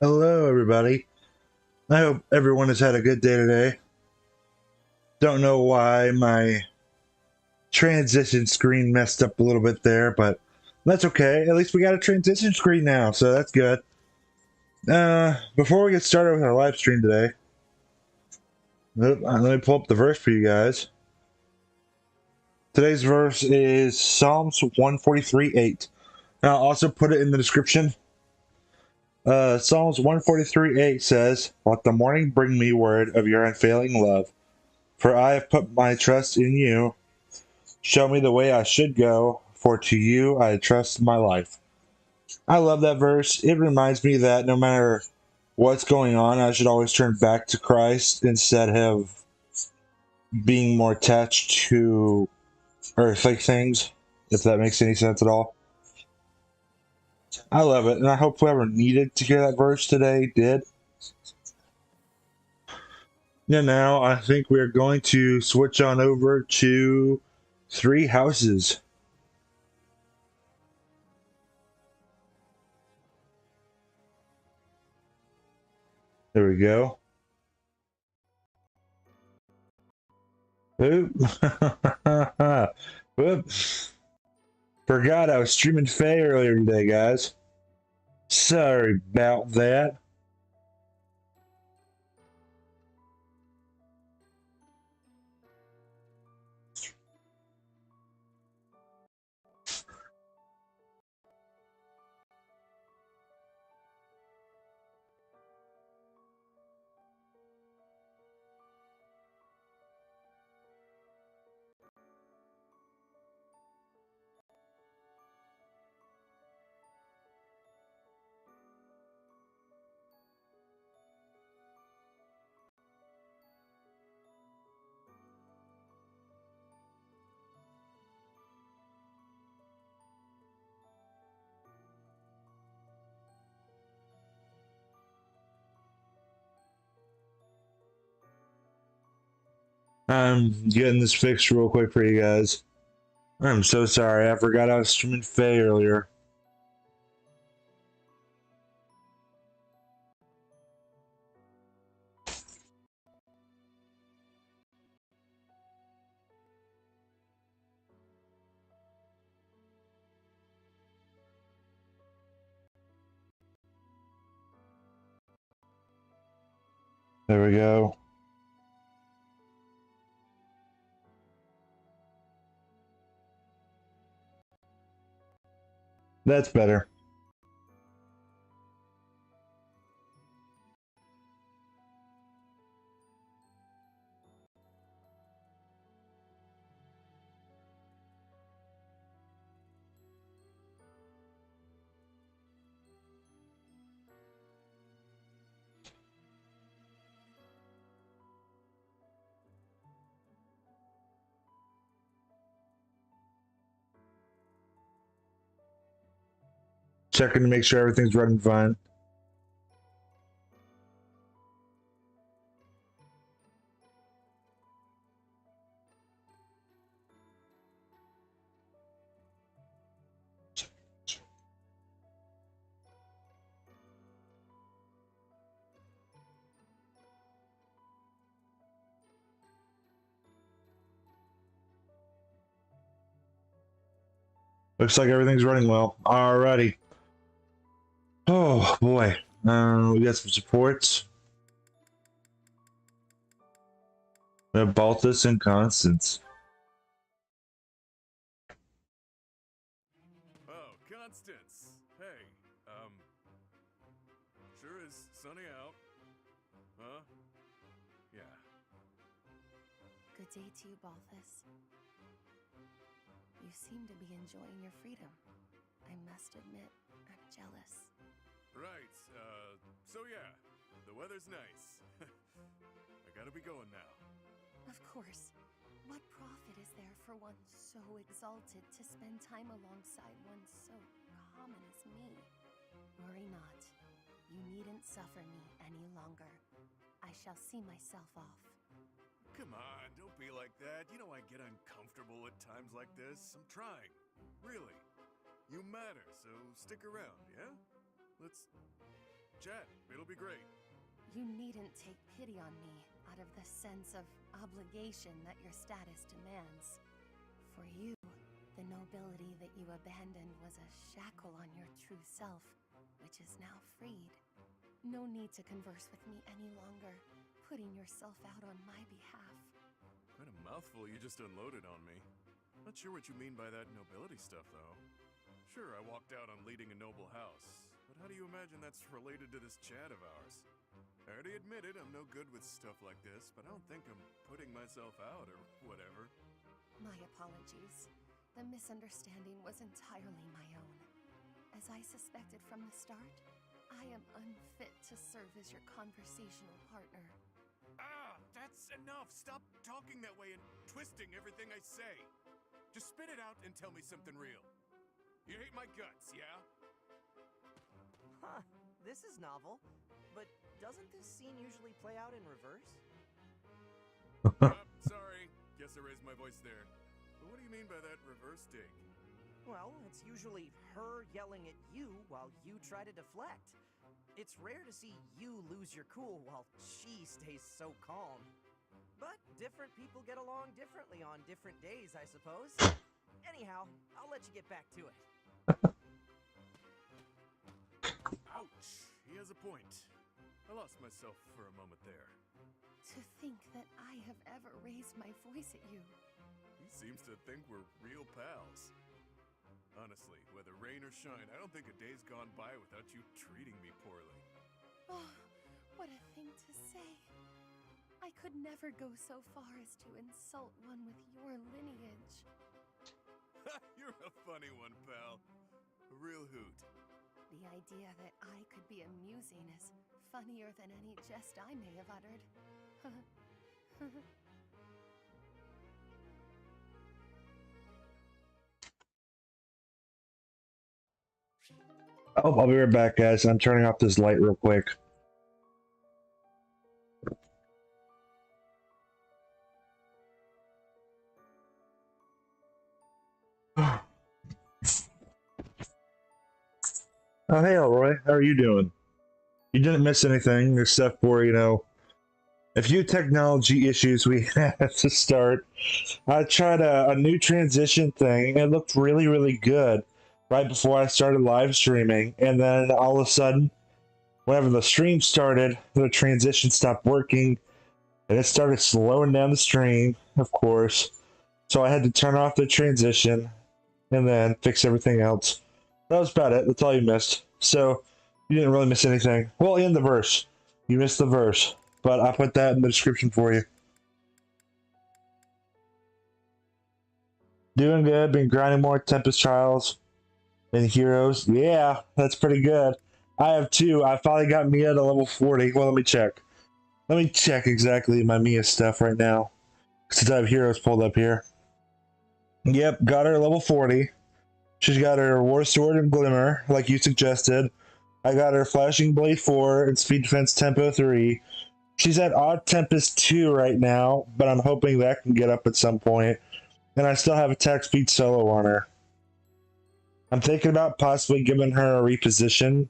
Hello, everybody. I hope everyone has had a good day today. Don't know why my transition screen messed up a little bit there, but that's okay. At least we got a transition screen now, so that's good. Before we get started with our live stream today, let me pull up the verse for you guys. Today's verse is Psalms 143:8. And I'll also put it in the description. Psalms 143:8 says, "Let the morning bring me word of your unfailing love. For I have put my trust in you. Show me the way I should go, for to you I trust my life." I love that verse. It reminds me that no matter what's going on, I should always turn back to Christ instead of being more attached to earthly things, if that makes any sense at all. I love it, and I hope whoever needed to hear that verse today did. Yeah, now I think we're going to switch on over to Three Houses. There we go. Oop. Whoops. Forgot I was streaming Faye earlier today, guys. Sorry about that. I'm getting this fixed real quick for you guys. I'm so sorry. I forgot I was streaming Faye earlier. There we go. That's better. Checking to make sure everything's running fine. Looks like everything's running well. Alrighty. Oh boy. We got some supports. We have Baltus and Constance. Oh, Constance. Hey, sure is sunny out. Huh? Yeah. Good day to you, Balthus. You seem to be enjoying your freedom. I must admit, I'm jealous. Right, so yeah, the weather's nice. I gotta be going now. Of course. What profit is there for one so exalted to spend time alongside one so common as me? Worry not. You needn't suffer me any longer. I shall see myself off. Come on, don't be like that. You know I get uncomfortable at times like this. I'm trying. Really. You matter, so stick around, yeah? Let's Chat, it'll be great. You needn't take pity on me out of the sense of obligation that your status demands. For you, the nobility that you abandoned was a shackle on your true self, which is now freed. No need to converse with me any longer, putting yourself out on my behalf. Quite a mouthful you just unloaded on me. Not sure what you mean by that nobility stuff, though. Sure, I walked out on leading a noble house, but how do you imagine that's related to this chat of ours? I already admitted I'm no good with stuff like this, but I don't think I'm putting myself out or whatever. My apologies. The misunderstanding was entirely my own. As I suspected from the start, I am unfit to serve as your conversational partner. Ah, that's enough! Stop talking that way and twisting everything I say! Just spit it out and tell me something real. You hate my guts, yeah? Huh, this is novel. But doesn't this scene usually play out in reverse? Sorry. Guess I raised my voice there. But what do you mean by that reverse take? Well, it's usually her yelling at you while you try to deflect. It's rare to see you lose your cool while she stays so calm. But different people get along differently on different days, I suppose. Anyhow, I'll let you get back to it. Ouch! He has a point. I lost myself for a moment there. To think that I have ever raised my voice at you. He seems to think we're real pals. Honestly, whether rain or shine, I don't think a day's gone by without you treating me poorly. Oh, what a thing to say. I could never go so far as to insult one with your lineage. You're a funny one, pal. A real hoot. The idea that I could be amusing is funnier than any jest I may have uttered. Oh, I'll be right back, guys. I'm turning off this light real quick. Oh, hey, Elroy. How are you doing? You didn't miss anything except for, a few technology issues we had to start. I tried a new transition thing. It looked really, really good right before I started live streaming. And then all of a sudden, whenever the stream started, the transition stopped working. And it started slowing down the stream, of course. So I had to turn off the transition and then fix everything else. That was about it. That's all you missed. So you didn't really miss anything. Well, in the verse. You missed the verse. But I put that in the description for you. Doing good. Been grinding more Tempest Trials and Heroes. Yeah, that's pretty good. I have two. I finally got Mia to level 40. Well, let me check. Let me check exactly my Mia stuff right now. Since I have Heroes pulled up here. Yep, got her level 40. She's got her War Sword and Glimmer, like you suggested. I got her Flashing Blade 4 and Speed Defense Tempo 3. She's at Odd Tempest 2 right now, but I'm hoping that can get up at some point. And I still have Attack Speed Solo on her. I'm thinking about possibly giving her a reposition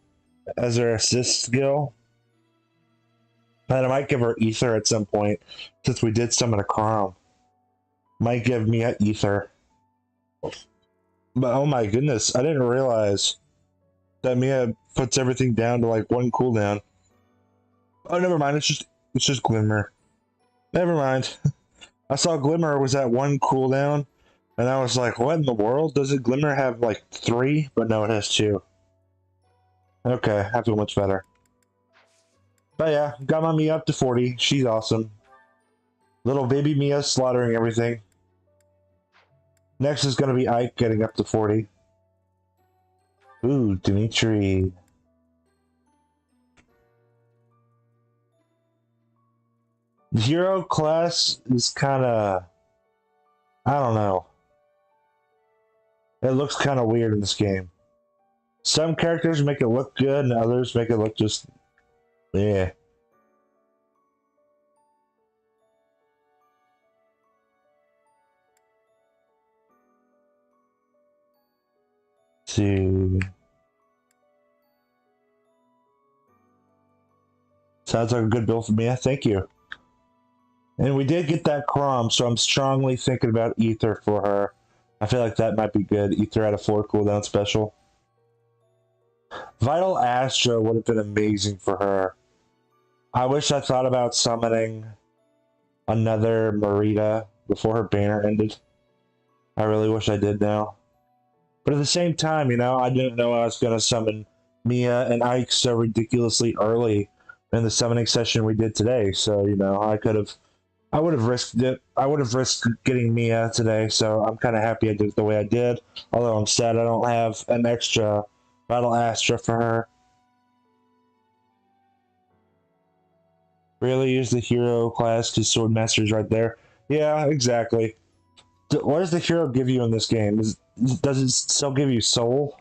as her assist skill. And I might give her Ether at some point, since we did summon a Crom. Might give me a Ether. But oh my goodness, I didn't realize that Mia puts everything down to like one cooldown. Oh, never mind. It's just Glimmer. Never mind. I saw Glimmer was at one cooldown, and I was like, what in the world? Does it Glimmer have like 3? But no, it has 2. Okay, I feel much better. But yeah, got my Mia up to 40. She's awesome. Little baby Mia slaughtering everything. Next is going to be Ike getting up to 40. Ooh, Dimitri. The hero class is kind of... I don't know. It looks kind of weird in this game. Some characters make it look good, and others make it look just... yeah. See... Sounds like a good bill for me. Thank you. And we did get that Crom, so I'm strongly thinking about Ether for her. I feel like that might be good. Ether at a 4 cooldown special. Vital Astra would have been amazing for her. I wish I thought about summoning another Marita before her banner ended. I really wish I did now. But at the same time, you know, I didn't know I was going to summon Mia and Ike so ridiculously early in the summoning session we did today. So, you know, I would have risked it. I would have risked getting Mia today, so I'm kind of happy I did it the way I did. Although I'm sad I don't have an extra Battle Astra for her. Really use the hero class because Swordmaster's right there. Yeah, exactly. What does the hero give you in this game? Does it still give you soul?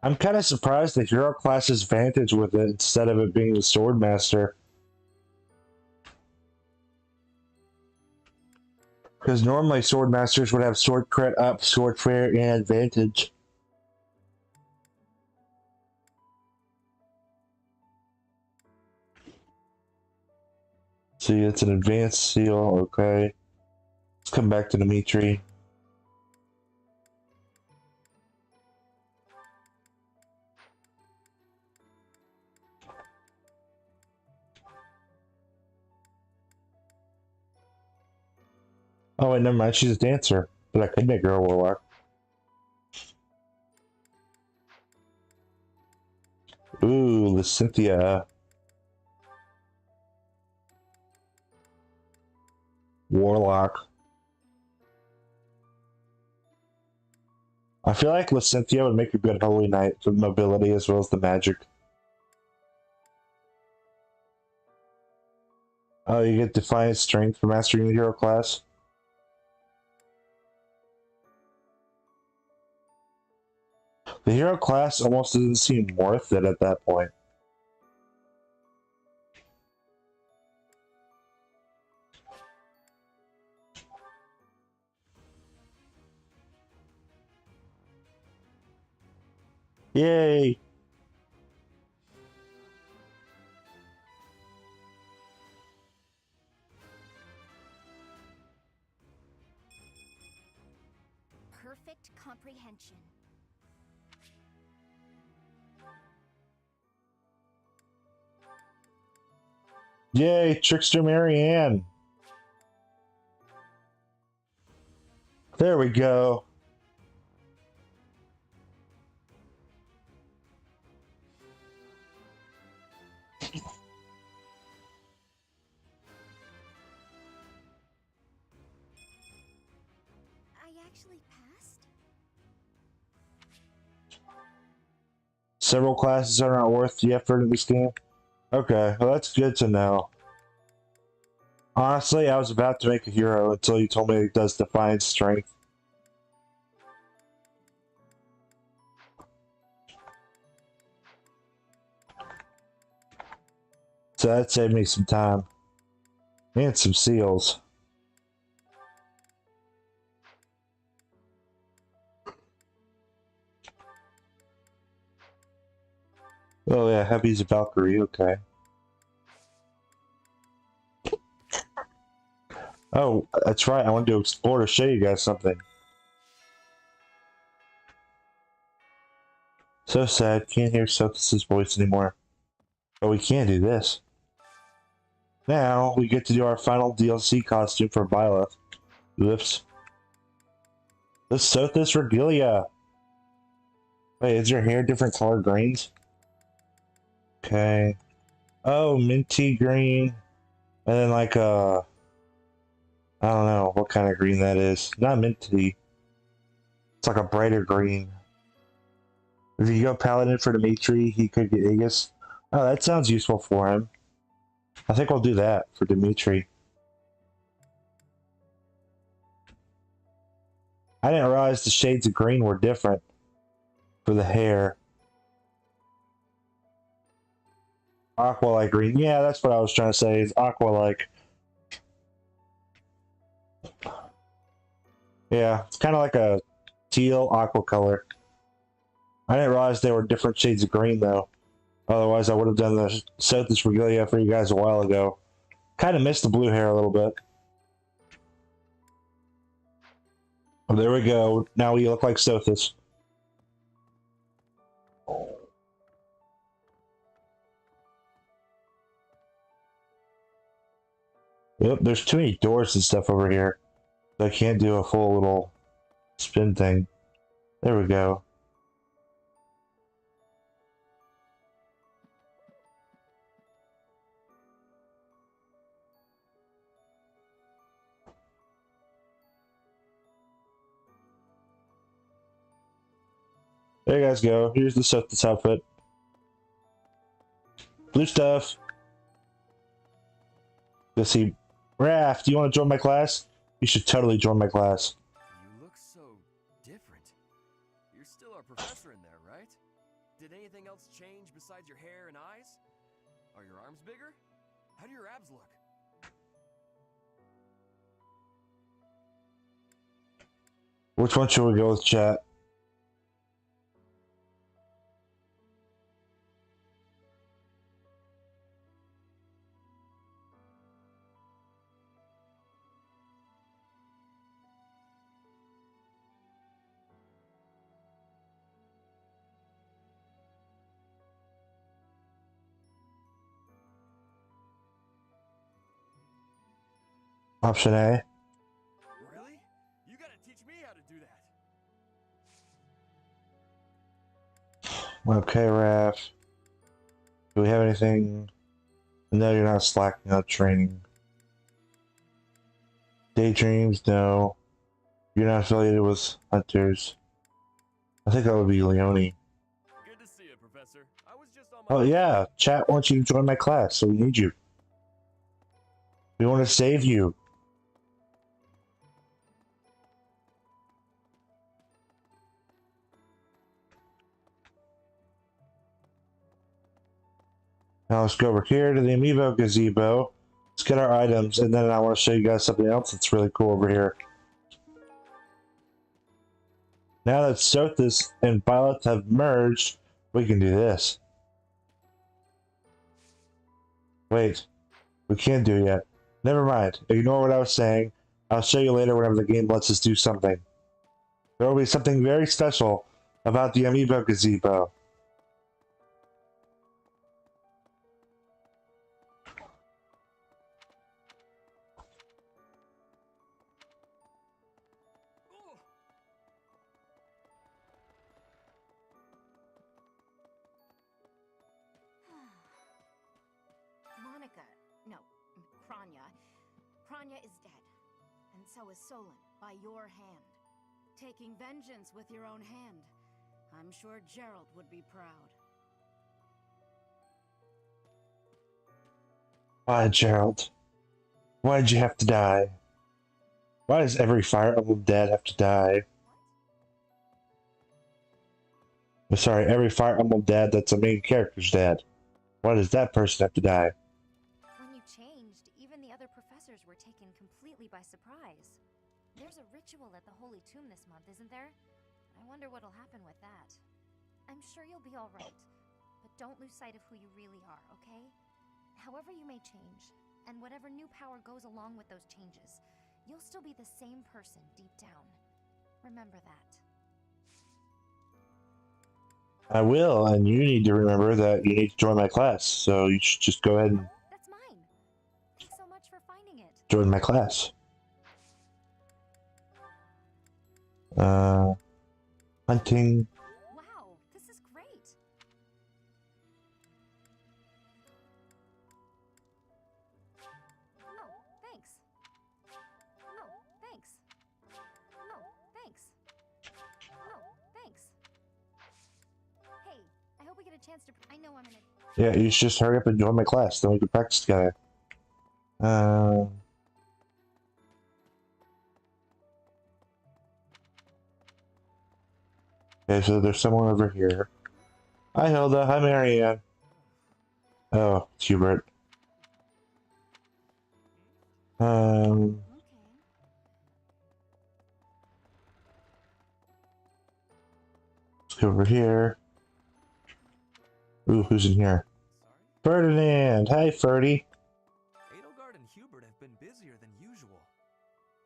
I'm kind of surprised the hero class has Vantage with it instead of it being the Swordmaster. Because normally Swordmasters would have Sword Crit up, Sword Fair, and Vantage. See, it's an advanced seal, okay. Let's come back to Dimitri. Oh wait, never mind, she's a dancer. But I could make her a warlock. Ooh, Cynthia. Warlock. I feel like Lysynthia would make a good Holy Knight for the mobility as well as the magic. Oh, you get Defiant Strength for mastering the hero class. The hero class almost doesn't seem worth it at that point. Yay! Perfect comprehension. Yay, Trickster Marianne! There we go. I actually passed? Several classes are not worth the effort in this game. Okay, well that's good to know. Honestly, I was about to make a hero until you told me it does Defiant Strength. So that saved me some time. And some seals. Oh yeah, Heavy's a Valkyrie, okay. Oh, that's right, I wanted to explore to show you guys something. So sad, can't hear Sophus's voice anymore. But we can do this. Now, we get to do our final DLC costume for Violet. Whoops. The Sothis Regalia! Wait, is your hair different color greens? Okay. Oh, minty green. And then like I don't know what kind of green that is. Not minty. It's like a brighter green. If you go Paladin for Dimitri, he could get Aegis. Oh, that sounds useful for him. I think we'll do that for Dimitri. I didn't realize the shades of green were different for the hair. Aqua-like green. Yeah, that's what I was trying to say, is aqua-like. Yeah, it's kind of like a teal aqua color. I didn't realize they were different shades of green though. Otherwise, I would have done the Sothis regalia for you guys a while ago. Kind of missed the blue hair a little bit. Oh, there we go. Now we look like Sothis. Yep, there's too many doors and stuff over here. So I can't do a full little spin thing. There we go. There you guys go. Here's the Sothis outfit. Blue stuff. Let's see. Raph, do you want to join my class? You should totally join my class. You look so different. You're still our professor in there, right? Did anything else change besides your hair and eyes? Are your arms bigger? How do your abs look? Which one should we go with, chat? Option A. Really? You gotta teach me how to do that. Okay, Raph. Do we have anything? No, you're not slacking on training. Daydreams, no. You're not affiliated with Hunters. I think that would be Leone. Good to see you, Professor. I was just on my Oh yeah, chat wants you to join my class, so we need you. We want to save you. Now let's go over here to the Amiibo Gazebo. Let's get our items, and then I want to show you guys something else that's really cool over here. Now that Sothis and Violet have merged, we can do this. Wait, we can't do it yet. Never mind. Ignore what I was saying. I'll show you later whenever the game lets us do something. There will be something very special about the Amiibo Gazebo. Monica, no, Kranya. Kranya is dead. And so is Solon, by your hand. Taking vengeance with your own hand. I'm sure Gerald would be proud. Why, Gerald? Why did you have to die? Why does every Fire Emblem dad have to die? I'm sorry, every Fire Emblem dad that's a main character's dad. Why does that person have to die? When you changed, even the other professors were taken completely by surprise. There's a ritual at the Holy Tomb this month, isn't there? I wonder what'll happen with that. I'm sure you'll be all right, but don't lose sight of who you really are, okay? However you may change, and whatever new power goes along with those changes, you'll still be the same person deep down. Remember that. I will, and you need to remember that you need to join my class, so you should just go ahead and That's mine. Thanks so much for finding it. join my class. Hunting. Wow, this is great. No, thanks. No, thanks. No, thanks. No, thanks. Hey, I hope we get a chance to. I know I'm in a. Yeah, you should just hurry up and join my class, then we can practice together. Okay, so there's someone over here. Hi, Hilda. Hi, Marianne. Oh, it's Hubert. Okay. Let's go over here. Ooh, who's in here? Sorry? Ferdinand! Hey, Ferdy! Edelgard and Hubert have been busier than usual.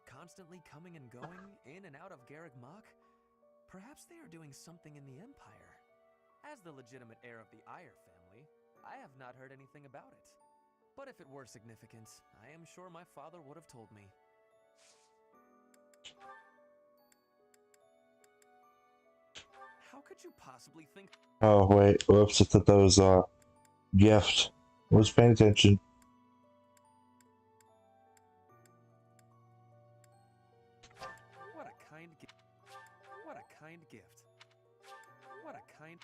Constantly coming and going, in and out of Garreg Mach. Perhaps they are doing something in the Empire. As the legitimate heir of the Eyre family, I have not heard anything about it. But if it were significant, I am sure my father would have told me. How could you possibly think... Oh, wait. Whoops, I thought that was a gift. I was paying attention. What a kind gift. What a kind gift. What a kind...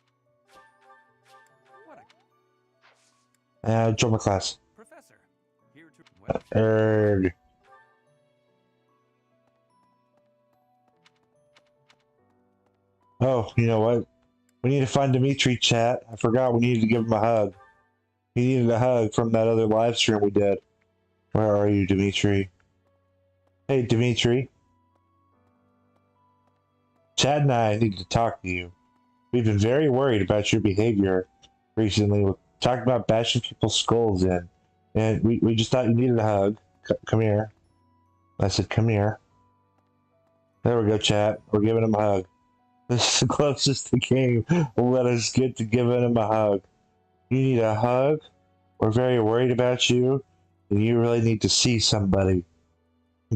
What a... Join my class. Professor, here to... Well, Erg. Oh, you know what? We need to find Dimitri, chat. I forgot we needed to give him a hug. He needed a hug from that other live stream we did. Where are you, Dimitri? Hey, Dimitri. Chad and I need to talk to you. We've been very worried about your behavior recently. We're talking about bashing people's skulls in. And we just thought you needed a hug. Come here. I said, come here. There we go, chat. We're giving him a hug. This is the closest the game will let us get to giving him a hug. You need a hug? We're very worried about you, and you really need to see somebody.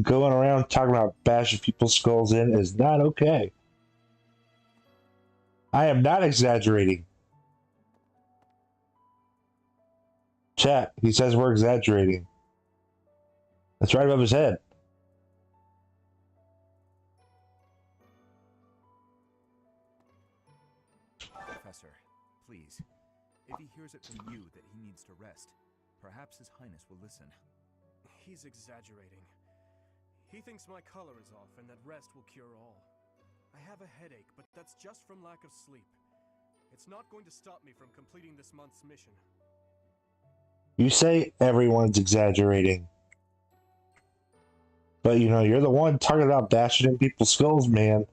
Going around talking about bashing people's skulls in is not okay. I am not exaggerating. Chat, he says we're exaggerating. That's right above his head. Professor, please. If he hears it from you that he needs to rest, perhaps His Highness will listen. He's exaggerating. He thinks my color is off and that rest will cure all. I have a headache, but that's just from lack of sleep. It's not going to stop me from completing this month's mission. You say everyone's exaggerating. But you know, you're the one talking about bashing in people's skulls, man.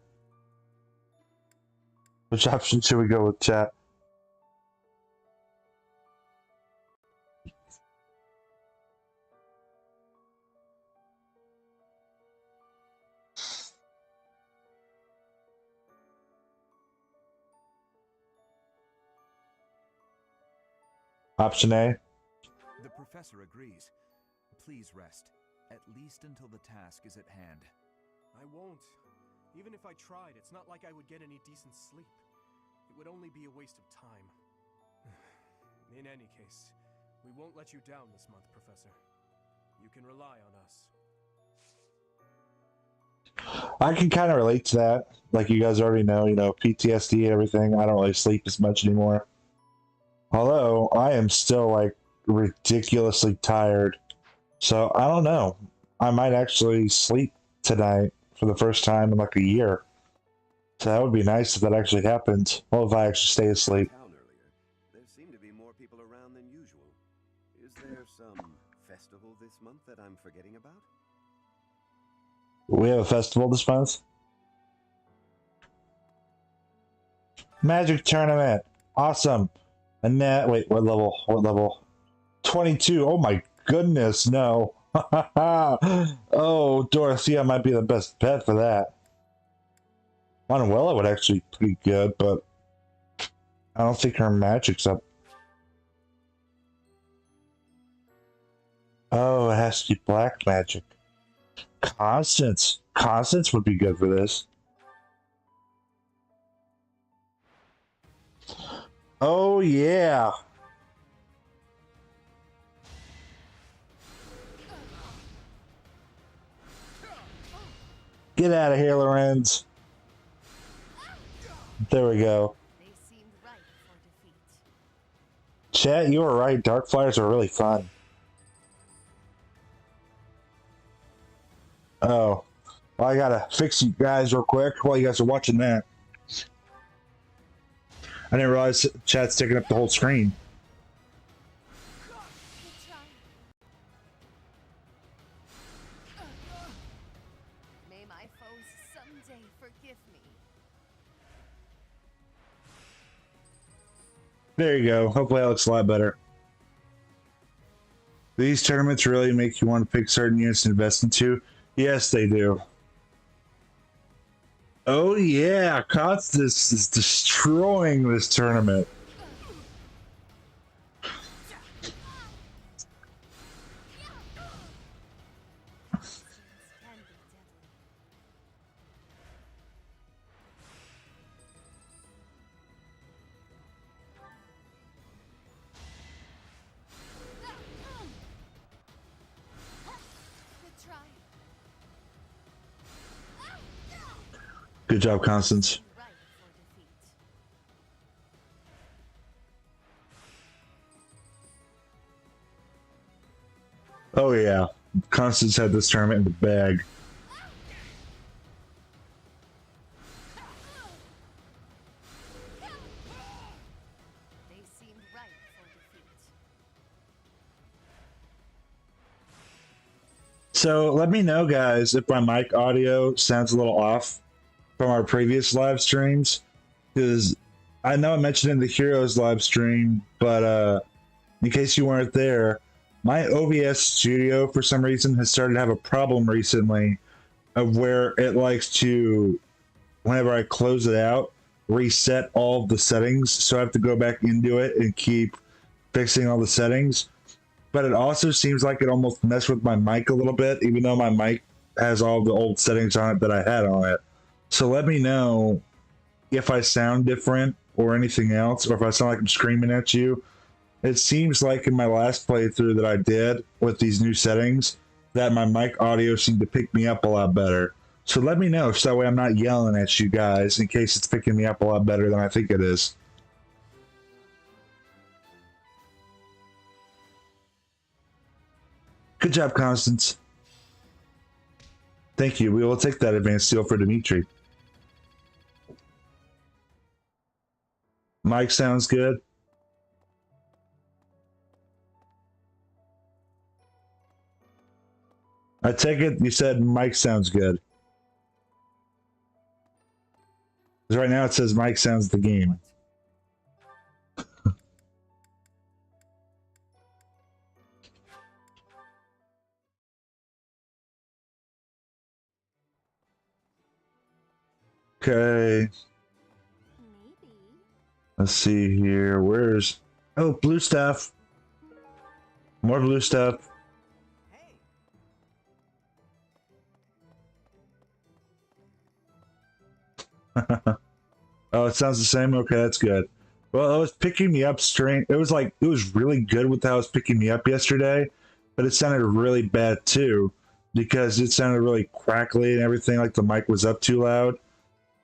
Which option should we go with, chat? Option A. The Professor agrees. Please rest, at least until the task is at hand. I won't. Even if I tried, it's not like I would get any decent sleep. It would only be a waste of time. In any case, we won't let you down this month, Professor. You can rely on us. I can kind of relate to that. Like you guys already know, PTSD and everything. I don't really sleep as much anymore. Although, I am still, like, ridiculously tired. So, I don't know. I might actually sleep tonight for the first time in, like, a year. So that would be nice if that actually happened. Well, if I actually stay asleep. Town earlier. There seem to be more people around than usual. Is there some festival this month that I'm forgetting about? We have a festival this month? Magic tournament. Awesome. Annette, wait, what level? What level? 22. Oh my goodness, no. Oh, Dorothea might be the best bet for that. Manuela would actually be pretty good, but I don't think her magic's up. Oh, it has to be black magic. Constance. Constance would be good for this. Oh, yeah. Get out of here, Lorenz. There we go. They seemed ripe for defeat. Chat, you were right. Dark Flyers are really fun. Oh. Well, I gotta fix you guys real quick while you guys are watching that. I didn't realize chat's taking up the whole screen. May my foes someday forgive me. There you go. Hopefully that looks a lot better. These tournaments really make you want to pick certain units to invest into. Yes, they do. Oh yeah, Constance is destroying this tournament. Good job, Constance. Oh yeah, Constance had this tournament in the bag. They seemed ripe for defeat. So let me know, guys, if my mic audio sounds a little off from our previous live streams, because I know I mentioned it in the Heroes live stream, but in case you weren't there, my OBS studio for some reason has started to have a problem recently of where it likes to, whenever I close it out, reset all of the settings. So I have to go back into it and keep fixing all the settings. But it also seems like it almost messed with my mic a little bit, even though my mic has all the old settings on it that I had on it. So let me know if I sound different or anything else, or if I sound like I'm screaming at you. It seems like in my last playthrough that I did with these new settings, that my mic audio seemed to pick me up a lot better. So let me know so that way I'm not yelling at you guys in case it's picking me up a lot better than I think it is. Good job, Constance. Thank you. We will take that advanced seal for Dimitri. Mike sounds good. I take it you said Mike sounds good. Because right now it says Mike sounds the game. Okay. Maybe. Let's see here. Where's... Oh, blue stuff. More blue stuff. Hey, Oh, it sounds the same? Okay, that's good. Well, it was picking me up strange. It was like, it was really good with how it was picking me up yesterday, but it sounded really bad too, because it sounded really crackly and everything, like the mic was up too loud.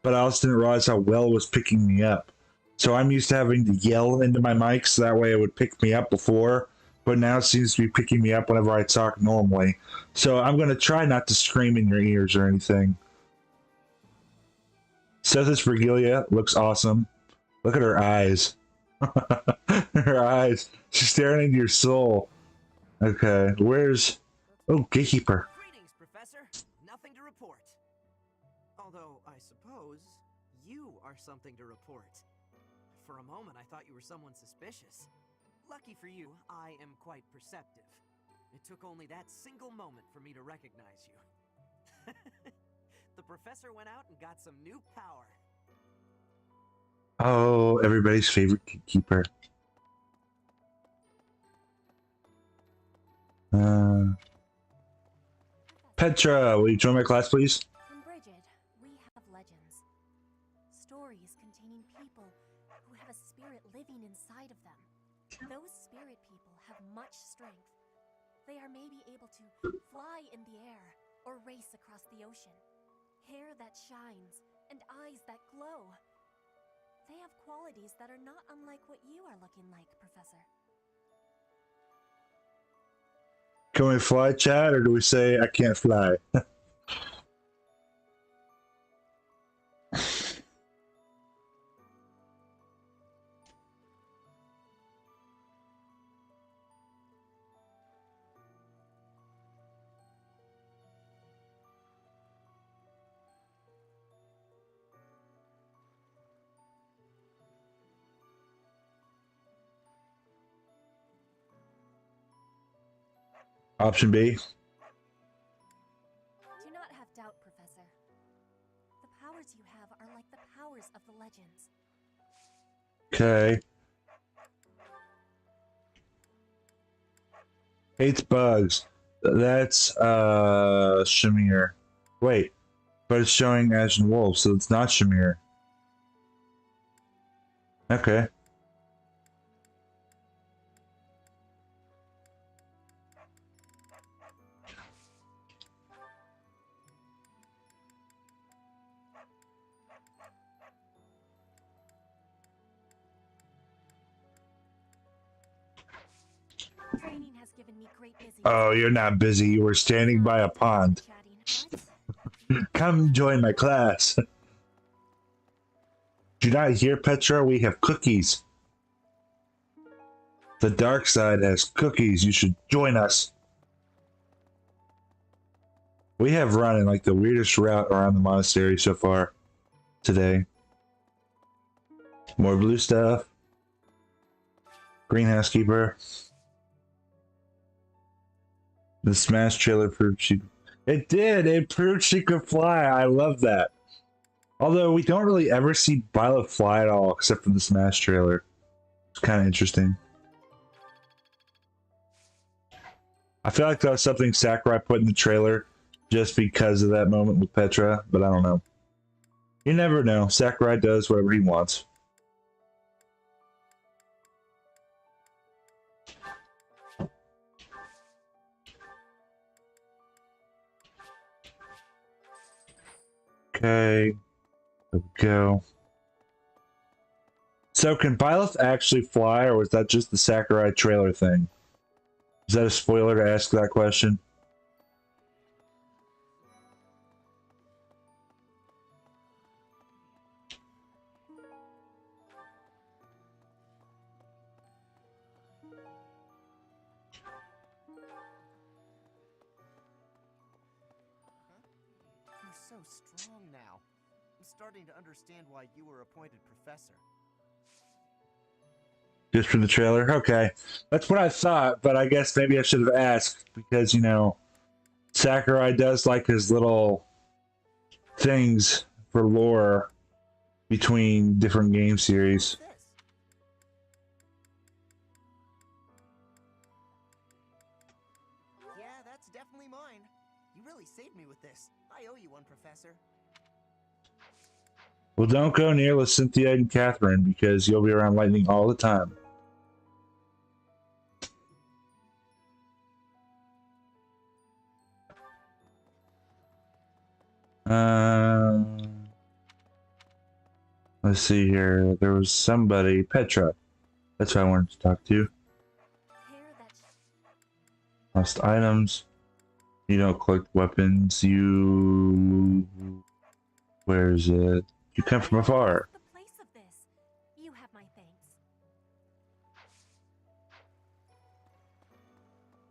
But I also didn't realize how well it was picking me up. So I'm used to having to yell into my mic so that way it would pick me up before, but now it seems to be picking me up whenever I talk normally. So I'm going to try not to scream in your ears or anything. Seth's Regalia looks awesome. Look at her eyes. Her eyes. She's staring into your soul. Okay, where's... Oh, Gatekeeper. greetings, Professor. Nothing to report. Although, I suppose, you are something to report. For a moment, I thought you were someone suspicious. Lucky for you, I am quite perceptive. It took only that single moment for me to recognize you. The professor went out and got some new power. Oh, everybody's favorite Gatekeeper. Petra, will you join my class, please? In Bridget, we have legends. Stories containing people who have a spirit living inside of them. Those spirit people have much strength. They are maybe able to fly in the air or race across the ocean. Hair that shines and eyes that glow. They have qualities that are not unlike what you are looking like, Professor. Can we fly, chat, or do we say I can't fly? Option B. Do not have doubt, Professor. The powers you have are like the powers of the legends. Okay. Hates bugs. That's Shamir. Wait, but it's showing Ash and Wolf, so it's not Shamir. Okay. Training has given me great busyness. Oh, you're not busy. You were standing by a pond. Chatting, Come join my class. Do you not hear, Petra? We have cookies. The dark side has cookies. You should join us. We have run in like the weirdest route around the monastery so far today. More blue stuff. Greenhouse keeper. The Smash trailer proved she... It did! It proved she could fly! I love that. Although we don't really ever see Violet fly at all, except for the Smash trailer. It's kind of interesting. I feel like that was something Sakurai put in the trailer just because of that moment with Petra, but I don't know. You never know. Sakurai does whatever he wants. Okay, there we go. So can Byleth actually fly, or was that just the Sakurai trailer thing? Is that a spoiler to ask that question? You're so strong now. I'm starting to understand why you were appointed professor. Just from the trailer? Okay. That's what I thought, but I guess maybe I should have asked because, you know, Sakurai does like his little things for lore between different game series. What's this? Yeah, that's definitely mine. You really saved me with this. I owe you one, Professor. Well, don't go near Lacynthia and Catherine because you'll be around lightning all the time. Let's see here. There was somebody, Petra. That's who I wanted to talk to. Lost items. You don't collect weapons. You... Where is it? You come from afar. The place of this. You have my thanks.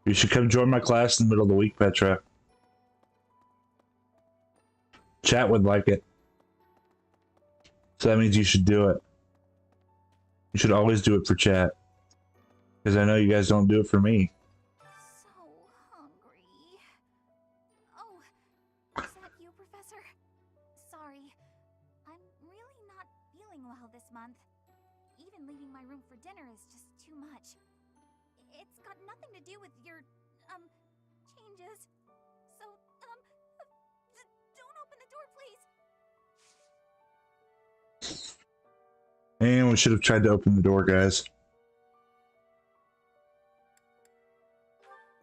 You should come join my class in the middle of the week, Petra. Chat would like it. So that means you should do it. You should always do it for chat. Because I know you guys don't do it for me. So hungry. Oh, is that you, Professor? Sorry. I'm really not feeling well this month. Even leaving my room for dinner is just too much. It's got nothing to do with your, changes. So, don't open the door, please. And we should have tried to open the door, guys.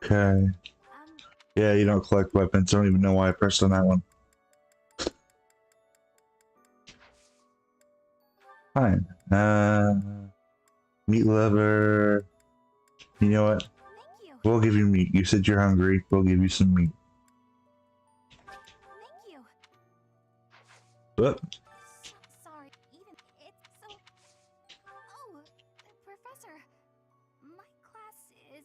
Okay. Yeah, you don't collect weapons. I don't even know why I pressed on that one. Fine. Meat lover. You know what? Thank you. We'll give you meat. You said you're hungry. We'll give you some meat. Thank you. But Sorry, even it's so. Oh, Professor, my class is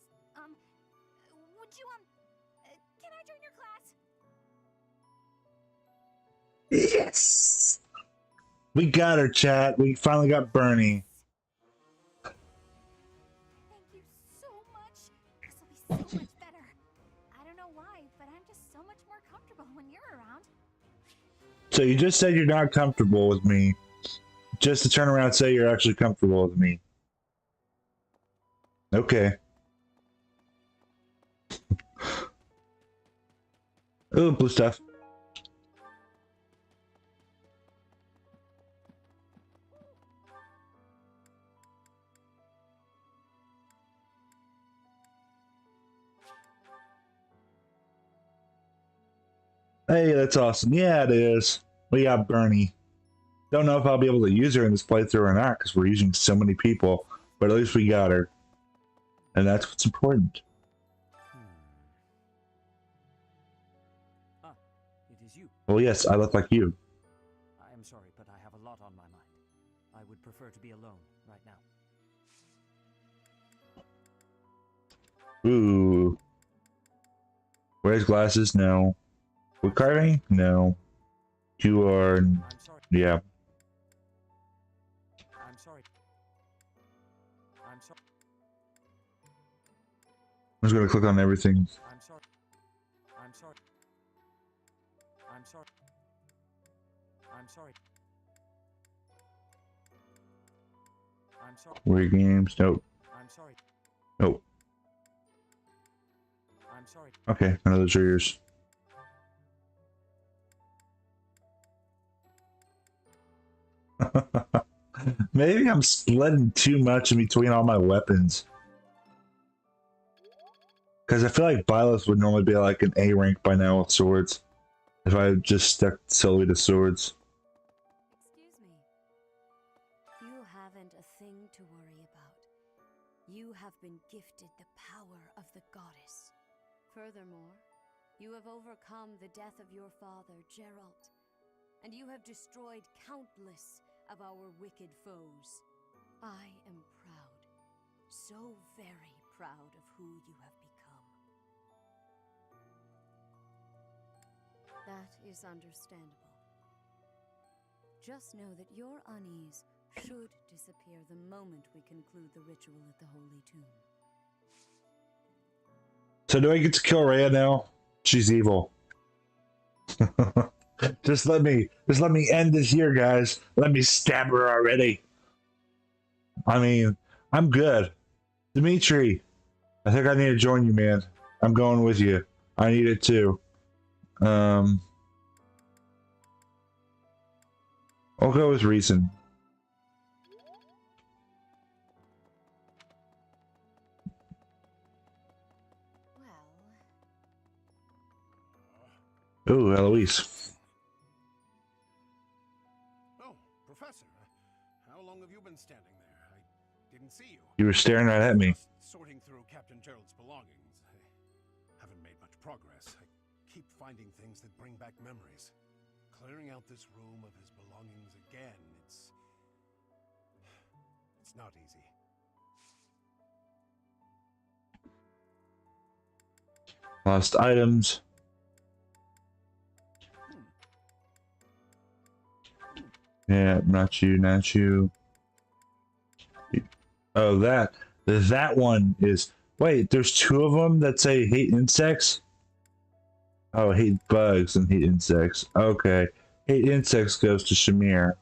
would you can I join your class? yes, we got her, chat. We finally got Bernie. Thank you so much. This will be so much better. So you just said you're not comfortable with me, just to turn around and say you're actually comfortable with me. Okay. Ooh, blue stuff. Hey, that's awesome. Yeah, it is. We got Bernie. Don't know if I'll be able to use her in this playthrough or not, because we're using so many people, but at least we got her. And that's what's important. Ah, it is you. Well, yes, I look like you. I am sorry, but I have a lot on my mind. I would prefer to be alone right now. Ooh. Wears glasses? No. Wood carving? No. You are... I'm sorry. Yeah. I'm sorry. I'm sorry. I'm just gonna click on everything. I'm sorry. I'm sorry. I'm sorry. I'm sorry. I'm sorry. Weird games? Nope. I'm sorry. Nope. I'm sorry. Okay, none of those are yours. Maybe I'm splitting too much in between all my weapons. Because I feel like Byleth would normally be like an A rank by now with swords. If I just stuck solely to swords. Excuse me. You haven't a thing to worry about. You have been gifted the power of the goddess. Furthermore, you have overcome the death of your father, Geralt, and you have destroyed countless of our wicked foes. I am proud, so very proud of who you have become. That is understandable. Just know that your unease should disappear the moment we conclude the ritual at the Holy Tomb. So do I get to kill Rhea now? She's evil. just let me end this here, guys. Let me stab her already. I mean, I'm good. Dimitri, I think I need to join you, man. I'm going with you. I need it too. I'll go with reason. Ooh, Eloise. Oh, Professor, how long have you been standing there? I didn't see you. You were staring right at me. Just sorting through Captain Gerald's belongings. I haven't made much progress. I keep finding things that bring back memories. Clearing out this room of his belongings again, it's not easy. Lost items. Yeah, not you, not you. Oh, that one is... Wait, there's two of them that say hate insects? Oh, hate bugs and hate insects. Okay. Hate insects goes to Shamir.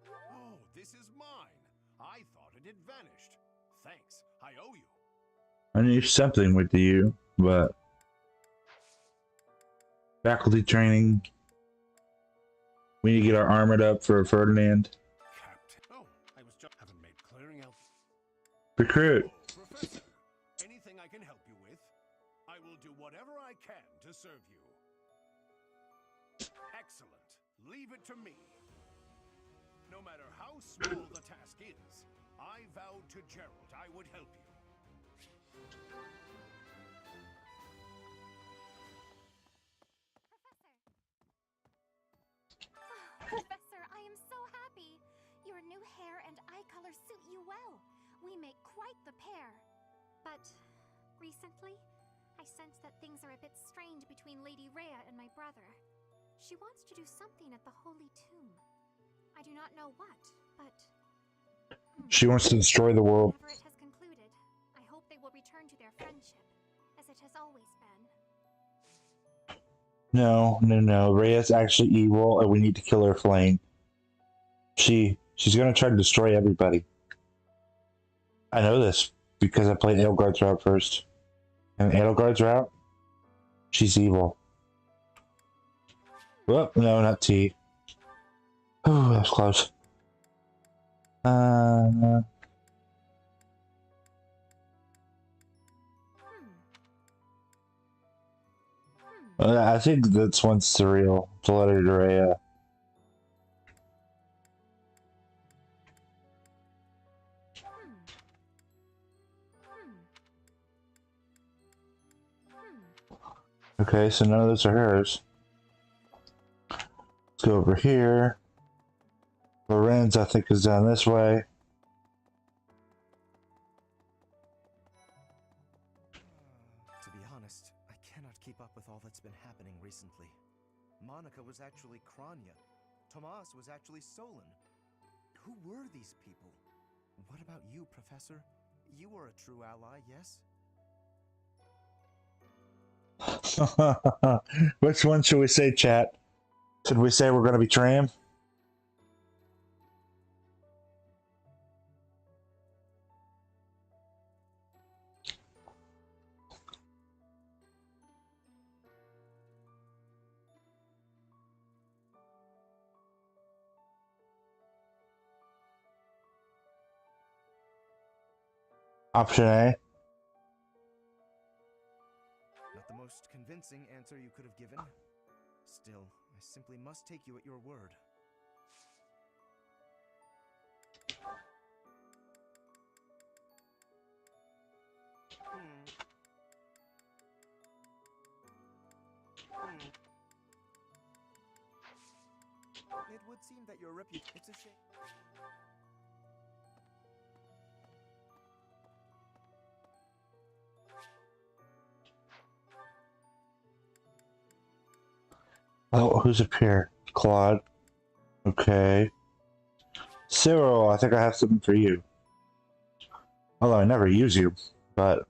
Oh, this is mine. I thought it had vanished. Thanks. I owe you. I knew something with you, but... Faculty training. We need to get our armored up for Ferdinand. Captain. Oh, I was just haven't made clearing out. Recruit. Oh, Professor, anything I can help you with? I will do whatever I can to serve you. Excellent. Leave it to me. No matter how small the task is, I vowed to Gerald I would help you. Professor, I am so happy! Your new hair and eye color suit you well. We make quite the pair. But recently, I sense that things are a bit strained between Lady Rhea and my brother. She wants to do something at the Holy Tomb. I do not know what, but She wants to destroy the world. whatever it has concluded, I hope they will return to their friendship, as it has always been. No, no, no. Rhea's actually evil, and we need to kill her flame. She's gonna try to destroy everybody. I know this because I played Edelgard's route first. And Edelgard's route, she's evil. Well, no, not T. Oh, that was close. I think that's one surreal. The letter to Rhea. Okay, so none of those are hers. Let's go over here. Lorenz, I think, is down this way. To be honest, I cannot keep up with all that's been happening recently. Monica was actually Kranya. Tomas was actually Solon. Who were these people? What about you, Professor? You were a true ally, yes? Which one should we say, chat? Should we say we're going to be Tram? Option A. Not the most convincing answer you could have given. Still, I simply must take you at your word. It would seem that your reputation... It's a shame. Oh, who's up here? Claude. Okay. Cyril, I think I have something for you. Although I never use you, but...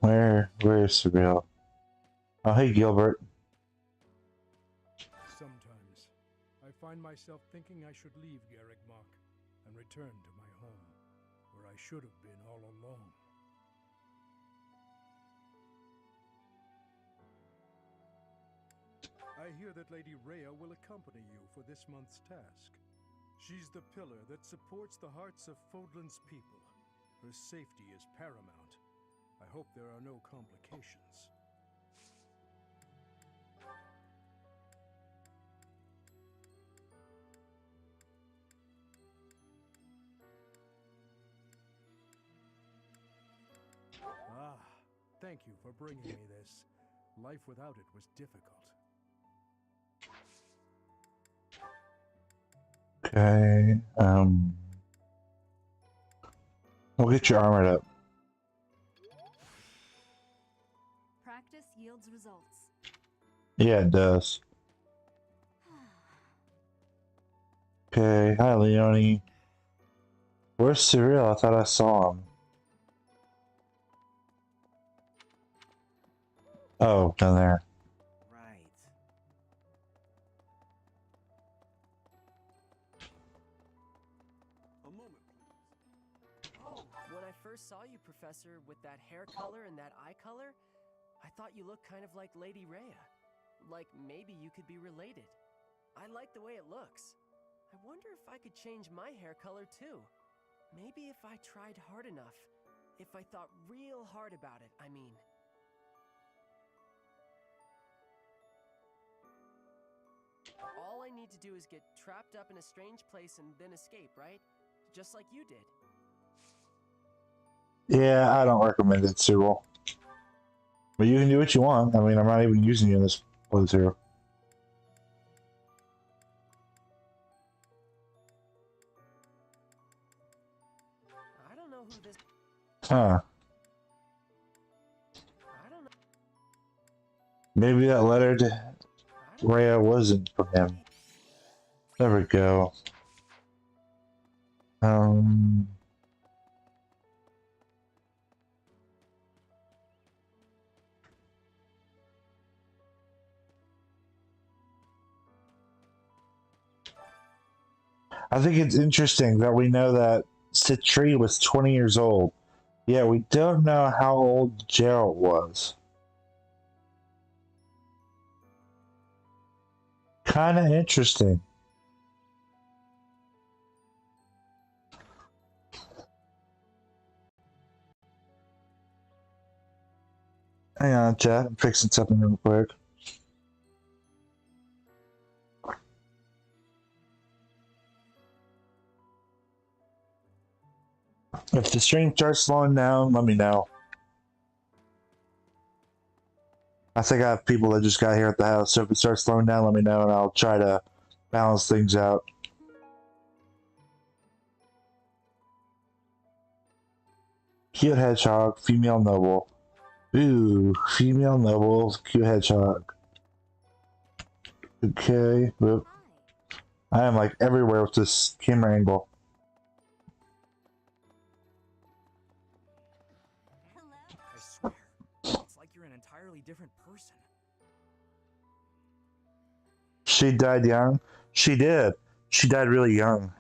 Where is Cyril? Oh, hey, Gilbert. Sometimes, I find myself thinking I should leave Garreg Mach and return to my home, where I should have been all along. I hear that Lady Rhea will accompany you for this month's task. She's the pillar that supports the hearts of Fodlan's people. Her safety is paramount. I hope there are no complications. Ah, thank you for bringing me this. Life without it was difficult. Okay, we'll get you armored up. Practice yields results. Yeah, it does. Okay, hi, Leonie. Where's Cyril? I thought I saw him. Oh, down there. Right. A moment, please. Oh, when I first saw you, Professor, with that hair color and that eye color, I thought you looked kind of like Lady Rhea. Like maybe you could be related. I like the way it looks. I wonder if I could change my hair color too. Maybe if I tried hard enough. If I thought real hard about it, I mean. All I need to do is get trapped up in a strange place and then escape, right? Just like you did. Yeah, I don't recommend it, Cyril. But you can do what you want. I mean, I'm not even using you in this playthrough. I don't know who this... Huh. I don't know. Maybe that letter to Rhea wasn't from him. There we go. Um, I think it's interesting that we know that Citri was 20 years old. Yeah, we don't know how old Gerald was. Kind of interesting. Hang on, chat. I'm fixing something real quick. If the stream starts slowing down, let me know. I think I have people that just got here at the house, so if it starts slowing down, let me know and I'll try to balance things out. Cute hedgehog, female noble. Ooh, female noble, cute hedgehog. Okay, whoop. I am like everywhere with this camera angle. I swear, it's like you're an entirely different person. She died young? She did. She died really young.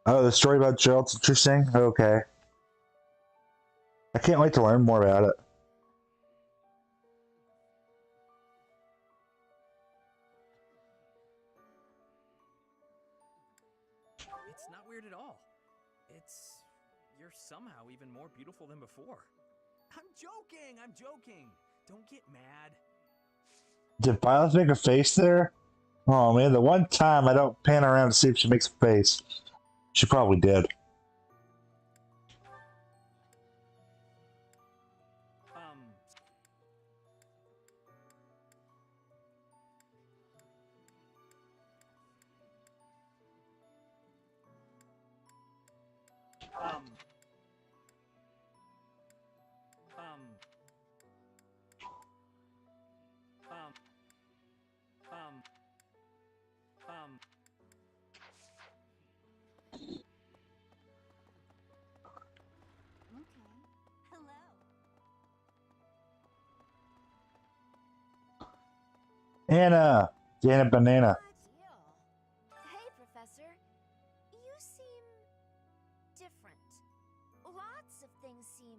Oh, the story about Gerald's interesting? Okay. I can't wait to learn more about it. It's not weird at all. You're somehow even more beautiful than before. I'm joking! I'm joking! Don't get mad. Did Violet make a face there? Oh man, the one time I don't pan around to see if she makes a face. She probably did. Anna! Anna Banana. Hey, Professor. You seem different. Lots of things seem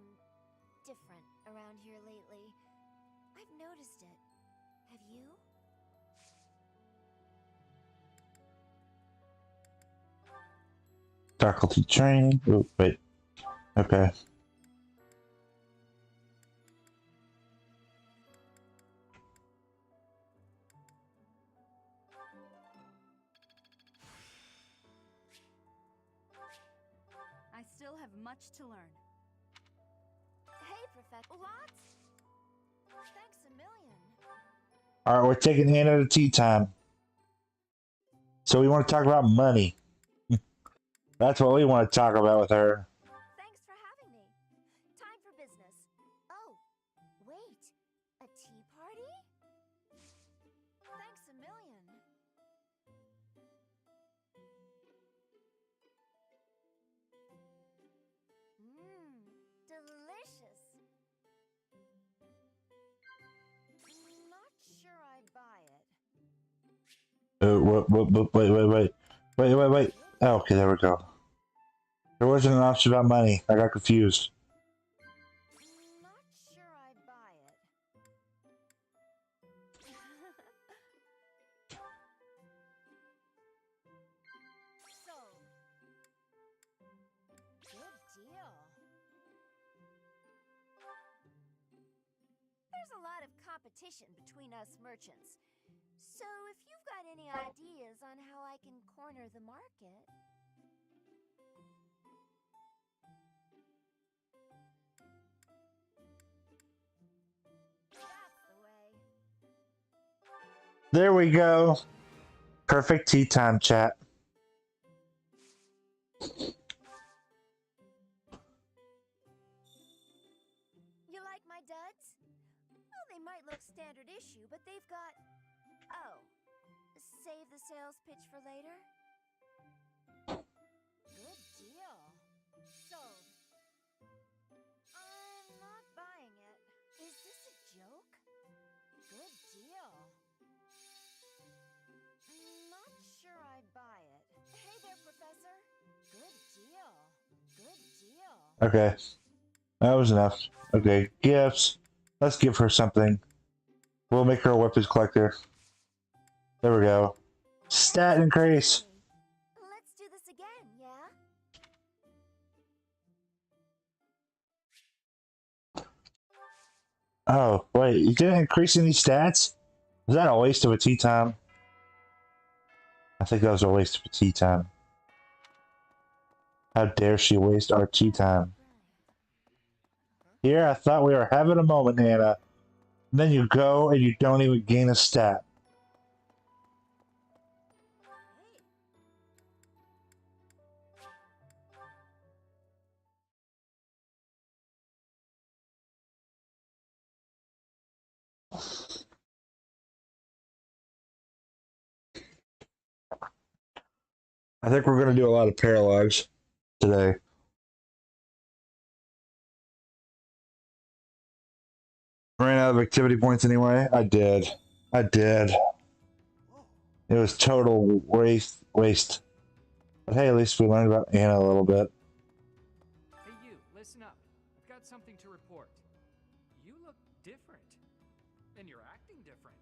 different around here lately. I've noticed it. Have you? Faculty training. Oh, wait. Okay. I still have much to learn. Hey, Professor. Lots? Thanks a million. Alright, we're taking Anna to tea time. So we want to talk about money. That's what we want to talk about with her. Thanks for having me. Time for business. Oh, wait. A tea party? Thanks a million. Delicious. Not sure I buy it. Wait. Oh, okay, there we go. There wasn't an option about money. I got confused. Not sure I buy it. Sold. Good deal. There's a lot of competition between us merchants. So if you've got any ideas on how I can corner the market... That's the way. There we go. Perfect tea time, chat. You like my duds? Well, they might look standard issue, but they've got... Oh, save the sales pitch for later? Good deal. Sold. I'm not buying it. Is this a joke? Good deal. Not sure I buy it. Hey there, Professor. Good deal. Good deal. Okay. That was enough. Okay, gifts. Let's give her something. We'll make her a weapons collector. There we go. Stat increase. Let's do this again, yeah? Oh, wait. You didn't increase any stats? Was that a waste of a tea time? I think that was a waste of a tea time. How dare she waste our tea time? Here, I thought we were having a moment, Hannah. And then you go and you don't even gain a stat. I think we're going to do a lot of paralogs today. Ran out of activity points anyway. I did. It was total waste. But hey, at least we learned about Anna a little bit. Hey you, listen up. I've got something to report. You look different. And you're acting different.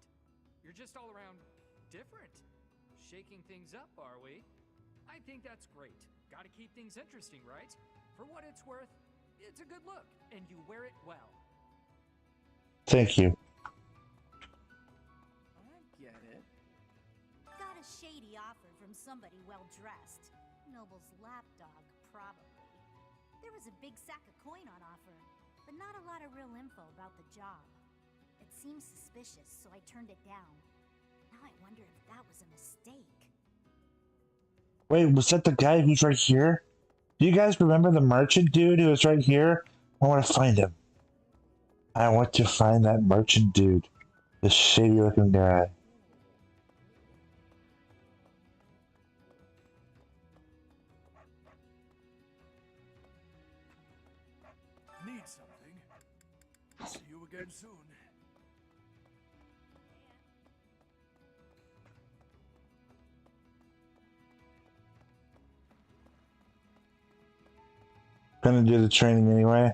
You're just all around different. Shaking things up, are we? I think that's great. Gotta keep things interesting, right? For what it's worth, it's a good look, and you wear it well. Thank you. I get it. Got a shady offer from somebody well-dressed. Noble's lapdog, probably. There was a big sack of coin on offer, but not a lot of real info about the job. It seemed suspicious, so I turned it down. Now I wonder if that was a mistake. Wait, was that the guy who's right here? Do you guys remember the merchant dude who was right here? I want to find him. I want to find that merchant dude. The shady looking guy. Need something? See you again soon. Gonna do the training anyway.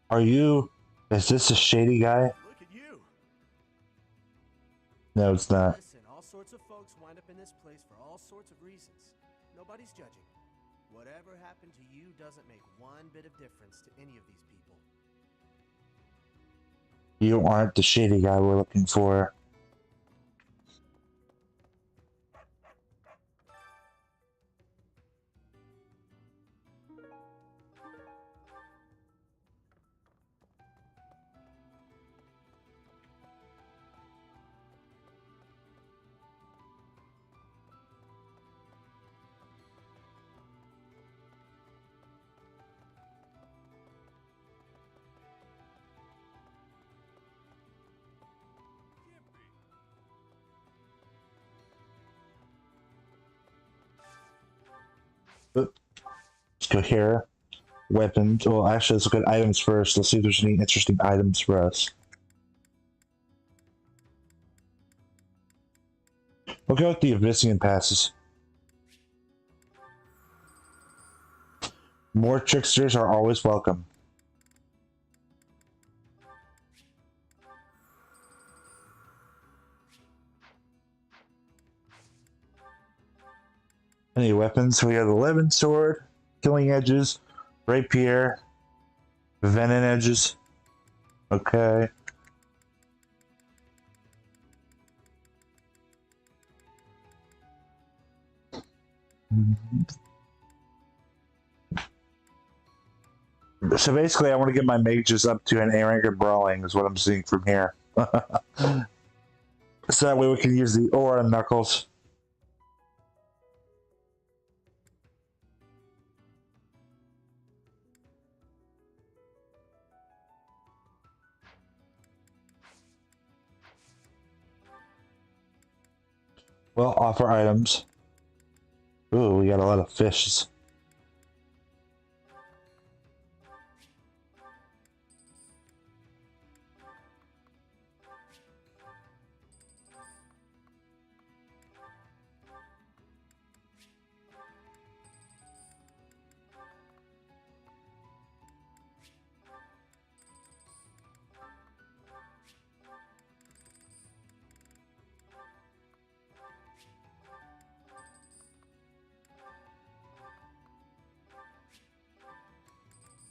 Are you? Is this a shady guy? Look at you. No, it's not. Listen, all sorts of folks wind up in this place for all sorts of reasons. Nobody's judging. Whatever happened to you doesn't make one bit of difference to any of these people. You aren't the shady guy we're looking for. Let's go here. Weapons. Well, actually, let's look at items first. Let's see if there's any interesting items for us. We'll go with the Abyssian passes. More tricksters are always welcome. Any weapons? We have the Levin Sword, Killing Edges, Rapier, Venom Edges. Okay. So basically, I want to get my mages up to an A rank of brawling, is what I'm seeing from here. So that way we can use the aura knuckles. Well, offer items. Ooh, we got a lot of fishes.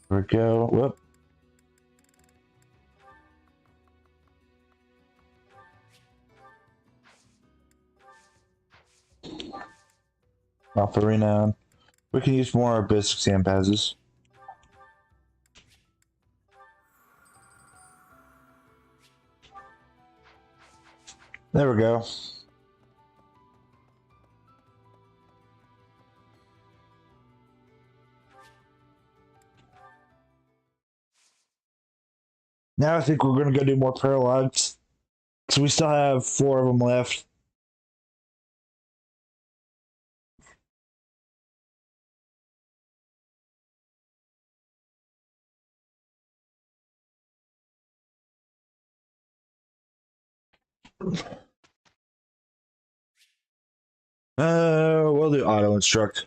There we go. Whoop. Offer renown. We can use more Abyss exam passes. There we go. Now I think we're going to go do more paralogs. So we still have 4 of them left. We'll do auto instruct.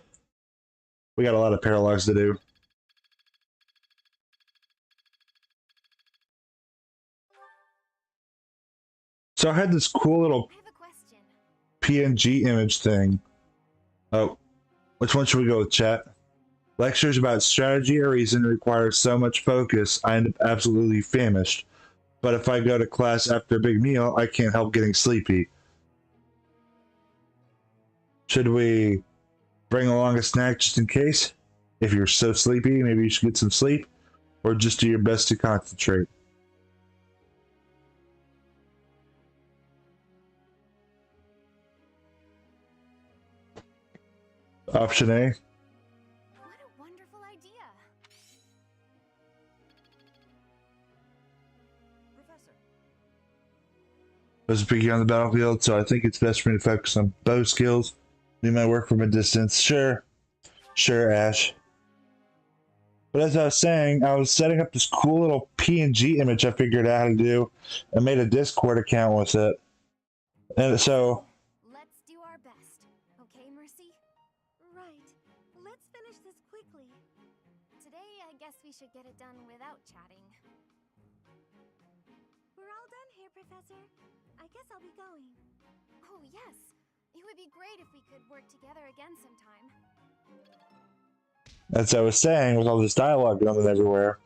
We got a lot of paralogs to do. So I had this cool little PNG image thing. Oh, which one should we go with, chat? Lectures about strategy or reason require so much focus, I end up absolutely famished. But if I go to class after a big meal, I can't help getting sleepy. Should we bring along a snack just in case? If you're so sleepy, maybe you should get some sleep, or just do your best to concentrate. Option A. What a wonderful idea. Professor. I was picking on the battlefield, so I think it's best for me to focus on bow skills. Do my work from a distance. Sure. Sure, Ash. But as I was saying, I was setting up this cool little PNG image I figured out how to do and made a Discord account with it. And so... Let's do our best. Okay, Mercy? Right. Let's finish this quickly. Today, I guess we should get it done without chatting. We're all done here, Professor. I guess I'll be going. Oh, yes. It would be great if we could work together again sometime. As I was saying, with all this dialogue going everywhere,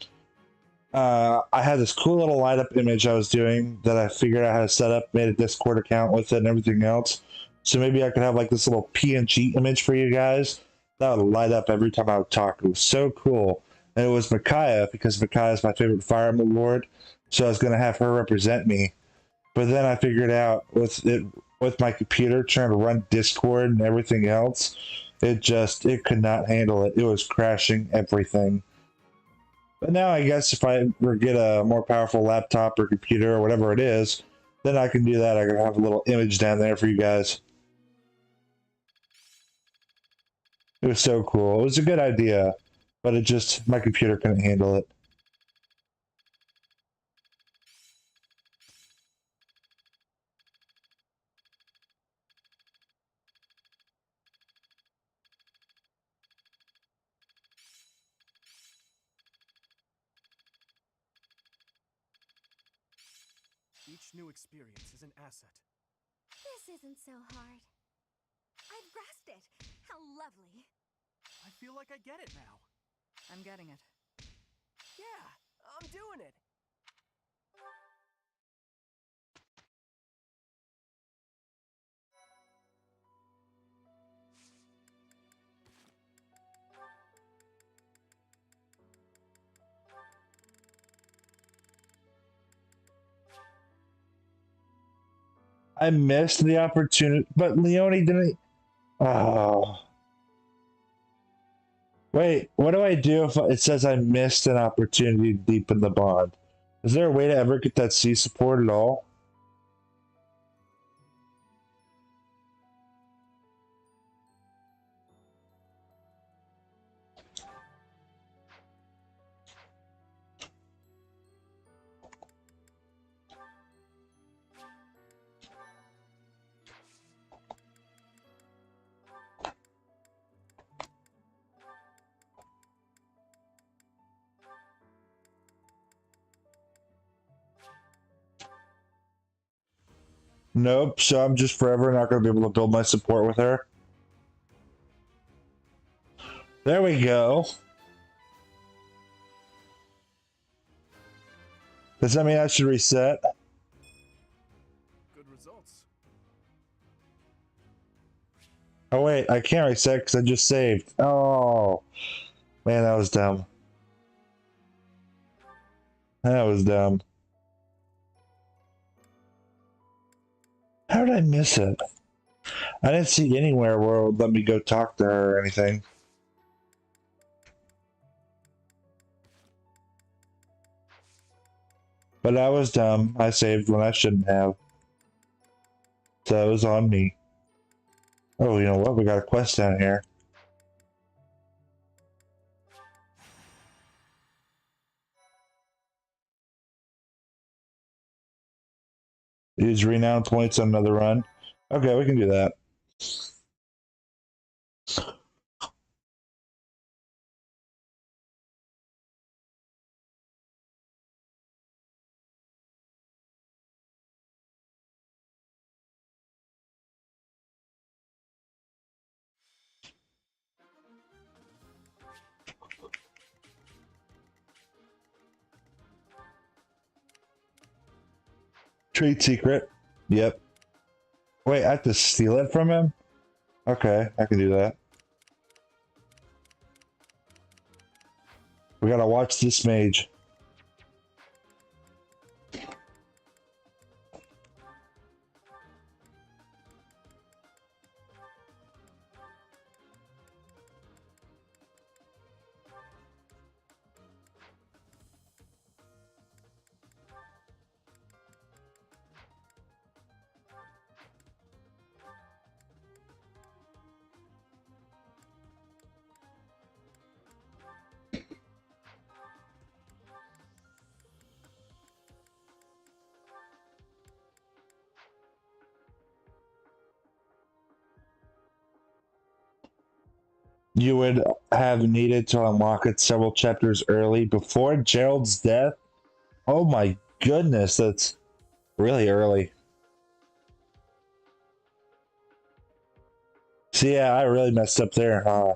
I had this cool little light up image I was doing that I figured out how to set up, made a Discord account with it and everything else. So maybe I could have like this little PNG image for you guys that would light up every time I would talk. It was so cool. And it was Micaiah, because Micaiah is my favorite Fire Emblem Lord. So I was going to have her represent me. But then I figured out with my computer trying to run Discord and everything else, it could not handle it. It was crashing everything. But now I guess if I ever get a more powerful laptop or computer or whatever it is, then I can do that. I can have a little image down there for you guys. It was so cool. It was a good idea, but my computer couldn't handle it. Each new experience is an asset. This isn't so hard. I've grasped it. How lovely. I feel like I get it now. I'm getting it. Yeah, I'm doing it. I missed the opportunity, but Leone didn't. Oh. Wait, what do I do if it says I missed an opportunity to deepen the bond? Is there a way to ever get that C support at all? Nope, so I'm just forever not going to be able to build my support with her. There we go. Does that mean I should reset? Good results. Oh wait, I can't reset because I just saved. Oh, man, that was dumb. That was dumb. How did I miss it? I didn't see anywhere where it would let me go talk to her or anything. But I was dumb. I saved when I shouldn't have. So it was on me. Oh, you know what? We got a quest down here. Use renown points on another run. Okay, we can do that. Trade secret. Yep. Wait, I have to steal it from him? Okay, I can do that. We gotta watch this mage. You would have needed to unlock it several chapters early before Gerald's death. Oh my goodness, that's really early. So yeah, I really messed up there, huh?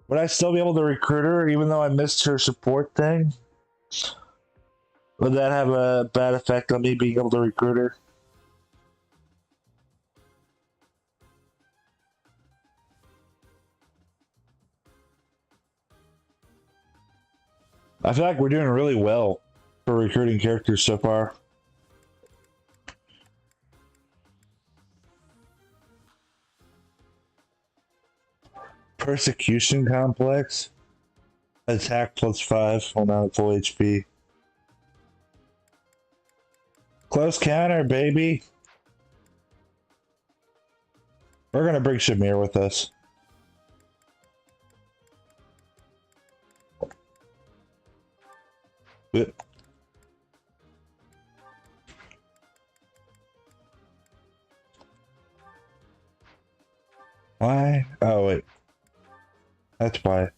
Would I still be able to recruit her even though I missed her support thing? Would that have a bad effect on me being able to recruit her? I feel like we're doing really well for recruiting characters so far. Persecution complex. Attack +5 when not at full HP. Close counter, baby. We're gonna bring Shamir with us. Why? Oh wait. That's why.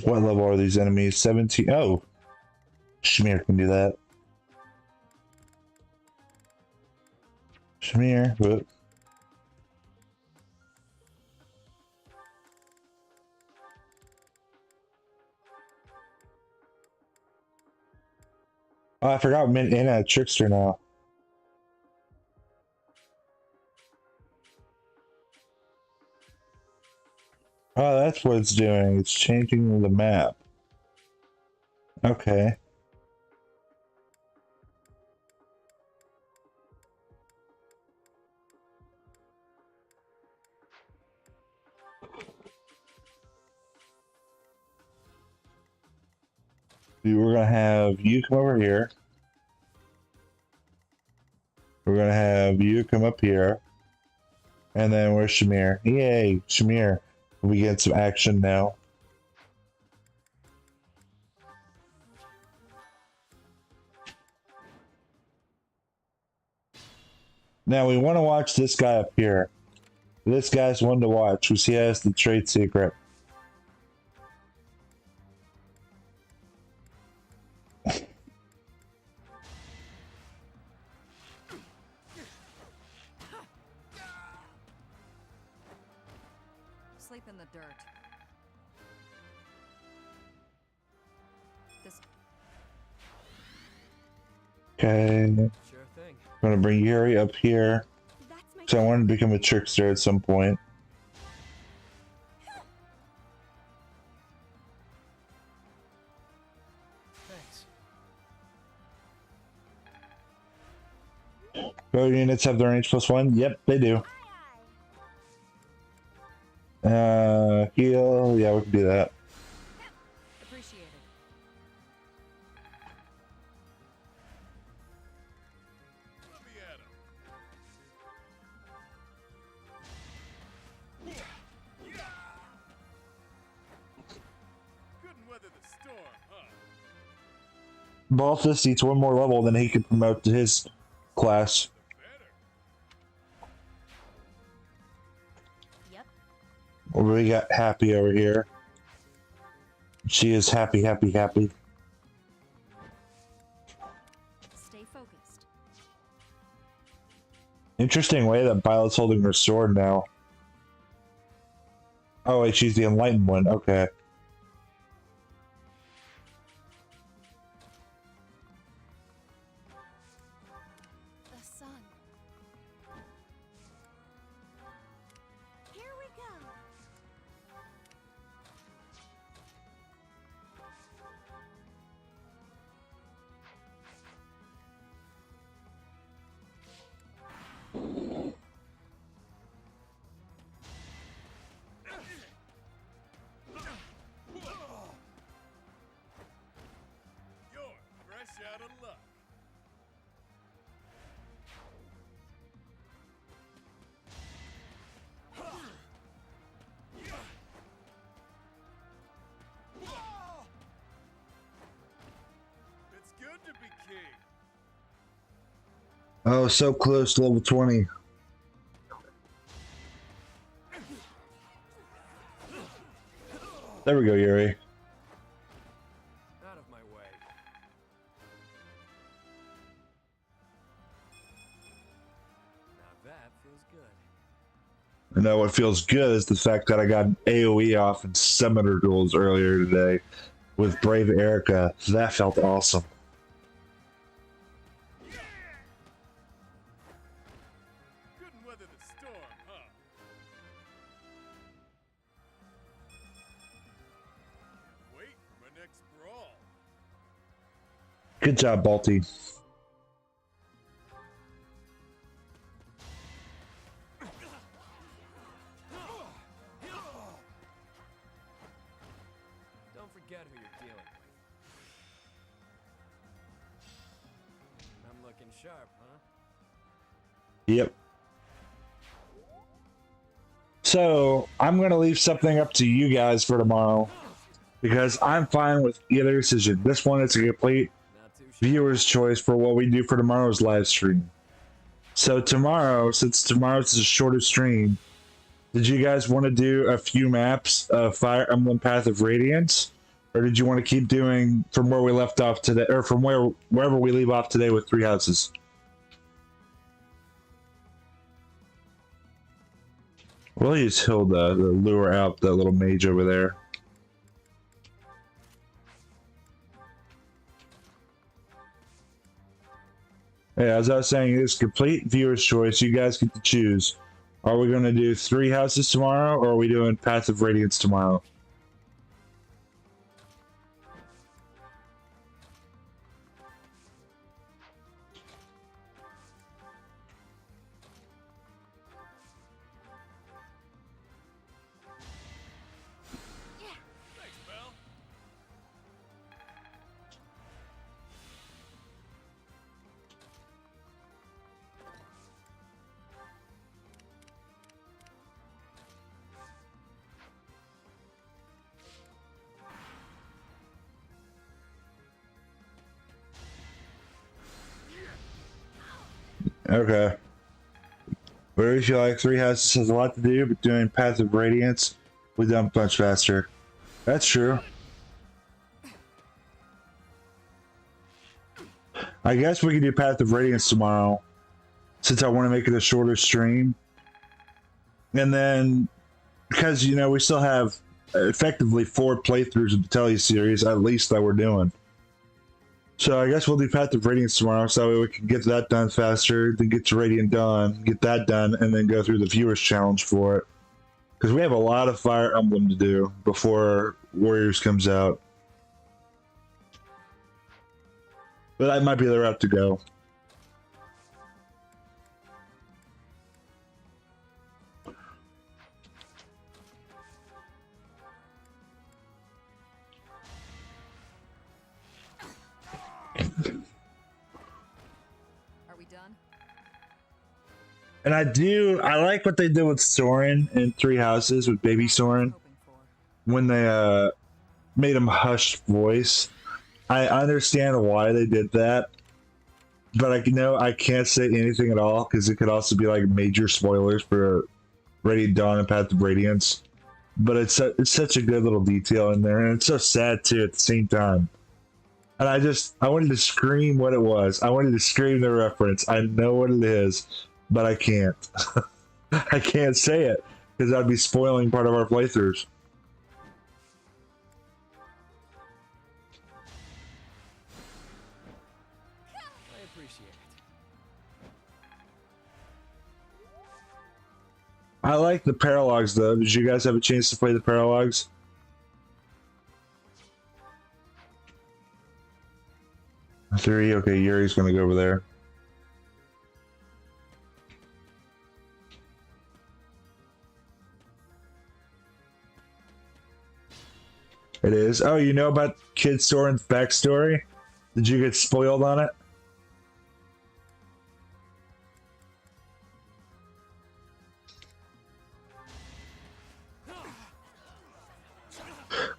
What level are these enemies? 17. Oh! Shamir can do that. Shamir. Whoop. Oh, I forgot Mint in a trickster now. Oh, that's what it's doing. It's changing the map. Okay. We're gonna have you come over here. We're gonna have you come up here. And then where's Shamir? Yay, Shamir. We get some action now. Now we want to watch this guy up here. This guy's one to watch because he has the trade secret. sleep in the dirt. This Okay. Sure thing. I'm gonna bring Yuri up here. So I wanted to become a trickster at some point. Thanks. Bow units have their range +1? Yep, they do. Heal. Yeah, we can do that. appreciated. Let me at 'em. Couldn't weather the storm, huh? Balthus needs one more level, then he can promote to his class. Yep. We got Happy over here. She is happy, happy, happy. Stay focused. Interesting way that Violet's holding her sword now. Oh wait, she's the enlightened one. Okay. The sun. Here we go. You're fresh out of luck. It's good to be king. Oh, so close to level 20. There we go, Yuri. Out of my way. Now that feels good. I know what feels good is the fact that I got an AoE off in Summoner Duels earlier today with Brave Erica. That felt awesome. Couldn't weather the storm, huh? Can't wait for my next brawl. Good job, Balti. Don't forget who you're dealing with. I'm looking sharp, huh? Yep. So, I'm going to leave something up to you guys for tomorrow. Because I'm fine with either decision. This one is a complete viewer's choice for what we do for tomorrow's live stream. So tomorrow, since tomorrow's a shorter stream, did you guys want to do a few maps of Fire Emblem Path of Radiance? Or did you want to keep doing from where we left off today, or from wherever we leave off today with 3 houses? We'll just heal the lure out the little mage over there. Yeah, as I was saying, it's complete viewer's choice. You guys get to choose. Are we going to do 3 houses tomorrow, or are we doing Path of Radiance tomorrow? Thanks, pal. Okay. Where feel like 3 houses has a lot to do, but doing Path of Radiance, we dump much faster. That's true. I guess we can do Path of Radiance tomorrow, since I want to make it a shorter stream. And then because you know we still have effectively 4 playthroughs of the Telly series at least that we're doing. So I guess we'll do Path of Radiance tomorrow, so that way we can get that done faster, then get to Radiant Dawn, get that done, and then go through the Viewers Challenge for it. Because we have a lot of Fire Emblem to do before Warriors comes out. But that might be the route to go. Are we done? And I like what they did with Soren in Three Houses with Baby Soren. When they made him hushed voice. I understand why they did that. But I can't say anything at all because it could also be like major spoilers for Radiant Dawn and Path of Radiance. But it's such a good little detail in there, and it's so sad too at the same time. And I wanted to scream what it was. I wanted to scream the reference. I know what it is, but I can't. I can't say it because I'd be spoiling part of our playthroughs. I appreciate it. I like the paralogs though. Did you guys have a chance to play the paralogs? Three. Okay, Yuri's gonna go over there. It is. Oh, you know about Kid Soren's backstory? Did you get spoiled on it?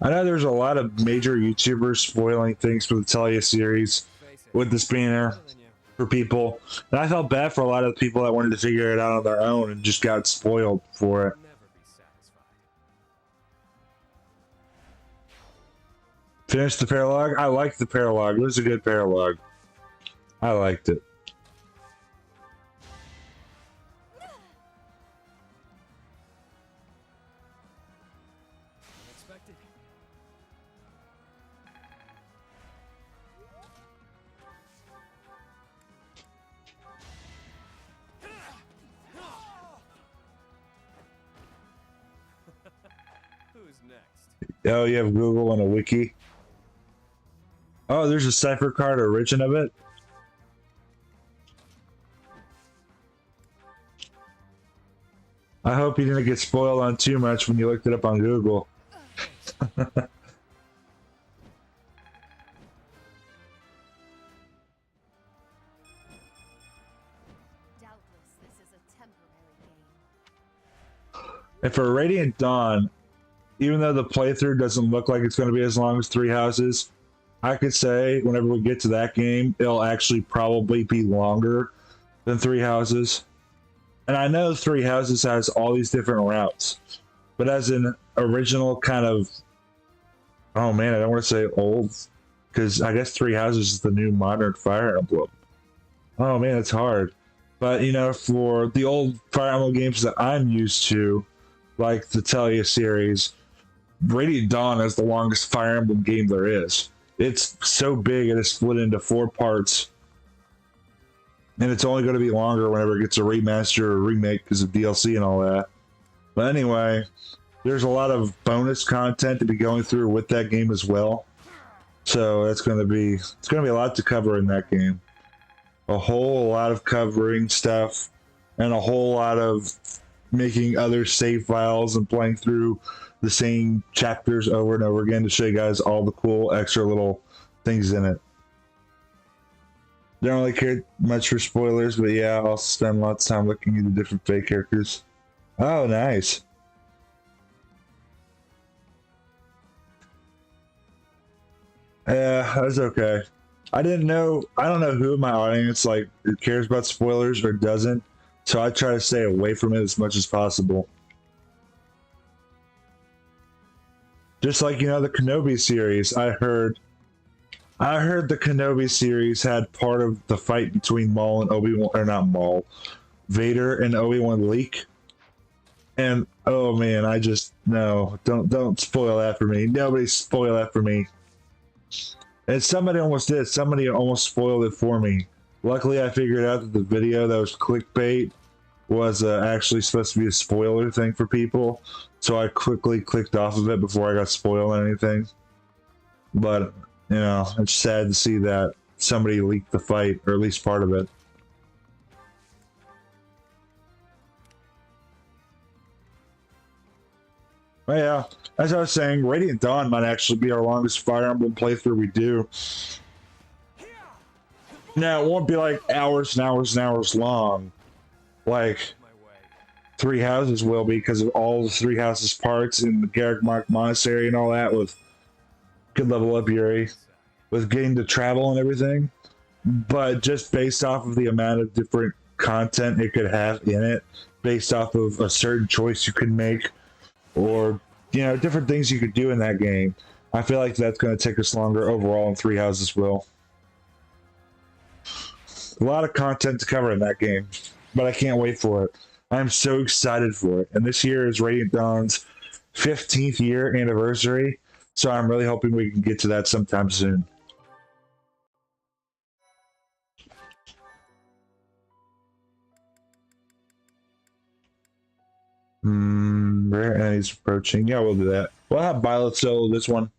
I know there's a lot of major YouTubers spoiling things for the Talia series with this banner for people. And I felt bad for a lot of people that wanted to figure it out on their own and just got spoiled for it. Finish the paralog? I liked the paralog. It was a good paralog. I liked it. Unexpected. Who's next? Oh, you have Google and a wiki? Oh, there's a cipher card origin of it? I hope you didn't get spoiled on too much when you looked it up on Google. Doubtless, this is a temporary game. And for Radiant Dawn, even though the playthrough doesn't look like it's going to be as long as Three Houses, I could say whenever we get to that game, it'll actually probably be longer than Three Houses. And I know Three Houses has all these different routes, but as an original kind of, oh man, I don't want to say old, because I guess Three Houses is the new modern Fire Emblem. Oh man, it's hard. But you know, for the old Fire Emblem games that I'm used to, like the Talia series, Radiant Dawn is the longest Fire Emblem game there is. It's so big it is split into 4 parts. And it's only going to be longer whenever it gets a remaster or remake because of DLC and all that. But anyway, there's a lot of bonus content to be going through with that game as well. So it's going to be a lot to cover in that game. A whole lot of covering stuff and a whole lot of making other save files and playing through the same chapters over and over again to show you guys all the cool extra little things in it. Don't really care much for spoilers, but yeah, I'll spend lots of time looking at the different fake characters. Oh, nice. Yeah, that's okay. I don't know who in my audience like cares about spoilers or doesn't, so I try to stay away from it as much as possible. Just like, you know, the Kenobi series, I heard the Kenobi series had part of the fight between Maul and Obi-Wan, or not Maul, Vader and Obi-Wan leak. And oh man, I just no, don't spoil that for me. Nobody spoil that for me. And somebody almost did. Somebody almost spoiled it for me. Luckily, I figured out that the video that was clickbait was actually supposed to be a spoiler thing for people. So I quickly clicked off of it before I got spoiled or anything. But, you know, it's sad to see that somebody leaked the fight, or at least part of it. But yeah, as I was saying, Radiant Dawn might actually be our longest Fire Emblem playthrough we do. Now, it won't be like hours and hours and hours long, like Three Houses will be, because of all the Three Houses parts in the Garrick Mark Monastery and all that, with good level up Yuri, with getting to travel and everything. But just based off of the amount of different content it could have in it, based off of a certain choice you could make, or you know, different things you could do in that game, I feel like that's going to take us longer overall, and Three Houses will. A lot of content to cover in that game, but I can't wait for it. I'm so excited for it. And this year is Radiant Dawn's 15th year anniversary, so I'm really hoping we can get to that sometime soon. Rare enemies approaching. Yeah, we'll do that. We'll have Violet solo this one.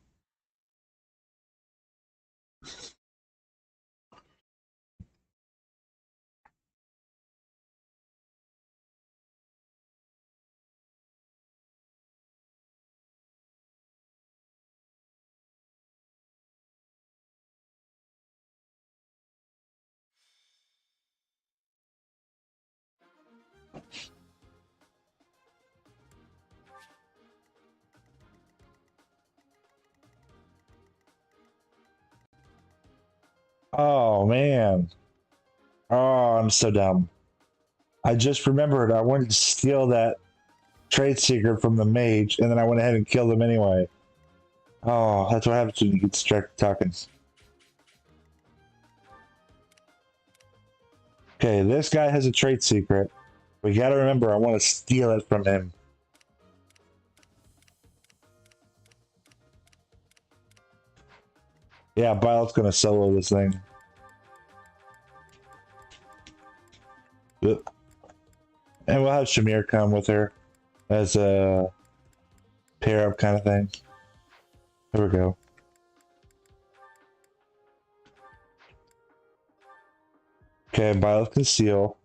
Oh man. Oh, I'm so dumb. I just remembered I wanted to steal that trade secret from the mage, and then I went ahead and killed him anyway. Oh, that's what happens when you get distracted talking. Okay, this guy has a trade secret. We gotta remember, I want to steal it from him. Yeah, Violet's gonna solo this thing. Yep. And we'll have Shamir come with her as a pair up kind of thing. There we go. Okay, Violet can steal.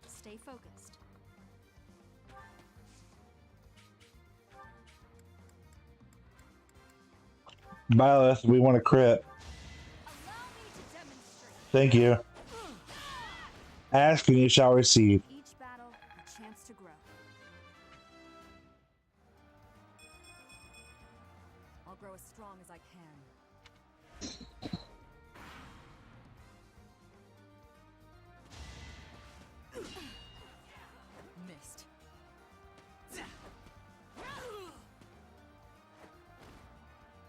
Stay focused. Violet, we want to crit. Thank you. Ask and you shall receive. Each battle, a chance to grow. I'll grow as strong as I can. Missed.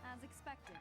As expected.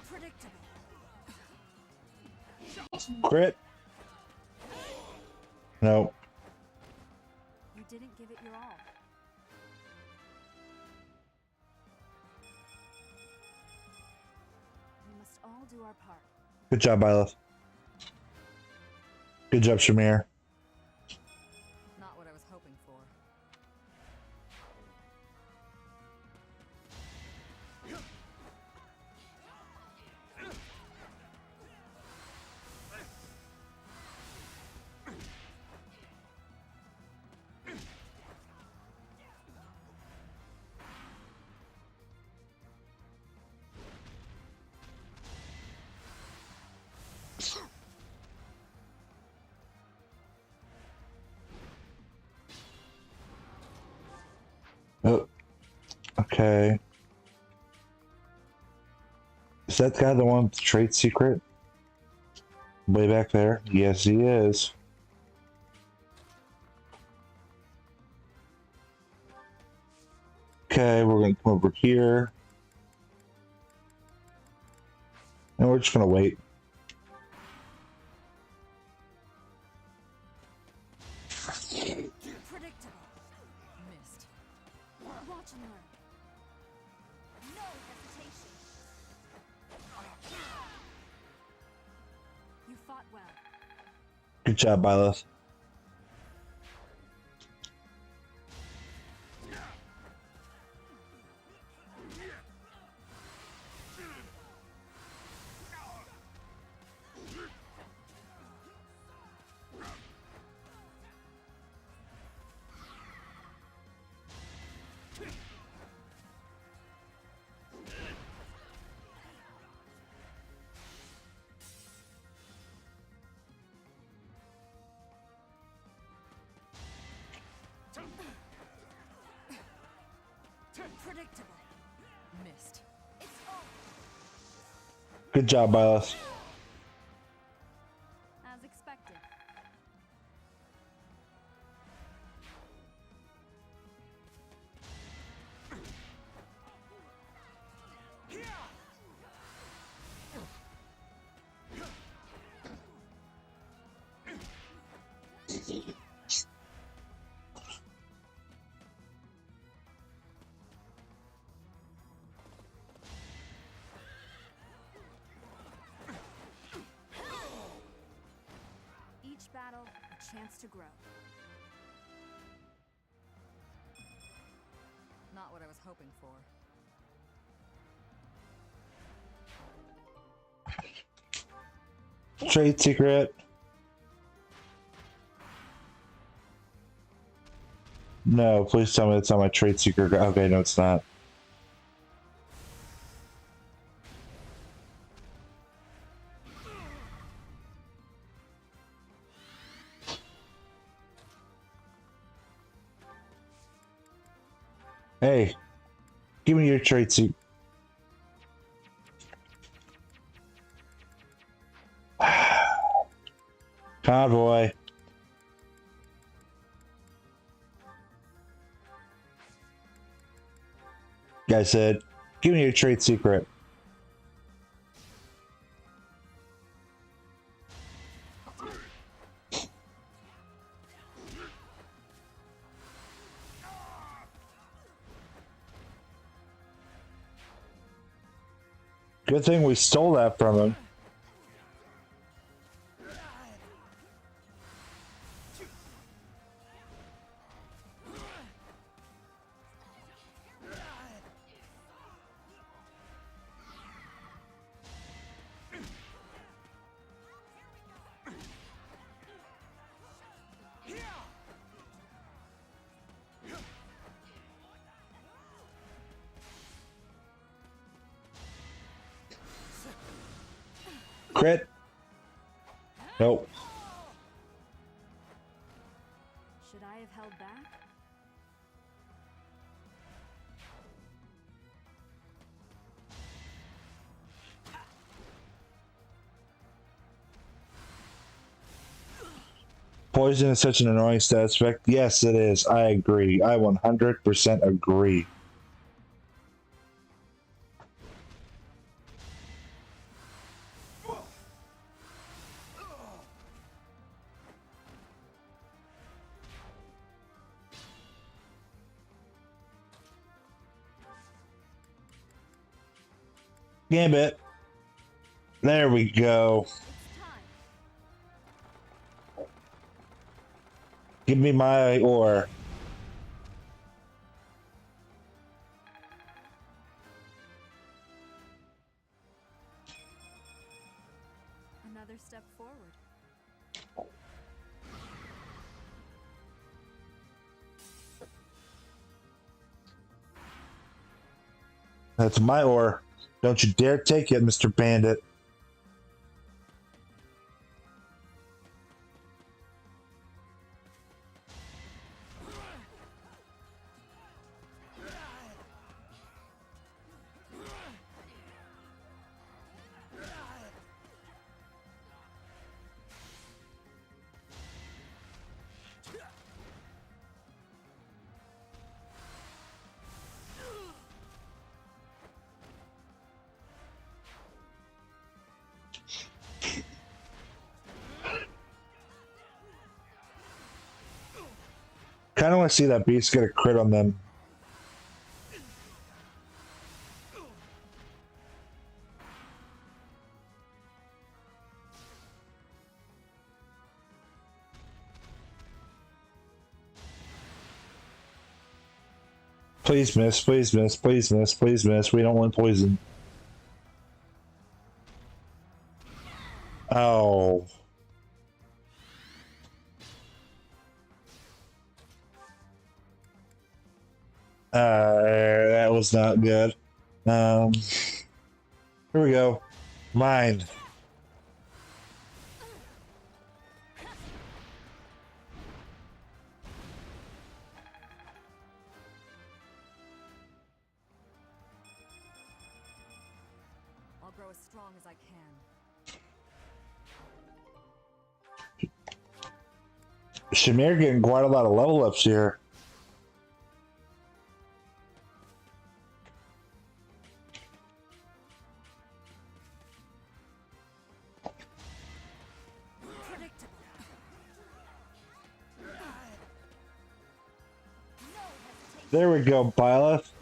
Predictable. Crit. No. You didn't give it your all. We must all do our part. Good job, Violet. Good job, Shamir. Not what I was hoping for. Okay. Is that guy the one with the trade secret? Way back there? Yes, he is. Okay, we're gonna come over here. And we're just gonna wait. Predictable. Missed. Watch and learn. No hesitation. You fought well. Good job, Bylos. Predictable. Missed. It's over. Good job, Bylos. As expected. Each battle, a chance to grow. Not what I was hoping for. Trade secret. No, please tell me it's not my trade secret. Okay, no, it's not. Hey, give me your trade secret. Convoy. Guy said, give me your trade secret. Good thing we stole that from him. Crit. Nope. Should I have held back? Poison is such an annoying stat effect. Yes, it is. I agree. I 100% agree. Gambit. There we go. Give me my ore. Another step forward. That's my ore. Don't you dare take it, Mr. Bandit. Kind of want to see that beast get a crit on them. Please miss, please miss, please miss, please miss. We don't want poison. Oh. That was not good. Here we go. Mine. I'll grow as strong as I can. Shamir getting quite a lot of level ups here. There we go, Byleth.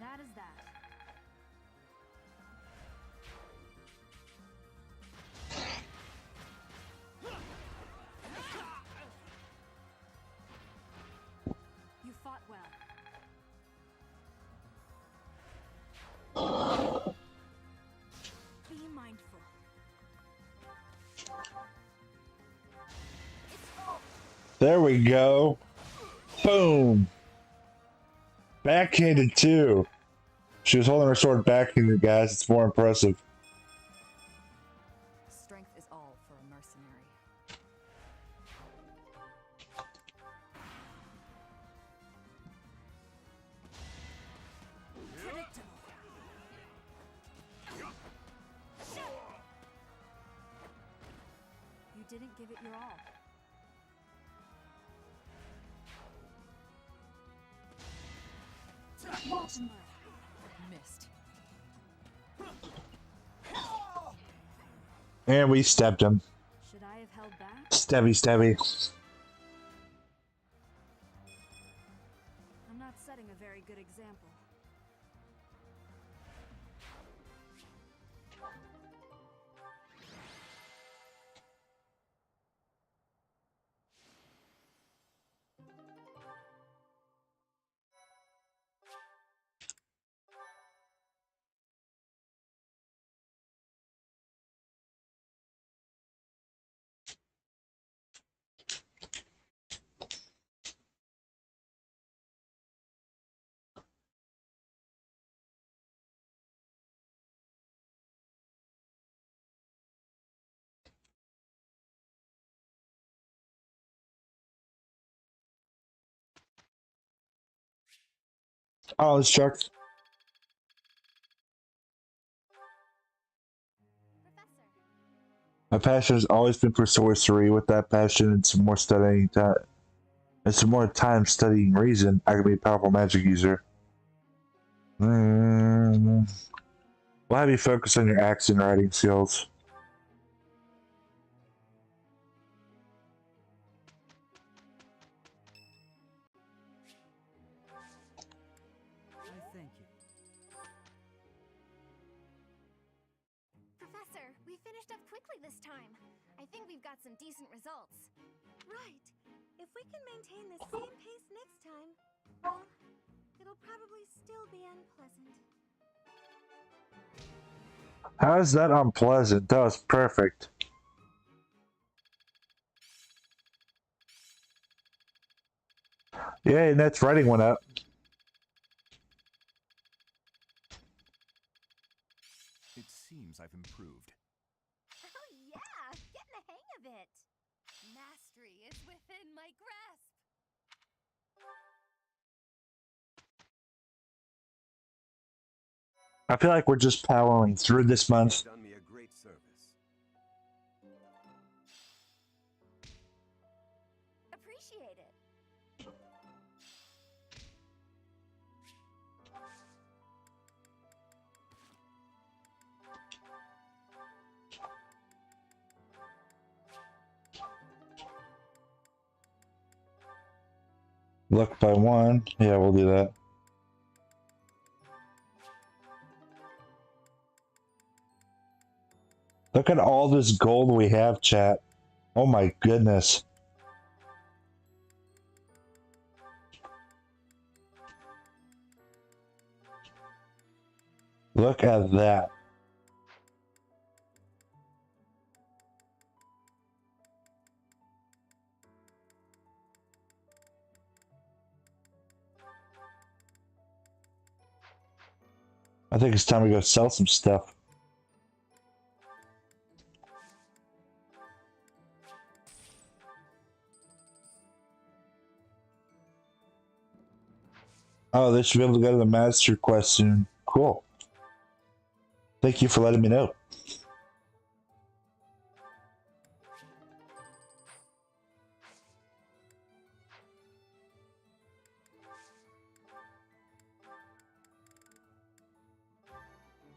That is that. You fought well. Be mindful. There we go. Boom. Backhanded too. She was holding her sword backhanded, guys. It's more impressive. Strength is all for a mercenary. You didn't give it your all. Missed. And we stepped him. Should I have held back? Stabby, stabby. I'm not setting a very good example. Oh, it's Chuck. My passion has always been for sorcery. With that passion and some more studying time, and some more time studying reason, I can be a powerful magic user. We'll have you focus on your axe and writing skills. I thank you. Professor, we finished up quickly this time. I think we've got some decent results. Right. If we can maintain the same pace next time, well, it'll probably still be unpleasant. How is that unpleasant? That was perfect. Yay, Net's writing went up. It seems I've improved. Oh yeah, getting the hang of it. Mastery is within my grasp. I feel like we're just powering through this month. Done me a great service. Appreciate it. Look by one. Yeah, we'll do that. Look at all this gold we have, chat. Oh my goodness. Look at that. I think it's time to go sell some stuff. Oh, they should be able to go to the master quest soon. Cool. Thank you for letting me know.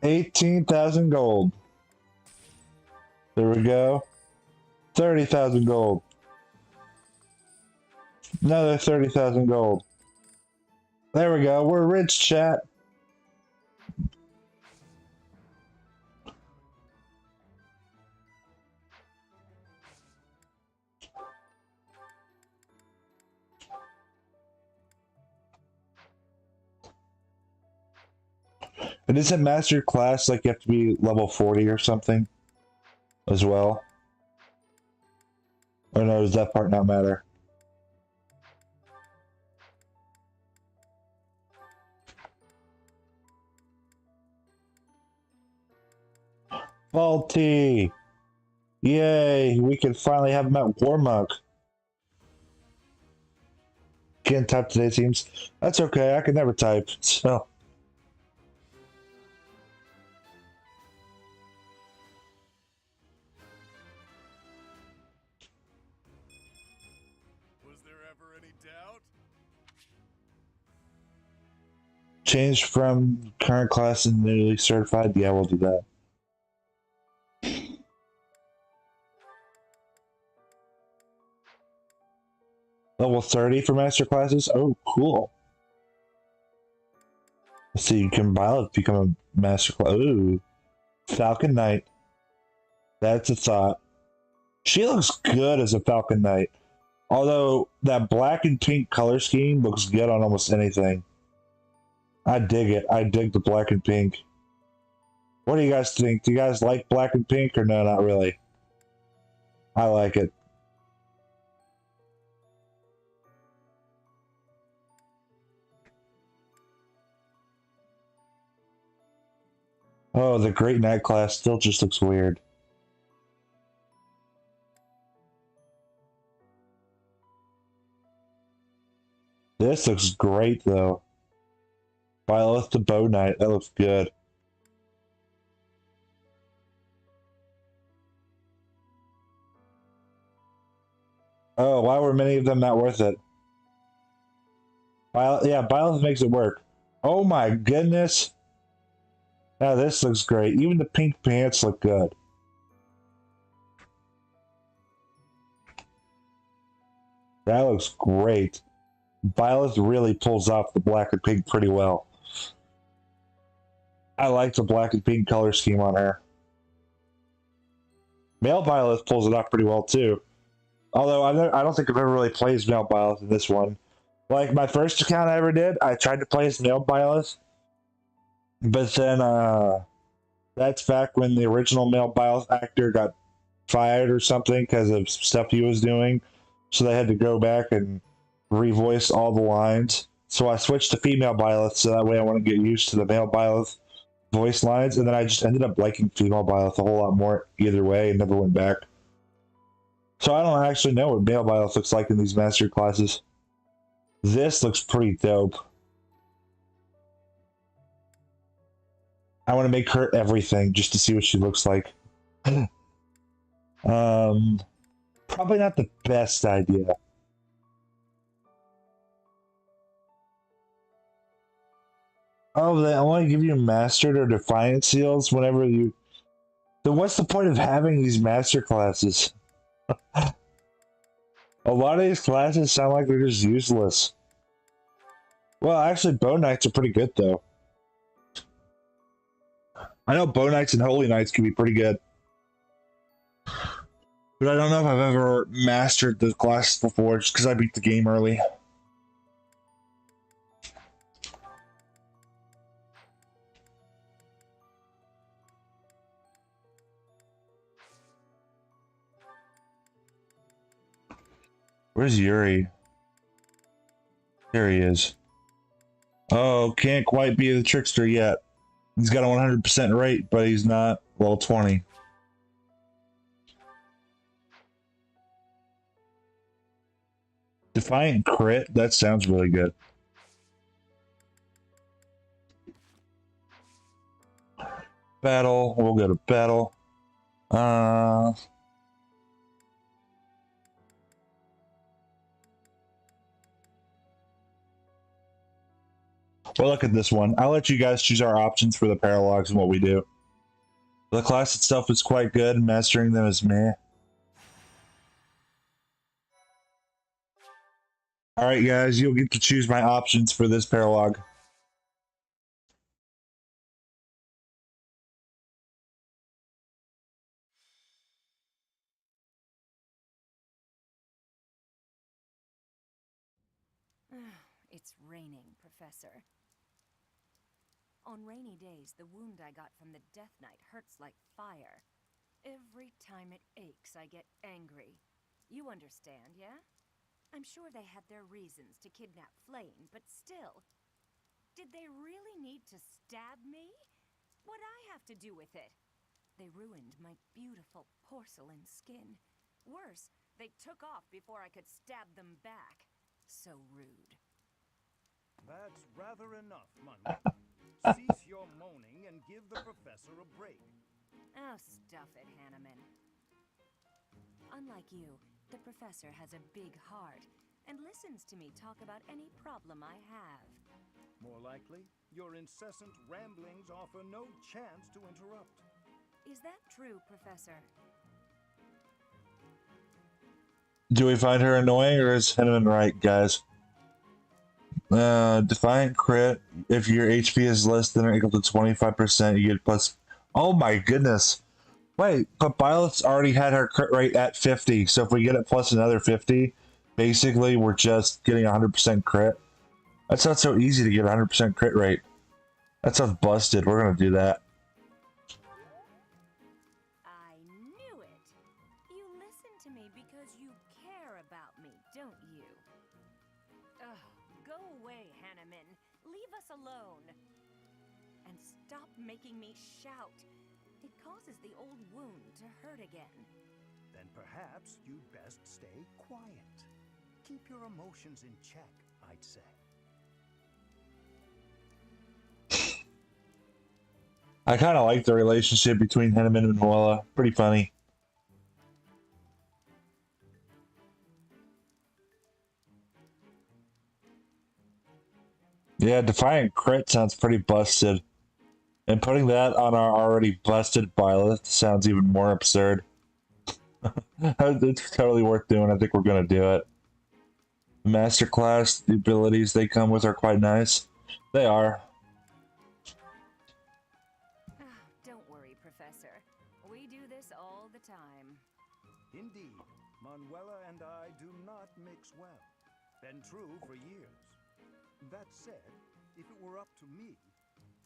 $18,000 gold. There we go. 30,000 gold. Another 30,000 gold. There we go. We're rich, chat. And isn't master class like you have to be level 40 or something as well? Or no, does that part not matter? Faulty! Yay! We can finally have him at Warmuck. Can't type today, seems. That's okay, I can never type, so. Was there ever any doubt? Change from current class and newly certified? Yeah, we'll do that. Level 30 for master classes? Oh, cool. Let's see, you can become a master class. Ooh. Falcon Knight. That's a thought. She looks good as a Falcon Knight. Although that black and pink color scheme looks good on almost anything. I dig it. I dig the black and pink. What do you guys think? Do you guys like black and pink or no, not really? I like it. Oh, the Great Knight class still just looks weird. This looks great, though. Violet the Bow Knight, that looks good. Oh, why were many of them not worth it? Yeah, Violet makes it work. Oh my goodness. Now this looks great. Even the pink pants look good. That looks great. Violet really pulls off the black and pink pretty well. I like the black and pink color scheme on her. Male Violet pulls it off pretty well too. Although I don't think I've ever really played as Male Violet in this one. Like my first account I ever did, I tried to play as Male Violet. But then that's back when the original Male Violet actor got fired or something because of stuff he was doing. So they had to go back and revoice all the lines. So I switched to female Violet so that way I want to get used to the male Violet voice lines. And then I just ended up liking female Violet a whole lot more either way and never went back. So I don't actually know what male Violet looks like in these master classes. This looks pretty dope. I want to make her everything just to see what she looks like. Probably not the best idea. Oh, they only give you mastered or defiant seals whenever you... Then what's the point of having these master classes? A lot of these classes sound like they're just useless. Well, actually, Bow Knights are pretty good though. I know Bow Knights and Holy Knights can be pretty good, but I don't know if I've ever mastered the classes before, just because I beat the game early. Where's Yuri? There he is. Oh, can't quite be the trickster yet. He's got a 100% rate, but he's not level 20. Defiant crit? That sounds really good. Battle. We'll go to battle. We'll look at this one. I'll let you guys choose our options for the paralogs and what we do. The class itself is quite good. Mastering them is meh. Alright guys, you'll get to choose my options for this paralog. It's raining, Professor. On rainy days, the wound I got from the Death Knight hurts like fire. Every time it aches, I get angry. You understand, yeah? I'm sure they had their reasons to kidnap Flame, but still. Did they really need to stab me? What'd I have to do with it? They ruined my beautiful porcelain skin. Worse, they took off before I could stab them back. So rude. That's rather enough, Manuela. Cease your moaning and give the professor a break. Oh, stuff it, Hanneman. Unlike you, the professor has a big heart and listens to me talk about any problem I have. More likely, your incessant ramblings offer no chance to interrupt. Is that true, Professor? Do we find her annoying or is Henneman right, guys? Defiant crit. If your HP is less than or equal to 25%, you get plus. Oh my goodness. Wait, but Violet's already had her crit rate at 50, so if we get it plus another 50, basically we're just getting 100% crit. That's not so easy to get 100% crit rate. That sounds busted. We're gonna do that. I knew it! You listen to me because you care about me, don't you? Ugh, go away, Hanneman. Leave us alone. And stop making me shout. It causes the old wound to hurt again. Then perhaps you'd best stay quiet. Keep your emotions in check, I'd say. I kind of like the relationship between Henneman and Manuela. Pretty funny. Yeah, Defiant Crit sounds pretty busted. And putting that on our already busted Violet sounds even more absurd. It's totally worth doing. I think we're going to do it. Masterclass, the abilities they come with are quite nice. They are. Don't worry, Professor. We do this all the time. Indeed, Manuela and I do not mix well. Been true for years. That said, if it were up to me,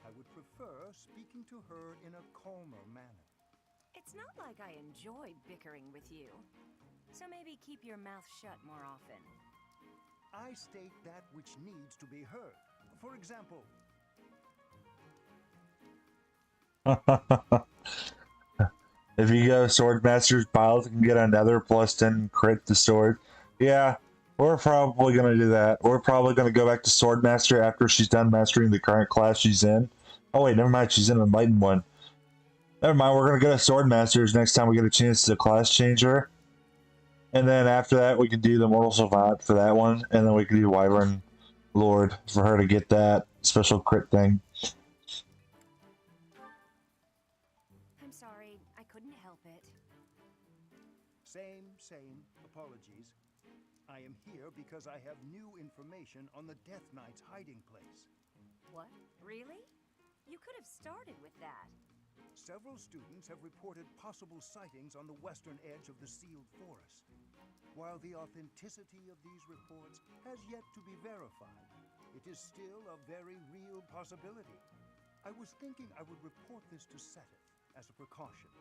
I would prefer speaking to her in a calmer manner. It's not like I enjoy bickering with you. So maybe keep your mouth shut more often. I state that which needs to be heard. For example... If you go Sword Master's, Violet can get another plus 10 crit to sword. Yeah, we're probably going to do that. We're probably going to go back to Sword Master after she's done mastering the current class she's in. Oh wait, never mind, she's in an Enlightened one. Never mind, we're going to go to Sword Masters next time we get a chance to class change her. And then after that, we can do the Mortal Savant for that one. And then we can do Wyvern Lord for her to get that special crit thing. I'm sorry, I couldn't help it. Same. Apologies. I am here because I have new information on the Death Knight's hiding place. What? Really? You could have started with that. Several students have reported possible sightings on the western edge of the sealed forest. While the authenticity of these reports has yet to be verified, it is still a very real possibility. I was thinking I would report this to Seteth as a precaution.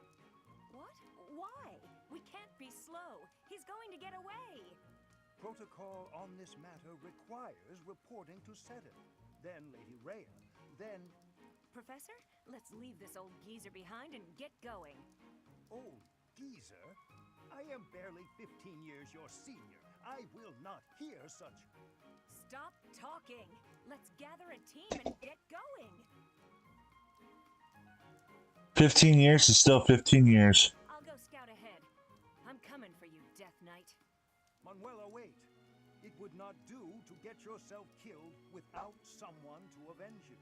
What? Why? We can't be slow. He's going to get away. Protocol on this matter requires reporting to Seteth, then Lady Rhea, then... Professor, let's leave this old geezer behind and get going. Old geezer? I am barely 15 years your senior. I will not hear such... Stop talking. Let's gather a team and get going. 15 years is still 15 years. I'll go scout ahead. I'm coming for you, Death Knight. Manuela, wait. It would not do to get yourself killed without someone to avenge you.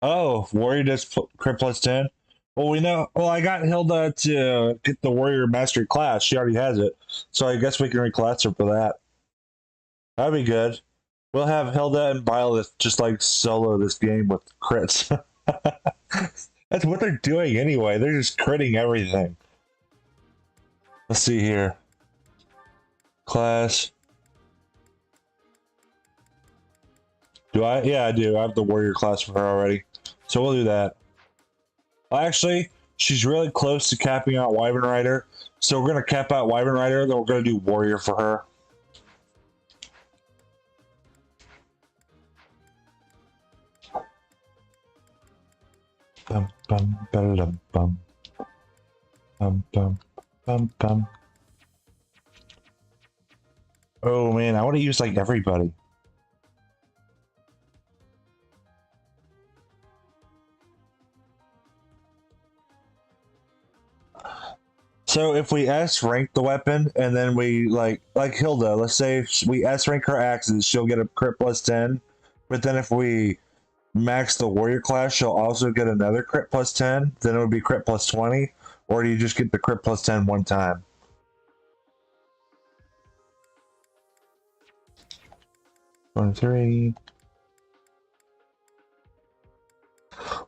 Oh, Warrior does crit plus 10? Well, we know. Well, I got Hilda to get the Warrior Mastery class. She already has it. So I guess we can reclass her for that. That'd be good. We'll have Hilda and Violet just like solo this game with crits. That's what they're doing anyway. They're just critting everything. Let's see here. Class. Do I? Yeah, I do. I have the Warrior class for her already. So we'll do that. Actually, she's really close to capping out Wyvern Rider. So we're going to cap out Wyvern Rider, then we're going to do Warrior for her. Bum bum bum bum bum bum bum bum. Oh man, I want to use like everybody. So if we S rank the weapon and then we like Hilda, let's say if we S rank her axes, she'll get a crit plus 10. But then if we max the warrior class, she'll also get another crit plus 10. Then it would be crit plus 20. Or do you just get the crit plus 10 one time? One, three.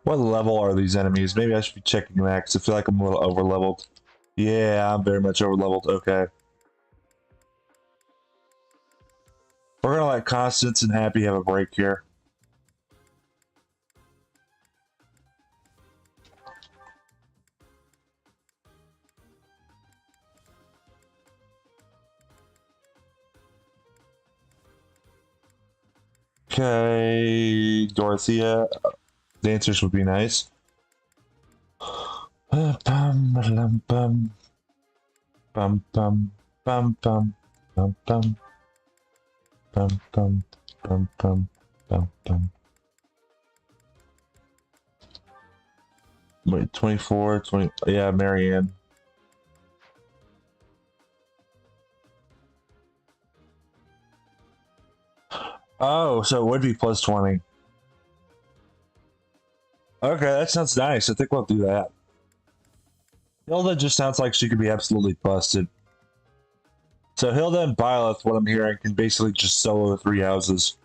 What level are these enemies? Maybe I should be checking that because I feel like I'm a little over leveled. Yeah, I'm very much over leveled. Okay. We're gonna let Constance and Happy have a break here. Okay, Dorothea. Dancers would be nice. Bum bum bum bum bum bum bum bum bum bum bum bum bum bum. Wait, 24, 20. Yeah, Marianne. Oh, so it would be plus 20. Okay, that sounds nice. I think we'll do that. Hilda just sounds like she could be absolutely busted. So Hilda and Byleth, what I'm hearing, can basically just solo 3 houses.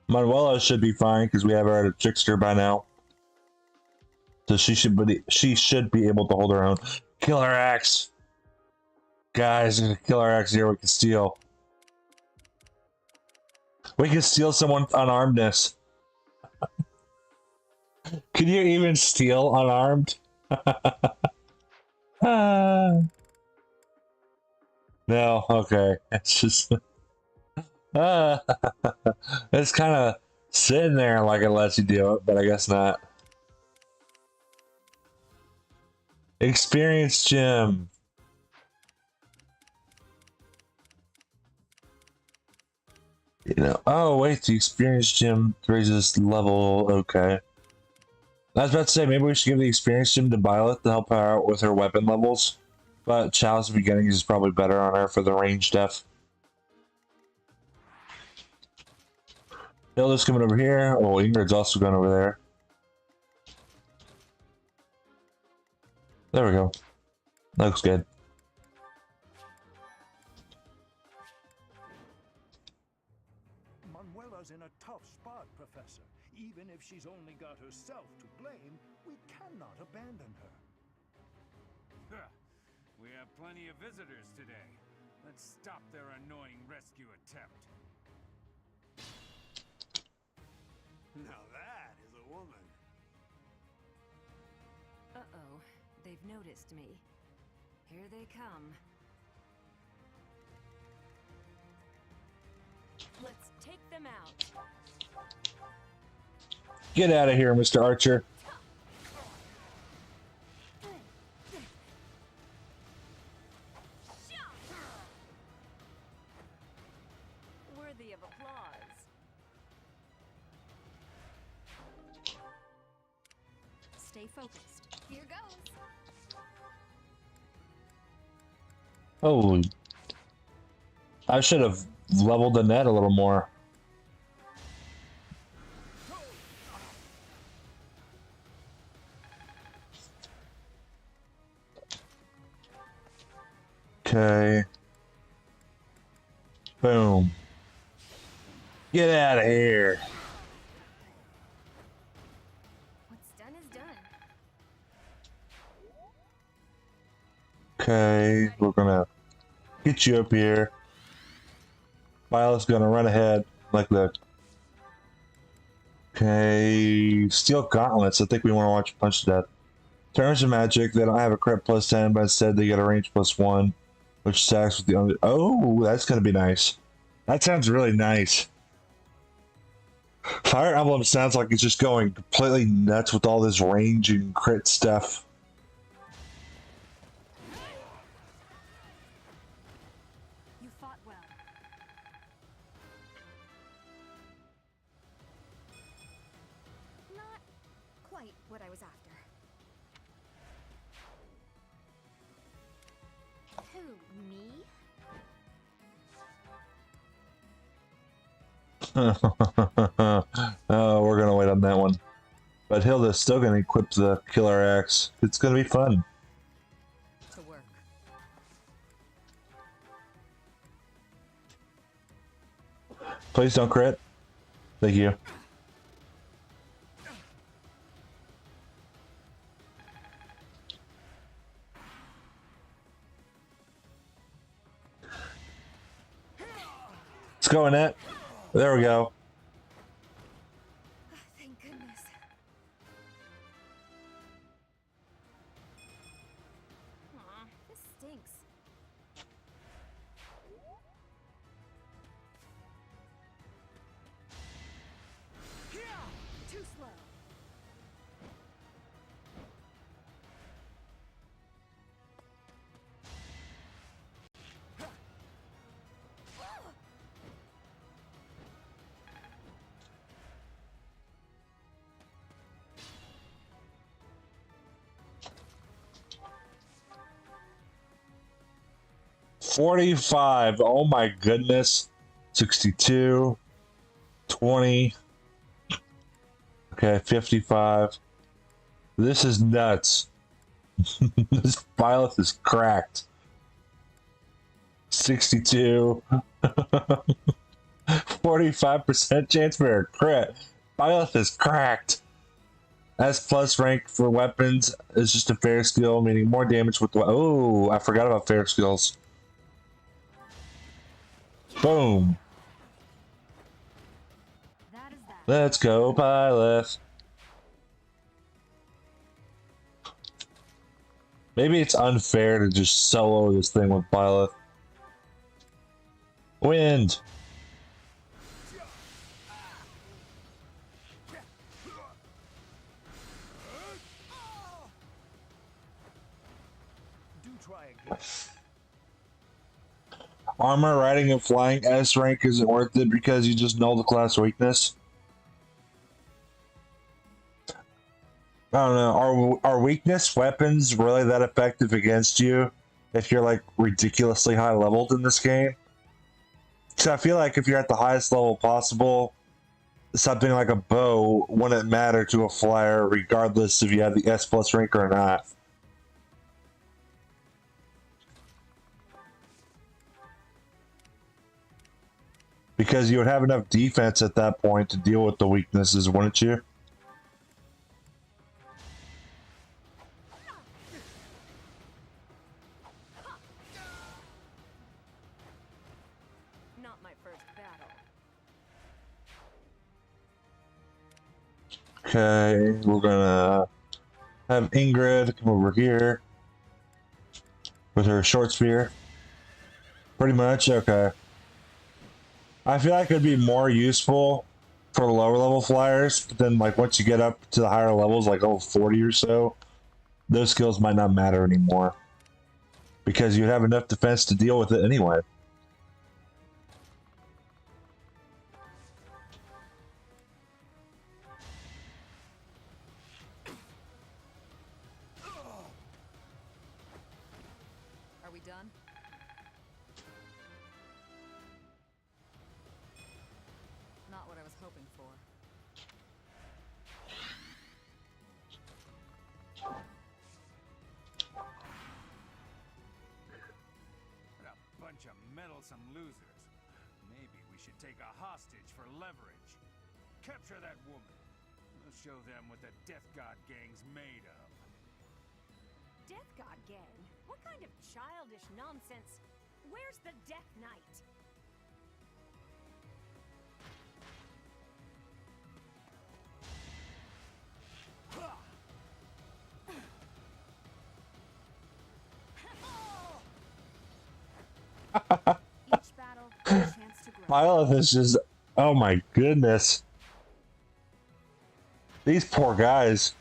Manuela should be fine because we have her at a trickster by now. So she should be able to hold her own. Killer axe. Guys, there's a killer axe here we can steal. We can steal someone's unarmedness. Can you even steal unarmed? No, okay. It's just... it's kind of sitting there like it lets you do it, but I guess not. Experience gym. You know, oh wait, the experience gym raises level. Okay. I was about to say maybe we should give the experience gym to Violet to help her out with her weapon levels, but Chalice Beginnings is probably better on her for the range def. Hilda's coming over here. Oh, Ingrid's also going over there. There we go. That looks good. Manuela's in a tough spot, Professor. Even if she's only got herself to blame, we cannot abandon her. We have plenty of visitors today. Let's stop their annoying rescue attempt. Now that is a woman. Uh-oh. They've noticed me. Here they come. Let's take them out. Get out of here, Mr. Archer. Worthy of applause. Stay focused. Here goes. Oh, I should have leveled the net a little more. Okay. Boom. Get out of here. What's done is done. Okay, we're gonna get you up here. Violet's gonna run ahead like the. Okay, steel gauntlets. I think we want to watch punch to death. Terms of magic, they don't have a crit plus 10, but instead they get a range plus 1, which stacks with the other. Oh, that's gonna be nice. That sounds really nice. Fire Emblem sounds like it's just going completely nuts with all this range and crit stuff. You fought well. Not quite what I was after. Who, me? Oh, we're gonna wait on that one. But Hilda's still gonna equip the killer axe. It's gonna be fun. To work. Please don't crit. Thank you. Let's go, Annette. There we go. Thank goodness. Aw, this stinks. Too slow. $45. Oh my goodness. 62. 20. Okay, 55. This is nuts. This Violet is cracked. 62. 45% chance for a crit. Violet is cracked. S plus rank for weapons is just a fair skill, meaning more damage with the. Oh, I forgot about fair skills. Boom. That is that. Let's go, Pilot. Maybe it's unfair to just solo this thing with Pilot. Wind. Do try again. Armor, riding, and flying S rank isn't worth it because you just know the class weakness. I don't know. Are weakness weapons really that effective against you if you're like ridiculously high leveled in this game? So I feel like if you're at the highest level possible, something like a bow wouldn't matter to a flyer, regardless if you have the S plus rank or not. Because you would have enough defense at that point to deal with the weaknesses, wouldn't you? Not my first battle. Okay, we're gonna have Ingrid come over here with her short spear. Pretty much, okay. I feel like it'd be more useful for lower level flyers, but then like once you get up to the higher levels, like level 40 or so, those skills might not matter anymore. Because you have enough defense to deal with it anyway. Are we done? Not what I was hoping for. What a bunch of meddlesome losers. Maybe we should take a hostage for leverage. Capture that woman. We'll show them what the Death God Gang's made of. Death God Gang? What kind of childish nonsense? Where's the Death Knight? Each battle, a chance to grow. Violet is just, oh my goodness. These poor guys.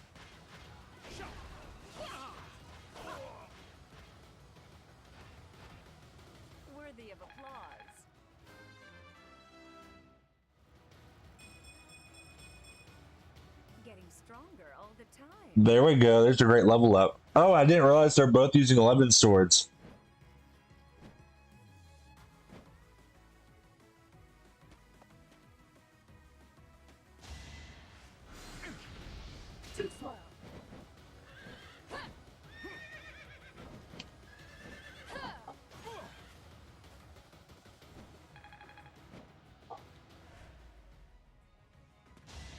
Worthy of applause. Getting stronger all the time. There we go. There's a great level up. Oh, I didn't realize they're both using 11 swords. Too slow.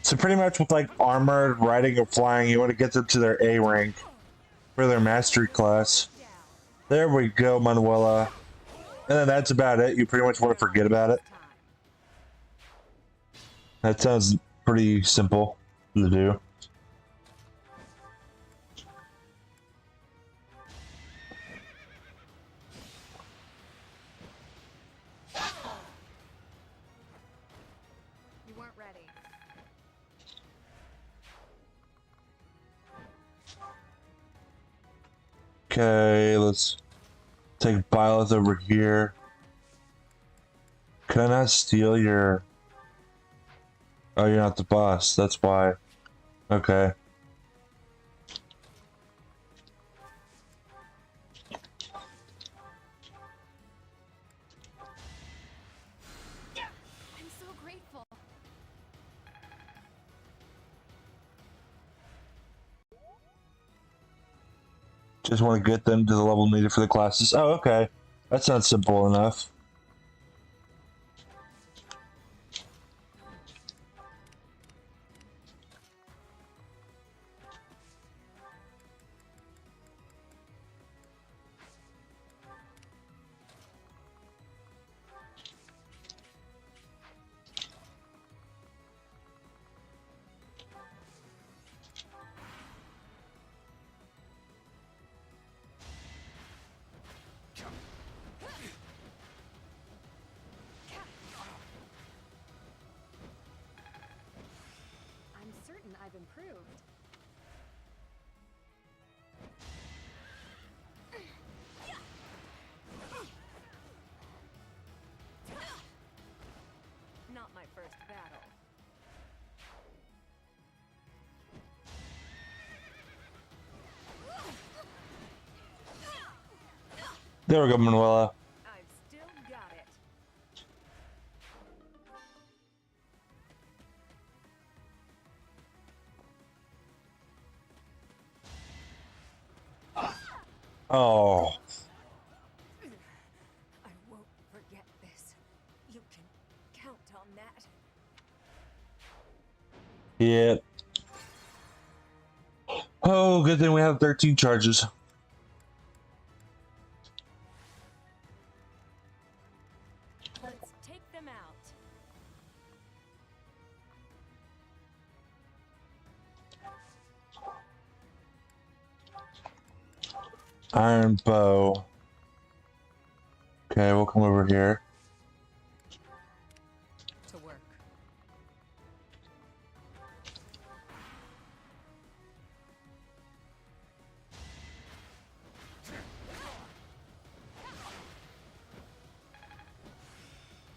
So pretty much with like armored, riding, or flying, you want to get them to their A rank for their mastery class. There we go, Manuela. And then that's about it. You pretty much want to forget about it. That sounds pretty simple to do. You weren't ready. Okay, let's take Violet over here. Can I not steal your... Oh, you're not the boss. That's why. Okay. I'm so grateful. Just want to get them to the level needed for the classes. Oh, okay. That sounds simple enough. I'm certain I've improved. Not my first battle. There we go, Manuela. I've still got it. Oh. I won't forget this. You can count on that. Yeah. Oh, good thing we have 13 charges. Let's take them out. Iron bow. Okay, we'll come over here. To work.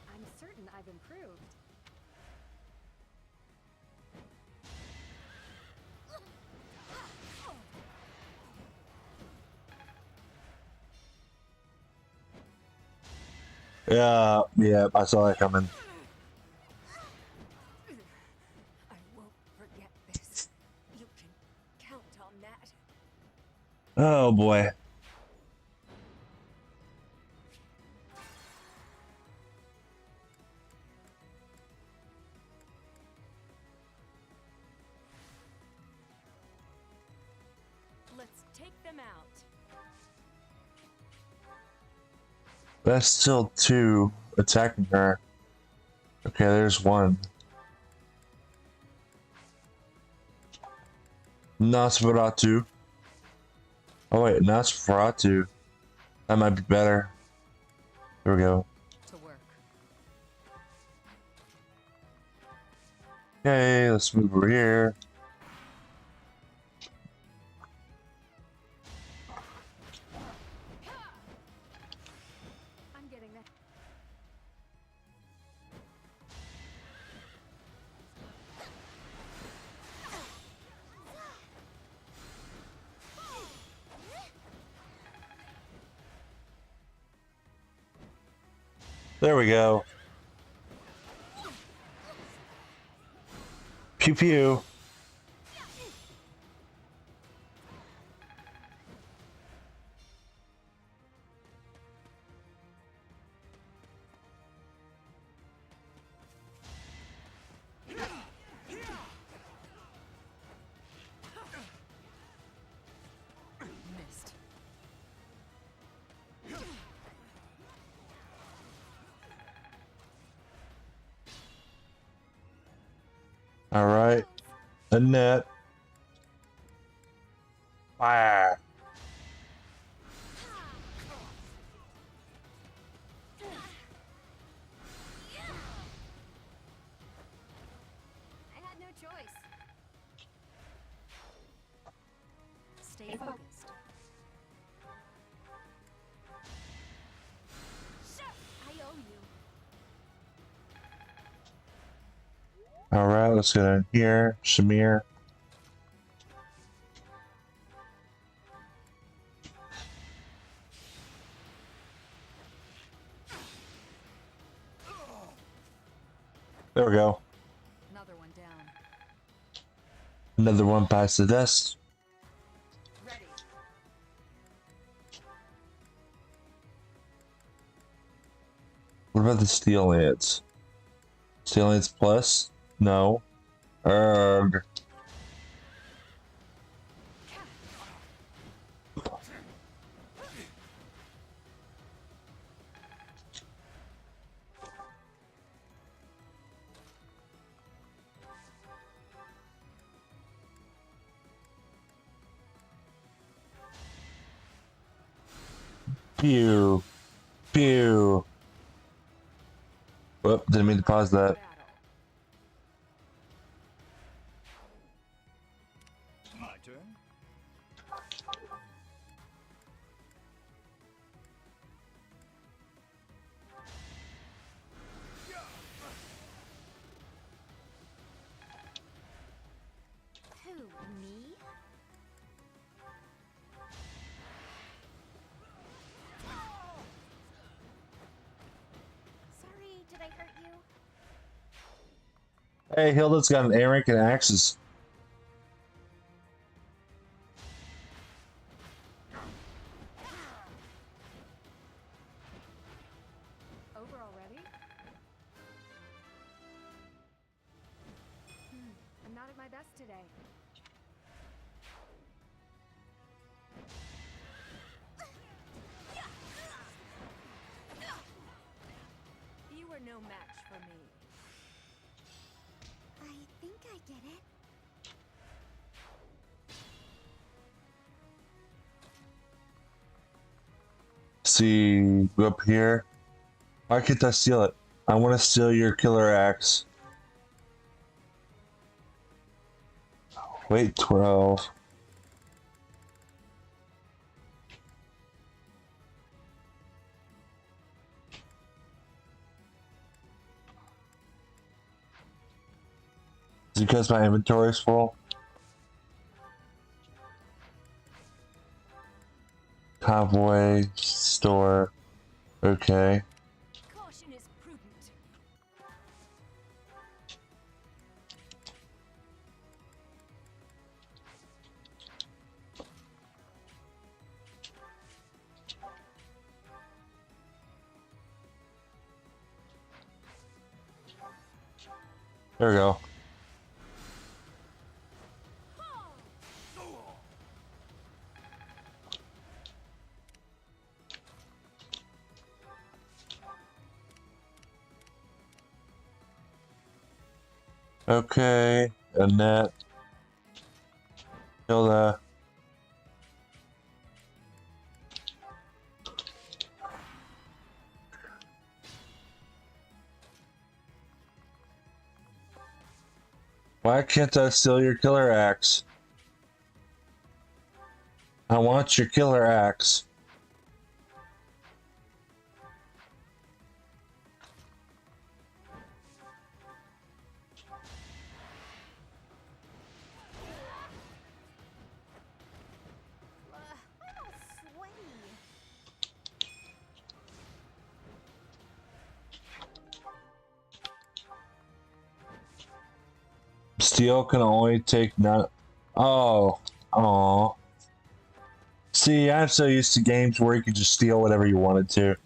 I'm certain I've improved. Yeah, I saw that coming. I won't forget this. You can count on that. Oh boy. Let's take them out. That's still 2 attacking her. Okay, there's 1. Nosferatu. Oh wait, Nosferatu. That might be better. There we go. To work. Okay, let's move over here. I'm getting that. There we go. Pew pew. Missed. All right. Annette. Fire. I had no choice. Stay focused. I owe you. All right, let's get in here. Shamir. There we go. Another one down. Another one past the desk. Ready. What about the steel lance? Steel lance plus? No. Erg. Pew. Pew. Whoop, didn't mean to pause that. My turn. Who, me? Sorry, did I hurt you? Hey, Hilda's got an A rank and axes. at my best today. You were no match for me. I think I get it. See, go up here. Why can't I steal it? I want to steal your killer axe. Wait, 12. Is it because my inventory is full? Convoy, store. Okay. Caution is prudent. There we go. Okay, Annette. Hilda. Why can't I steal your killer axe? I want your killer axe. I'm all sweaty. Steel can only take not. Oh, oh. See, I'm so used to games where you could just steal whatever you wanted to.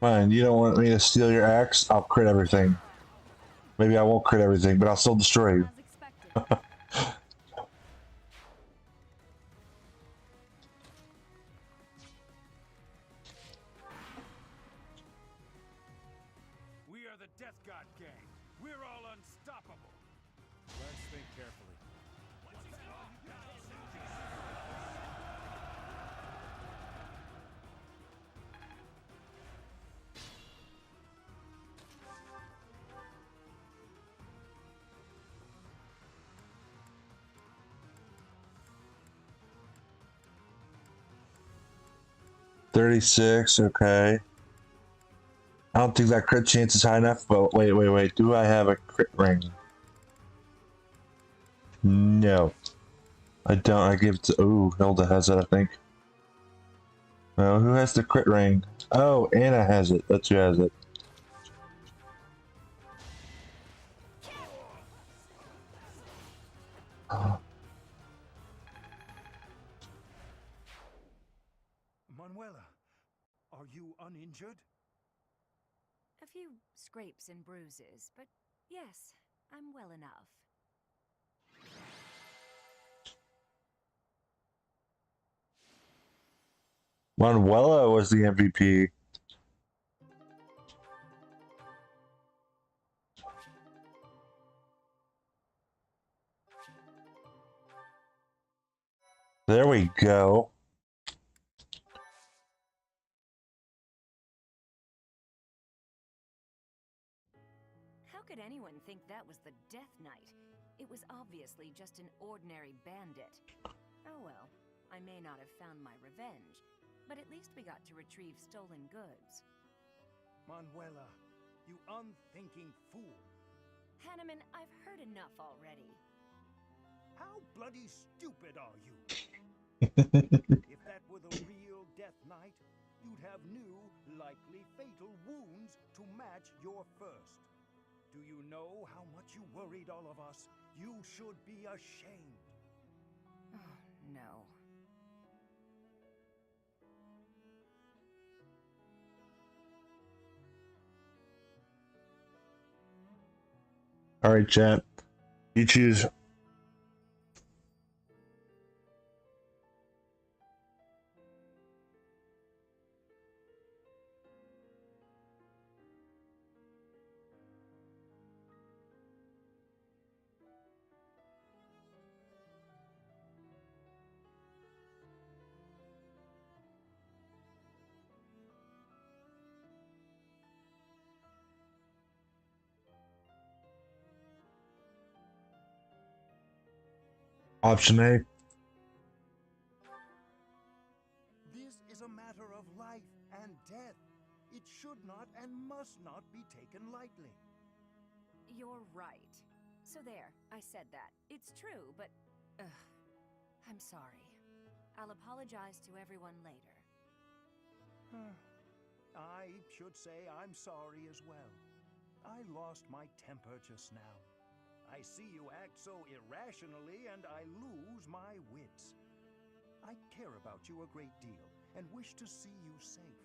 Fine, you don't want me to steal your axe? I'll crit everything. Maybe I won't crit everything, but I'll still destroy you. We are the Death God Gang. We're all unstoppable. Let's think carefully. $36, okay. I don't think that crit chance is high enough, but wait. Do I have a crit ring? No. I don't. I give it to... Ooh, Hilda has it, I think. Well, who has the crit ring? Oh, Anna has it. That's who has it. Manuela, are you uninjured? A few scrapes and bruises, but yes, I'm well enough. Manuela was the MVP. There we go. How could anyone think that was the Death Knight? It was obviously just an ordinary bandit. Oh well, I may not have found my revenge, but at least we got to retrieve stolen goods. Manuela, you unthinking fool. Hanneman, I've heard enough already. How bloody stupid are you? If that were the real Death Knight, you'd have new, likely fatal wounds to match your first. Do you know how much you worried all of us? You should be ashamed. Oh, no. All right, chat. You choose. Option A. This is a matter of life and death. It should not and must not be taken lightly. You're right. So there, I said that. It's true, but... I'm sorry. I'll apologize to everyone later. I should say I'm sorry as well. I lost my temper just now. I see you act so irrationally, and I lose my wits. I care about you a great deal, and wish to see you safe.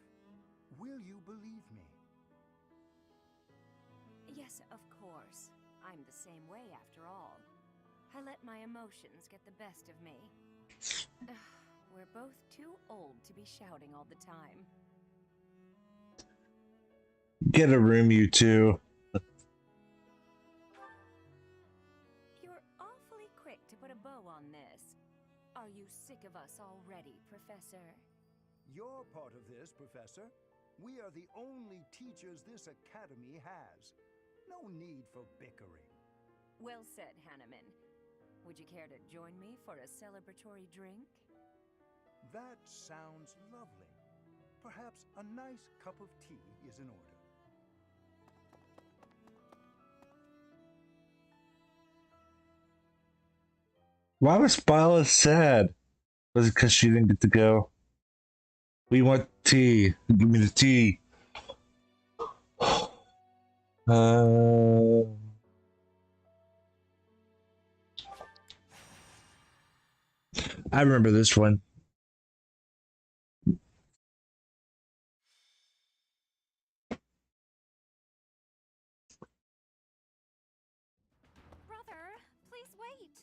Will you believe me? Yes, of course. I'm the same way after all. I let my emotions get the best of me. We're both too old to be shouting all the time. Get a room, you two. You're awfully quick to put a bow on this. Are you sick of us already, Professor? You're part of this, Professor. We are the only teachers this academy has. No need for bickering. Well said, Hanneman. Would you care to join me for a celebratory drink? That sounds lovely. Perhaps a nice cup of tea is in order. Why was Bila sad? Was it because she didn't get to go? We want tea. Give me the tea. I remember this one. Brother, please wait.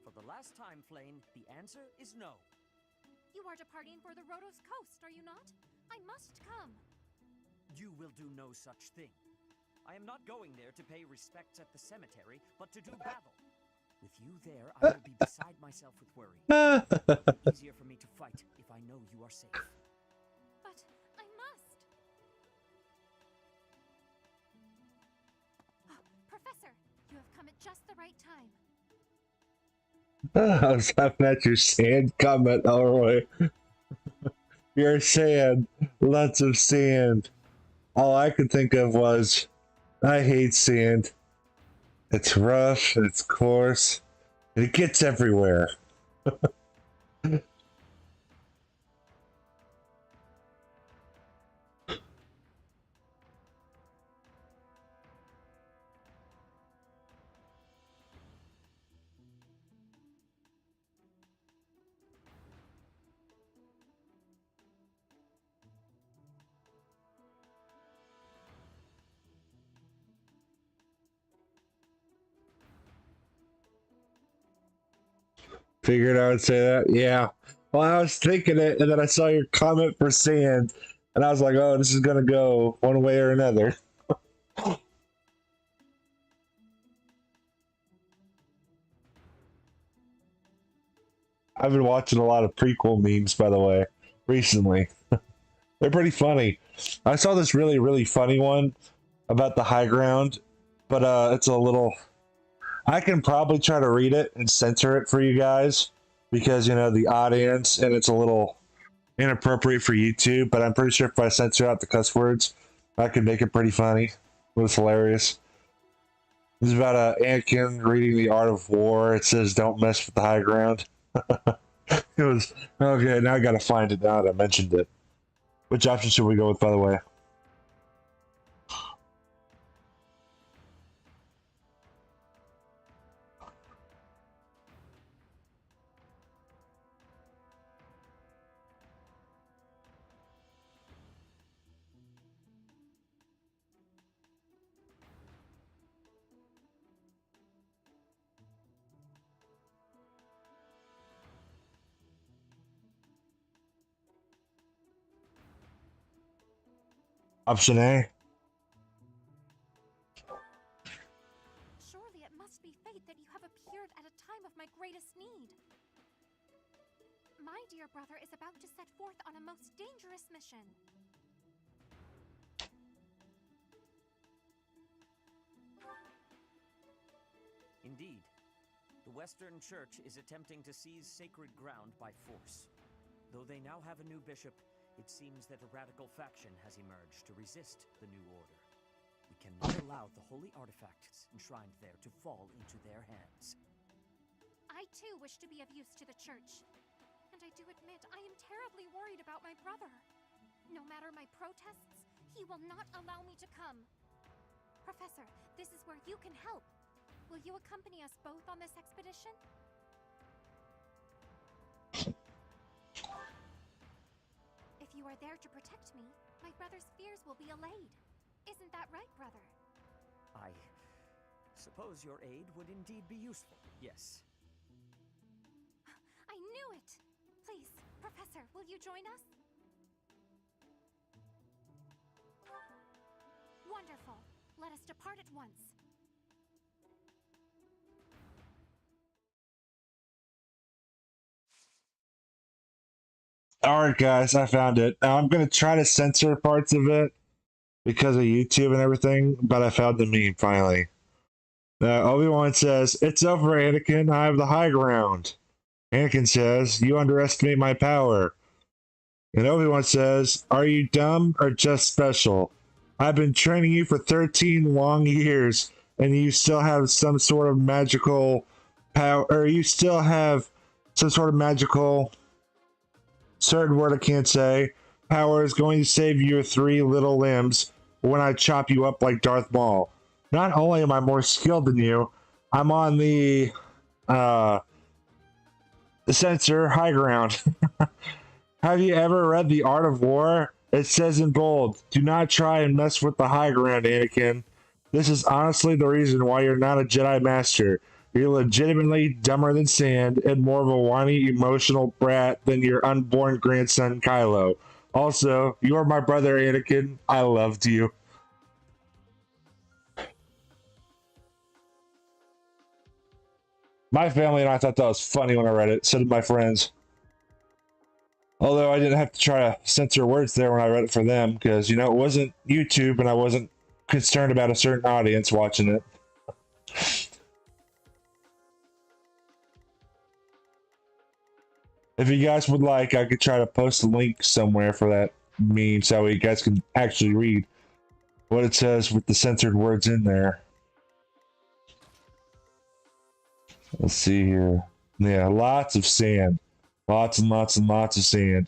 For the last time, Flame, the answer is no. You are departing for the Rhodos coast, are you not? I must come. You will do no such thing. I am not going there to pay respects at the cemetery, but to do battle. With you there, I will be beside myself with worry. It will be easier for me to fight if I know you are safe. But I must. Oh, Professor, you have come at just the right time. I was laughing at your sand comment, Elroy. Your sand. Lots of sand. All I could think of was, I hate sand. It's rough, it's coarse, and it gets everywhere. Figured I would say that. Yeah. Well, I was thinking it, and then I saw your comment for sand, and I was like, oh, this is going to go one way or another. I've been watching a lot of prequel memes, by the way, recently. They're pretty funny. I saw this really, really funny one about the high ground, but it's a little... I can probably try to read it and censor it for you guys because, you know, the audience, and it's a little inappropriate for YouTube, but I'm pretty sure if I censor out the cuss words, I can make it pretty funny. It was hilarious. This is about Anakin reading The Art of War. It says, don't mess with the high ground. It was, okay, now I gotta find it now that I mentioned it. Which option should we go with, by the way? Option A. Surely it must be fate that you have appeared at a time of my greatest need. My dear brother is about to set forth on a most dangerous mission. Indeed. The Western Church is attempting to seize sacred ground by force. Though they now have a new bishop, it seems that a radical faction has emerged to resist the new order. We cannot allow the holy artifacts enshrined there to fall into their hands. I too wish to be of use to the Church. And I do admit I am terribly worried about my brother. No matter my protests, he will not allow me to come. Professor, this is where you can help. Will you accompany us both on this expedition? If you are there to protect me, my brother's fears will be allayed. Isn't that right, brother? I suppose your aid would indeed be useful, yes. I knew it! Please, Professor, will you join us? Wonderful. Let us depart at once. Alright, guys, I found it. Now, I'm going to try to censor parts of it because of YouTube and everything, but I found the meme finally. Obi-Wan says, "It's over, Anakin. I have the high ground." Anakin says, "You underestimate my power." And Obi-Wan says, "Are you dumb or just special? I've been training you for 13 long years, and you still have some sort of magical power, or you still have some sort of magical certain word I can't say. Power is going to save your 3 little limbs when I chop you up like Darth Maul. Not only am I more skilled than you, I'm on the censor high ground." Have you ever read The Art of War? It says in bold, "Do not try and mess with the high ground, Anakin. This is honestly the reason why you're not a Jedi Master. You're legitimately dumber than sand and more of a whiny, emotional brat than your unborn grandson, Kylo. Also, you're my brother, Anakin. I loved you." My family and I thought that was funny when I read it. So did my friends. Although I didn't have to try to censor words there when I read it for them, because, you know, it wasn't YouTube and I wasn't concerned about a certain audience watching it. If you guys would like, I could try to post a link somewhere for that meme so you guys can actually read what it says with the censored words in there. Let's see here. Yeah, lots of sand. Lots and lots and lots of sand.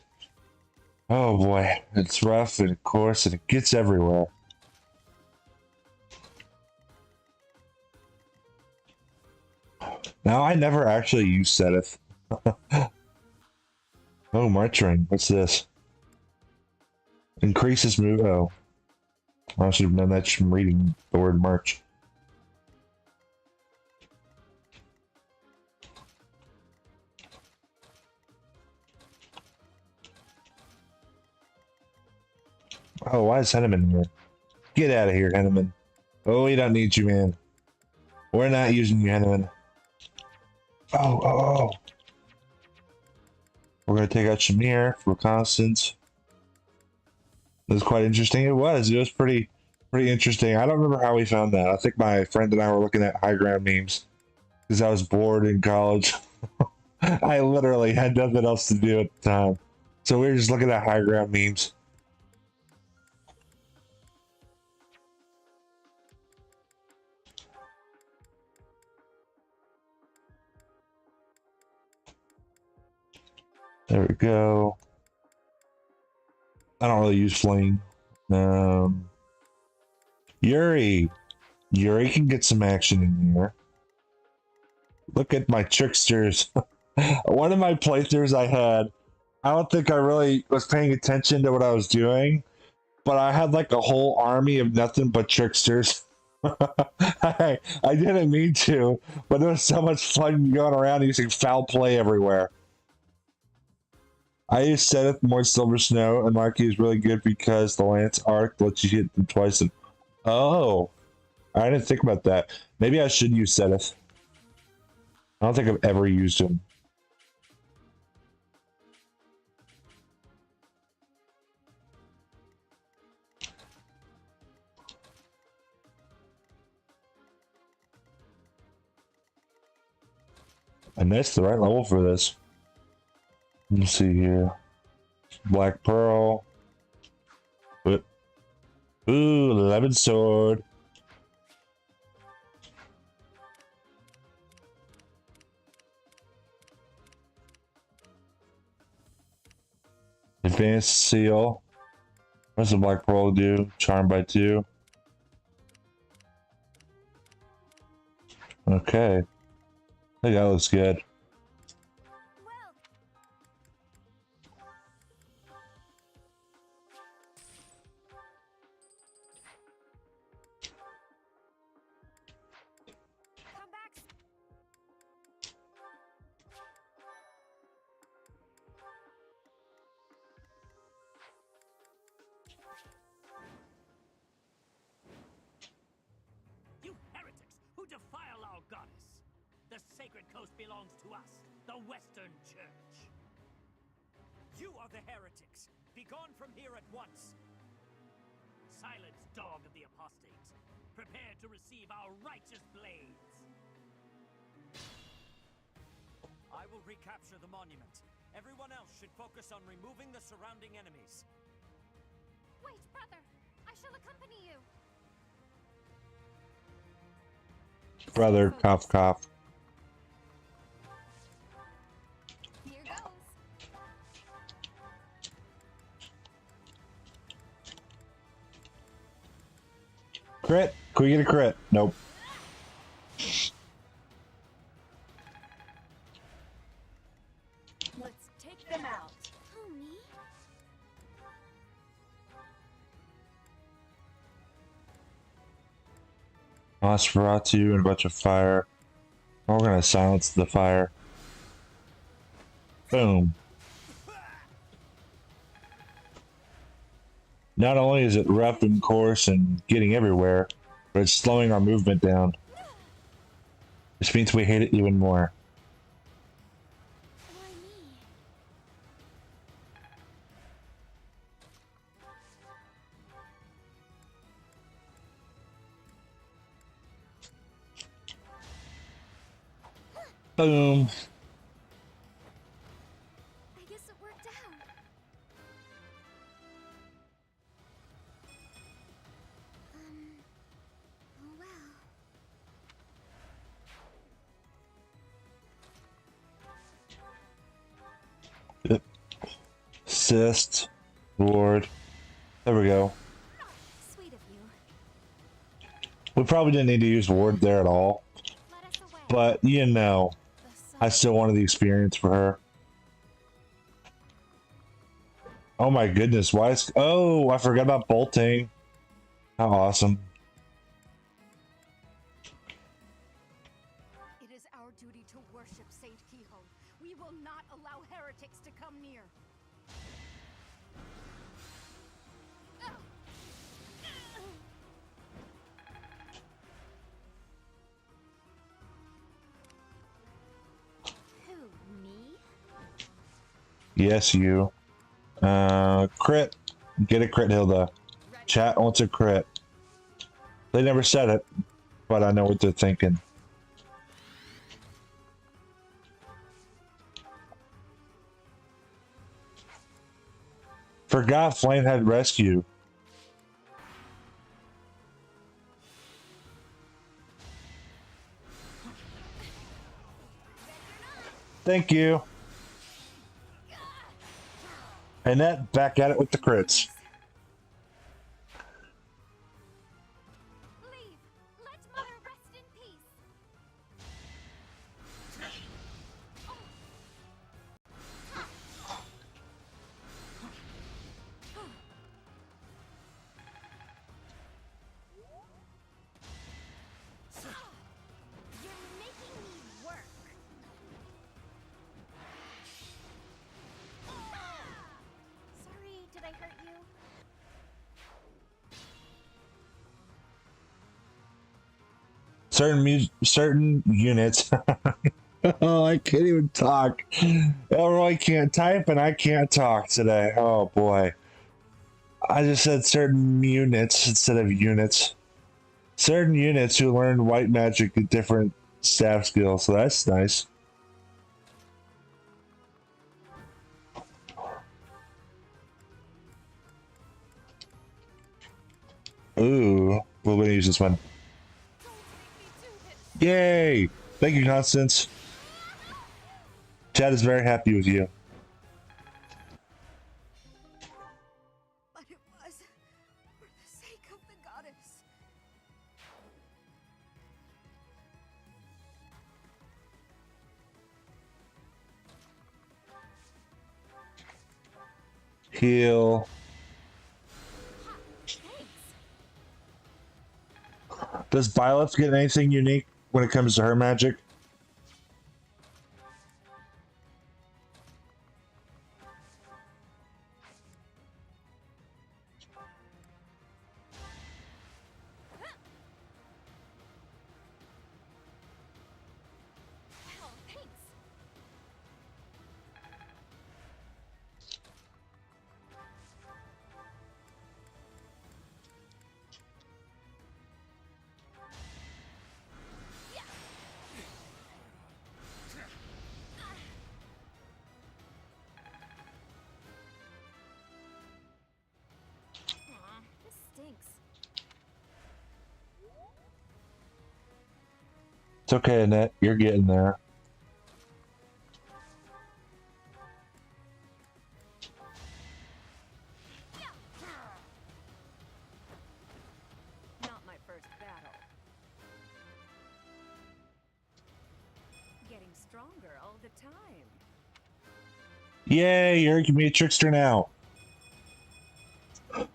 Oh boy, it's rough and coarse and it gets everywhere. Now, I never actually used Seteth. Oh, March ring. What's this? Increases move. Oh. I should have known that from reading the word March. Oh, why is Henneman here? Get out of here, Henneman. Oh, we don't need you, man. We're not using you, Henneman. Oh. We're going to take out Shamir for reconnaissance. It was quite interesting. It was pretty interesting. I don't remember how we found that. I think my friend and I were looking at high ground memes because I was bored in college. I literally had nothing else to do at the time. So we were just looking at high ground memes. There we go. I don't really use Flame. Yuri. Yuri can get some action in here. Look at my tricksters. One of my playthroughs I had, I don't think I really was paying attention to what I was doing, but I had like a whole army of nothing but tricksters. I didn't mean to, but it was so much fun going around using foul play everywhere. I use Seth more Silver Snow, and Marky is really good because the Lance arc lets you hit them twice. And oh, I didn't think about that. Maybe I should use Seth. I don't think I've ever used him. And that's the right level for this. Let's see here. Black Pearl. Ooh, Lemon Sword. Advanced Seal. What's the Black Pearl do? Charmed by 2. Okay. I think that looks good. You heretics who defile our goddess! The sacred coast belongs to us, the Western Church. You are the heretics. Be gone from here at once. Silence, dog of the apostates. Prepare to receive our righteous blades. I will recapture the monument. Everyone else should focus on removing the surrounding enemies. Wait, brother! I shall accompany you! Brother, cough, cough. Here goes! Crit? Can we get a crit? Nope. Let's take them out. Who, me? Nosferatu and a bunch of fire. We're gonna silence the fire. Boom. Not only is it rough and coarse and getting everywhere, but it's slowing our movement down. Which means we hate it even more. Boom. I guess it worked out. Oh well. Yep. Assist. Lord. There we go. Sweet of you. We probably didn't need to use Ward there at all. But, you know, I still wanted the experience for her. Oh my goodness, why is... Oh, I forgot about bolting. How awesome. It is our duty to worship Saint Kehoe. We will not allow heretics to come near. Who, me? Yes, you. Crit. Get a crit, Hilda. Chat wants a crit. They never said it, but I know what they're thinking. Forgot Flamehead Rescue. Thank you. And that back at it with the crits. Leave! Let Mother rest in peace! You're making me work! I hurt you? Certain units. Oh, I can't even talk. Elroy can't type and I can't talk today. Oh boy. I just said certain units instead of units. Certain units who learned white magic get different staff skills, so that's nice. Ooh, we're gonna use this one. Yay! Thank you, Constance. Chad is very happy with you. But it was for the sake of the goddess. Heal. Does Violet get anything unique when it comes to her magic? This stinks. It's okay, Annette. You're getting there. Not my first battle. Getting stronger all the time. Yay, you can be a trickster now. I'll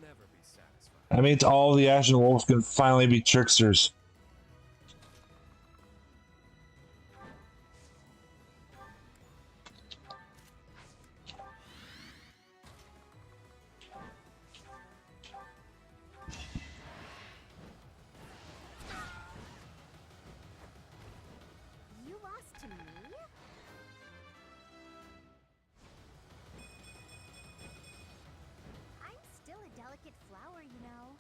never be satisfied. That means all the Ashen Wolves can finally be tricksters. You lost to me? I'm still a delicate flower, you know.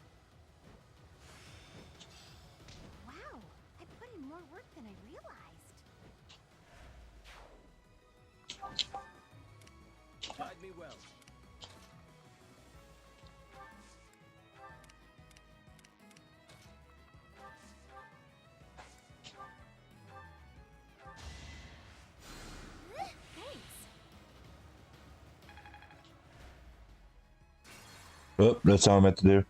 Wow, I put in more work than I realized. Guide me well. Thanks. Oh, that's all I meant to do.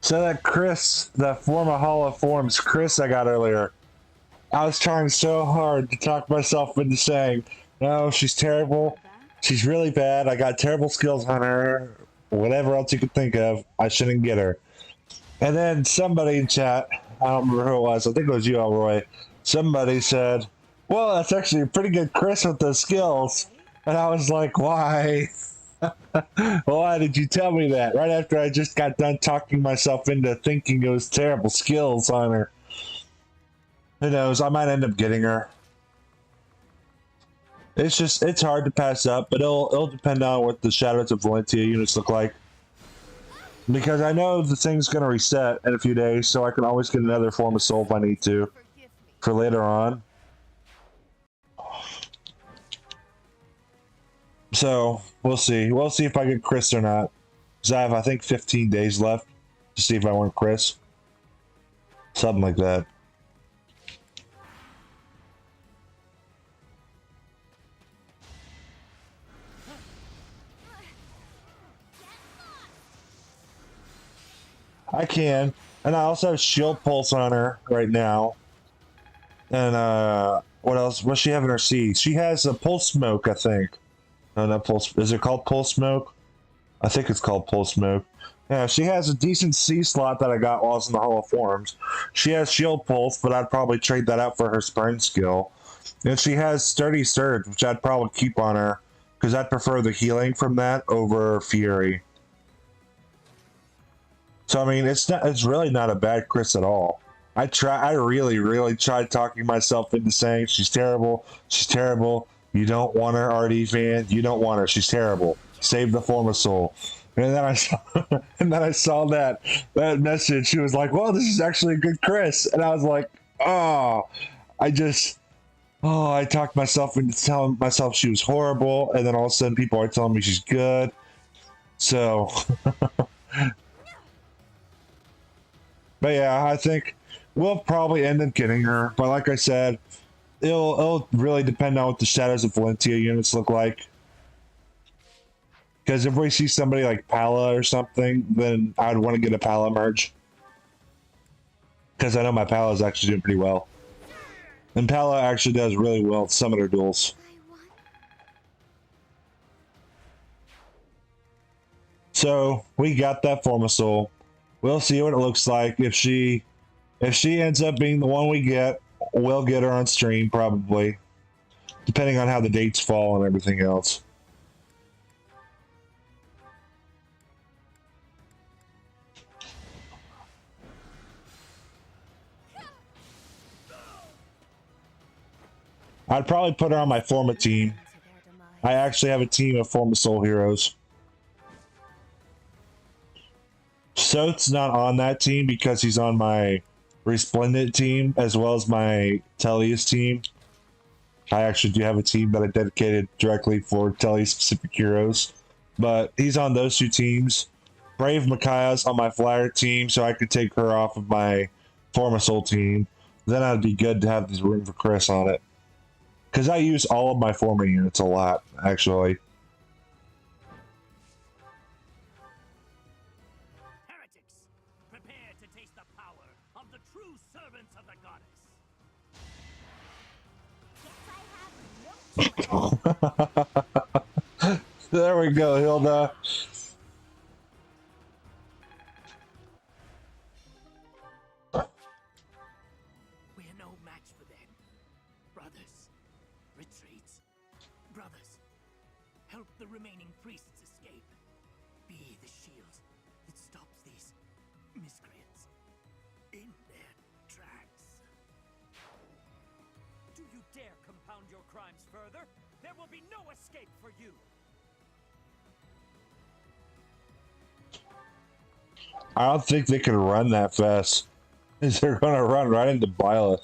So that Chris, the former Hall of Forms Chris I got earlier, I was trying so hard to talk myself into saying, no, she's terrible. She's really bad. I got terrible skills on her. Whatever else you could think of, I shouldn't get her. And then somebody in chat, I don't remember who it was, I think it was you, Elroy, somebody said, well, that's actually a pretty good Chris with the skills. And I was like, why? Why did you tell me that? Right after I just got done talking myself into thinking it was terrible skills on her. Who knows? I might end up getting her. It's hard to pass up, but it'll depend on what the Shadows of Valentia units look like. Because I know the thing's going to reset in a few days, so I can always get another form of soul if I need to. For later on. So, we'll see. We'll see if I get Chris or not. Because I have, I think, 15 days left to see if I want Chris. Something like that. I can. And I also have Shield Pulse on her right now. And, what else? What's she have in her seeds? She has a Pulse Smoke, I think. No, not Pulse. Is it called Pulse Smoke? I think it's called Pulse Smoke. Yeah, she has a decent C slot that I got while I was in the Hall of Forms. She has Shield Pulse, but I'd probably trade that out for her Spurn skill. And she has Sturdy Surge, which I'd probably keep on her, because I'd prefer the healing from that over Fury. So I mean, it's really not a bad Chris at all. I really tried talking myself into saying she's terrible. She's terrible. You don't want her, RD fan. You don't want her. She's terrible. Save the form of soul. And then I saw, and then I saw that message. She was like, "Well, this is actually a good Chris," and I was like, "Oh, I just." Oh, I talked myself into telling myself she was horrible, and then all of a sudden people are telling me she's good. So, but yeah, I think we'll probably end up getting her. But like I said, it'll really depend on what the Shadows of Valentia units look like. Because if we see somebody like Pala or something, then I'd want to get a Pala merge. Because I know my Pala is actually doing pretty well. And Pala actually does really well at Summoner duels. So we got that Form of Soul. We'll see what it looks like. If she ends up being the one we get, we'll get her on stream probably. Depending on how the dates fall and everything else. I'd probably put her on my Forma team. I actually have a team of Forma Soul heroes. Soth's not on that team because he's on my Resplendent team as well as my Tellius team. I actually do have a team that I dedicated directly for Tellius specific heroes. But he's on those two teams. Brave Micaiah's on my Flyer team, so I could take her off of my Forma Soul team. Then I'd be good to have this room for Chris on it. Because I use all of my Forma units a lot, actually. Heretics, prepare to taste the power of the true servants of the goddess. There we go, Hilda. We're no match for them. Brothers, retreat. Brothers, help the remaining priests escape. Be the shield that stops these miscreants in their tracks. Do you dare compound your crimes further? There will be no escape for you! I don't think they can run that fast. They're gonna run right into Byleth.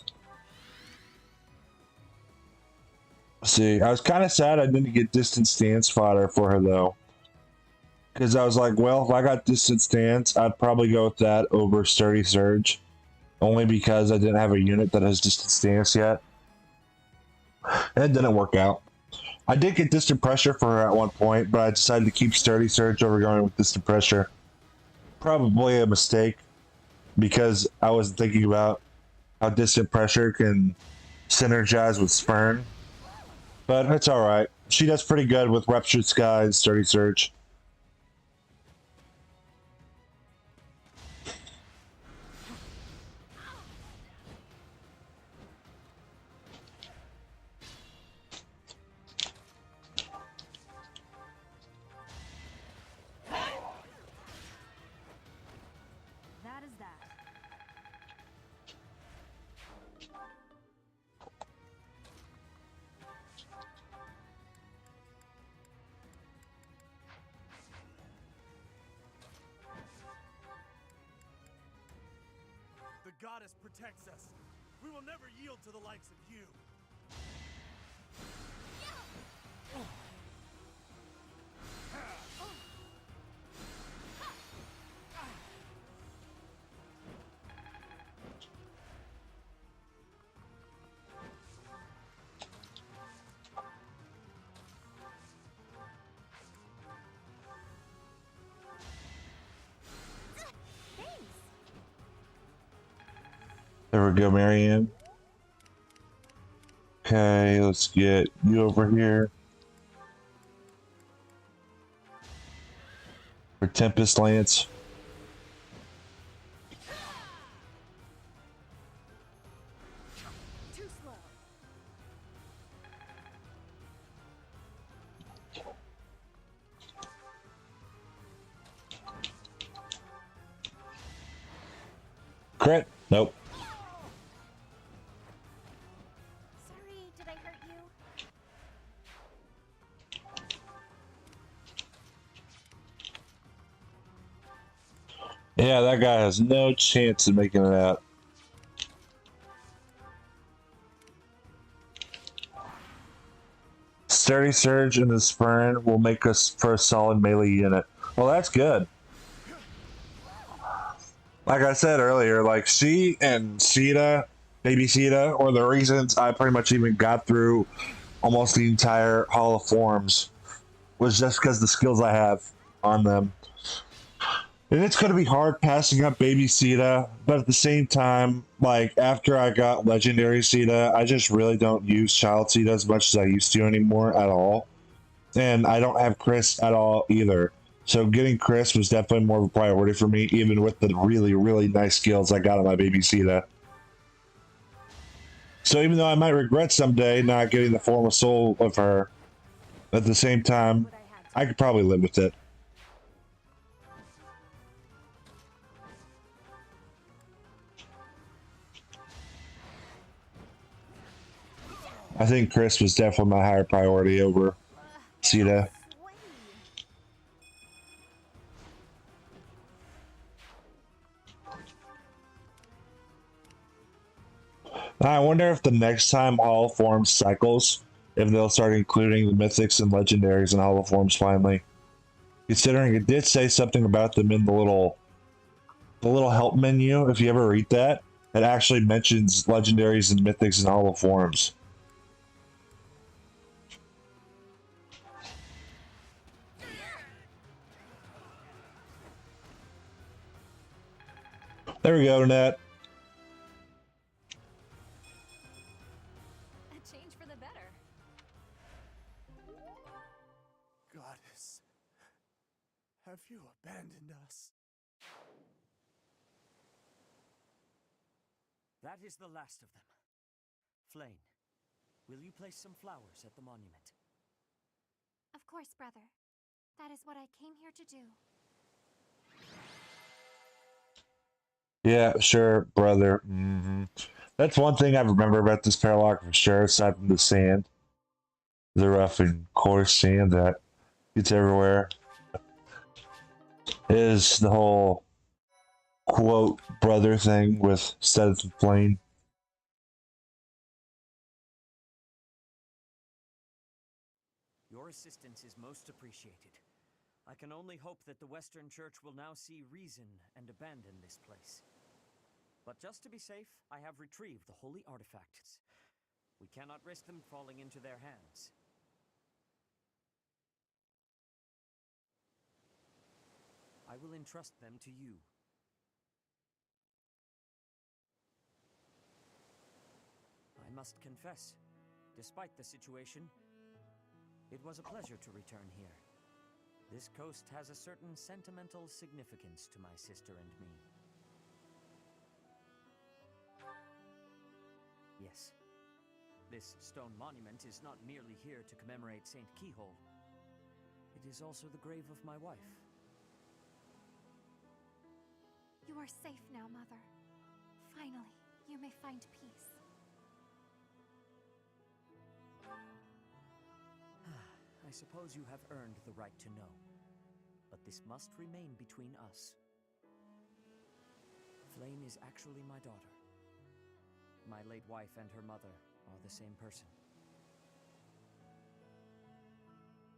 See, I was kind of sad I didn't get distant stance fodder for her though. Because I was like, well, if I got distant stance, I'd probably go with that over Sturdy Surge. Only because I didn't have a unit that has distant stance yet. And it didn't work out. I did get distant pressure for her at one point, but I decided to keep Sturdy Surge over going with distant pressure. Probably a mistake, because I wasn't thinking about how distant pressure can synergize with Spurn. But it's alright. She does pretty good with Ruptured Sky and Sturdy Surge. That is that. The goddess protects us. We will never yield to the likes of you. There we go, Marianne. Okay, let's get you over here. For Tempest Lance. Crit. Nope. Sorry, did I hurt you? Yeah, that guy has no chance of making it out. Sturdy Surge and the Spurn will make us for a solid melee unit. Well, that's good. Like I said earlier, like she and Sheeta, baby Sheeta, are the reasons I pretty much even got through almost the entire Hall of Forms. Was just because the skills I have on them. And it's going to be hard passing up baby Sita, but at the same time, like after I got legendary Sita, I just really don't use child Sita as much as I used to anymore at all. And I don't have Chris at all either. So getting Chris was definitely more of a priority for me, even with the really, really nice skills I got on my baby Sita. So even though I might regret someday not getting the form of soul of her, at the same time, I could probably live with it. I think Chris was definitely my higher priority over Sita. I wonder if the next time Hall of Forms cycles, if they'll start including the mythics and legendaries in Hall of Forms finally. Considering it did say something about them in the little help menu, if you ever read that, it actually mentions legendaries and mythics in Hall of Forms. There we go, Nat. A change for the better. Goddess, have you abandoned us? That is the last of them. Flame, will you place some flowers at the monument? Of course, brother. That is what I came here to do. Yeah, sure, brother. That's one thing I remember about this Paralock for sure, aside from the sand. The rough and coarse sand that gets everywhere. Is the whole quote brother thing with Steadith and Flame. Your assistance is most appreciated. I can only hope that the Western Church will now see reason and abandon this place. But just to be safe, I have retrieved the holy artifacts. We cannot risk them falling into their hands. I will entrust them to you. I must confess, despite the situation, it was a pleasure to return here. This coast has a certain sentimental significance to my sister and me. Yes, this stone monument is not merely here to commemorate Saint Keyhole. It is also the grave of my wife. You are safe now, Mother. Finally, you may find peace. I suppose you have earned the right to know, but this must remain between us. Flame is actually my daughter. My late wife and her mother are the same person.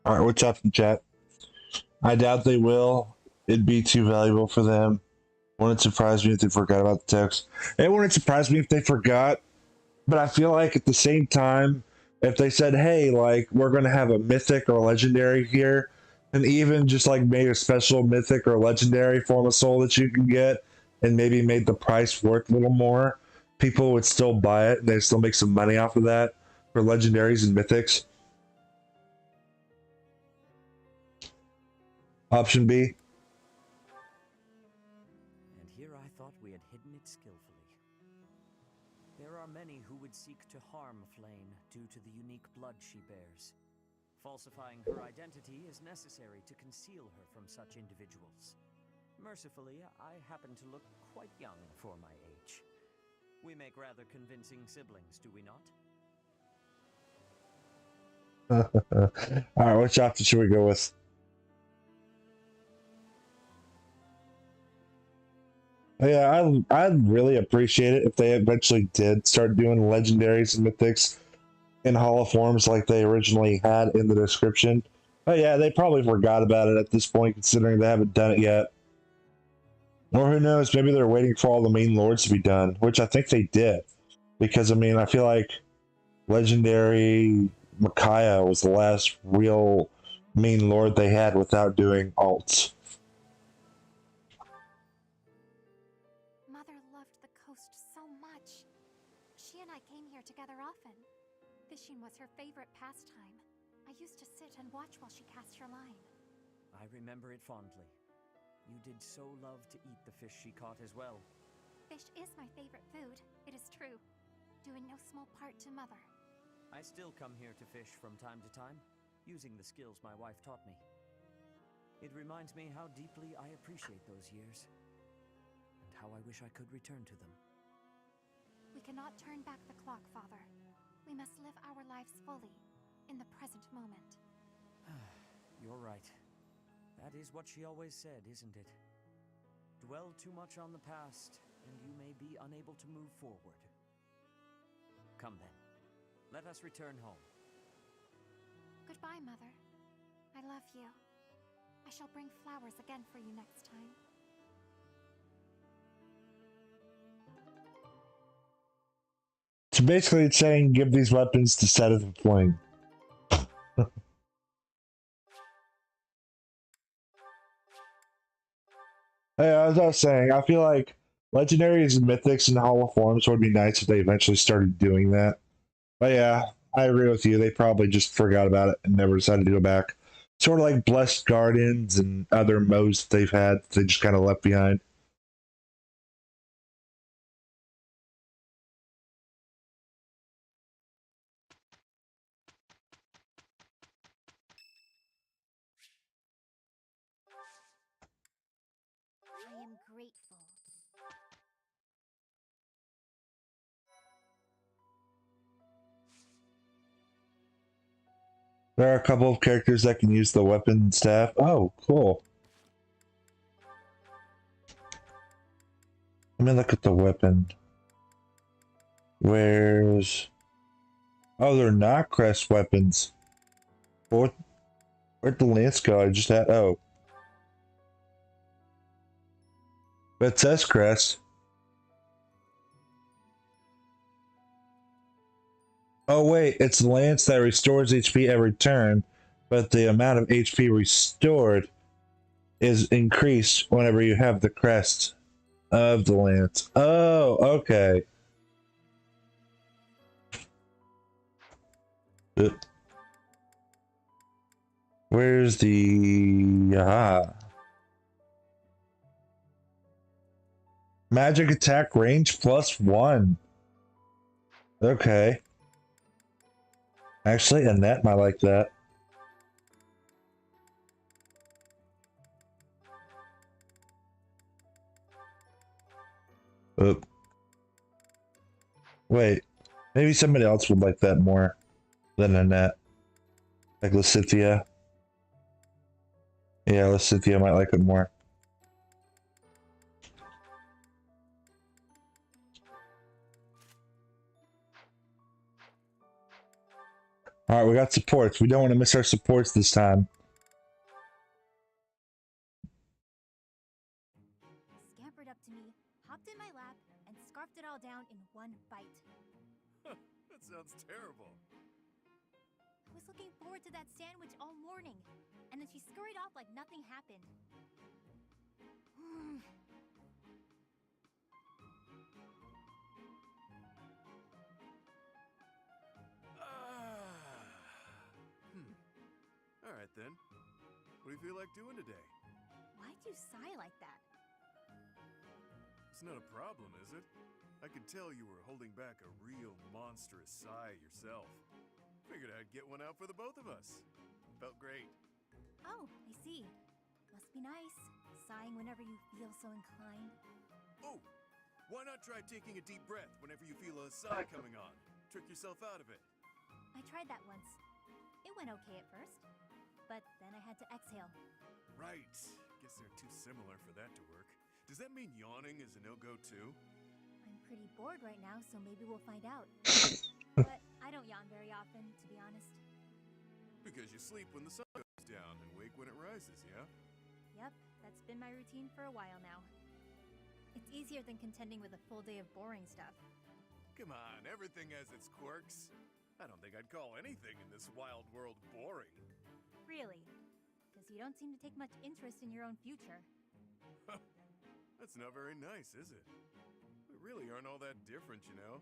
Alright, what's up in chat? I doubt they will. It'd be too valuable for them. Wouldn't surprise me if they forgot about the text. It wouldn't surprise me if they forgot, but I feel like at the same time, if they said, hey, like, we're going to have a mythic or legendary here, and even just like made a special mythic or legendary form of soul that you can get, and maybe made the price worth a little more, people would still buy it and they'd still make some money off of that for legendaries and mythics. Option B. And here I thought we had hidden it skillfully. There are many who would seek to harm Flame due to the unique blood she bears. Falsifying her identity is necessary to conceal her from such individuals. Mercifully, I happen to look quite young for my age. We make rather convincing siblings, do we not? Alright, which chapter should we go with? Yeah, I'd really appreciate it if they eventually did start doing legendaries and mythics in Hall of Forms like they originally had in the description. But yeah, they probably forgot about it at this point, considering they haven't done it yet. Or who knows, maybe they're waiting for all the main lords to be done, which I think they did. Because, I mean, I feel like Legendary Micaiah was the last real main lord they had without doing alts. Mother loved the coast so much. She and I came here together often. Fishing was her favorite pastime. I used to sit and watch while she cast her line. I remember it fondly. You did so love to eat the fish she caught as well. Fish is my favorite food, it is true, due in no small part to Mother. I still come here to fish from time to time, using the skills my wife taught me. It reminds me how deeply I appreciate those years, and how I wish I could return to them. We cannot turn back the clock, Father. We must live our lives fully, in the present moment. You're right. That is what she always said, isn't it? Dwell too much on the past, and you may be unable to move forward. Come then. Let us return home. Goodbye, Mother. I love you. I shall bring flowers again for you next time. So basically it's saying give these weapons to Seth and Fling. Yeah, as I was saying, I feel like legendaries and mythics and Hall of Forms would be nice if they eventually started doing that. But yeah, I agree with you. They probably just forgot about it and never decided to go back. Sort of like Blessed Gardens and other modes that they've had, they just kind of left behind. I am grateful. There are a couple of characters that can use the weapon staff. Oh, cool. Let me look at the weapon. Where's... Oh, they're not crest weapons. Where'd the lance go? I just had... Oh. It says crest. Oh wait, it's lance that restores HP every turn, but the amount of HP restored is increased whenever you have the crest of the lance. Oh, okay. Where's the... Magic attack range +1. Okay. Actually, Annette might like that. Oop. Wait. Maybe somebody else would like that more than Annette. Like Lysithea. Yeah, Lysithea might like it more. Alright, we got supports. We don't want to miss our supports this time. Scampered up to me, hopped in my lap, and scarfed it all down in one bite. That sounds terrible. I was looking forward to that sandwich all morning, and then she scurried off like nothing happened. Alright then. What do you feel like doing today? Why'd you sigh like that? It's not a problem, is it? I could tell you were holding back a real monstrous sigh yourself. Figured I'd get one out for the both of us. Felt great. Oh, I see. Must be nice, sighing whenever you feel so inclined. Oh, Why not try taking a deep breath whenever you feel a sigh coming on? Trick yourself out of it. I tried that once. It went okay at first, but then I had to exhale. Right. Guess they're too similar for that to work. Does that mean yawning is a no-go too? I'm pretty bored right now, so maybe we'll find out. But I don't yawn very often, to be honest. Because you sleep when the sun goes down and wake when it rises, yeah? Yep, that's been my routine for a while now. It's easier than contending with a full day of boring stuff. Come on, everything has its quirks. I don't think I'd call anything in this wild world boring. Really? Because you don't seem to take much interest in your own future. That's not very nice, is it? We really aren't all that different, you know.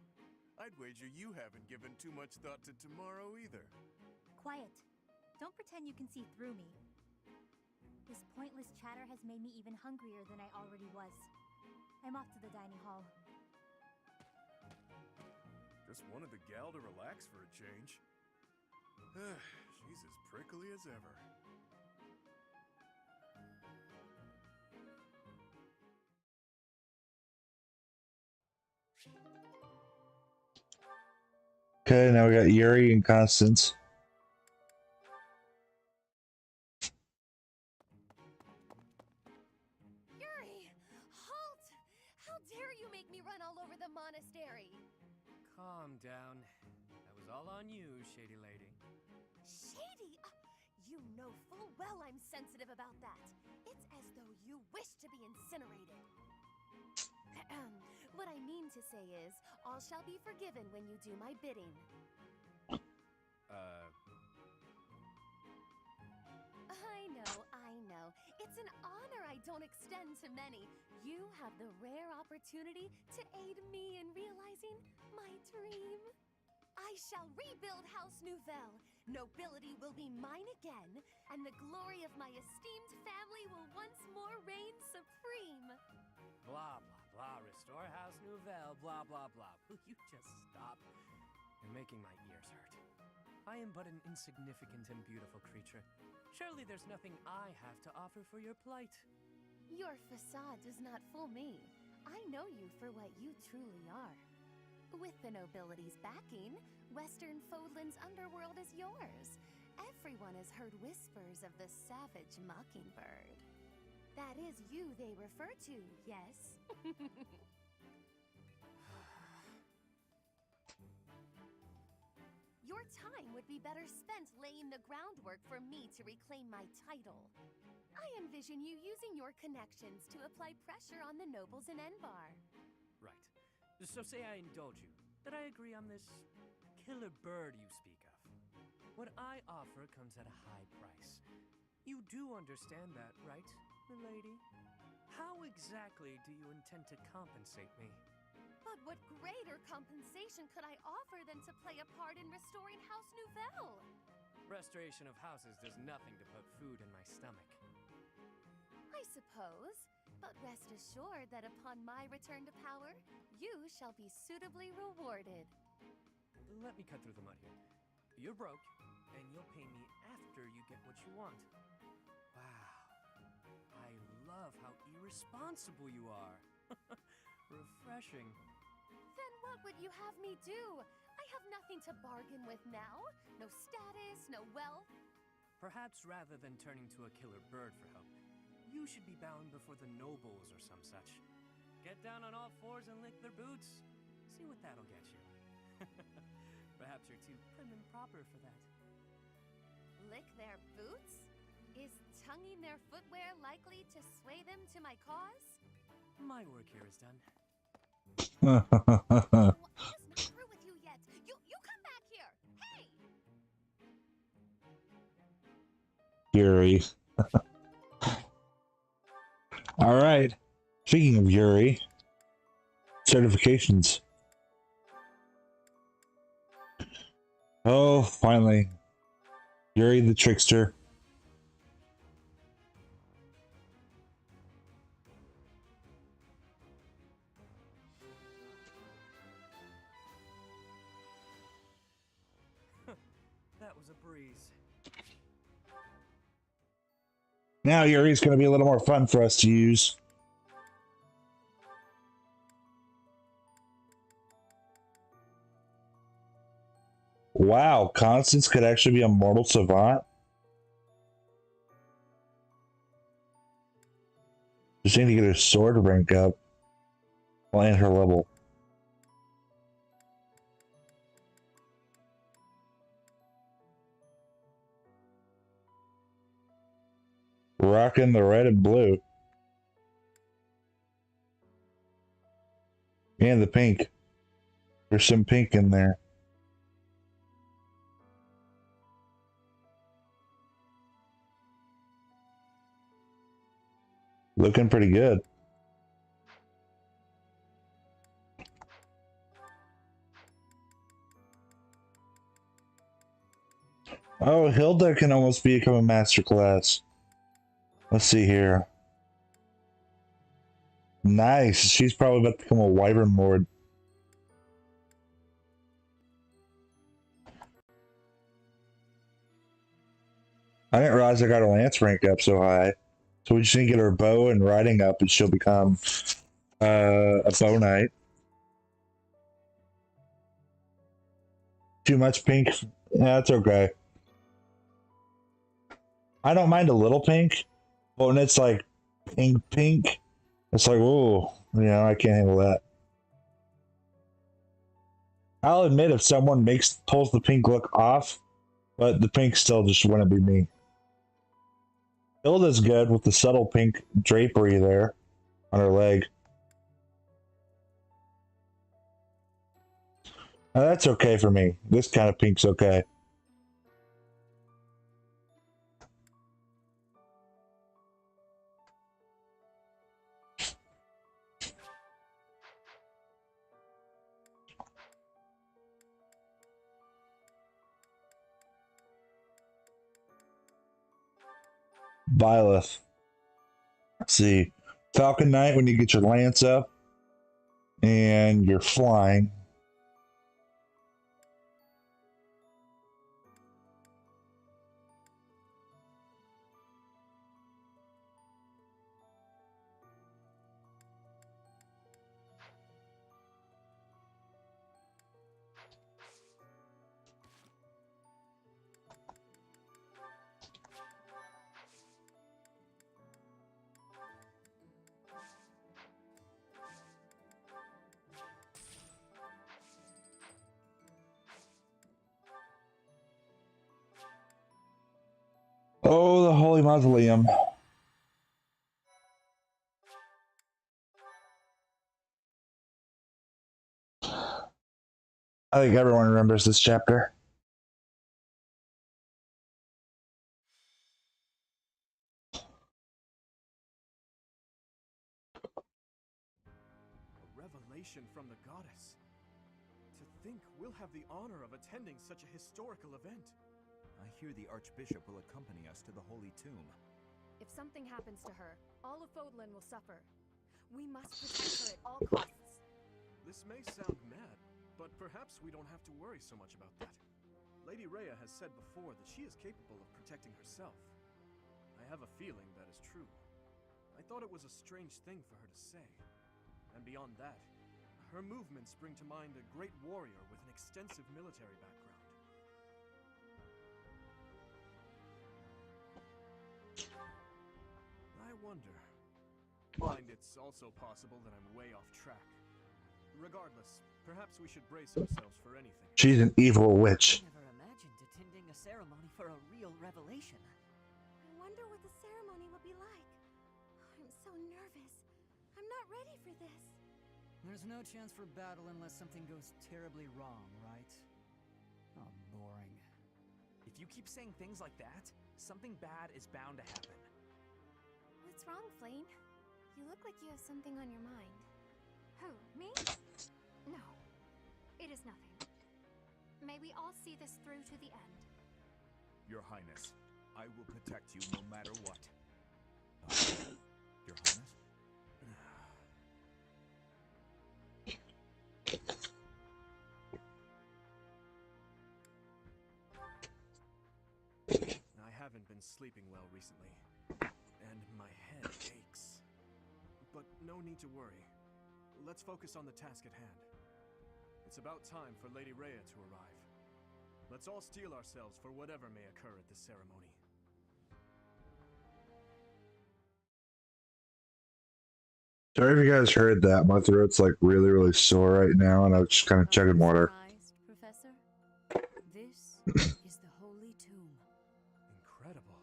I'd wager you haven't given too much thought to tomorrow either. Quiet. Don't pretend you can see through me. This pointless chatter has made me even hungrier than I already was. I'm off to the dining hall. Just wanted the gal to relax for a change. She's as prickly as ever. Okay, now we got Yuri and Constance. Yuri! Halt! How dare you make me run all over the monastery? Calm down. That was all on you, Shady Lady. Shady? You know full well I'm sensitive about that. It's as though you wish to be incinerated. What I mean to say is, all shall be forgiven when you do my bidding. I know. It's an honor I don't extend to many. You have the rare opportunity to aid me in realizing my dream. I shall rebuild House Nouvelle. Nobility will be mine again, and the glory of my esteemed family will once more reign supreme. Blah, blah, blah. Restore House Nouvelle. Blah, blah, blah. Will you just stop? You're making my ears hurt. I am but an insignificant and beautiful creature. Surely there's nothing I have to offer for your plight. Your facade does not fool me. I know you for what you truly are. With the nobility's backing, Western Fodlan's underworld is yours. Everyone has heard whispers of the savage mockingbird. That is you they refer to, yes? Your time would be better spent laying the groundwork for me to reclaim my title. I envision you using your connections to apply pressure on the nobles in Enbar. Right. So say I indulge you, that I agree on this killer bird you speak of. What I offer comes at a high price. You do understand that, right, milady? How exactly do you intend to compensate me? But what greater compensation could I offer than to play a part in restoring House Nouvelle? Restoration of houses does nothing to put food in my stomach. I suppose, but rest assured that upon my return to power, you shall be suitably rewarded. Let me cut through the mud here. You're broke, and you'll pay me after you get what you want. Wow. I love how irresponsible you are. Refreshing. Then what would you have me do? I have nothing to bargain with now. No status, no wealth. Perhaps rather than turning to a killer bird for help, you should be bound before the nobles or some such. Get down on all fours and lick their boots. See what that'll get you. Perhaps you're too prim and proper for that. Lick their boots? Is tonguing their footwear likely to sway them to my cause? My work here is done. I'm just not through with you yet. You come back here. Hey! Yuri. All right. Speaking of Yuri, certifications. Oh, finally. Yuri the Trickster. That was a breeze. Now Yuri's going to be a little more fun for us to use. Wow, Constance could actually be a mortal savant. Just need to get her sword rank up. Well, and her level. Rocking the red and blue. And the pink. There's some pink in there. Looking pretty good. Oh, Hilda can almost become a master class. Let's see here. Nice. She's probably about to become a wyvern lord. I didn't realize I got her lance rank up so high. So we just need to get her bow and riding up and she'll become a bow knight. Too much pink? Yeah, that's okay. I don't mind a little pink, but when it's like pink, it's like, ooh, I can't handle that. I'll admit if someone pulls the pink look off, but the pink still just wouldn't be me. Hilda's good with the subtle pink drapery there on her leg. Now, that's okay for me. This kind of pink's okay. Byleth. Let's see. Falcon Knight when you get your lance up and you're flying. Oh, the Holy Mausoleum. I think everyone remembers this chapter. A revelation from the goddess. To think we'll have the honor of attending such a historical event. I hear the Archbishop will accompany us to the Holy Tomb. If something happens to her, all of Fodlan will suffer. We must protect her at all costs. This may sound mad, but perhaps we don't have to worry so much about that. Lady Rhea has said before that she is capable of protecting herself. I have a feeling that is true. I thought it was a strange thing for her to say. And beyond that, her movements bring to mind a great warrior with an extensive military background. I wonder. Mind it's also possible that I'm way off track. Regardless, perhaps we should brace ourselves for anything. She's an evil witch. I never imagined attending a ceremony for a real revelation. I wonder what the ceremony will be like. I'm so nervous. I'm not ready for this. There's no chance for battle unless something goes terribly wrong, right? Oh, boring. If you keep saying things like that, something bad is bound to happen. What's wrong, Flame? You look like you have something on your mind. Who, me? No, it is nothing. May we all see this through to the end. Your Highness, I will protect you no matter what. Your Highness? I haven't been sleeping well recently, and my head aches. But no need to worry. Let's focus on the task at hand. It's about time for Lady Rhea to arrive. Let's all steel ourselves for whatever may occur at this ceremony. Sorry if you guys heard that. My throat's like really, really sore right now, and I was just kind of chugging water. Surprised, Professor? This is the Holy Tomb. Incredible.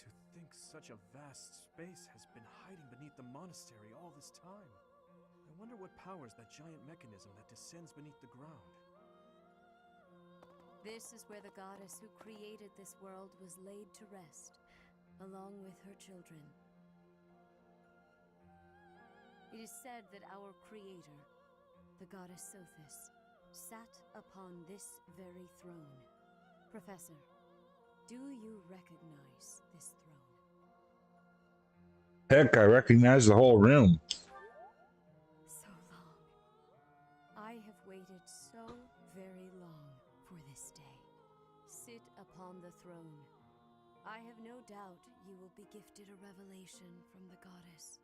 To think such a vast space has been hiding beneath the monastery all this time. I wonder what powers that giant mechanism that descends beneath the ground. This is where the goddess who created this world was laid to rest, along with her children. It is said that our creator, the goddess Sothis, sat upon this very throne. Professor, do you recognize this throne? Heck, I recognize the whole room. So long. I have waited so very long for this day. Sit upon the throne. I have no doubt you will be gifted a revelation from the goddess.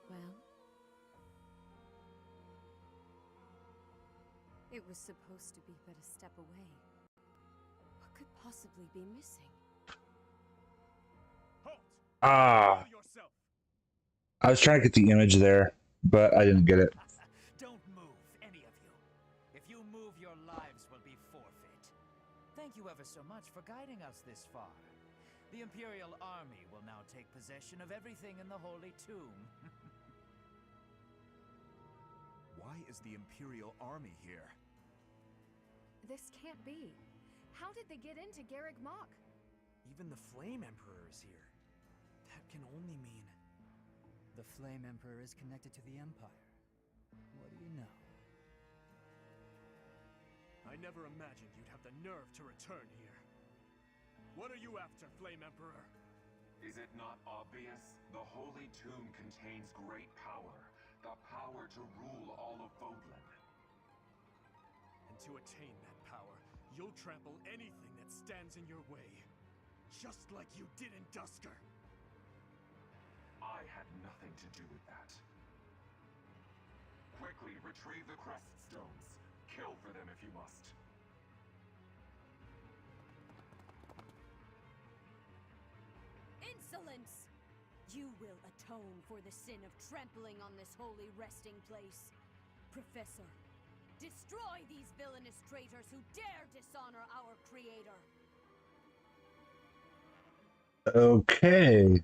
Well, it was supposed to be but a step away. What could possibly be missing? Ah. I was trying to get the image there, but I didn't get it. Don't move, any of you. If you move, your lives will be forfeit. Thank you ever so much for guiding us this far. The Imperial Army will now take possession of everything in the Holy Tomb. Why is the Imperial Army here? This can't be. How did they get into Garreg Mach? Even the Flame Emperor is here. That can only mean... The Flame Emperor is connected to the Empire. What do you know? I never imagined you'd have the nerve to return here. What are you after, Flame Emperor? Is it not obvious? The Holy Tomb contains great power. The power to rule all of Fodlan. And to attain that power, you'll trample anything that stands in your way. Just like you did in Dusker. I had nothing to do with that. Quickly retrieve the crest stones. Kill for them if you must. Insolence! You will atone for the sin of trampling on this holy resting place. Professor, destroy these villainous traitors who dare dishonor our creator. Okay.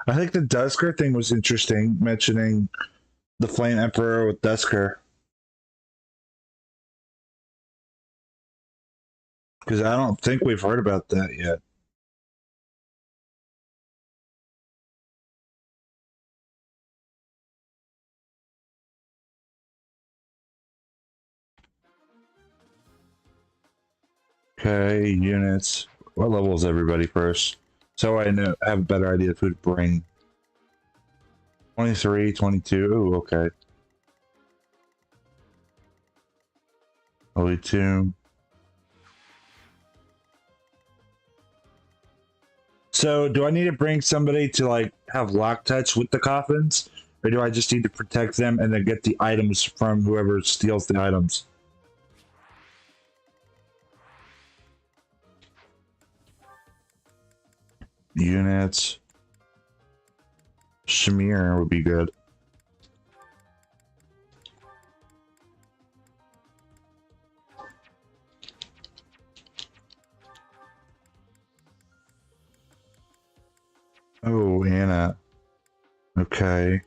I think the Dusker thing was interesting, mentioning the Flame Emperor with Dusker. Because I don't think we've heard about that yet. Okay, units. What level is everybody first? So I know, have a better idea of who to bring. 23, 22. Ooh, okay. Holy Tomb. So do I need to bring somebody to like have lock touch with the coffins? Or do I just need to protect them and then get the items from whoever steals the items? Units. Shamir would be good. Oh, Anna. Okay.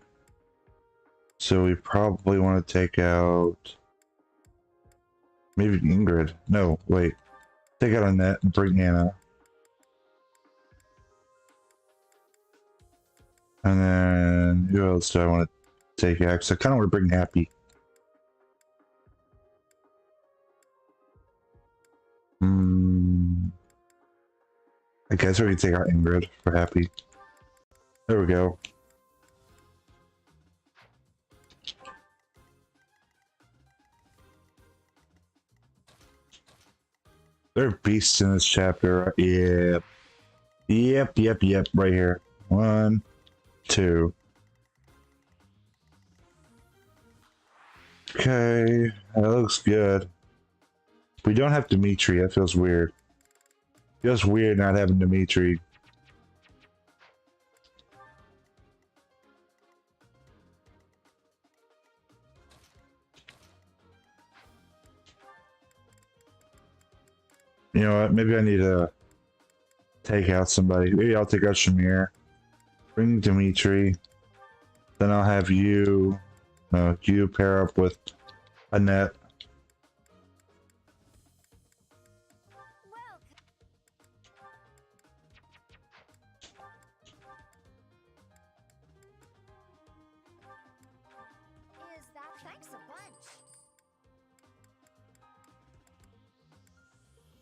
So we probably want to take out... maybe Ingrid. No, wait. Take out Annette and bring Anna. And then, who else do I want to take out? Because I kind of want to bring Happy. I guess we can take out Ingrid for Happy. There we go. There are beasts in this chapter. Yep. Yep. Right here. 1, 2. Okay, that looks good. We don't have Dimitri. That feels weird. Feels weird not having Dimitri. You know what? Maybe I need to take out somebody. Maybe I'll take out Shamir. Bring Dimitri. Then I'll have you. You pair up with Annette. Is that thanks a bunch?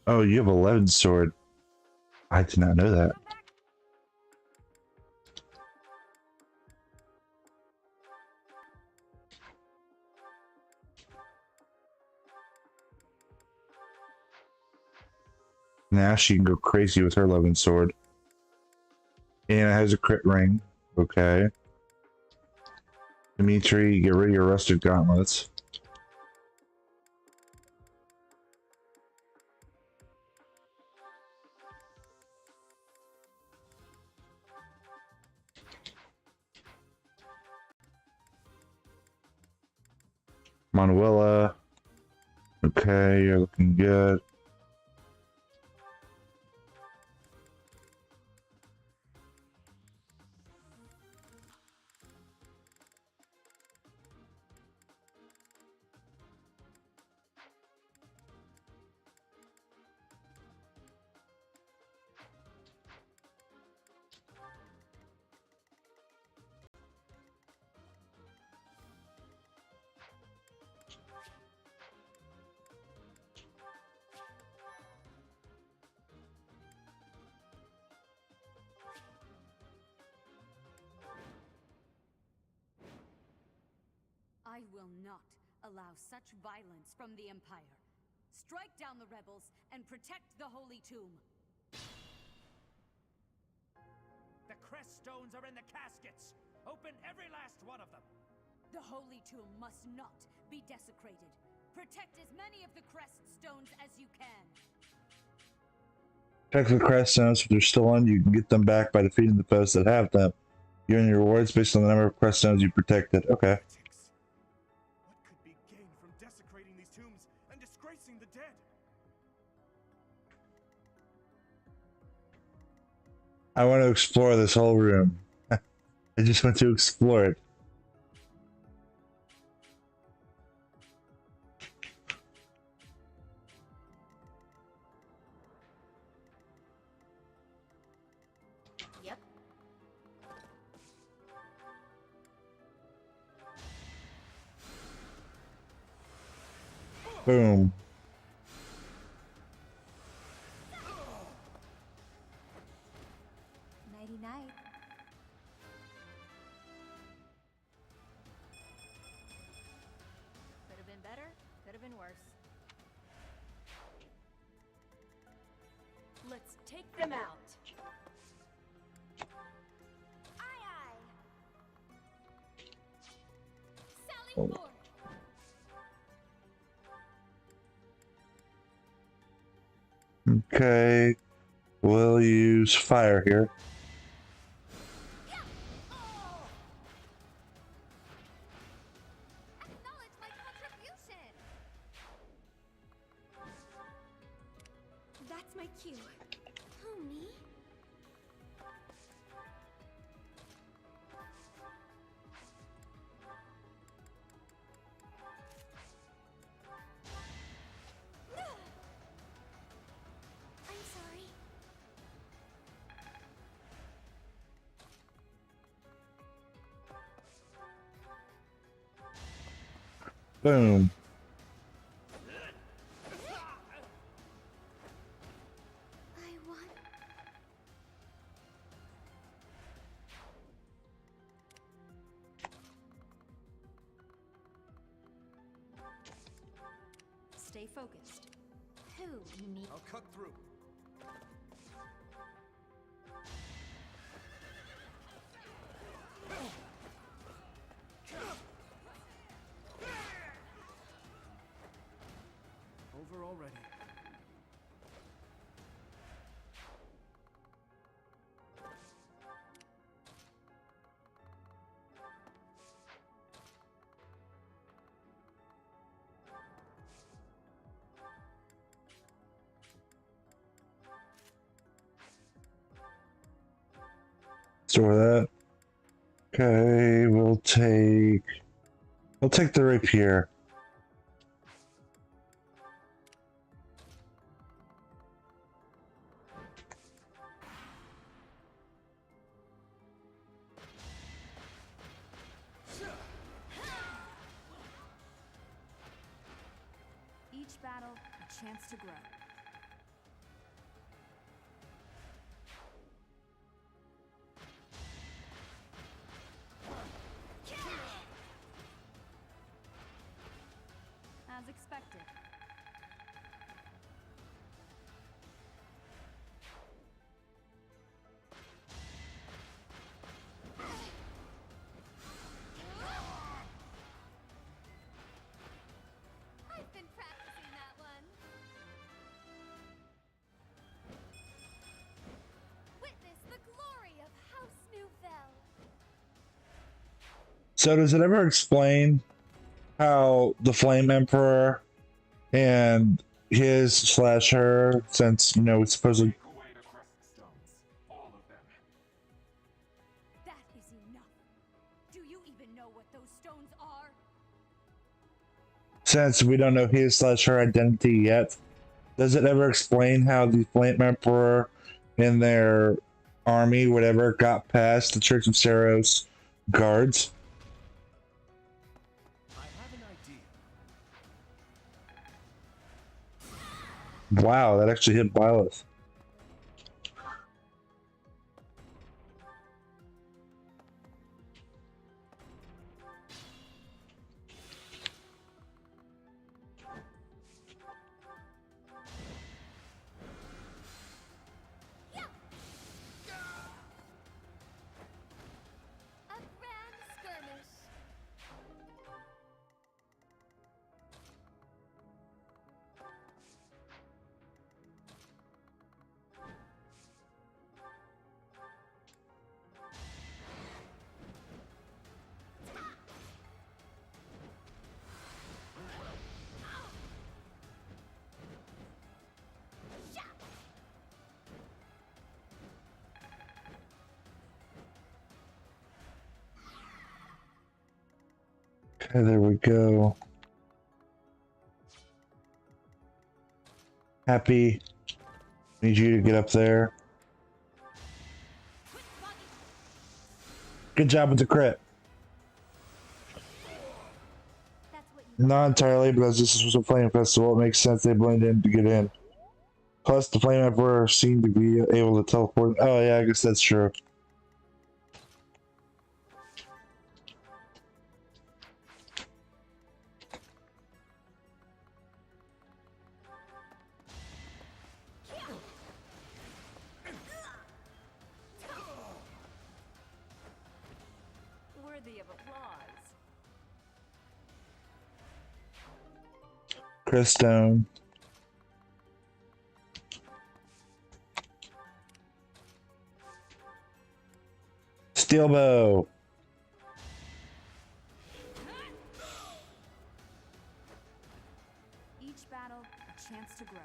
Oh, you have 11 sword. I did not know that. Now she can go crazy with her 11 sword. And it has a crit ring. Okay. Dimitri, get rid of your rusted gauntlets. Manuela. Okay, you're looking good. I will not allow such violence from the Empire. Strike down the rebels and protect the Holy Tomb. The crest stones are in the caskets! Open every last one of them! The Holy Tomb must not be desecrated. Protect as many of the crest stones as you can. Check the crest stones. If they're still on, you can get them back by defeating the foes that have them. You earn your rewards based on the number of crest stones you protected. Okay. What could be gained from desecrating these tombs and disgracing the dead? I want to explore this whole room. I just want to explore it. Yep. Boom. Nighty night. Could have been better, could have been worse. Let's take them out. Aye aye. Sally Oh. forth. Okay. We'll use fire here. Acknowledge my contribution. That's my cue. Who, me? I'm sorry. Boom. I won. Stay focused. Who, me? I'll cut through. already. Store that. Okay, we'll take the rapier. Each battle, a chance to grow. As expected. I've been practicing that one. Witness the glory of House Nouvelle. So does it ever explain how the Flame Emperor and his/her, since it's supposedly That is enough. Do you even know what those stones are? since we don't know his/her identity yet, does it ever explain how the Flame Emperor and their army, whatever, got past the Church of Saros guards? I have an idea. Wow, that actually hit Byleth. A grand skirmish. Okay, there we go. Happy. Need you to get up there. Good job with the crit. Not entirely, because this was a flame festival. It makes sense they blend in to get in. Plus, the Flame Emperor seemed to be able to teleport. Oh, yeah, I guess that's true. Worthy of applause. Crystone. Steel bow. Each battle, a chance to grow.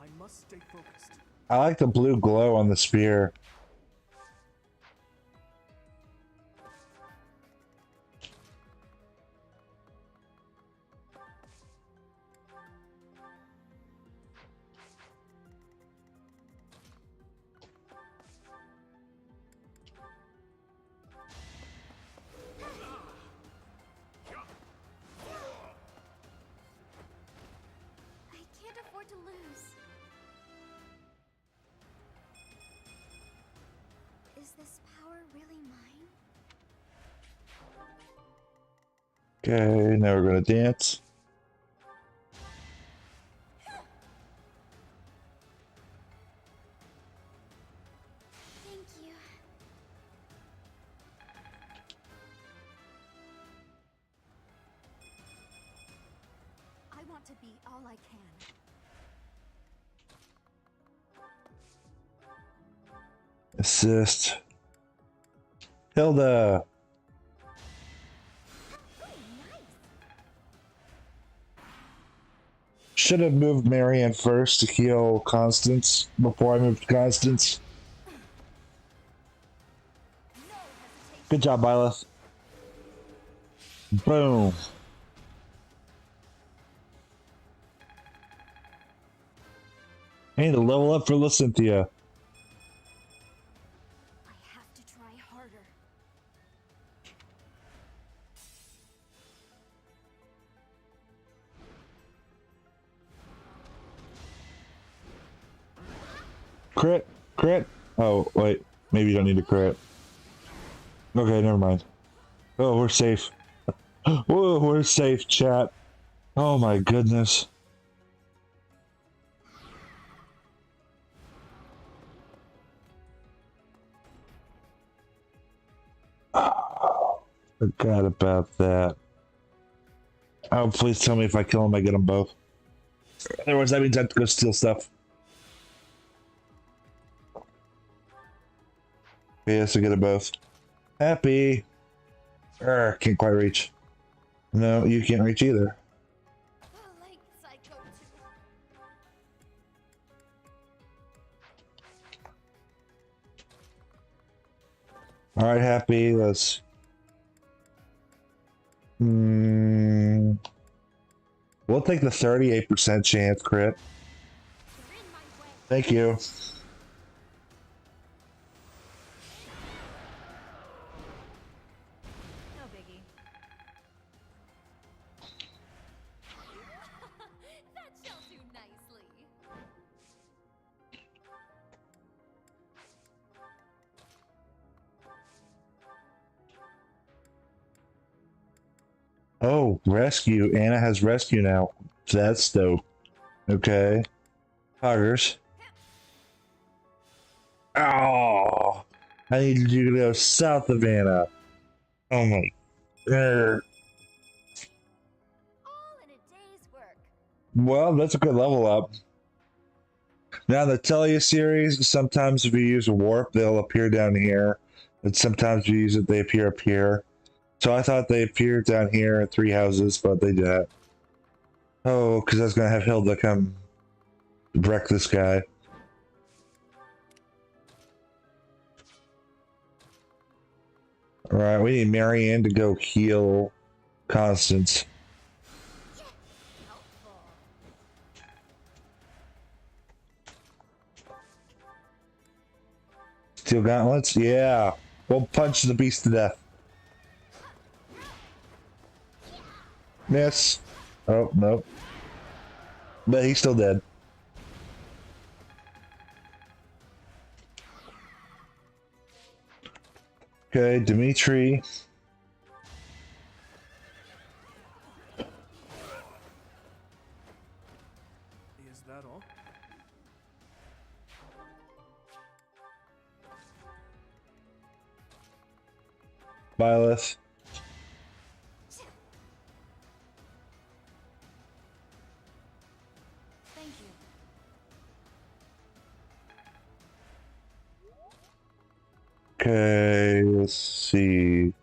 I must stay focused. I like the blue glow on the spear. I can't afford to lose. Is this power really mine? Okay, now we're gonna dance. Thank you. I want to be all I can. Assist. Hilda. Should have moved Marianne first to heal Constance before I moved Constance. Good job, Byleth. Boom. I need to level up for Lysynthia. I have to try harder. Crit. Crit. Oh, wait. Maybe you don't need to crit. Okay, never mind. Oh, we're safe. Whoa, we're safe, chat. Oh my goodness. Forgot about that. Oh, please tell me if I kill him, I get them both. Otherwise, that means I have to go steal stuff. Yes, I get them both. Happy. Can't quite reach. No, you can't reach either. All right, Happy. Let's. We'll take the 38% chance crit. Thank you. No biggie. That shall do nicely. Oh, rescue. Anna has rescue now. That's dope. Okay. Huggers. Oh, I need you to go south of Anna. Oh my. Well, that's a good level up. Now, the Telia series, sometimes if you use a warp, they'll appear down here. And sometimes if you use it, they appear up here. So I thought they appeared down here at 3 houses, but they didn't. Oh, because I was going to have Hilda come wreck this guy. Alright, we need Marianne to go heal Constance. Steel gauntlets? Yeah. We'll punch the beast to death. Miss. Oh, nope. But he's still dead. Okay, Dimitri. Is that all? Byleth. Thank you. Okay, let's see.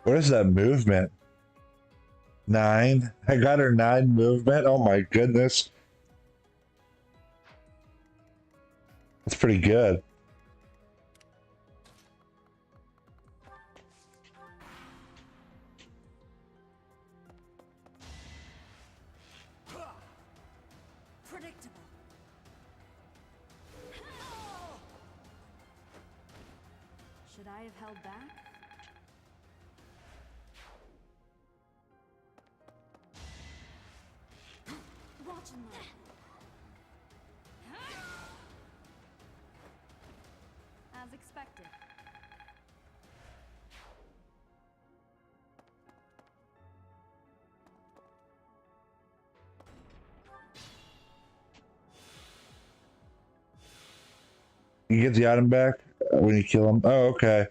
What is that movement? 9? I got her 9 movement? Oh my goodness. That's pretty good. Predictable. Should I have held back? As expected. You get the item back when you kill him. Oh, okay.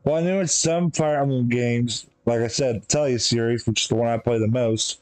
Well, I know in some Fire Emblem games, like I said, Telly series, which is the one I play the most,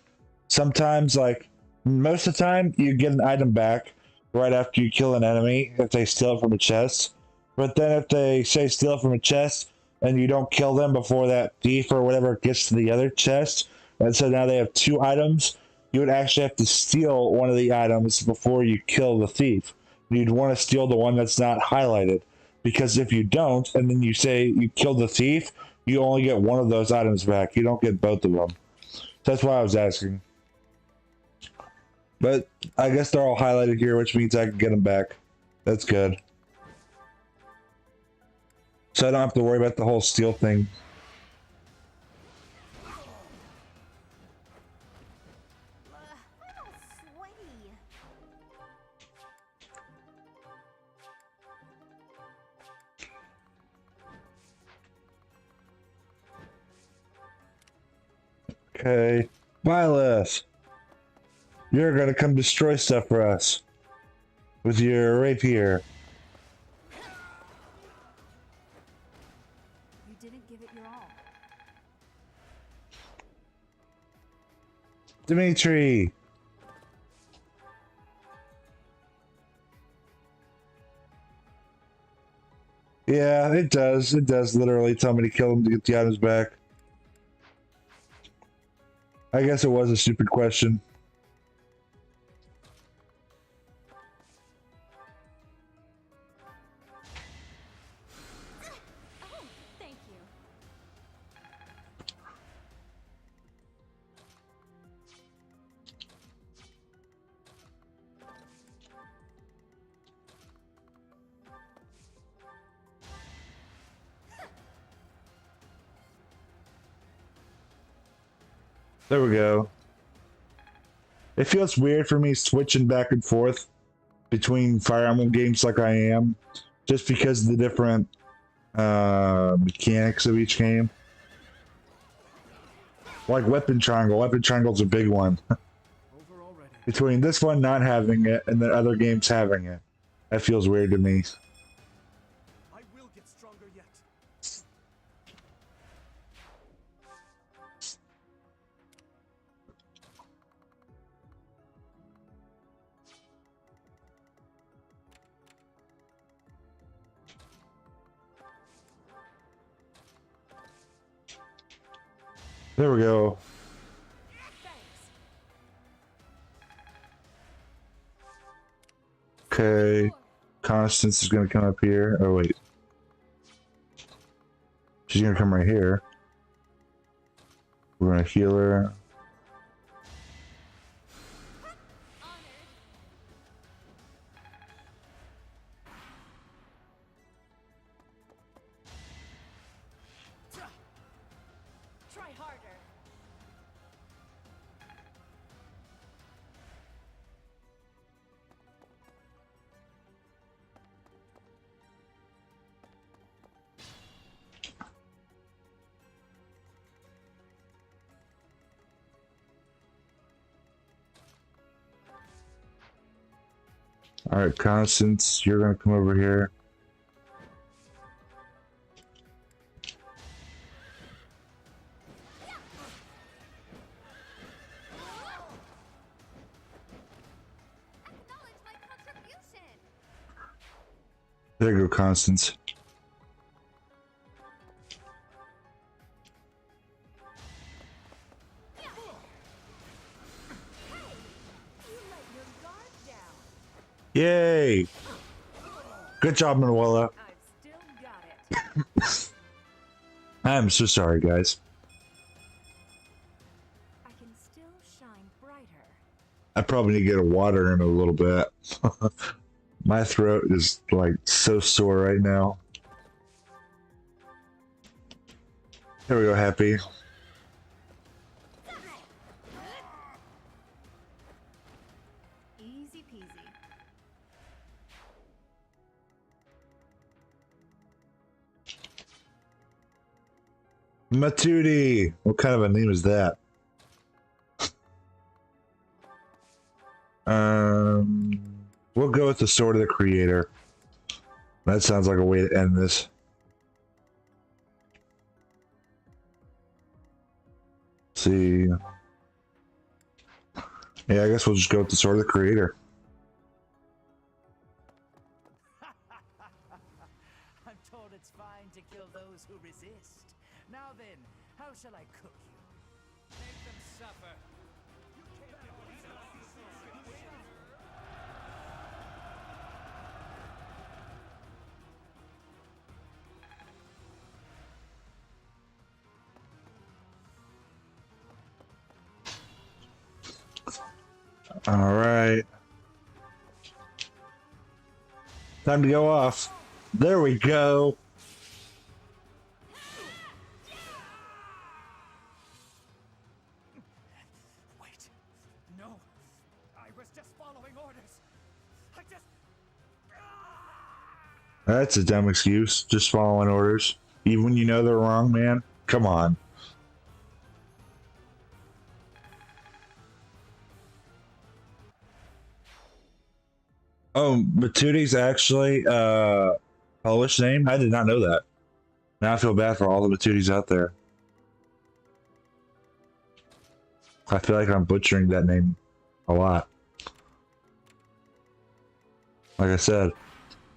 sometimes, like, most of the time, you get an item back right after you kill an enemy if they steal it from a chest. But then if they say steal it from a chest and you don't kill them before that thief or whatever gets to the other chest, and so now they have two items, you would actually have to steal one of the items before you kill the thief. You'd want to steal the one that's not highlighted. Because if you don't, and then you say you killed the thief, you only get one of those items back. You don't get both of them. That's why I was asking. But I guess they're all highlighted here, which means I can get them back. That's good. So I don't have to worry about the whole steal thing. I'm all sweaty. Okay. Byleth, you're gonna come destroy stuff for us with your rapier. You didn't give it your all. Dimitri! Yeah, it does. It does literally tell me to kill him to get the items back. I guess it was a stupid question. Oh, thank you. There we go. It feels weird for me switching back and forth between Fire Emblem games like I am, just because of the different mechanics of each game. Like Weapon Triangle. Weapon Triangle's a big one. Between this one not having it and the other games having it. That feels weird to me. I will get stronger yet. There we go. Okay. Constance is going to come up here. Oh, wait. She's going to come right here. We're going to heal her. Try harder. Alright, Constance, you're going to come over here. There you go, Constance. Yay! Good job, Manuela. I'm so sorry, guys. I can still shine brighter. I probably need to get a water in a little bit. My throat is like so sore right now. There we go, Happy. peasy. Matudi! What kind of a name is that? We'll go with the Sword of the Creator. That sounds like a way to end this. Let's see. Yeah, I guess we'll just go with the Sword of the Creator. I'm told it's fine to kill those who resist. Now then, how shall I cook you? Make them suffer. All right. Time to go off. There we go. Wait. No. I was just following orders. I just... That's a dumb excuse. Just following orders. Even when you know they're wrong, man. Come on. Oh, Matuti's actually Polish name? I did not know that. Now I feel bad for all the Matudis out there. I feel like I'm butchering that name a lot. Like I said,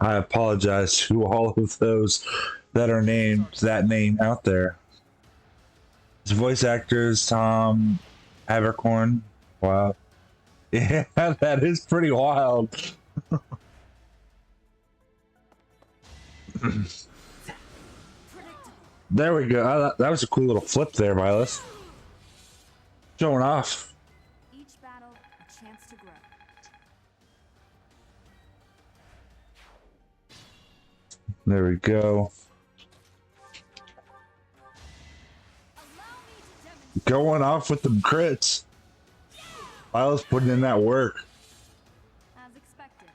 I apologize to all of those that are named that name out there. His voice actors, Tom Abercorn. Wow. Yeah, that is pretty wild. There we go. That was a cool little flip there, Violet. Showing off. Each battle, a chance to grow. There we go. Going off with them crits. Violet's putting in that work. As expected.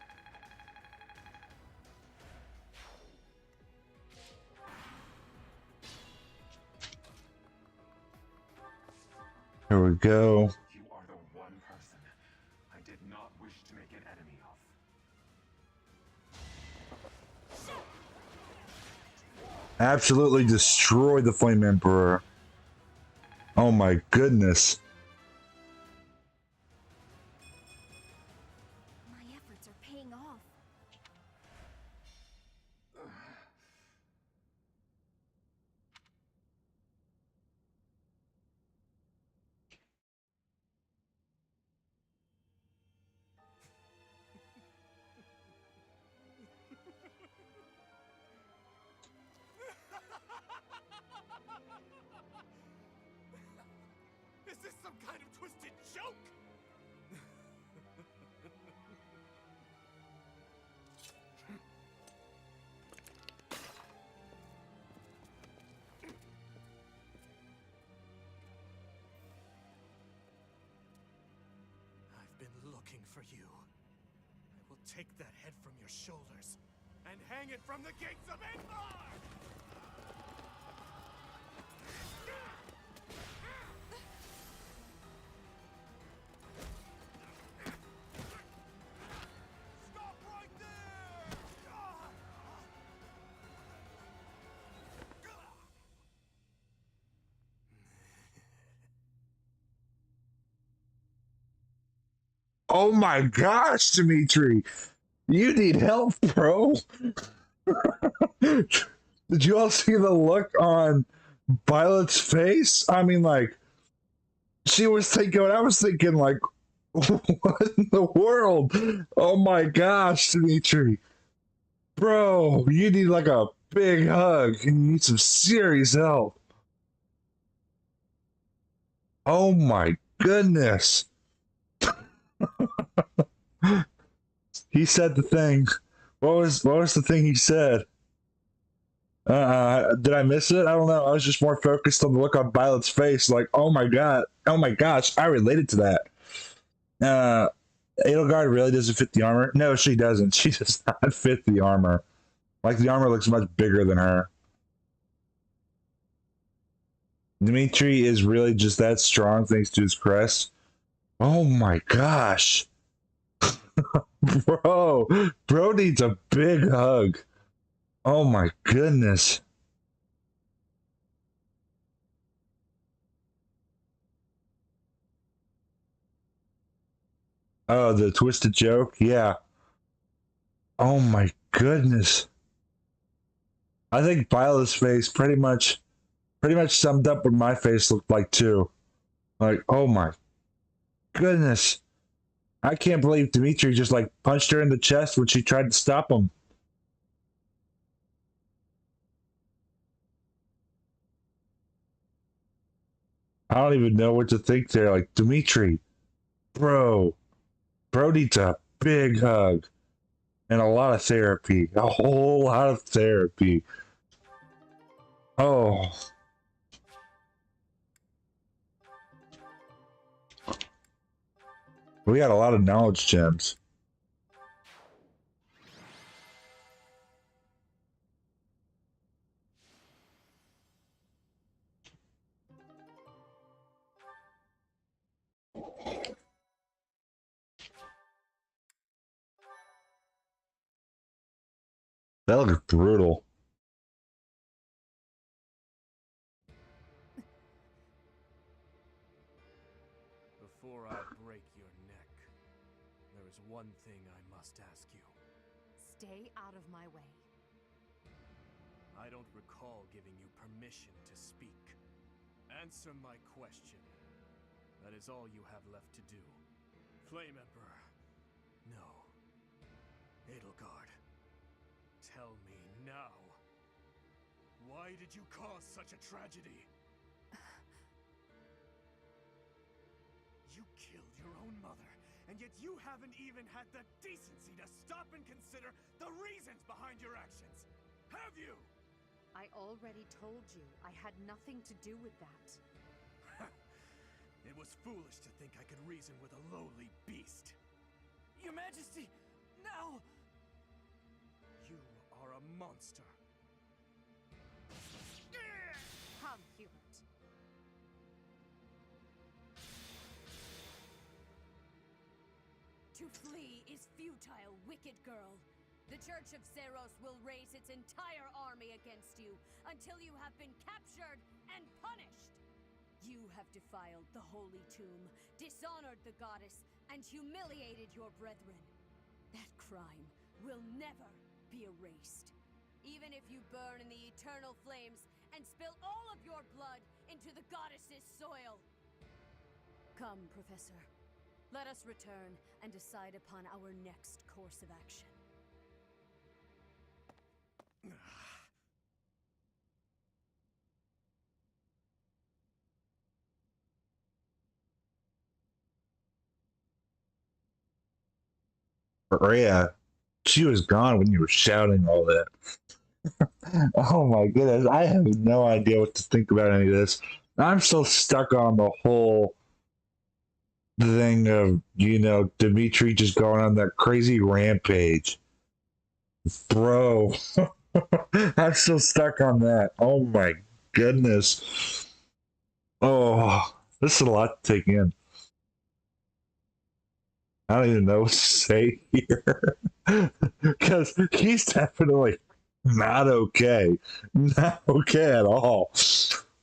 Here we go. You are the one person I did not wish to make an enemy of. Absolutely destroyed the Flame Emperor. Oh my goodness. My efforts are paying off. Is this some kind of twisted joke? I've been looking for you. I will take that head from your shoulders and hang it from the gates of Endor! Stop right there! Oh my gosh, Dimitri. You need help, bro. Did you all see the look on Violet's face? I mean, like, she was thinking, I was thinking, like, what in the world? Oh my gosh, Dimitri. Bro, you need like a big hug and you need some serious help. Oh my goodness. He said the thing. What was the thing he said? Did I miss it? I don't know. I was just more focused on the look on Violet's face, like, oh my god, oh my gosh, I related to that. Edelgard really doesn't fit the armor. No, she doesn't. She does not fit the armor. Like the armor looks much bigger than her. Dimitri is really just that strong thanks to his crest. Oh my gosh. Bro needs a big hug. Oh my goodness. Oh, the twisted joke? Yeah. Oh my goodness. I think Viola's face pretty much summed up what my face looked like too. Like, oh my goodness. I can't believe Dimitri just like punched her in the chest when she tried to stop him. I don't even know what to think there. Like, Dimitri, bro, bro needs a big hug and a lot of therapy. A whole lot of therapy. Oh. We got a lot of knowledge gems. That looks brutal. Before I break your neck, there is one thing I must ask you. Stay out of my way. I don't recall giving you permission to speak. Answer my question. That is all you have left to do. Flame Emperor. No. Edelgard. Tell me now. Why did you cause such a tragedy? You killed your own mother, and yet you haven't even had the decency to stop and consider the reasons behind your actions. Have you? I already told you I had nothing to do with that. It was foolish to think I could reason with a lowly beast. Your Majesty, no! You are a monster. Come, Hubert. To flee is futile, wicked girl. The Church of Zeros will raise its entire army against you until you have been captured and punished. You have defiled the holy tomb, dishonored the goddess, and humiliated your brethren. That crime will never be erased. Even if you burn in the eternal flames and spill all of your blood into the goddess's soil. Come, Professor. Let us return and decide upon our next course of action. Rhea, she was gone when you were shouting all that. Oh my goodness, I have no idea what to think about any of this. I'm still stuck on the whole thing of, Dimitri just going on that crazy rampage. Bro, I'm still stuck on that. Oh my goodness. Oh, this is a lot to take in. I don't even know what to say here. Because he's definitely not okay. Not okay at all.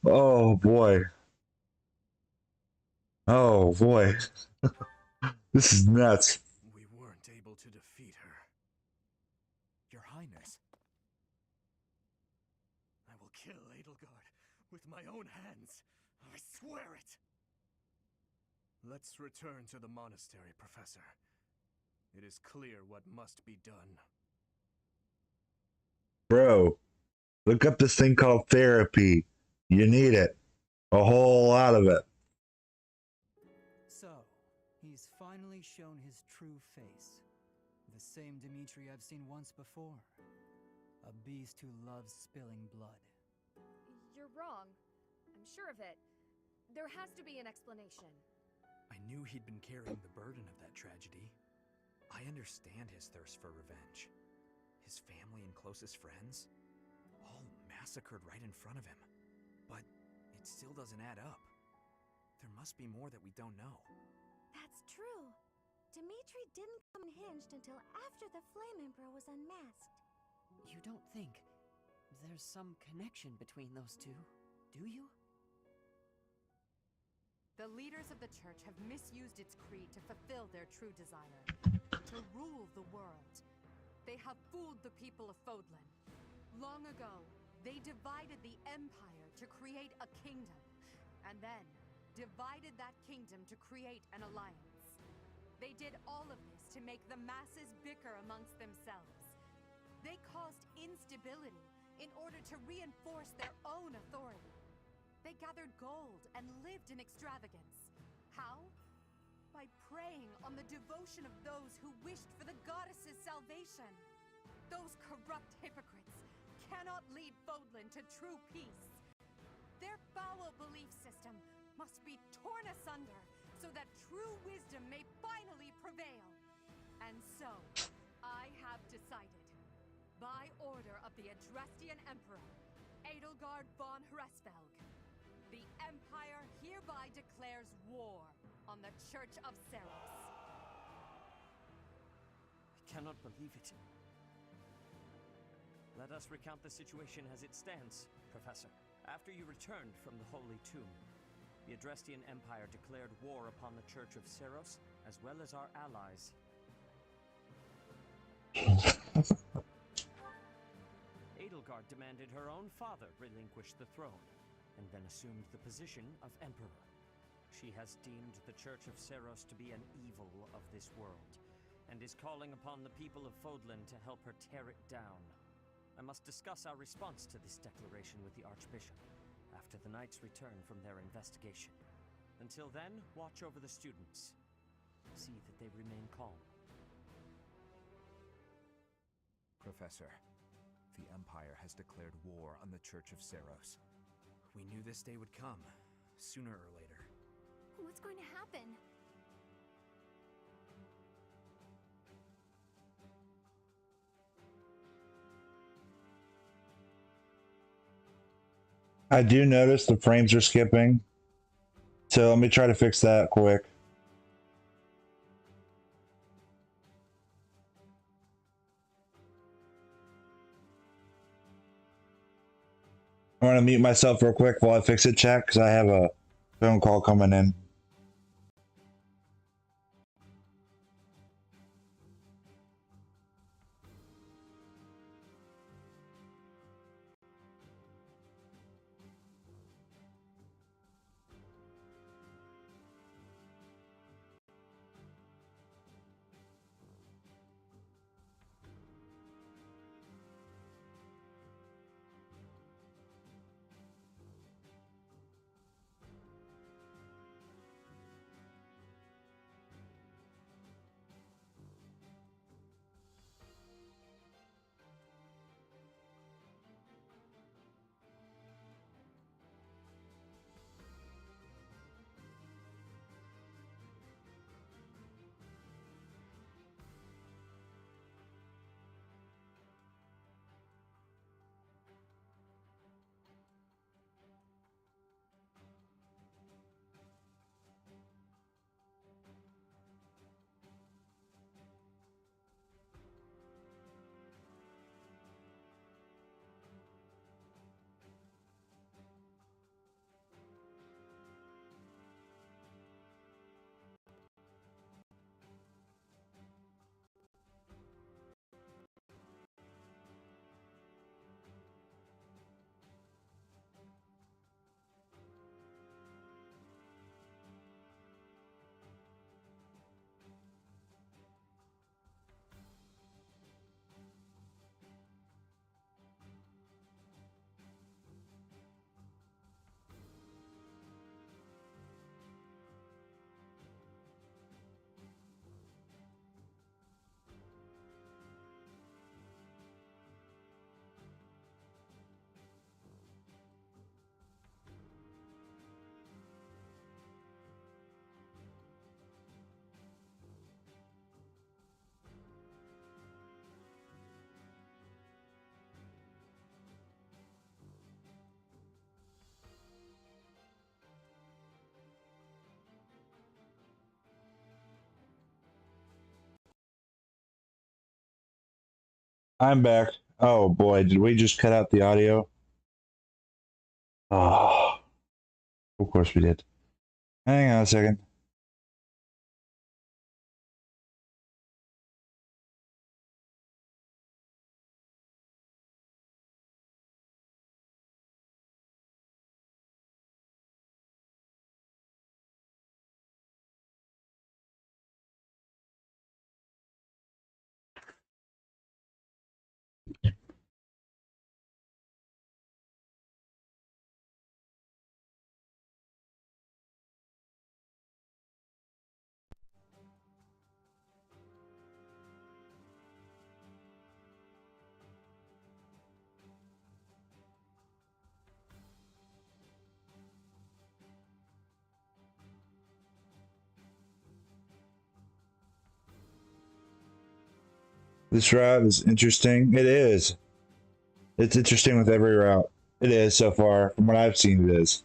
Oh boy. Oh boy. This is nuts. We weren't able to defeat her. Your Highness. I will kill Edelgard with my own hands. I swear it. Let's return to the monastery, Professor. It is clear what must be done. Bro, look up this thing called therapy. You need it. A whole lot of it. So, he's finally shown his true face. The same Dimitri I've seen once before. A beast who loves spilling blood. You're wrong. I'm sure of it. There has to be an explanation. I knew he'd been carrying the burden of that tragedy. I understand his thirst for revenge. His family and closest friends, all massacred right in front of him. But it still doesn't add up. There must be more that we don't know. That's true. Dimitri didn't come unhinged until after the Flame Emperor was unmasked. You don't think there's some connection between those two, do you? The leaders of the church have misused its creed to fulfill their true desire, to rule the world. They have fooled the people of Fodlan. Long ago, they divided the Empire to create a kingdom, and then divided that kingdom to create an alliance. They did all of this to make the masses bicker amongst themselves. They caused instability in order to reinforce their own authority. They gathered gold and lived in extravagance. How? By preying on the devotion of those who wished for the goddess's salvation. Those corrupt hypocrites cannot lead Fodlan to true peace. Their foul belief system must be torn asunder so that true wisdom may finally prevail. And so, I have decided, by order of the Adrestian Emperor, Edelgard von Hresvelg, the Empire hereby declares war on the Church of Seros. I cannot believe it. Let us recount the situation as it stands, Professor. After you returned from the Holy Tomb, the Adrestian Empire declared war upon the Church of Seros, as well as our allies. Edelgard demanded her own father relinquish the throne, and then assumed the position of Emperor. She has deemed the Church of Seros to be an evil of this world, and is calling upon the people of Fodlan to help her tear it down. I must discuss our response to this declaration with the Archbishop, after the Knights return from their investigation. Until then, watch over the students. See that they remain calm. Professor, the Empire has declared war on the Church of Seros. We knew this day would come, sooner or later. What's going to happen? I do notice the frames are skipping, so let me try to fix that quick. I'm going to mute myself real quick while I fix it, chat, because I have a phone call coming in. I'm back. Oh boy, did we just cut out the audio? Oh, of course we did. Hang on a second. This route is interesting. It is. It's interesting with every route. It is so far. From what I've seen, it is.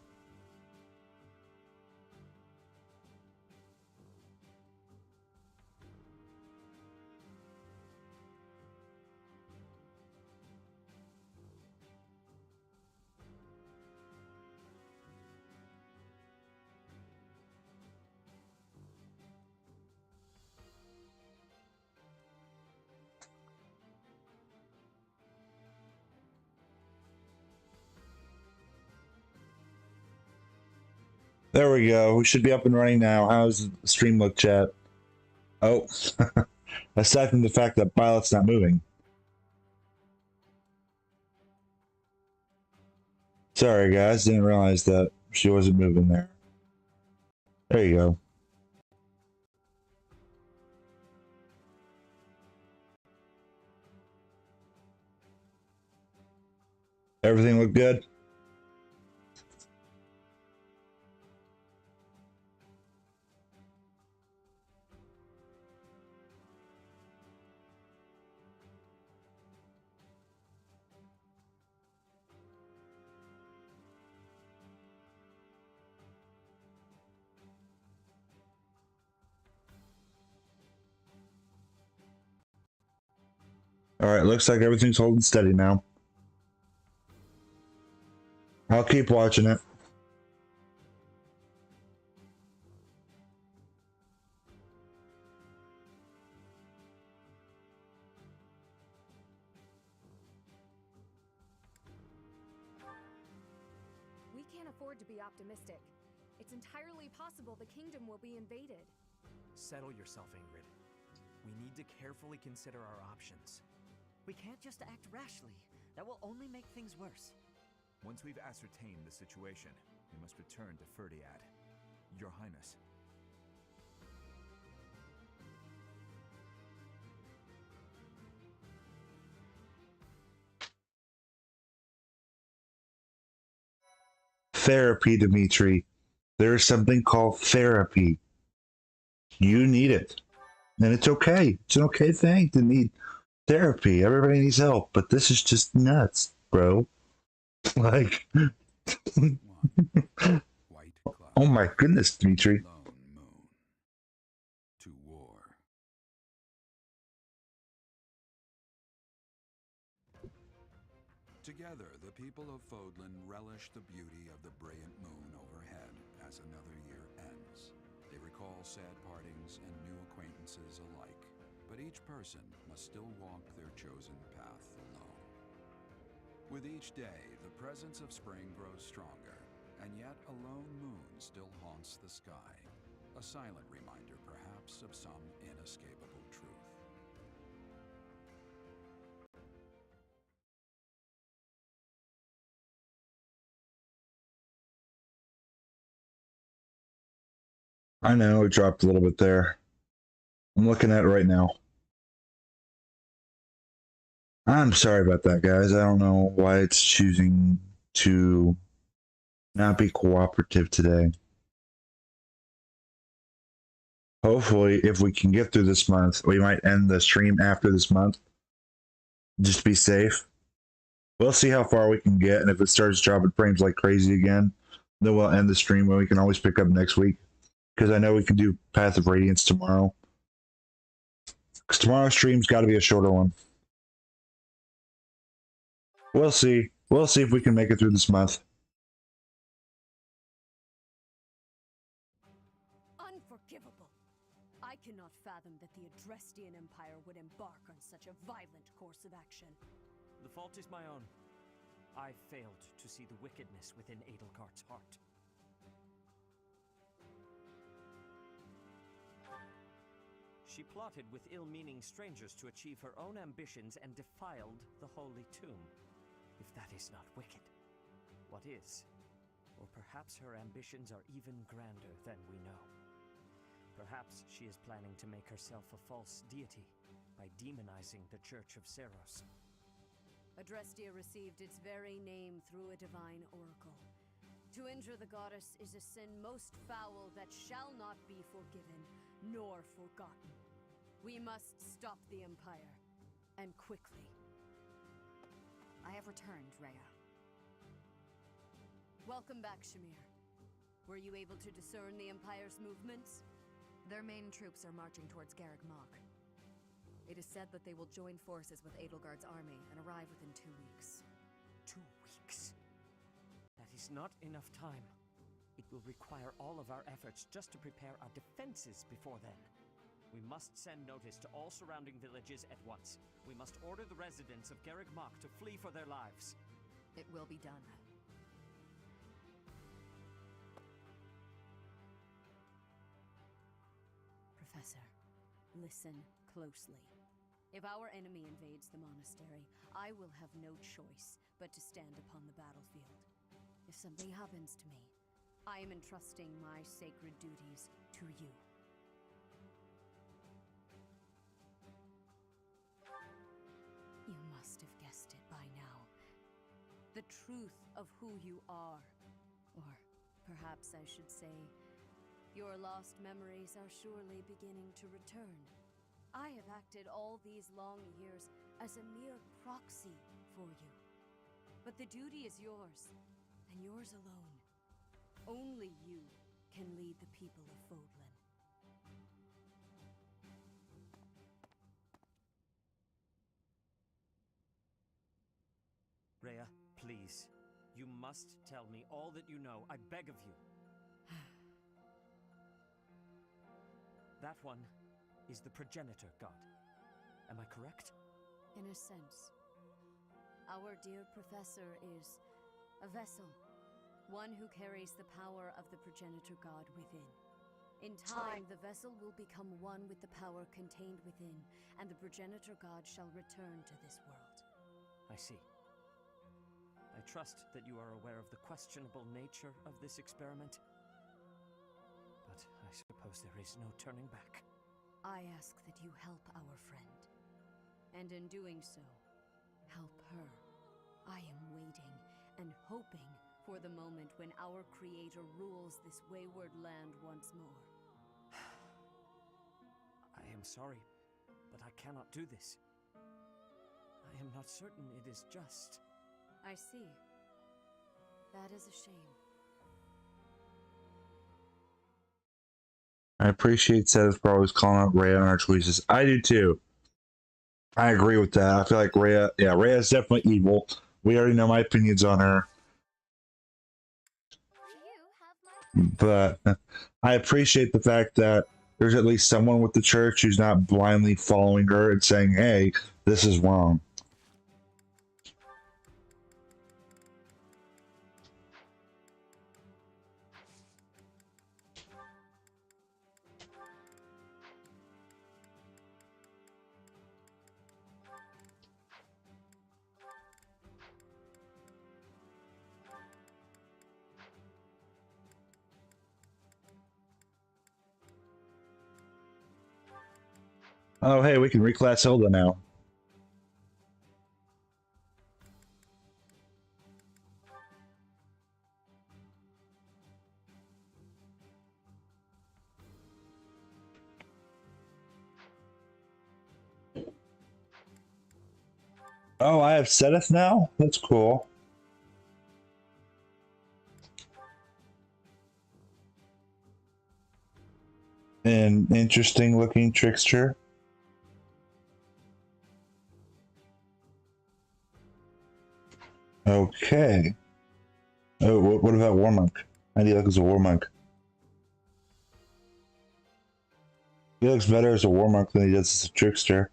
There we go. We should be up and running now. How's the stream look, chat? Oh, aside from the fact that Violet's not moving. Sorry, guys. Didn't realize that she wasn't moving there. There you go. Everything look good? Alright, looks like everything's holding steady now. I'll keep watching it. We can't afford to be optimistic. It's entirely possible the kingdom will be invaded. Settle yourself, Ingrid. We need to carefully consider our options. We can't just act rashly. That will only make things worse. Once we've ascertained the situation, we must return to Ferdiad. Your Highness. Therapy, Dimitri. There is something called therapy. You need it. And it's okay. It's an okay thing to need therapy. Everybody needs help, but this is just nuts, bro. Like, oh my goodness, Dimitri. To war. Together, the people of Fodlan relish the beauty of the brilliant moon overhead as another year ends. They recall sad partings and new acquaintances alike, but each person must still walk their chosen path alone. With each day, the presence of spring grows stronger, and yet a lone moon still haunts the sky, a silent reminder perhaps of some inescapable truth. I know it dropped a little bit there. I'm looking at it right now. I'm sorry about that, guys. I don't know why it's choosing to not be cooperative today. Hopefully, if we can get through this month, we might end the stream after this month. Just be safe. We'll see how far we can get, and if it starts dropping frames like crazy again, then we'll end the stream, and we can always pick up next week. Because I know we can do Path of Radiance tomorrow. Because tomorrow's stream's got to be a shorter one. We'll see. We'll see if we can make it through this month. Unforgivable! I cannot fathom that the Adrestian Empire would embark on such a violent course of action. The fault is my own. I failed to see the wickedness within Edelgard's heart. She plotted with ill-meaning strangers to achieve her own ambitions and defiled the Holy Tomb. If that is not wicked, what is? Or perhaps her ambitions are even grander than we know. Perhaps she is planning to make herself a false deity by demonizing the Church of Seros. Adrestia received its very name through a divine oracle. To injure the goddess is a sin most foul that shall not be forgiven, nor forgotten. We must stop the Empire, and quickly. I have returned, Rhea. Welcome back, Shamir. Were you able to discern the Empire's movements? Their main troops are marching towards Garreg Mach. It is said that they will join forces with Edelgard's army and arrive within 2 weeks. 2 weeks? That is not enough time. It will require all of our efforts just to prepare our defenses before then. We must send notice to all surrounding villages at once. We must order the residents of Garreg Mach to flee for their lives. It will be done. Professor, listen closely. If our enemy invades the monastery, I will have no choice but to stand upon the battlefield. If something happens to me, I am entrusting my sacred duties to you. You must have guessed it by now. The truth of who you are. Or perhaps I should say, your lost memories are surely beginning to return. I have acted all these long years as a mere proxy for you. But the duty is yours, and yours alone. Only you can lead the people of Fodlan. Rhea, please. You must tell me all that you know. I beg of you. That one is the progenitor god. Am I correct? In a sense. Our dear professor is a vessel. One who carries the power of the progenitor god within. In time, the vessel will become one with the power contained within, and the progenitor god shall return to this world. I see. I trust that you are aware of the questionable nature of this experiment. But I suppose there is no turning back. I ask that you help our friend. And in doing so, help her. I am waiting and hoping for the moment when our Creator rules this wayward land once more. I am sorry, but I cannot do this. I am not certain it is just. I see. That is a shame. I appreciate Seth for always calling out Rhea on our choices. I do too. I agree with that. I feel like Rhea is definitely evil. We already know my opinions on her. But I appreciate the fact that there's at least someone with the church who's not blindly following her and saying, hey, this is wrong. Oh, hey, we can reclass Hilda now. Oh, I have Seth now? That's cool. An interesting looking trickster. Okay. Oh, what about War Monk? How do you look as a War Monk? He looks better as a War Monk than he does as a Trickster.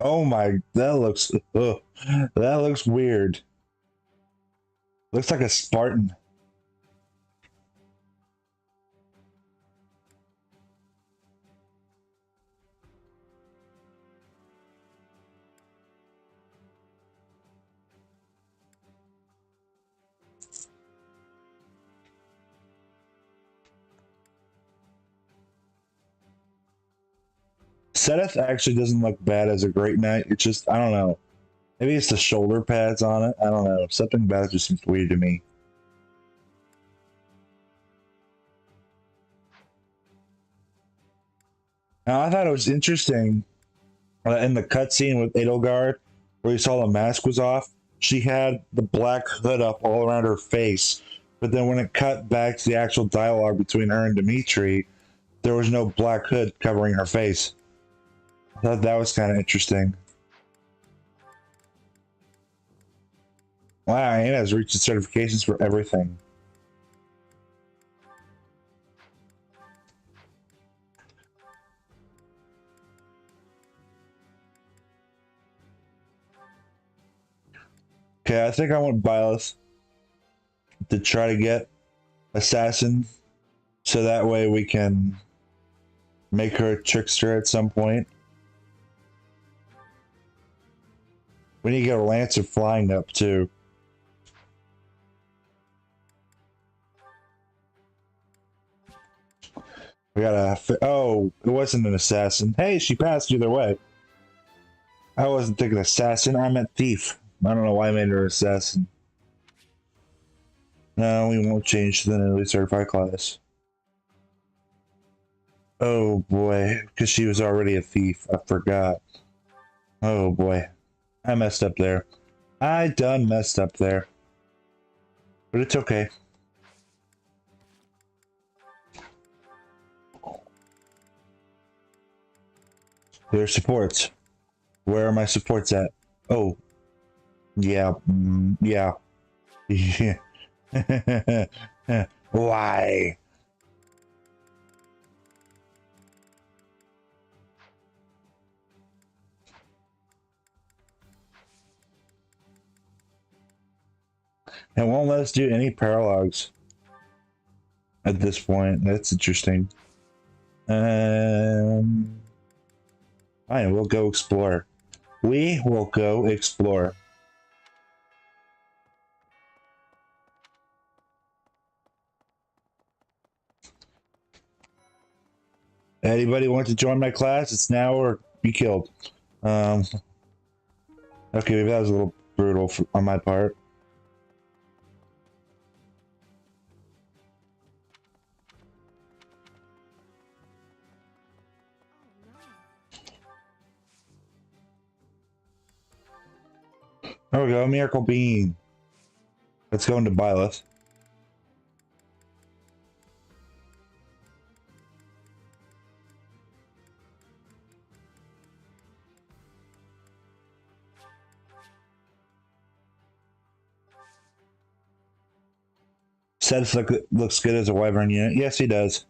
Oh my, that looks weird. Looks like a Spartan. Seth actually doesn't look bad as a Great Knight. It's just, I don't know. Maybe it's the shoulder pads on it. I don't know. Something about it just seems weird to me. Now, I thought it was interesting in the cutscene with Edelgard, where you saw the mask was off. She had the black hood up all around her face, but then when it cut back to the actual dialogue between her and Dimitri, there was no black hood covering her face. I thought that was kind of interesting. Wow, Anna's reached certifications for everything. Okay, I think I want Byleth to try to get Assassin, so that way we can make her a Trickster at some point. We need to get a Lancer flying up too. We gotta. Oh, it wasn't an assassin. Hey, she passed either way. I wasn't thinking assassin. I meant thief. I don't know why I made her assassin. No, we won't change to the newly certified class. Oh boy, because she was already a thief. I forgot. Oh boy, I messed up there. I done messed up there. But it's okay. There's supports. Where are my supports at? Oh. Yeah. Yeah. Why? It won't let us do any paralogs at this point. That's interesting. Fine, we'll go explore. We will go explore. Anybody want to join my class? It's now or be killed. Okay, maybe that was a little brutal on my part. There we go, Miracle Bean. Let's go into Byleth. Seth looks good as a Wyvern unit. Yes, he does.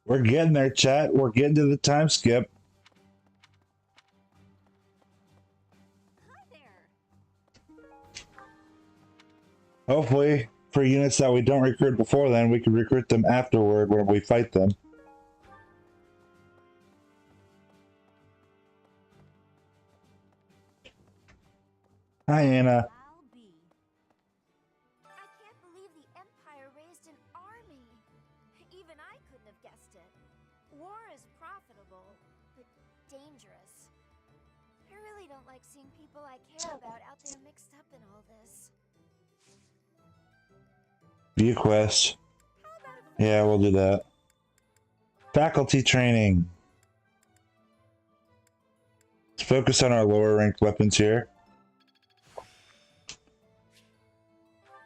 We're getting there, chat. We're getting to the time skip. Hopefully, for units that we don't recruit before then, we can recruit them afterward when we fight them. Hi, Anna. profitable, but dangerous. I really don't like seeing people I care about out there mixed up in all this. View quest. Yeah, we'll do that. Faculty training. Let's focus on our lower ranked weapons here.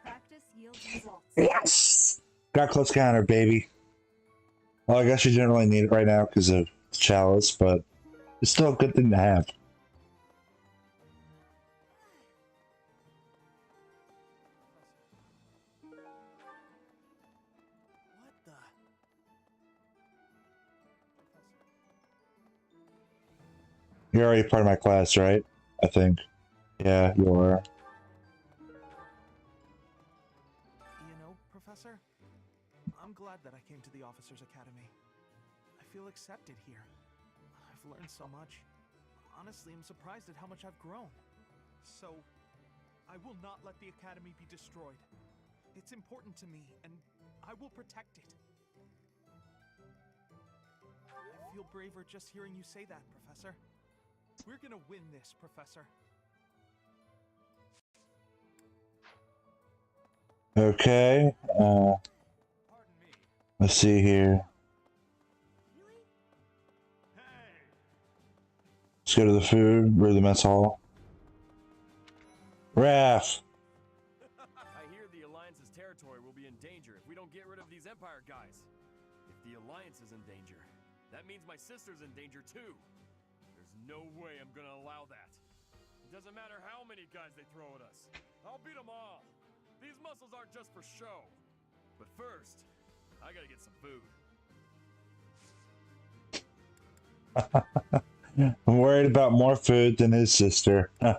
Practice yields results. Yes! Got close counter, baby. Well, I guess you didn't really need it right now because of Chalice, but it's still a good thing to have. What the? You're already part of my class, right? I think. Yeah, you are. You know, Professor, I'm glad that I came to the Officers Academy. I feel accepted here. I've learned so much. Honestly, I'm surprised at how much I've grown. So, I will not let the Academy be destroyed. It's important to me, and I will protect it. I feel braver just hearing you say that, Professor. We're gonna win this, Professor. Okay. Let's see here. Let's go to the food or the mess hall. Raph! I hear the Alliance's territory will be in danger if we don't get rid of these Empire guys. If the Alliance is in danger, that means my sister's in danger too. There's no way I'm gonna allow that. It doesn't matter how many guys they throw at us. I'll beat them all. These muscles aren't just for show. But first, I gotta get some food. I'm worried about more food than his sister. I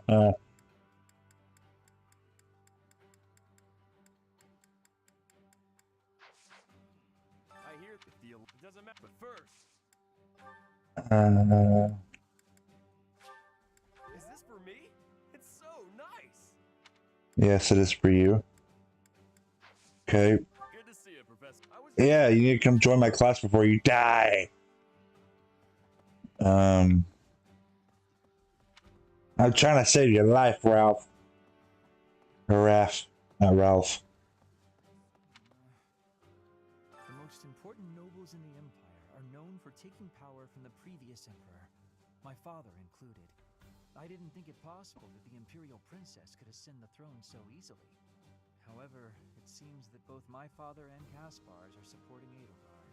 hear if the it doesn't matter. But first, is this for me? It's so nice. Yes, it is for you. Okay. Good to see you, Professor. Yeah, you need to come join my class before you die. I'm trying to save your life, Ralph. Or Raph, not Ralph. The most important nobles in the Empire are known for taking power from the previous emperor, my father included. I didn't think it possible that the Imperial Princess could ascend the throne so easily. However, it seems that both my father and Caspar's are supporting Edelgard.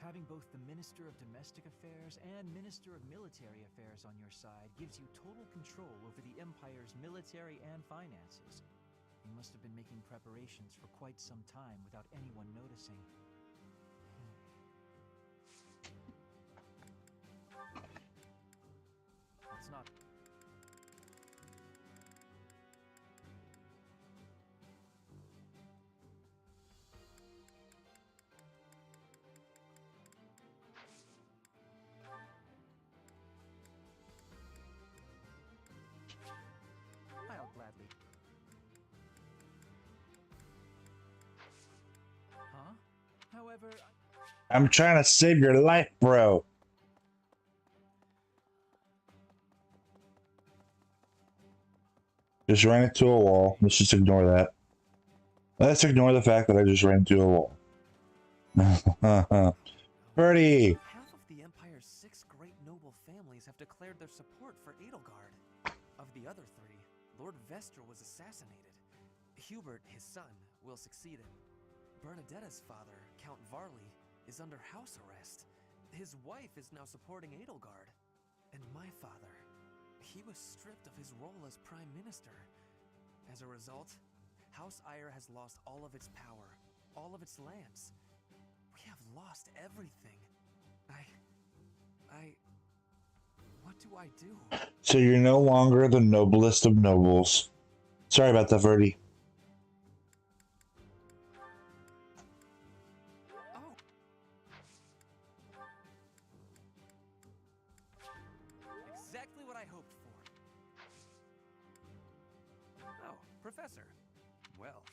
Having both the Minister of Domestic Affairs and Minister of Military Affairs on your side gives you total control over the Empire's military and finances. You must have been making preparations for quite some time without anyone noticing. It's not... I'll gladly... Huh? However... I'm trying to save your life, bro. Just ran into a wall. Let's just ignore that. Let's ignore the fact that I just ran into a wall. Birdie! Half of the Empire's 6 great noble families have declared their support for Edelgard. Of the other 3, Lord Vestra was assassinated. Hubert, his son, will succeed him. Bernadetta's father, Count Varley, is under house arrest. His wife is now supporting Edelgard. And my father, he was stripped of his role as Prime Minister. As a result, House Eyre has lost all of its power, all of its lands. We have lost everything. What do I do? So you're no longer the noblest of nobles. Sorry about that, Verdi. Exactly what I hoped for. Oh, Professor. Well.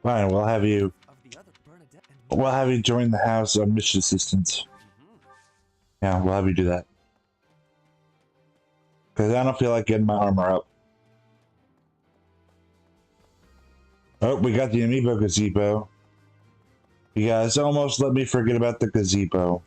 Fine, we'll have you. Of the other Bernadette and We'll have you join the House of Mission Assistants. Yeah, we'll have you do that. Because I don't feel like getting my armor up. Oh, we got the amiibo gazebo. You guys almost let me forget about the gazebo.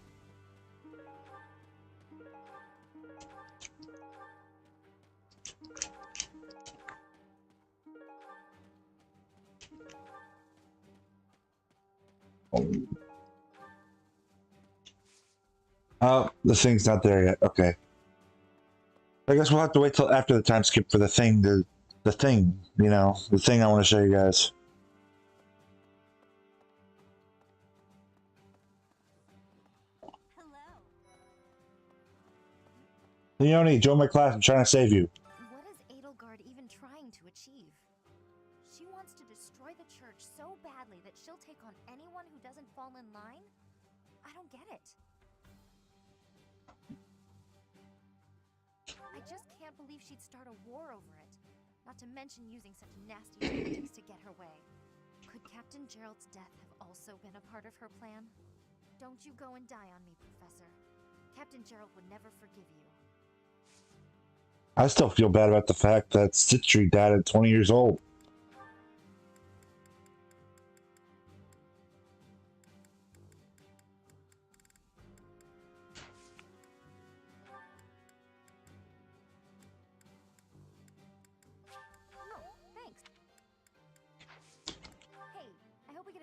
Oh, the thing's not there yet. Okay. I guess we'll have to wait till after the time skip for the thing, the thing, you know, the thing I want to show you guys. Leonie, join my class. I'm trying to save you. What is Edelgard even trying to achieve? She wants to destroy the church so badly that she'll take on anyone who doesn't fall in line? I don't get it. I just can't believe she'd start a war over it. Not to mention using such nasty tactics to get her way. Could Captain Gerald's death have also been a part of her plan? Don't you go and die on me, Professor. Captain Gerald would never forgive you. I still feel bad about the fact that Citri died at 20 years old.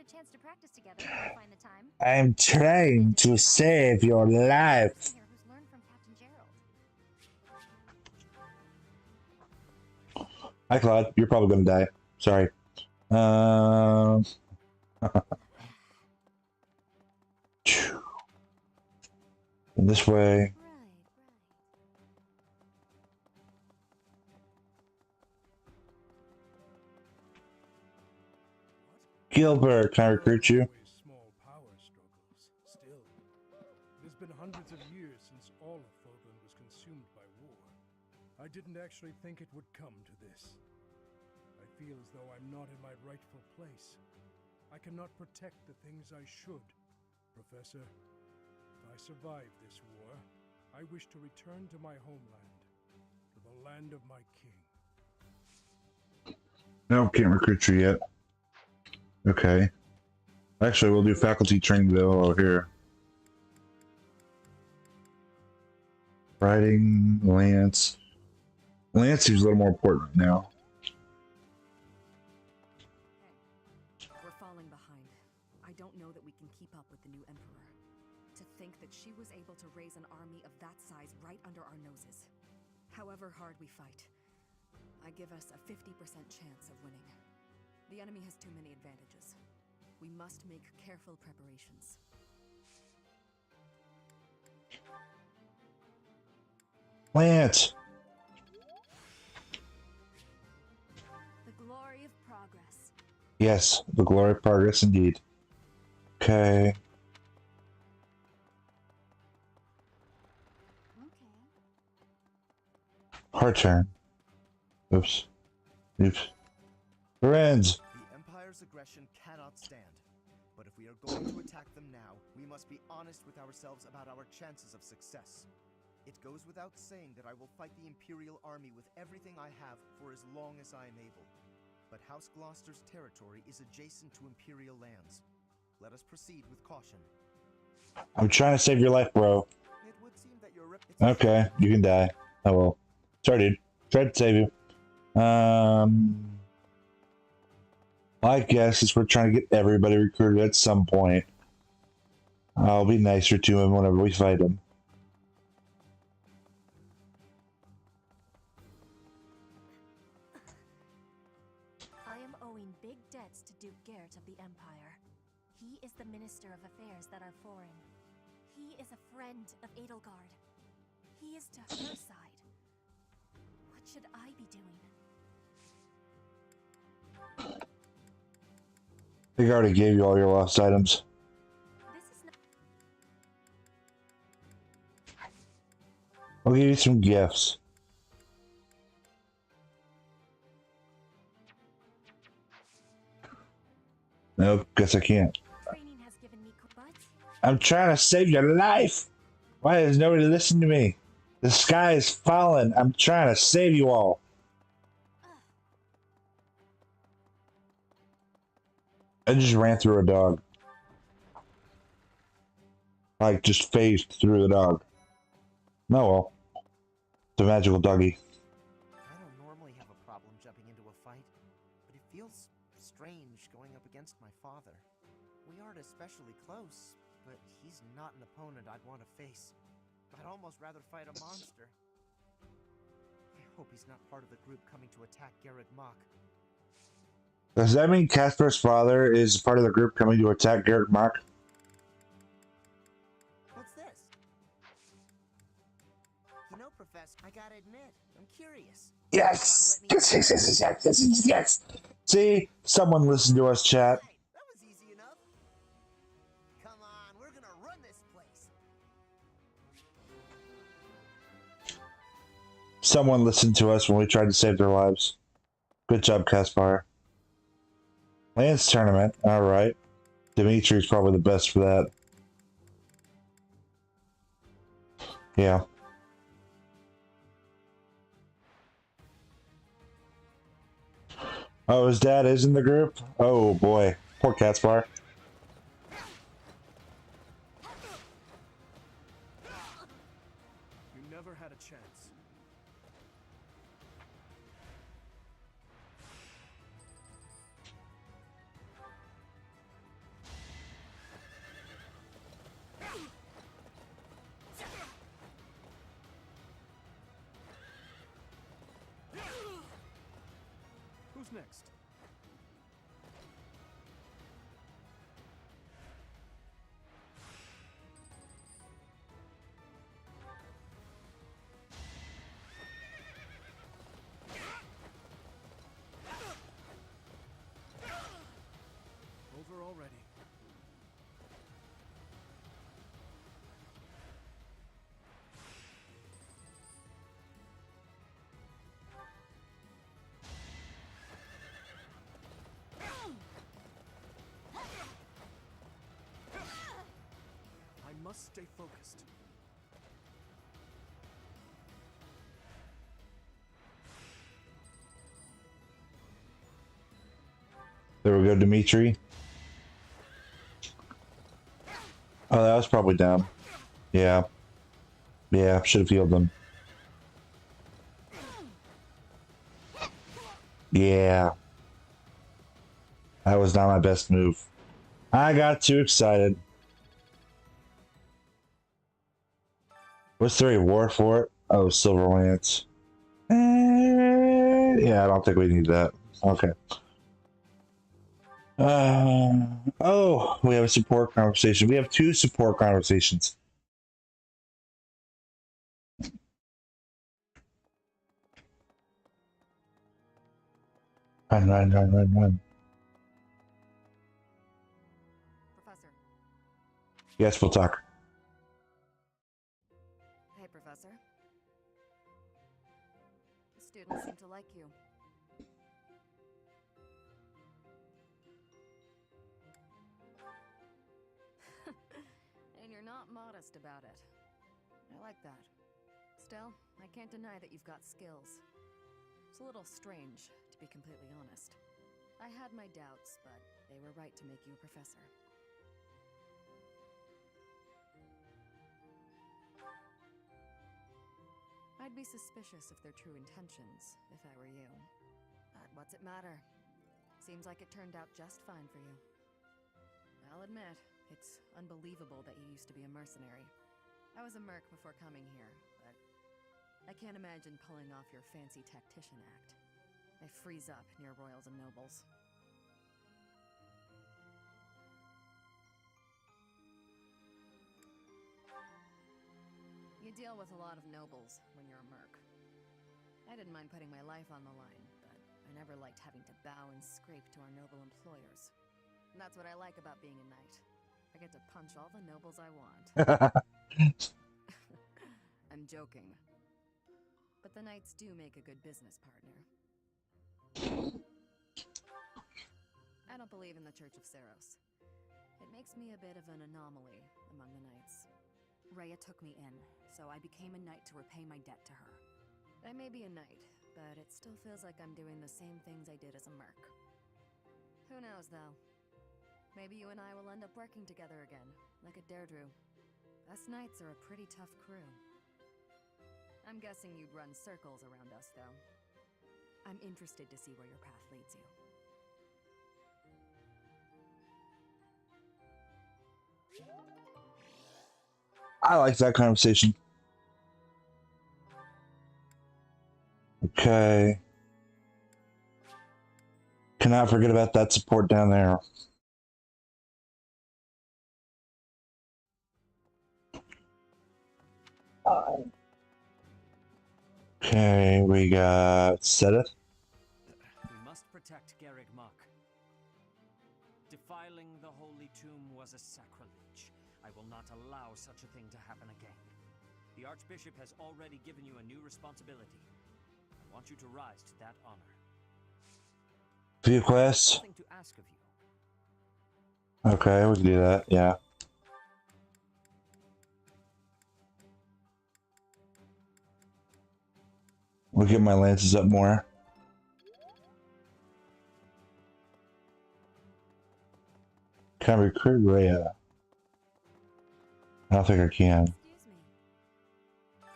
Chance to practice together if we find the time. I'm trying to save your life. Who's learned from Captain Gerald? Hi, Claude. You're probably going to die. Sorry. This way. Gilbert, can I recruit you? Small power struggles. Still, it has been hundreds of years since all of Fodlan was consumed by war. I didn't actually think it would come to this. I feel as though I'm not in my rightful place. I cannot protect the things I should. Professor, if I survive this war, I wish to return to my homeland, to the land of my king. No, can't recruit you yet. Okay. Actually, we'll do faculty training though over here. Riding, Lance. Lance seems a little more important right now. We're falling behind. I don't know that we can keep up with the new Emperor. To think that she was able to raise an army of that size right under our noses. However hard we fight, I give us a 50% chance of winning. The enemy has too many advantages. We must make careful preparations. Lance! The glory of progress. Yes, the glory of progress indeed. Okay. Hard turn. Oops. Oops. Friends! The Empire's aggression cannot stand. But if we are going to attack them now, we must be honest with ourselves about our chances of success. It goes without saying that I will fight the Imperial Army with everything I have for as long as I am able. But House Gloucester's territory is adjacent to Imperial lands. Let us proceed with caution. I'm trying to save your life, bro. It would seem that your Okay, you can die. Oh well. Sorry, dude. Tried to save you. I guess is we're trying to get everybody recruited at some point. I'll be nicer to him whenever we fight him. I am owing big debts to Duke Gert of the Empire. He is the Minister of Affairs that are foreign. He is a friend of Edelgard. He is to her side. What should I be doing? I think I already gave you all your lost items. I'll give you some gifts. Nope, guess I can't. I'm trying to save your life! Why does nobody listen to me? The sky is falling. I'm trying to save you all. I just ran through a dog. Like, just phased through the dog. No, well. It's a magical doggy. I don't normally have a problem jumping into a fight, but it feels strange going up against my father. We aren't especially close, but he's not an opponent I'd want to face. I'd almost rather fight a monster. I hope he's not part of the group coming to attack Garreg Mach. Does that mean Casper's father is part of the group coming to attack Garreg Mach? What's this? You know, Professor, I gotta admit, I'm curious. Yes! Yes, yes, yes, yes, yes, yes, yes! See? Someone listened to us, chat. That was easy enough. Come on, we're gonna run this place. Someone listened to us when we tried to save their lives. Good job, Caspar. Lance tournament. Alright. Dimitri's probably the best for that. Yeah. Oh, his dad is in the group? Oh boy. Poor Caspar. You never had a chance. Who's next? Over already. I must stay focused. There we go, Dimitri. Oh, that was probably down. Yeah. Yeah, should have healed them. Yeah. That was not my best move. I got too excited. What's the reward for it? Oh, Silver Lance. Yeah, I don't think we need that. Okay. Oh, we have a support conversation. We have 2 support conversations. Run. Professor. Yes, we'll talk. Hey, Professor. The students seem to like you. And you're not modest about it. I like that. Still, I can't deny that you've got skills. It's a little strange, to be completely honest. I had my doubts, but they were right to make you a professor. I'd be suspicious of their true intentions, if I were you. But what's it matter? Seems like it turned out just fine for you. I'll admit, it's unbelievable that you used to be a mercenary. I was a merc before coming here, but I can't imagine pulling off your fancy tactician act. I freeze up near royals and nobles. You deal with a lot of nobles when you're a merc. I didn't mind putting my life on the line, but I never liked having to bow and scrape to our noble employers. And that's what I like about being a knight. I get to punch all the nobles I want. I'm joking. But the knights do make a good business partner. I don't believe in the Church of Seros. It makes me a bit of an anomaly among the knights. Rhea took me in, so I became a knight to repay my debt to her. I may be a knight, but it still feels like I'm doing the same things I did as a merc. Who knows, though? Maybe you and I will end up working together again, like at Deirdre. Us knights are a pretty tough crew. I'm guessing you'd run circles around us, though. I'm interested to see where your path leads you. I like that conversation. Okay. Cannot forget about that support down there. Okay, we got Sedith. We must protect Garreg Mach. Defiling the holy tomb was a sacrilege. I will not allow such a thing to happen again. The Archbishop has already given you a new responsibility. I want you to rise to that honor. Few quests. Something to ask of you. Okay, we can do that, yeah. We'll get my lances up more. Can I recruit Rhea? I don't think I can. Excuse me.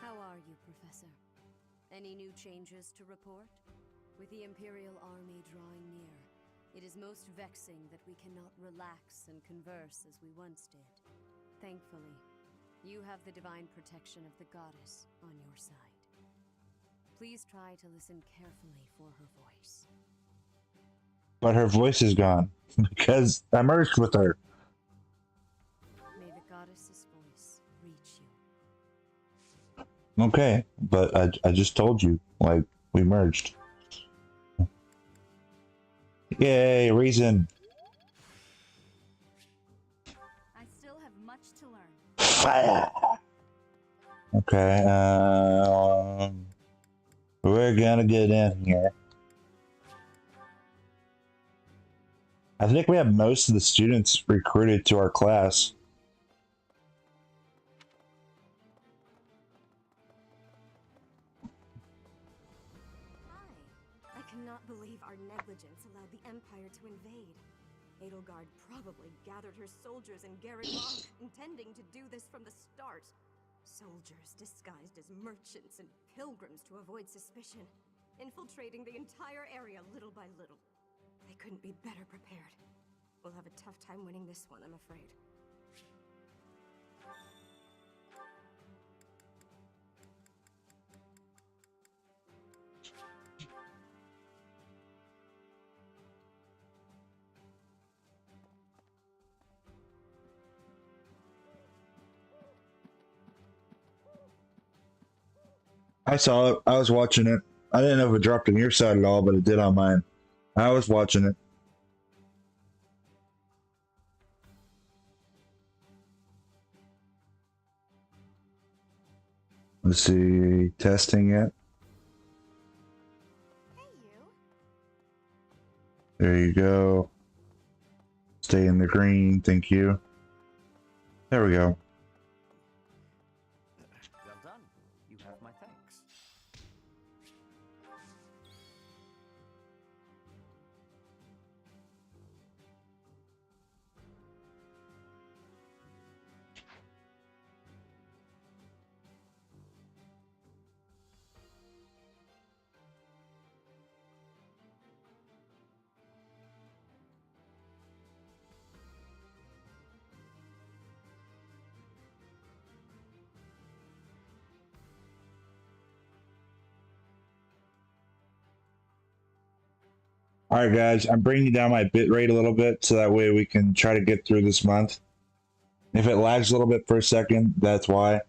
How are you, Professor? Any new changes to report? With the Imperial Army drawing near, it is most vexing that we cannot relax and converse as we once did. Thankfully, you have the divine protection of the goddess on your side. Please try to listen carefully for her voice. But her voice is gone because I merged with her. May the goddess's voice reach you. Okay, but I just told you, like, we merged. Yay, reason. I still have much to learn. Fire. Okay, we're gonna get in here. I think we have most of the students recruited to our class. I cannot believe our negligence allowed the Empire to invade. Edelgard probably gathered her soldiers in Garreg Mach, intending to do this from the start. Soldiers disguised as merchants and pilgrims to avoid suspicion, infiltrating the entire area little by little. They couldn't be better prepared. We'll have a tough time winning this one, I'm afraid. I saw it. I was watching it. I didn't know if it dropped on your side at all, but it did on mine. I was watching it. Let's see. Testing it. There you go. Stay in the green. Thank you. There we go. Well done. You have my thanks. All right, guys. I'm bringing down my bit rate a little bit so that way we can try to get through this month. If it lags a little bit for a second, that's why.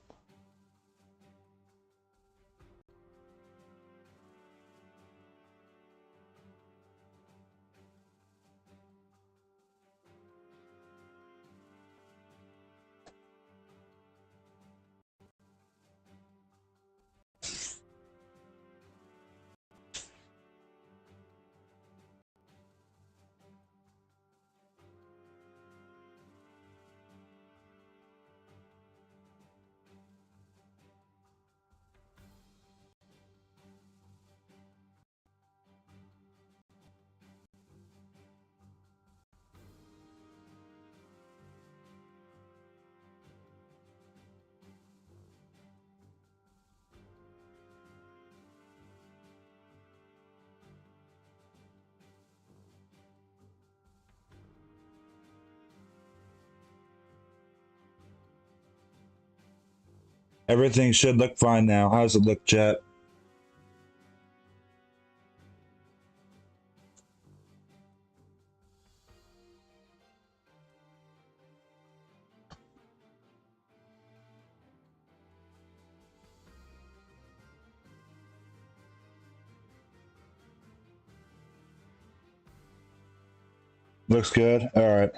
Everything should look fine now. How does it look, chat? Looks good. All right.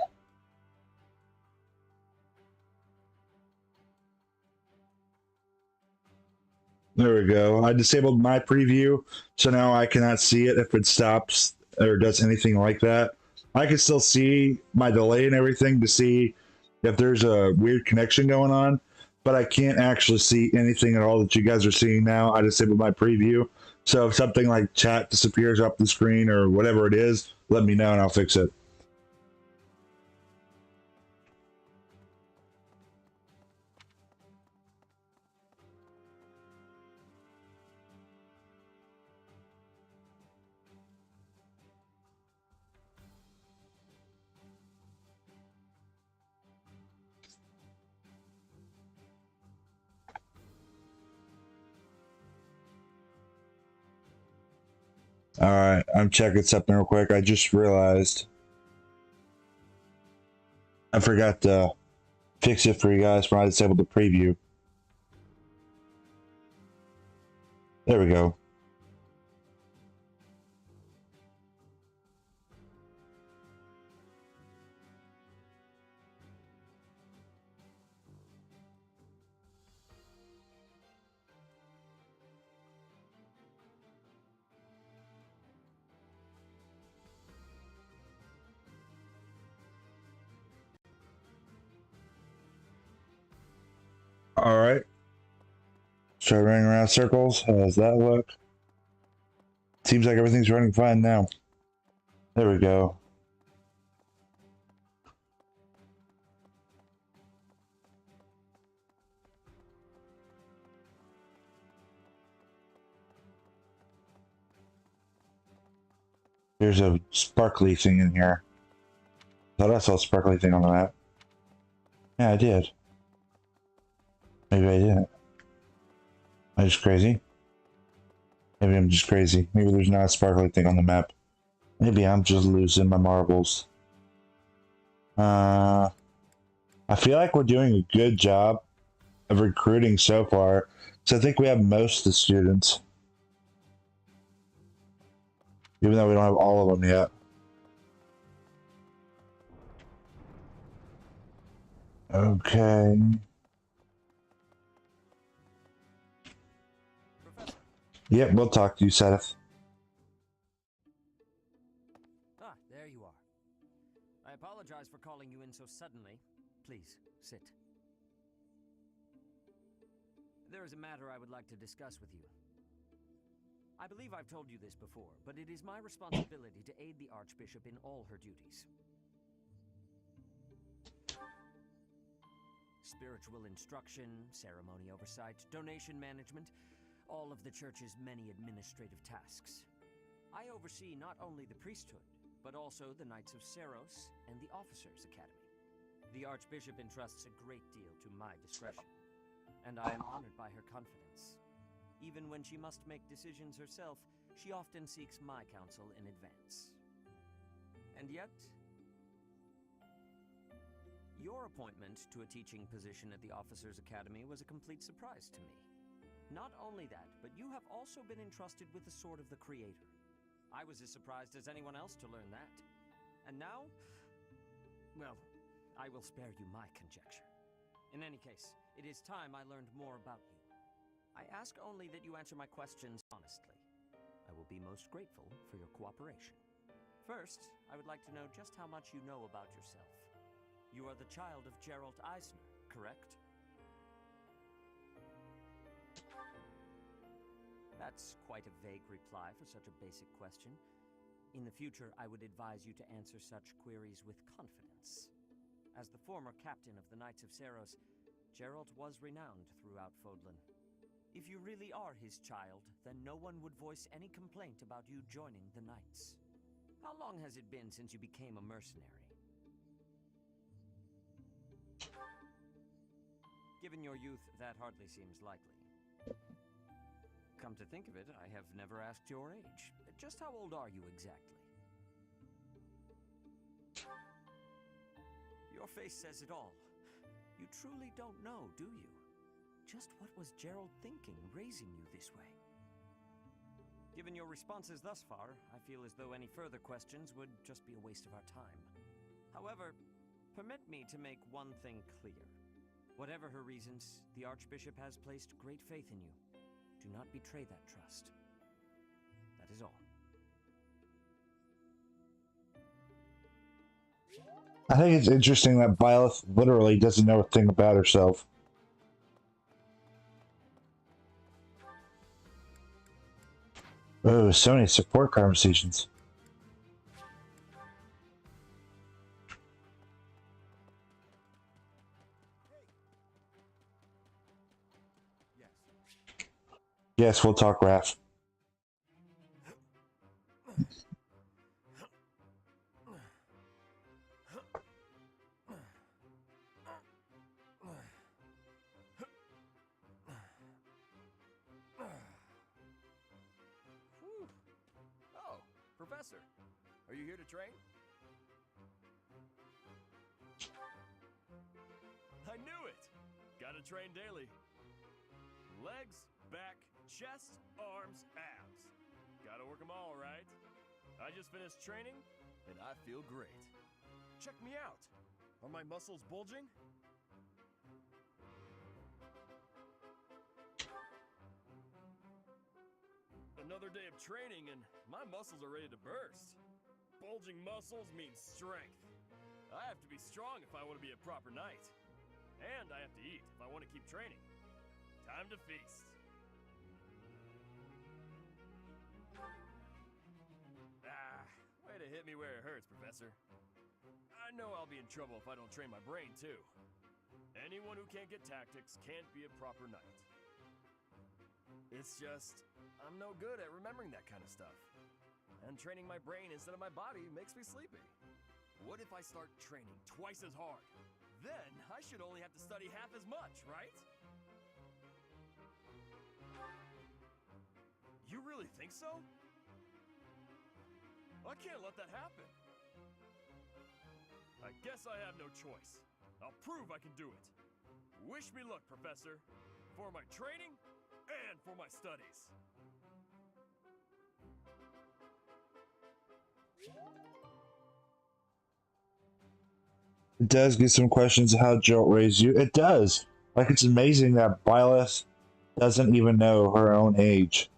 There we go. I disabled my preview, so now I cannot see it if it stops or does anything like that. I can still see my delay and everything to see if there's a weird connection going on, but I can't actually see anything at all that you guys are seeing now. I disabled my preview. So if something like chat disappears off the screen or whatever it is, let me know and I'll fix it. All right, I'm checking something real quick. I just realized I forgot to fix it for you guys when I disabled the preview. There we go. All right. Start running around circles. How does that look? Seems like everything's running fine now. There we go. There's a sparkly thing in here. Thought I saw a sparkly thing on the map. Yeah, I did. Maybe I didn't. Am I just crazy? Maybe I'm just crazy. Maybe there's not a sparkly thing on the map. Maybe I'm just losing my marbles. I feel like we're doing a good job of recruiting so far. So I think we have most of the students. Even though we don't have all of them yet. Okay. Yep, we'll talk to you, Seth. Ah, there you are. I apologize for calling you in so suddenly. Please, sit. There is a matter I would like to discuss with you. I believe I've told you this before, but it is my responsibility to aid the Archbishop in all her duties. Spiritual instruction, ceremony oversight, donation management, all of the church's many administrative tasks. I oversee not only the priesthood, but also the Knights of Seros and the Officers' Academy. The Archbishop entrusts a great deal to my discretion, and I am honored by her confidence. Even when she must make decisions herself, she often seeks my counsel in advance. And yet, your appointment to a teaching position at the Officers' Academy was a complete surprise to me. Not only that, but you have also been entrusted with the Sword of the Creator. I was as surprised as anyone else to learn that. And now, well, I will spare you my conjecture. In any case, it is time I learned more about you. I ask only that you answer my questions honestly. I will be most grateful for your cooperation. First, I would like to know just how much you know about yourself. You are the child of Gerald Eisner, correct? That's quite a vague reply for such a basic question. In the future, I would advise you to answer such queries with confidence. As the former captain of the Knights of Seros, Gerald was renowned throughout Fodlan. If you really are his child, then no one would voice any complaint about you joining the Knights. How long has it been since you became a mercenary? Given your youth, that hardly seems likely. Come to think of it, I have never asked your age. Just how old are you exactly? Your face says it all. You truly don't know, do you? Just what was Gerald thinking, raising you this way? Given your responses thus far, I feel as though any further questions would just be a waste of our time. However, permit me to make one thing clear. Whatever her reasons, the Archbishop has placed great faith in you. Do not betray that trust. That is all. I think it's interesting that Byleth literally doesn't know a thing about herself. Oh, so many support conversations. Yes, we'll talk, Raph. Oh, Professor, are you here to train? I knew it! Gotta train daily. Legs, back, chest, arms, abs. Gotta work them all, right? I just finished training, and I feel great. Check me out! Are my muscles bulging? Another day of training, and my muscles are ready to burst. Bulging muscles means strength. I have to be strong if I want to be a proper knight. And I have to eat if I want to keep training. Time to feast. Way to hit me where it hurts, Professor. I know I'll be in trouble if I don't train my brain, too. Anyone who can't get tactics can't be a proper knight. It's just, I'm no good at remembering that kind of stuff. And training my brain instead of my body makes me sleepy. What if I start training twice as hard? Then I should only have to study half as much, right? You really think so? I can't let that happen. I guess I have no choice. I'll prove I can do it. Wish me luck, Professor. For my training and for my studies. It does get some questions of how Jolt raised you. It does. Like, it's amazing that Byleth doesn't even know her own age.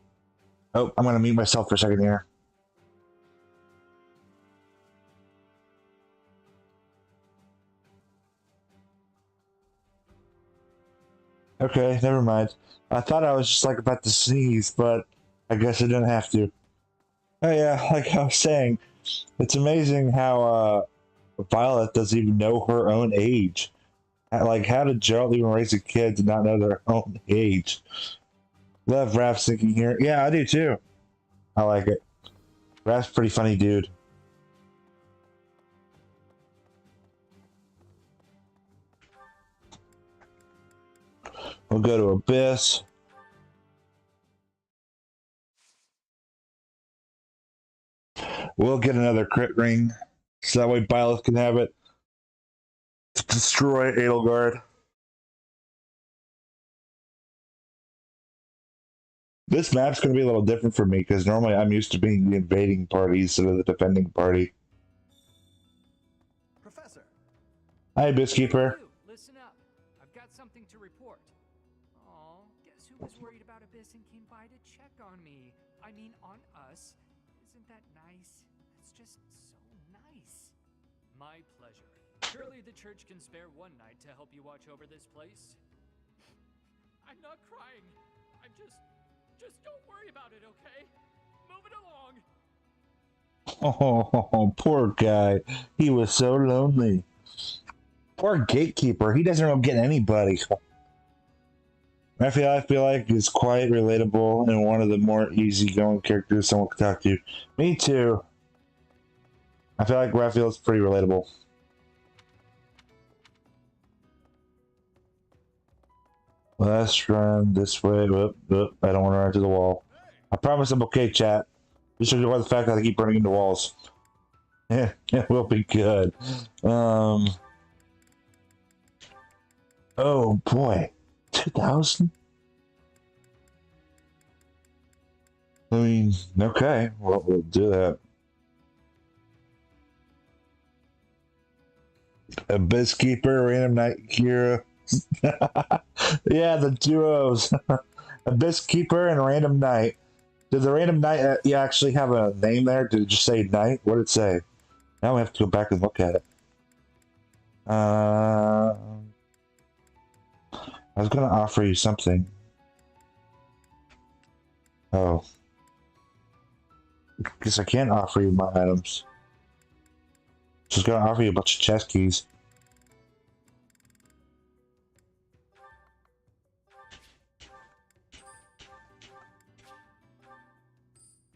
Oh, I'm going to mute myself for a second here. Okay, never mind. I thought I was just like about to sneeze, but I guess I didn't have to. Oh yeah, like I was saying, it's amazing how Violet doesn't even know her own age. Like, how did Gerald even raise a kid to not know their own age? Love Raph's thinking here. Yeah, I do too. I like it. Raph's pretty funny dude. We'll go to Abyss. We'll get another crit ring, so that way Byleth can have it to destroy Edelgard. This map's going to be a little different for me, because normally I'm used to being the invading party instead of the defending party. Professor! Hi, Abysskeeper. Listen up. I've got something to report. Aw, guess who was worried about Abyss and came by to check on me? I mean, on us. Isn't that nice? It's just so nice. My pleasure. Surely the church can spare one night to help you watch over this place? I'm not crying. I'm just don't worry about it, okay? Move it along. Oh, poor guy. He was so lonely. Poor gatekeeper. He doesn't know get anybody. Raphael, I feel like, is quite relatable and one of the more easygoing characters someone could talk to. Me too. I feel like Raphael's pretty relatable. Let's run this way. Whoop, whoop. I don't want to run into the wall. I promise I'm okay, chat. Just ignore the fact that I keep running into walls. Yeah, it will be good. Oh boy, 2,000. I mean, okay, we'll do that. Abyss Keeper, Random Knight Hero. Yeah, the duos. Abyss Keeper and Random Knight. Did the Random Knight you actually have a name there? Did it just say Knight? What did it say? Now we have to go back and look at it. I was gonna offer you something. Oh. Guess I can't offer you my items. Just gonna offer you a bunch of chest keys.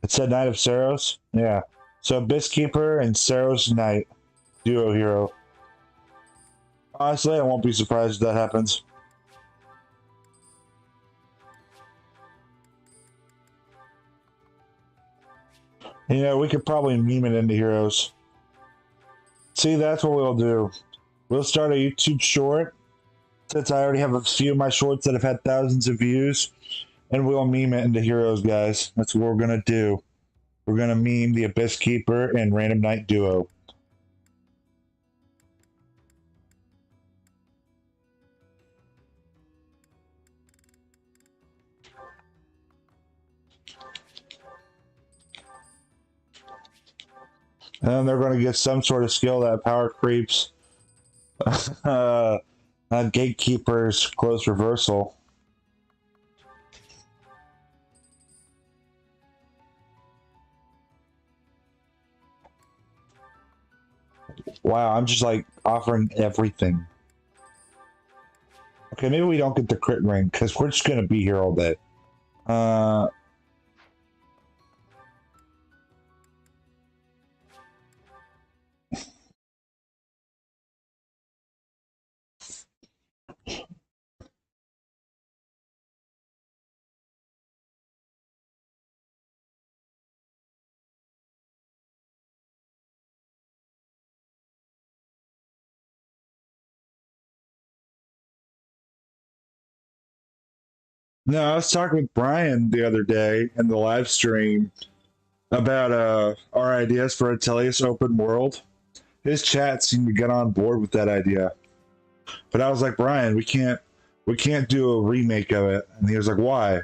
It said Knight of Saros? Yeah. So Abyss Keeper and Saros Knight. Duo hero. Honestly, I won't be surprised if that happens. You know, we could probably meme it into heroes. See, that's what we'll do. We'll start a YouTube short, since I already have a few of my shorts that have had thousands of views, and we'll meme it into heroes, guys. That's what we're gonna do. We're gonna meme the Abyss Keeper and Random Knight duo. And they're going to get some sort of skill that power creeps. Gatekeeper's close reversal. Wow, I'm just like offering everything. Okay, maybe we don't get the crit ring because we're just going to be here all day. No, I was talking with Brian the other day in the live stream about our ideas for a Tellius open world. His chat seemed to get on board with that idea. But I was like, Brian, we can't do a remake of it. And he was like, why?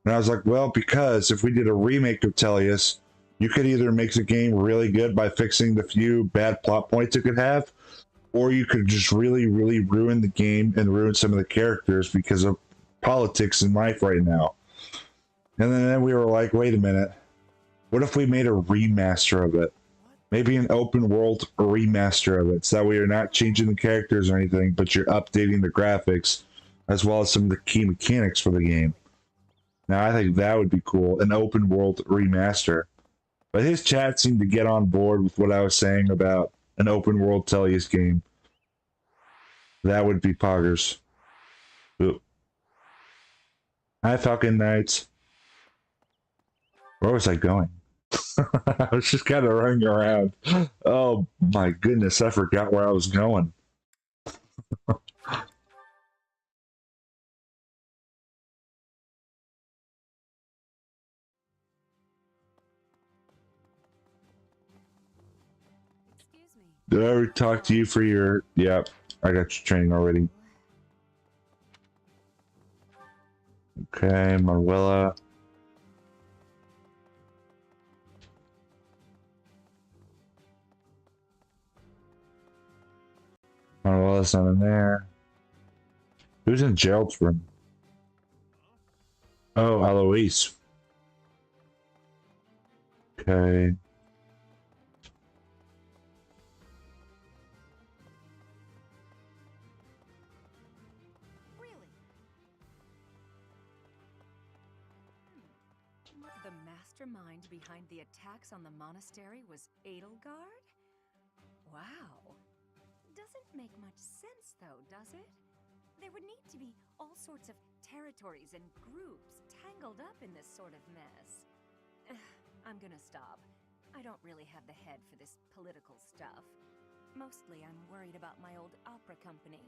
And I was like, well, because if we did a remake of Tellius, you could either make the game really good by fixing the few bad plot points it could have, or you could just really, really ruin the game and ruin some of the characters because of politics in life right now. And then we were like, wait a minute. What if we made a remaster of it? Maybe an open world remaster of it. So that way you're not changing the characters or anything, but you're updating the graphics as well as some of the key mechanics for the game. Now, I think that would be cool. An open world remaster. But his chat seemed to get on board with what I was saying about an open world Tellius game. That would be poggers. Ooh. Hi, Falcon Knights. Where was I going? I was just kind of running around. Oh my goodness, I forgot where I was going. Did I ever talk to you for your... Yep, I got your training already. Okay, Marwilla. Marwilla's not in there. Who's in Gerald's room? Oh, Eloise. Okay. The mastermind behind the attacks on the monastery was Edelgard? Wow. Doesn't make much sense, though, does it? There would need to be all sorts of territories and groups tangled up in this sort of mess. I'm gonna stop. I don't really have the head for this political stuff. Mostly I'm worried about my old opera company.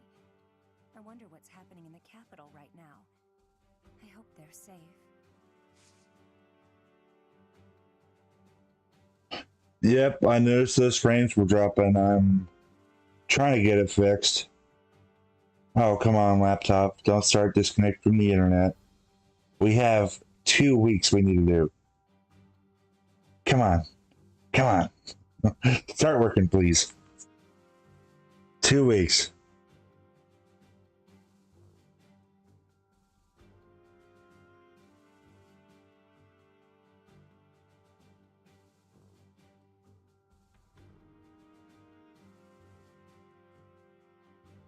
I wonder what's happening in the capital right now. I hope they're safe. Yep, I noticed those frames were dropping. I'm trying to get it fixed. Oh, come on, laptop. Don't start disconnect from the internet. We have 2 weeks we need to do. Come on. Come on. Start working, please. 2 weeks.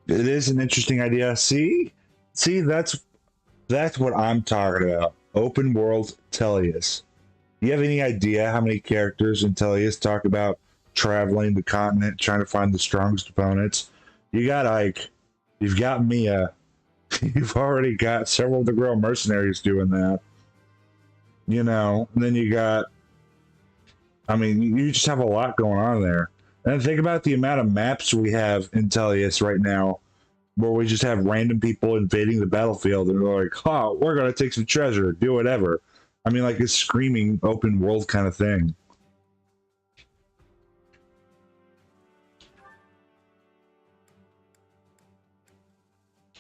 It is an interesting idea. See, that's what I'm talking about. Open world Tellius. Do you have any idea how many characters in Tellius talk about traveling the continent, trying to find the strongest opponents? You got Ike. You've got Mia. You've already got several of the girl mercenaries doing that. You know, and then you got. I mean, you just have a lot going on there. And think about the amount of maps we have in Tellius right now, where we just have random people invading the battlefield and they're like, oh, we're going to take some treasure, do whatever. I mean, like a screaming open world kind of thing.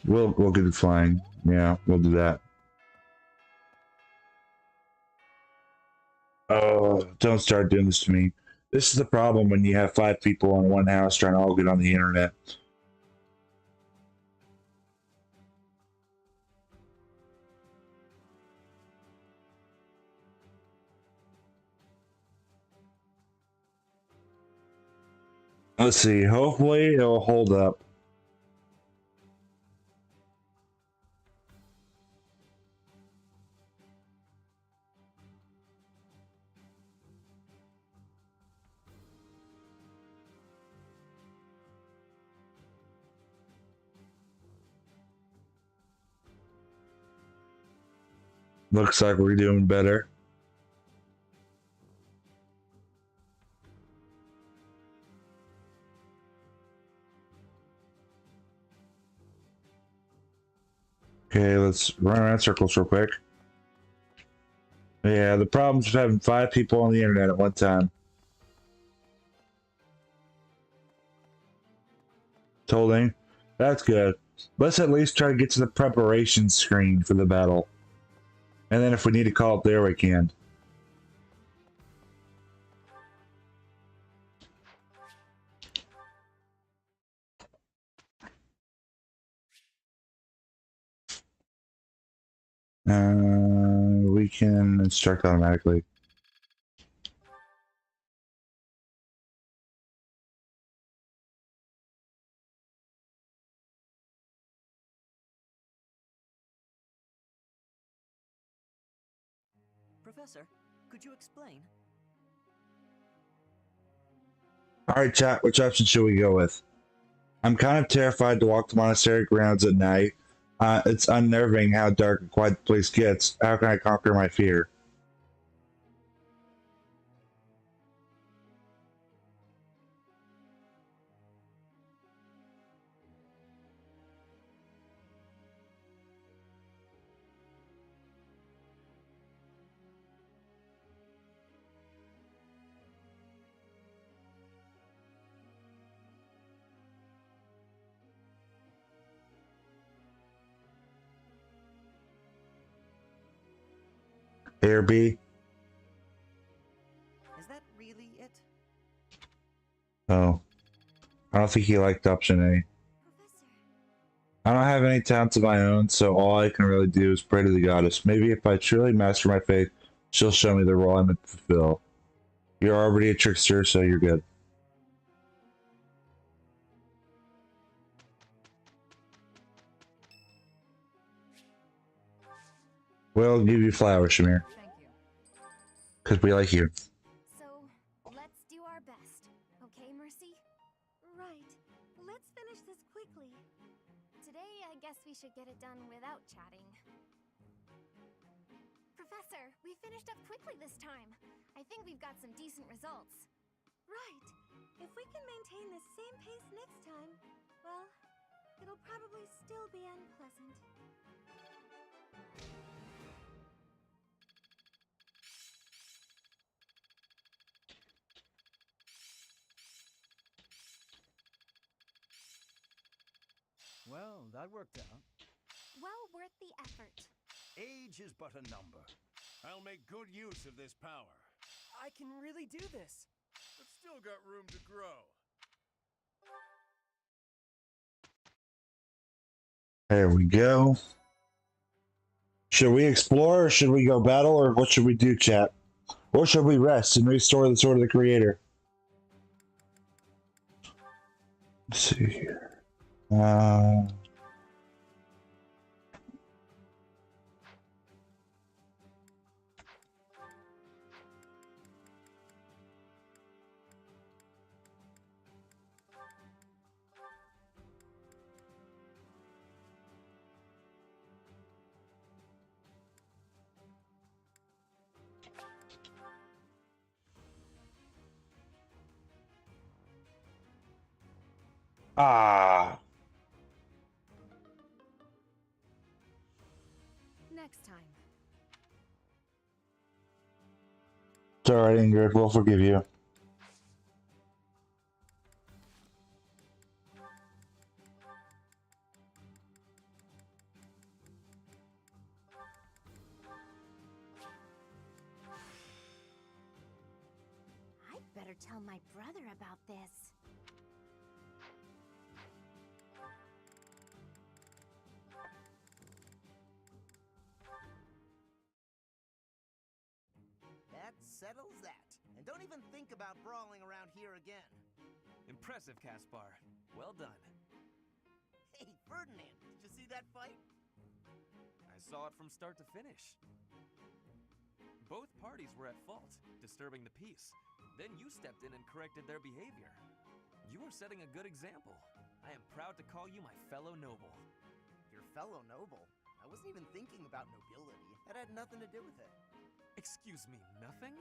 We'll get it flying. Yeah, we'll do that. Oh, don't start doing this to me. This is the problem when you have 5 people in one house trying to all get on the internet. Let's see. Hopefully it'll hold up. Looks like we're doing better. Okay, let's run around circles real quick. Yeah, the problem's with having 5 people on the internet at one time. Holding. That's good. Let's at least try to get to the preparation screen for the battle. And then if we need to call it there, we can. We can instruct automatically. Professor, could you explain? Alright, chat, which option should we go with? I'm kind of terrified to walk the monastery grounds at night. It's unnerving how dark and quiet the place gets. How can I conquer my fear? A or B? Is that really it? Oh. I don't think he liked option A. I don't have any talents of my own, so all I can really do is pray to the goddess. Maybe if I truly master my faith, she'll show me the role I'm meant to fulfill. You're already a trickster, so you're good. We'll give you flowers, Shamir. Thank you. Because we like you. So, let's do our best. Okay, Mercy? Right. Let's finish this quickly. Today, I guess we should should get it done without chatting. Professor, we finished up quickly this time. I think we've got some decent results. Right. If we can maintain the same pace next time, well, it'll probably still be unpleasant. Well, that worked out. Well worth the effort. Age is but a number. I'll make good use of this power. I can really do this. But still got room to grow. There we go. Should we explore or should we go battle or what should we do, chat? Or should we rest and restore the sword of the creator? Let's see here. Ah. Next time. It's alright, Ingrid. We'll forgive you. I'd better tell my brother about this. That settles that. And don't even think about brawling around here again. Impressive, Caspar. Well done. Hey, Ferdinand, did you see that fight? I saw it from start to finish. Both parties were at fault, disturbing the peace. Then you stepped in and corrected their behavior. You are setting a good example. I am proud to call you my fellow noble. Your fellow noble? I wasn't even thinking about nobility. That had nothing to do with it. Excuse me, nothing?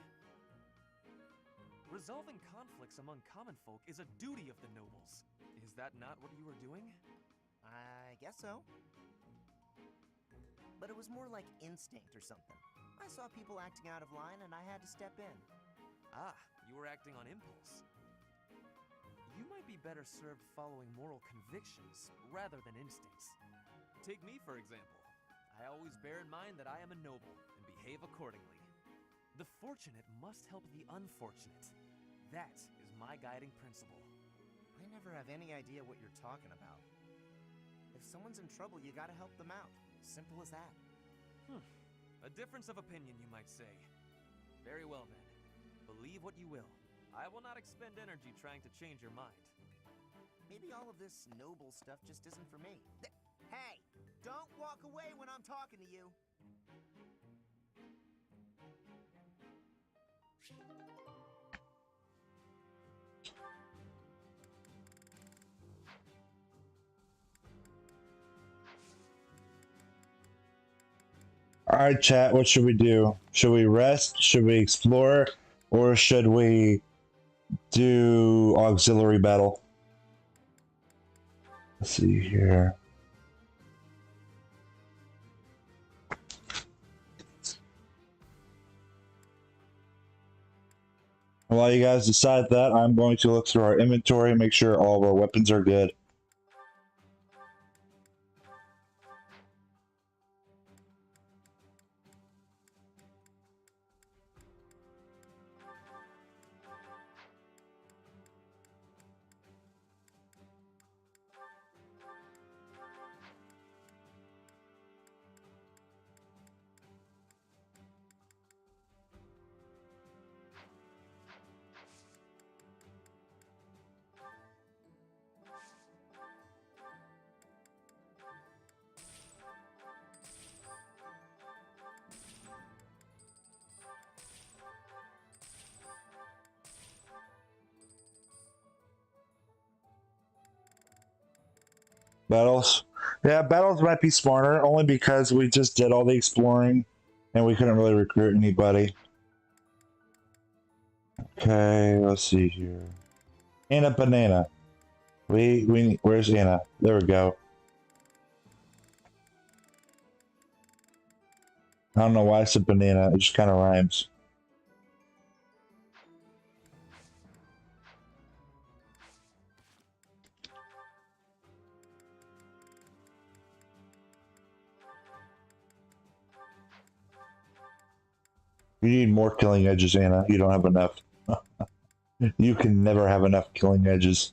Resolving conflicts among common folk is a duty of the nobles. Is that not what you were doing? I guess so. But it was more like instinct or something. I saw people acting out of line and I had to step in. Ah, you were acting on impulse. You might be better served following moral convictions rather than instincts. Take me, for example. I always bear in mind that I am a noble and behave accordingly. The fortunate must help the unfortunate. That is my guiding principle. I never have any idea what you're talking about. If someone's in trouble, you gotta help them out. Simple as that. A difference of opinion, you might say. Very well then. Believe what you will. I will not expend energy trying to change your mind. Maybe all of this noble stuff just isn't for me. Hey! Don't walk away when I'm talking to you! Alright, chat, what should we do? Should we rest? Should we explore? Or should we do auxiliary battle? Let's see here. While you guys decide that, I'm going to look through our inventory and make sure all of our weapons are good. Battles. Yeah, battles might be smarter only because we just did all the exploring and we couldn't really recruit anybody. Okay, let's see here. Anna Banana. Where's Anna? There we go. I don't know why I said banana, it just kind of rhymes. You need more killing edges, Anna. You don't have enough. You can never have enough killing edges.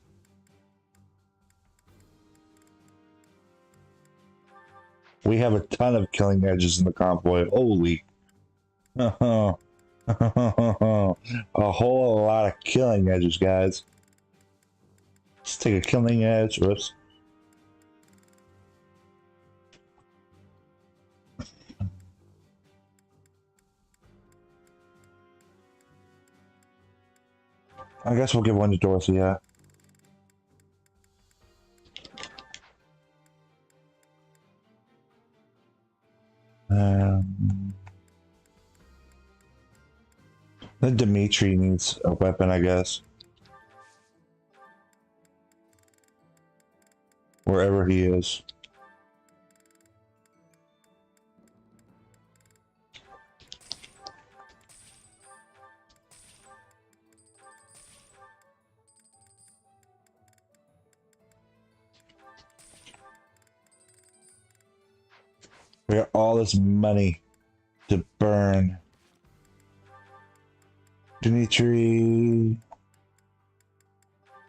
We have a ton of killing edges in the convoy. Holy. A whole lot of killing edges, guys. Let's take a killing edge. Whoops. I guess we'll give one to Dorothea. Then Dimitri needs a weapon, I guess. Wherever he is. We got all this money to burn. Dimitri.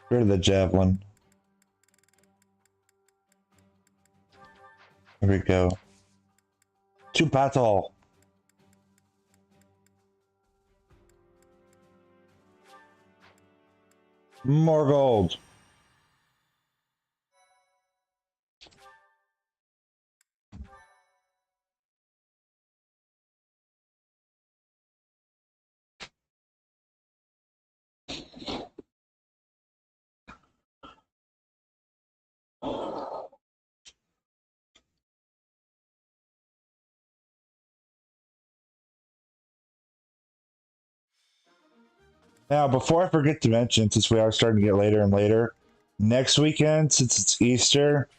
Rid of the javelin. There we go. To battle. More gold. Now, before I forget to mention, since we are starting to get later and later, next weekend, since it's Easter,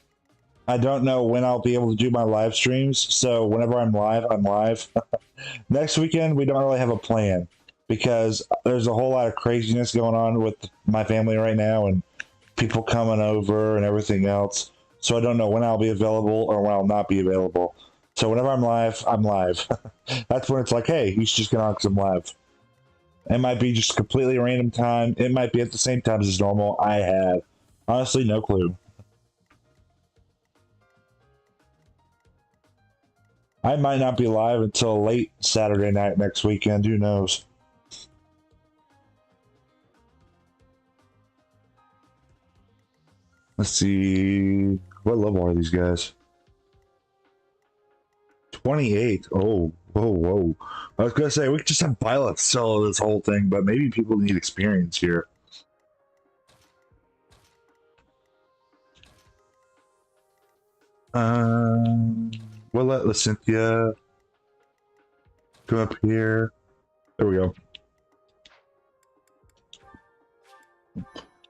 I don't know when I'll be able to do my live streams. So whenever I'm live, I'm live. Next weekend, we don't really have a plan because there's a whole lot of craziness going on with my family right now and people coming over and everything else. So I don't know when I'll be available or when I'll not be available. So whenever I'm live, I'm live. That's when it's like, hey, you should just get on because I'm live. It might be just completely random time. It might be at the same time as normal. I have honestly no clue. I might not be live until late Saturday night next weekend. Who knows? Let's see. What level are these guys? 28. Oh, whoa, whoa. I was going to say, we could just have pilots sell this whole thing, but maybe people need experience here. We'll let Cynthia come up here. There we go.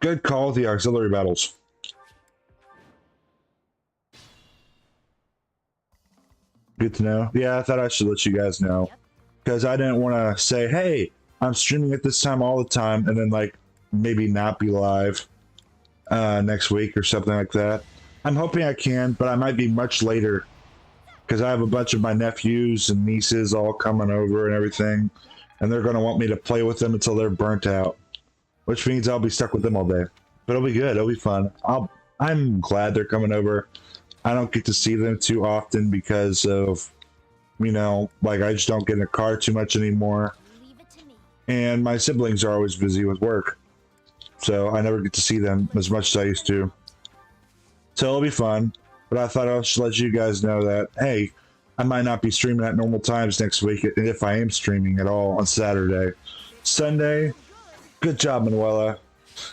Good call with the auxiliary battles. Good to know. Yeah, I thought I should let you guys know. Because I didn't want to say, hey, I'm streaming at this time all the time, and then, like, maybe not be live next week or something like that. I'm hoping I can, but I might be much later. Because I have a bunch of my nephews and nieces all coming over and everything. And they're going to want me to play with them until they're burnt out. Which means I'll be stuck with them all day. But it'll be good. It'll be fun. I'm glad they're coming over. I don't get to see them too often because of, you know, like I just don't get in a car too much anymore. And my siblings are always busy with work. So I never get to see them as much as I used to. So it'll be fun. But I thought I should let you guys know that, hey, I might not be streaming at normal times next week, and if I am streaming at all on Saturday. Sunday, good job, Manuela.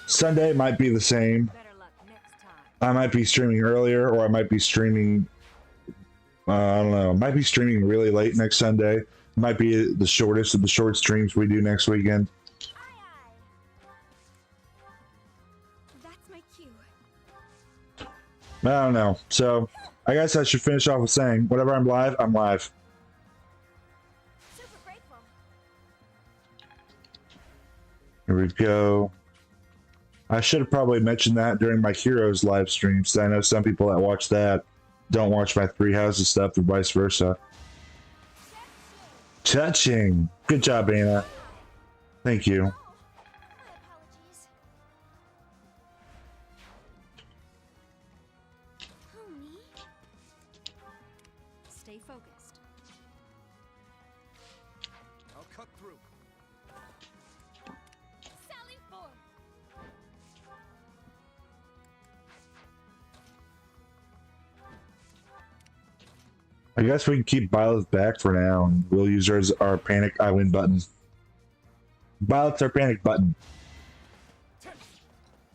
Sunday might be the same. I might be streaming earlier, or I might be streaming. I don't know. Might be streaming really late next Sunday. Might be the shortest of the short streams we do next weekend. That's my cue. I don't know. So I guess I should finish off with saying, whenever I'm live, I'm live. Super grateful. Here we go. I should have probably mentioned that during my Heroes live streams. I know some people that watch that don't watch my Three Houses stuff, and vice versa. Touching. Good job, Anna. Thank you. Stay focused. I'll cut through. Sally forth. I guess we can keep Violet back for now, and we'll use her as our panic I win button. Violet's our panic button.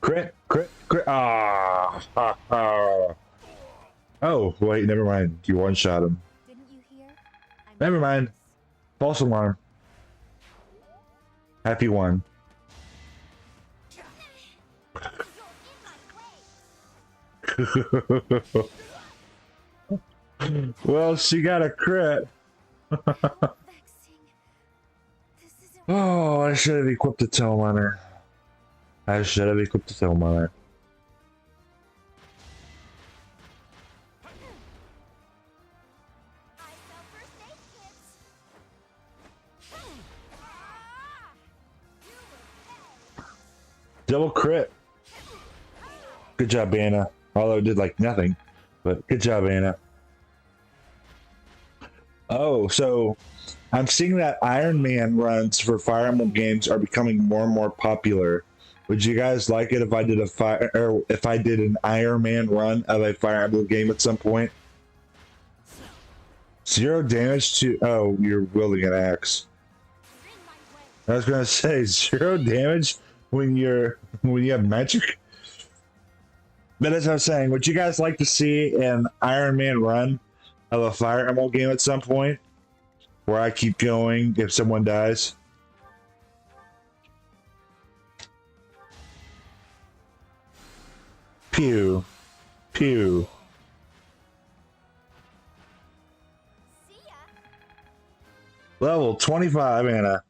Crit, crit, crit. Ah, ha, ha. Oh, wait, never mind. You one-shot him. Didn't you hear? Never mind. False alarm. Happy one. Well, she got a crit. Oh, I should have equipped the tome on her. I should have equipped the tome on her. Double crit. Good job, Anna. Although it did like nothing, but good job, Anna. Oh, so I'm seeing that Iron Man runs for Fire Emblem games are becoming more and more popular. Would you guys like it if I did if I did an Iron Man run of a Fire Emblem game at some point? 0 damage to you're wielding an axe. I was gonna say 0 damage when you have magic. But as I was saying, would you guys like to see an Iron Man run of a Fire Emblem game at some point, where I keep going if someone dies? Pew, pew. Level 25, Anna.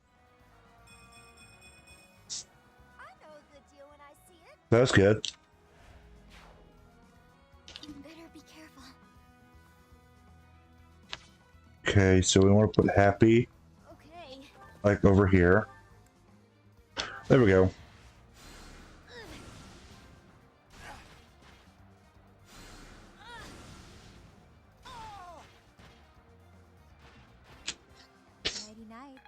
That's good. Better be careful. Okay, so we want to put happy like over here. There we go. Nighty night.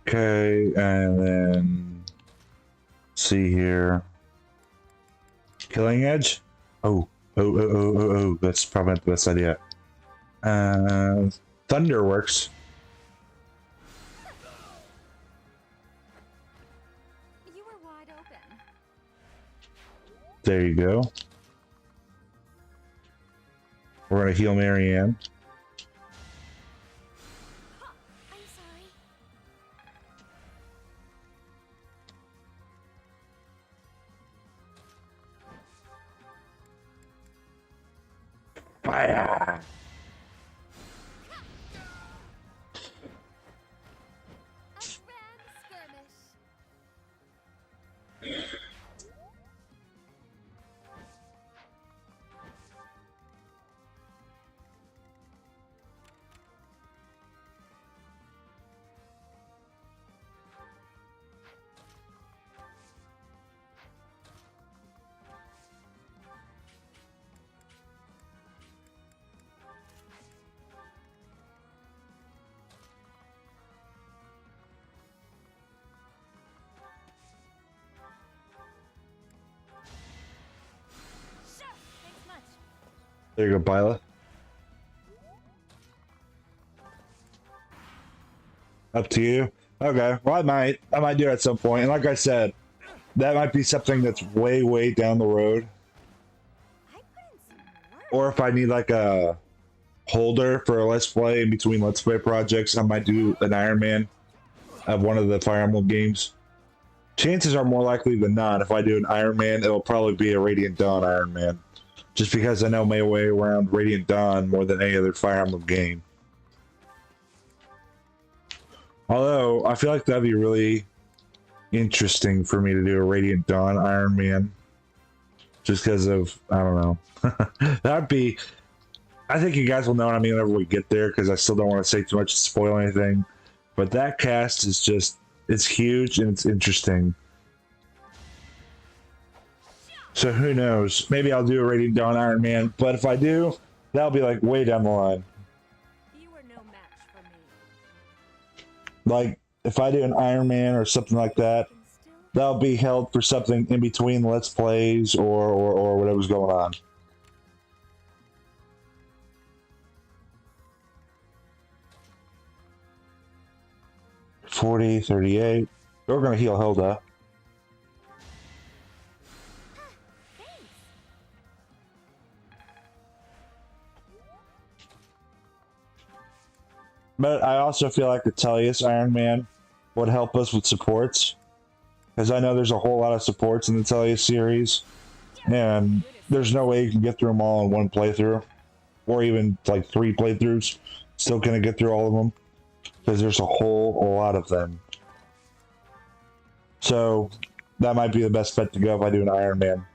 Okay, and then see here. Killing Edge? Oh, that's probably not the best idea. Thunder works. You were wide open. There you go. We're gonna heal Marianne. I'm sorry. Fire! There you go, Bila. Up to you. Okay. Well, I might do it at some point. And like I said, that might be something that's way, way down the road. Or if I need like a holder for a Let's Play in between Let's Play projects, I might do an Iron Man of one of the Fire Emblem games. Chances are more likely than not, if I do an Iron Man, it'll probably be a Radiant Dawn Iron Man. Just because I know my way around Radiant Dawn more than any other Fire Emblem game. Although, I feel like that'd be really interesting for me to do a Radiant Dawn Iron Man. Just because of, I don't know. That'd be... I think you guys will know what I mean whenever we get there, because I still don't want to say too much to spoil anything. But that cast is just... It's huge and it's interesting. So who knows? Maybe I'll do a Radiant Dawn Iron Man, but if I do, that'll be like way down the line. You are no match for me. Like, if I do an Iron Man or something like that, that'll be held for something in between Let's Plays or whatever's going on. $40, $38. We're gonna heal Hilda. But I also feel like the Tellius Iron Man would help us with supports. Because I know there's a whole lot of supports in the Tellius series. And there's no way you can get through them all in one playthrough. Or even like 3 playthroughs. Still gonna get through all of them. Because there's a whole lot of them. So that might be the best bet to go if I do an Iron Man.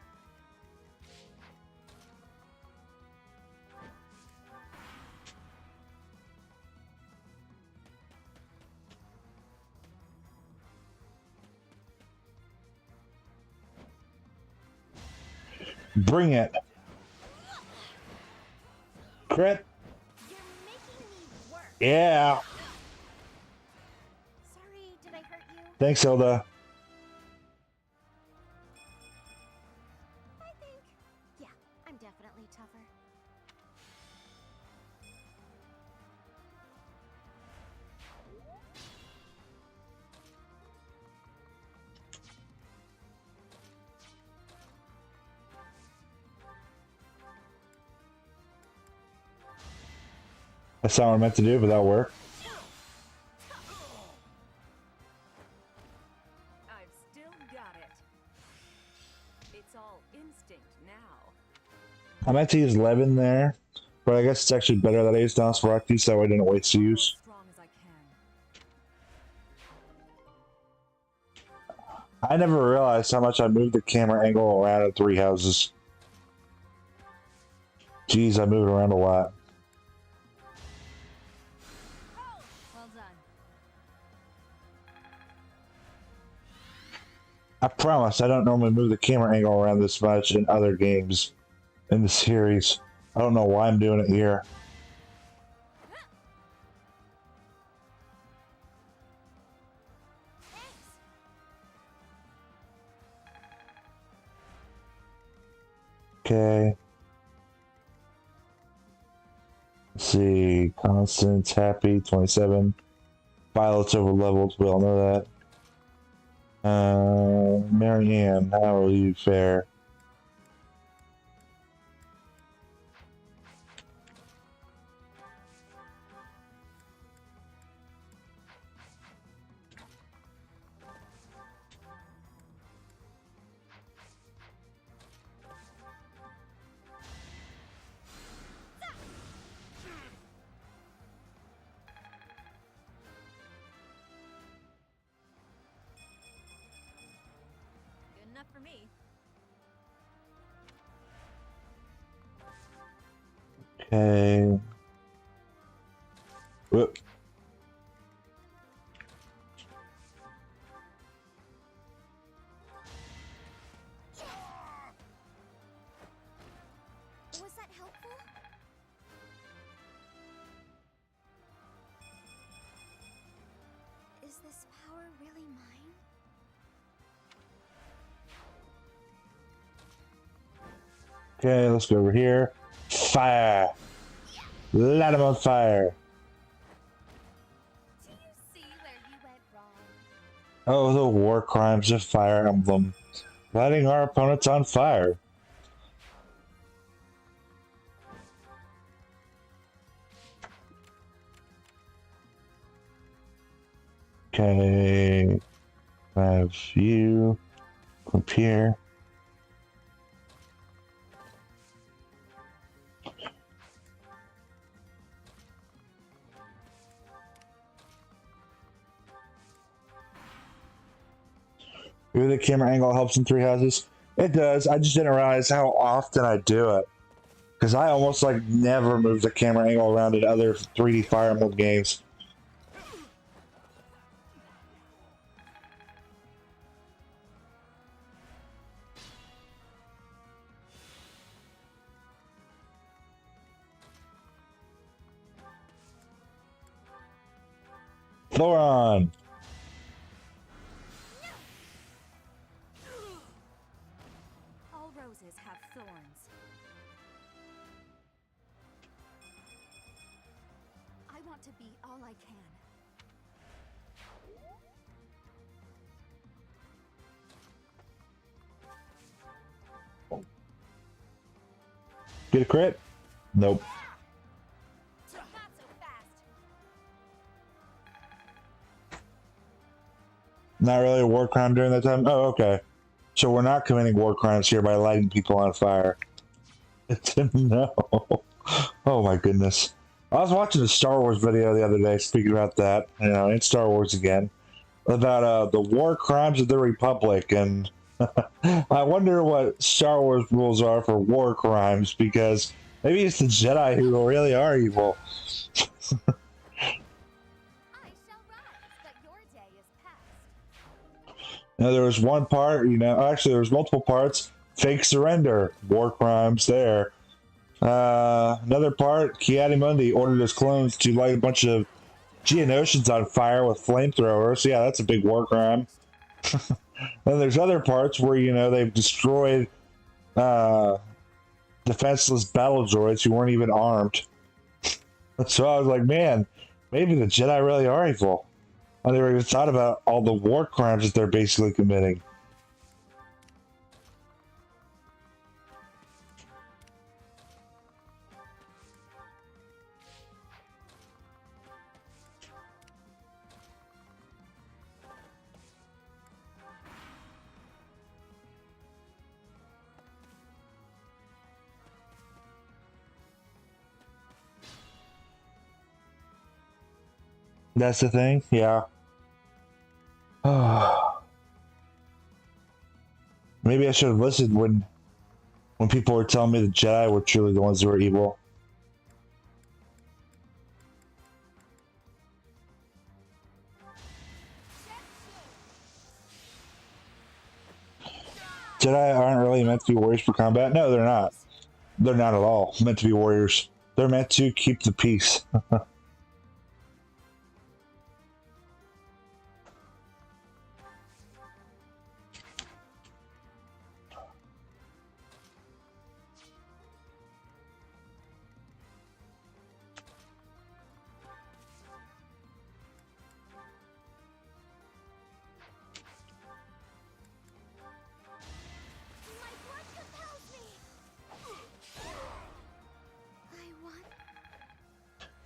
Bring it. Crit. Yeah. Sorry, did I hurt you? Thanks, Hilda. I think, yeah, I'm definitely tougher. That's not what I meant to do, but that'll work. I've still got it. It's all instinct now. I meant to use Levin there, but I guess it's actually better that I used Nosferatu so I didn't waste to use. I never realized how much I moved the camera angle around at 3 houses. Jeez, I moved around a lot. Well done. I promise I don't normally move the camera angle around this much in other games in the series. I don't know why I'm doing it here. Okay. Let's see. Constance, happy, 27. Violet's over leveled, we all know that. Marianne, how will you fare? Good enough for me. Okay. Whoop. Was that helpful? Is this power really mine? Okay, let's go over here. Fire! Light him on fire! Do you see where you went wrong? Oh, the war crimes of Fire Emblem. Lighting our opponents on fire. Okay. Have you up here. Maybe the camera angle helps in three houses. It does. I just didn't realize how often I do it. Because I almost like never move the camera angle around in other 3D Fire Emblem games. Thoron! All roses have thorns. I want to be all I can. Get a crit? Nope. Not so fast. Not really a war crime during that time? Oh, okay. So we're not committing war crimes here by lighting people on fire. No. Oh my goodness. I was watching a Star Wars video the other day, speaking about that, you know, in Star Wars again, about the war crimes of the Republic, and I wonder what Star Wars rules are for war crimes, because maybe it's the Jedi who really are evil. Now there was one part, you know, actually there was multiple parts. Fake surrender, war crimes there. Another part, Kiadimundi ordered his clones to light a bunch of Geonosians on fire with flamethrowers. Yeah, that's a big war crime. Then there's other parts where, you know, they've destroyed defenseless battle droids who weren't even armed. So I was like, man, maybe the Jedi really are evil. I never even thought about all the war crimes that they're basically committing. That's the thing? Yeah. Maybe I should have listened when people were telling me the Jedi were truly the ones who were evil. Jedi aren't really meant to be warriors for combat. No, they're not. They're not at all meant to be warriors. They're meant to keep the peace.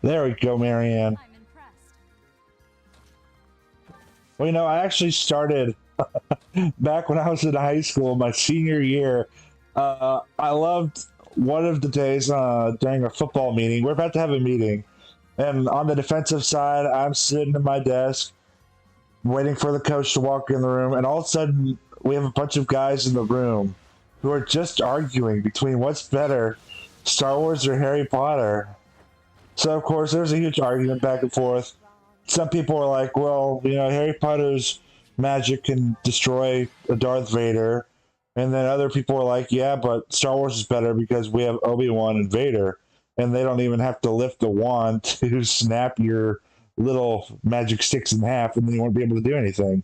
There we go, Marianne. Well, you know, I actually started back when I was in high school, my senior year. I loved one of the days during a football meeting. We're about to have a meeting, and on the defensive side, I'm sitting at my desk waiting for the coach to walk in the room, and all of a sudden, we have a bunch of guys in the room who are just arguing between what's better, Star Wars or Harry Potter. So, of course, there's a huge argument back and forth. Some people are like, well, you know, Harry Potter's magic can destroy a Darth Vader. And then other people are like, yeah, but Star Wars is better because we have Obi-Wan and Vader. And they don't even have to lift the wand to snap your little magic sticks in half, and then you won't be able to do anything.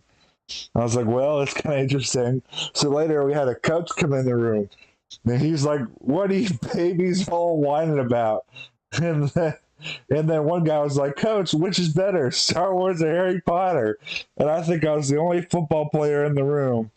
I was like, well, it's kind of interesting. So later we had a coach come in the room, And he's like, "What are you babies all whining about?" And then one guy was like, "Coach, which is better, Star Wars or Harry Potter?" And I think I was the only football player in the room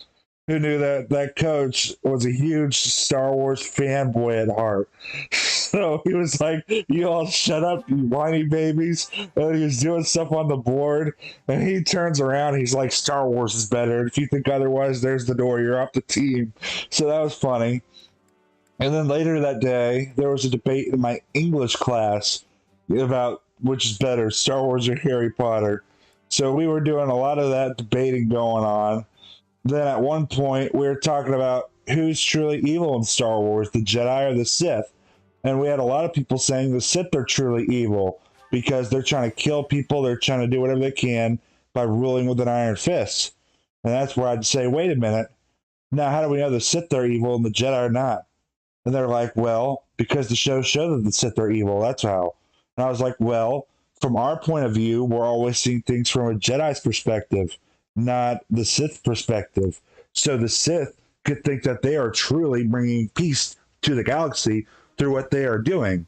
who knew that that coach was a huge Star Wars fanboy at heart. So he was like, "You all shut up, you whiny babies." And he was doing stuff on the board. And he turns around. He's like, "Star Wars is better. If you think otherwise, there's the door. You're off the team." So that was funny. And then later that day, there was a debate in my English class about which is better, Star Wars or Harry Potter. So we were doing a lot of that debating going on. Then at one point, we were talking about who's truly evil in Star Wars, the Jedi or the Sith. And we had a lot of people saying the Sith are truly evil because they're trying to kill people, they're trying to do whatever they can by ruling with an iron fist. And that's where I'd say, wait a minute. Now, how do we know the Sith are evil and the Jedi are not? And they're like, well, because the show showed that the Sith are evil. That's how. And I was like, well, from our point of view, we're always seeing things from a Jedi's perspective, not the Sith perspective. So the Sith could think that they are truly bringing peace to the galaxy through what they are doing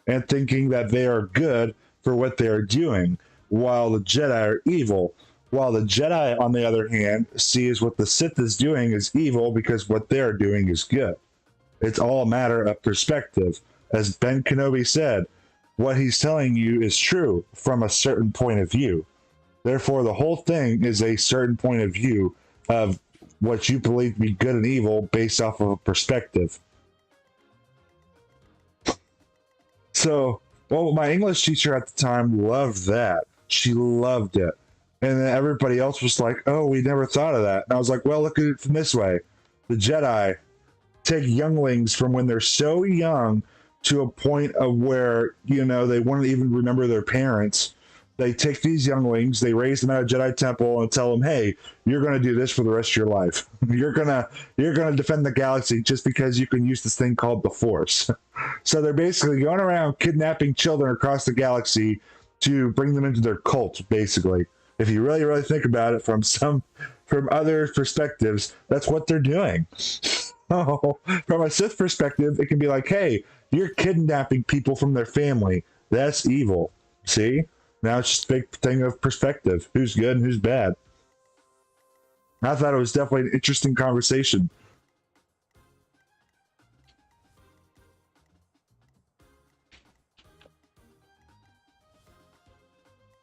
and thinking that they are good for what they are doing, while the Jedi are evil. While the Jedi, on the other hand, sees what the Sith is doing as evil because what they are doing is good. It's all a matter of perspective. As Ben Kenobi said, what he's telling you is true from a certain point of view. Therefore, the whole thing is a certain point of view of what you believe to be good and evil based off of a perspective. So, well, my English teacher at the time loved that. She loved it. And then everybody else was like, oh, we never thought of that. And I was like, well, look at it from this way. The Jedi take younglings from when they're so young to a point of where, you know, they wouldn't even remember their parents. They take these younglings, they raise them at a Jedi temple and tell them, hey, you're going to do this for the rest of your life. You're going to defend the galaxy just because you can use this thing called the Force. So they're basically going around kidnapping children across the galaxy to bring them into their cult, basically. If you really, really think about it from other perspectives, that's what they're doing. Oh, from a Sith perspective, it can be like, hey, you're kidnapping people from their family. That's evil. See? Now it's just a big thing of perspective. Who's good and who's bad. I thought it was definitely an interesting conversation.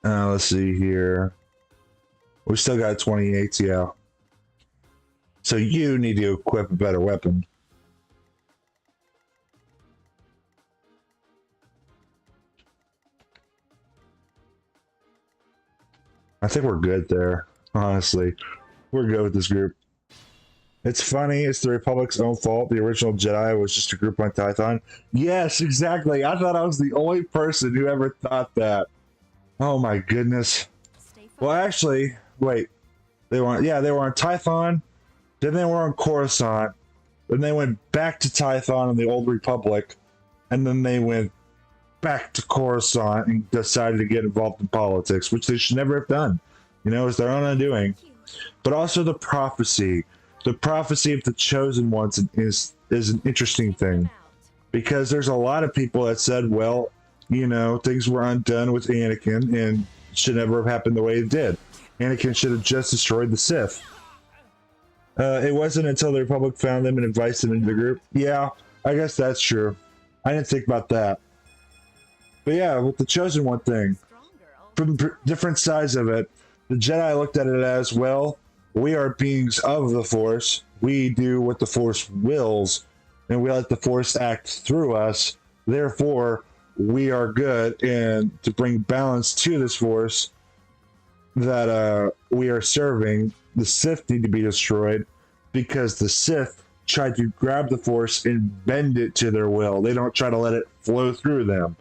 Let's see here. We still got 28, yeah. So you need to equip a better weapon. I think we're good there, honestly. We're good with this group. It's funny, it's the Republic's own fault. The original Jedi was just a group on Tython. Yes, exactly. I thought I was the only person who ever thought that. Oh my goodness. Well, actually, wait. They were on Tython, then they were on Coruscant, then they went back to Tython in the Old Republic, and then they went back to Coruscant and decided to get involved in politics, which they should never have done. You know, it's their own undoing. But also the prophecy. The prophecy of the chosen ones is an interesting thing. Because there's a lot of people that said, well, you know, things were undone with Anakin and should never have happened the way it did. Anakin should have just destroyed the Sith. It wasn't until the Republic found them and invited them into the group. Yeah, I guess that's true. I didn't think about that. But yeah, with the Chosen One thing, from different sides of it, the Jedi looked at it as, well, we are beings of the Force. We do what the Force wills, and we let the Force act through us. Therefore, we are good, and to bring balance to this Force that we are serving, the Sith need to be destroyed because the Sith try to grab the Force and bend it to their will. They don't try to let it flow through them.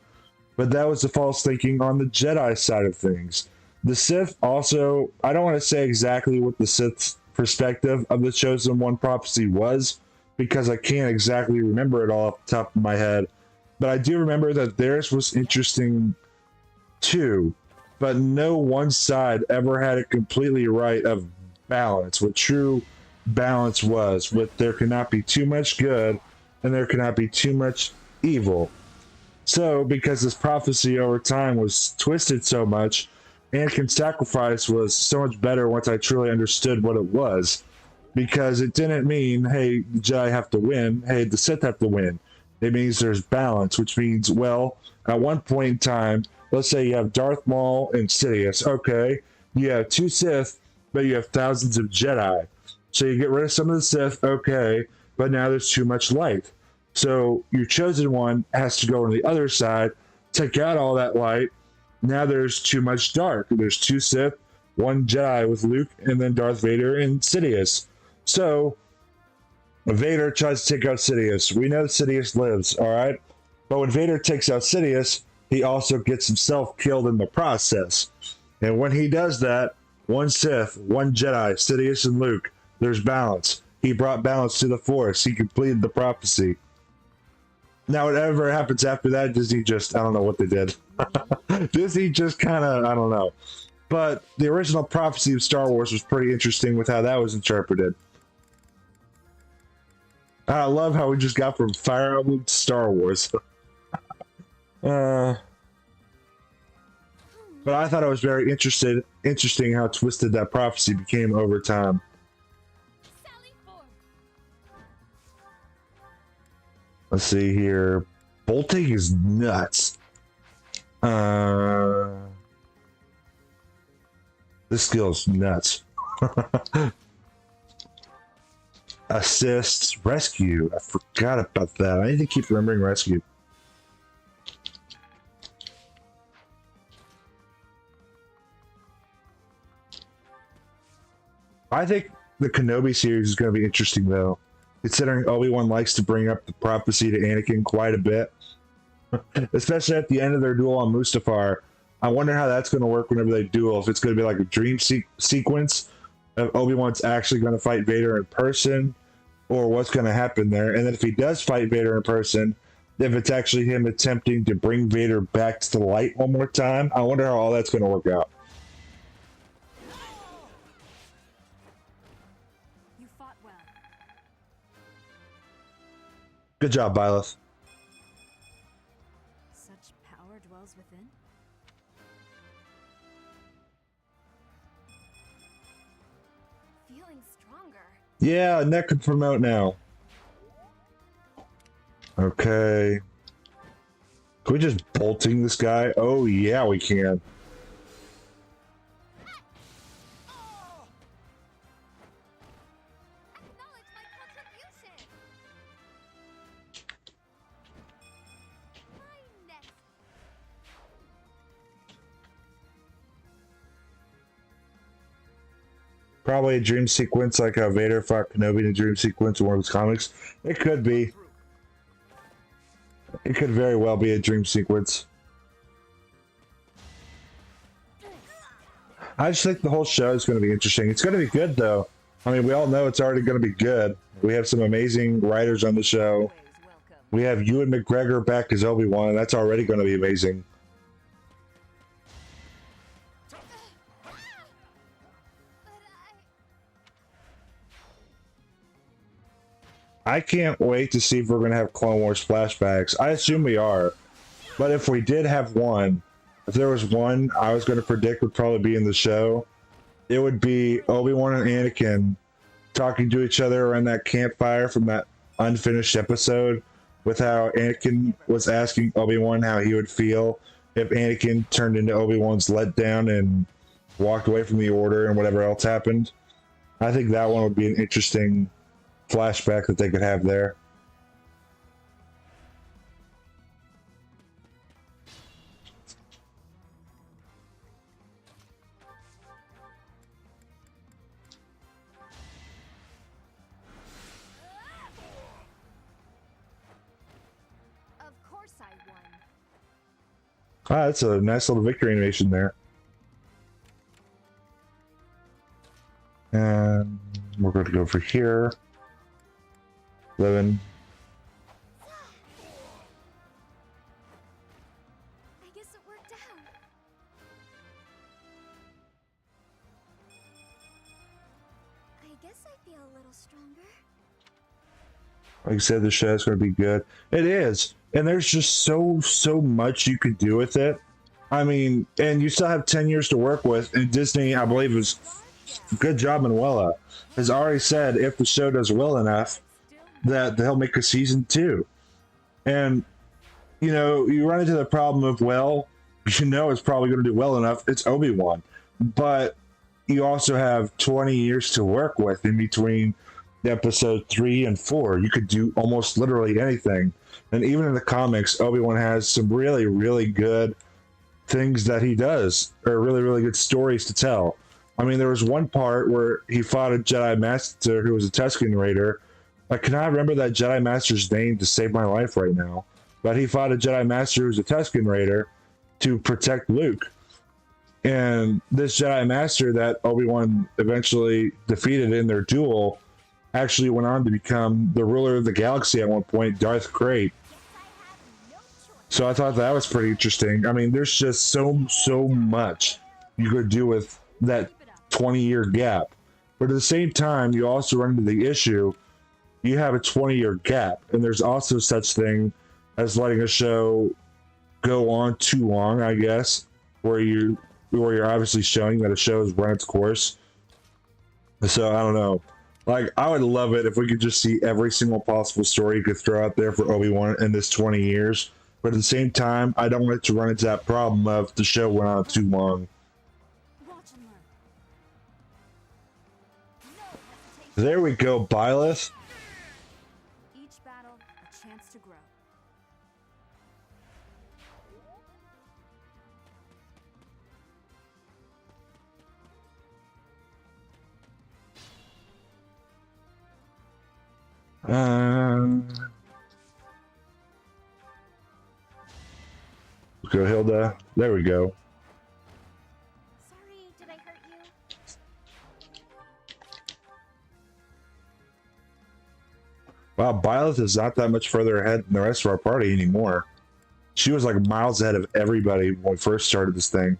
But that was the false thinking on the Jedi side of things. The Sith also, I don't want to say exactly what the Sith's perspective of the Chosen One prophecy was, because I can't exactly remember it all off the top of my head. But I do remember that theirs was interesting too. But no one side ever had it completely right of balance, what true balance was. With there cannot be too much good and there cannot be too much evil. So, because this prophecy over time was twisted so much, Anakin's sacrifice was so much better once I truly understood what it was. Because it didn't mean, hey, the Jedi have to win, hey, the Sith have to win. It means there's balance, which means, well, at one point in time, let's say you have Darth Maul and Sidious. Okay, you have two Sith, but you have thousands of Jedi. So you get rid of some of the Sith, okay, but now there's too much light. So your chosen one has to go on the other side, take out all that light. Now there's too much dark. There's two Sith, one Jedi with Luke, and then Darth Vader and Sidious. So Vader tries to take out Sidious. We know Sidious lives, all right? But when Vader takes out Sidious, he also gets himself killed in the process. And when he does that, one Sith, one Jedi, Sidious and Luke, there's balance. He brought balance to the Force. He completed the prophecy. Now, whatever happens after that, Disney just, I don't know what they did. Disney just kind of, I don't know. But the original prophecy of Star Wars was pretty interesting with how that was interpreted. I love how we just got from Fire Emblem to Star Wars. But I thought it was very interesting how twisted that prophecy became over time. Let's see here. Bolting is nuts. This skill is nuts. Assist, rescue. I forgot about that. I need to keep remembering rescue. I think the Kenobi series is going to be interesting, though, considering Obi-Wan likes to bring up the prophecy to Anakin quite a bit, especially at the end of their duel on Mustafar. I wonder how that's going to work whenever they duel. If it's going to be like a dream sequence, if Obi-Wan's actually going to fight Vader in person, or what's going to happen there. And then if he does fight Vader in person, if it's actually him attempting to bring Vader back to the light one more time, I wonder how all that's going to work out. You fought well. Good job, Byleth. Such power dwells within. Feeling stronger. Yeah, neck can promote now. Okay. Can we just bolting this guy? Oh, yeah, we can. Probably a dream sequence like how Vader fought Kenobi in a dream sequence in one of his comics. It could be. It could very well be a dream sequence. I just think the whole show is going to be interesting. It's going to be good, though. I mean, we all know it's already going to be good. We have some amazing writers on the show. We have Ewan McGregor back as Obi-Wan, and that's already going to be amazing. I can't wait to see if we're going to have Clone Wars flashbacks. I assume we are. But if we did have one, if there was one I was going to predict would probably be in the show, it would be Obi-Wan and Anakin talking to each other around that campfire from that unfinished episode, with how Anakin was asking Obi-Wan how he would feel if Anakin turned into Obi-Wan's letdown and walked away from the Order and whatever else happened. I think that one would be an interesting flashback that they could have there. Of course I won. Ah, that's a nice little victory animation there. And we're going to go for here. 11. I guess it worked out. I guess I feel a little stronger. Like I said, the show's going to be good. It is, and there's just so much you could do with it. I mean, and you still have 10 years to work with. And Disney, I believe, is good job. Manuela has already said if the show does well enough, that they'll make a season two. And you know, you run into the problem of, well, you know, it's probably going to do well enough. It's Obi-Wan, but you also have 20 years to work with in between episode 3 and 4. You could do almost literally anything. And even in the comics, Obi-Wan has some really good things that he does, or really good stories to tell. I mean, there was one part where he fought a Jedi Master who was a Tusken Raider. I cannot remember that Jedi Master's name to save my life right now, but he fought a Jedi Master who was a Tusken Raider to protect Luke. And this Jedi Master that Obi-Wan eventually defeated in their duel actually went on to become the ruler of the galaxy at one point, Darth Krayt. So I thought that was pretty interesting. I mean, there's just so much you could do with that 20-year gap. But at the same time, you also run into the issue, you have a 20-year gap, and there's also such thing as letting a show go on too long, I guess, where you're obviously showing that a show has run its course. So I don't know. Like, I would love it if we could just see every single possible story you could throw out there for Obi-Wan in this 20 years. But at the same time, I don't want it to run into that problem of the show went on too long. There we go, Byleth. Each battle, a chance to grow. Go, Hilda. There we go. Sorry, did I hurt you? Wow, Byleth is not that much further ahead than the rest of our party anymore. She was like miles ahead of everybody when we first started this thing.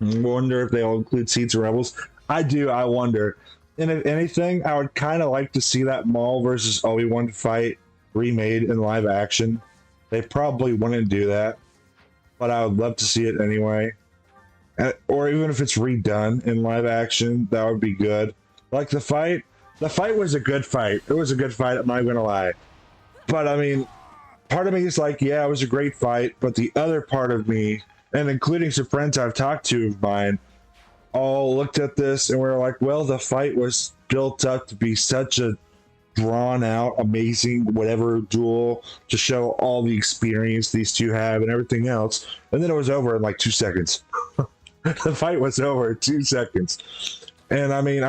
I wonder if they'll include Seeds and Rebels. I do, I wonder. And if anything, I would kind of like to see that Maul versus Obi-Wan fight remade in live action. They probably wouldn't do that, but I would love to see it anyway. Or even if it's redone in live action, that would be good. Like the fight was a good fight. It was a good fight, I'm not gonna lie. But I mean, part of me is like, yeah, it was a great fight, but the other part of me, and including some friends I've talked to of mine, all looked at this and we were like, well, the fight was built up to be such a drawn out, amazing, whatever duel to show all the experience these two have and everything else. And then it was over in like 2 seconds. The fight was over in 2 seconds. And I mean,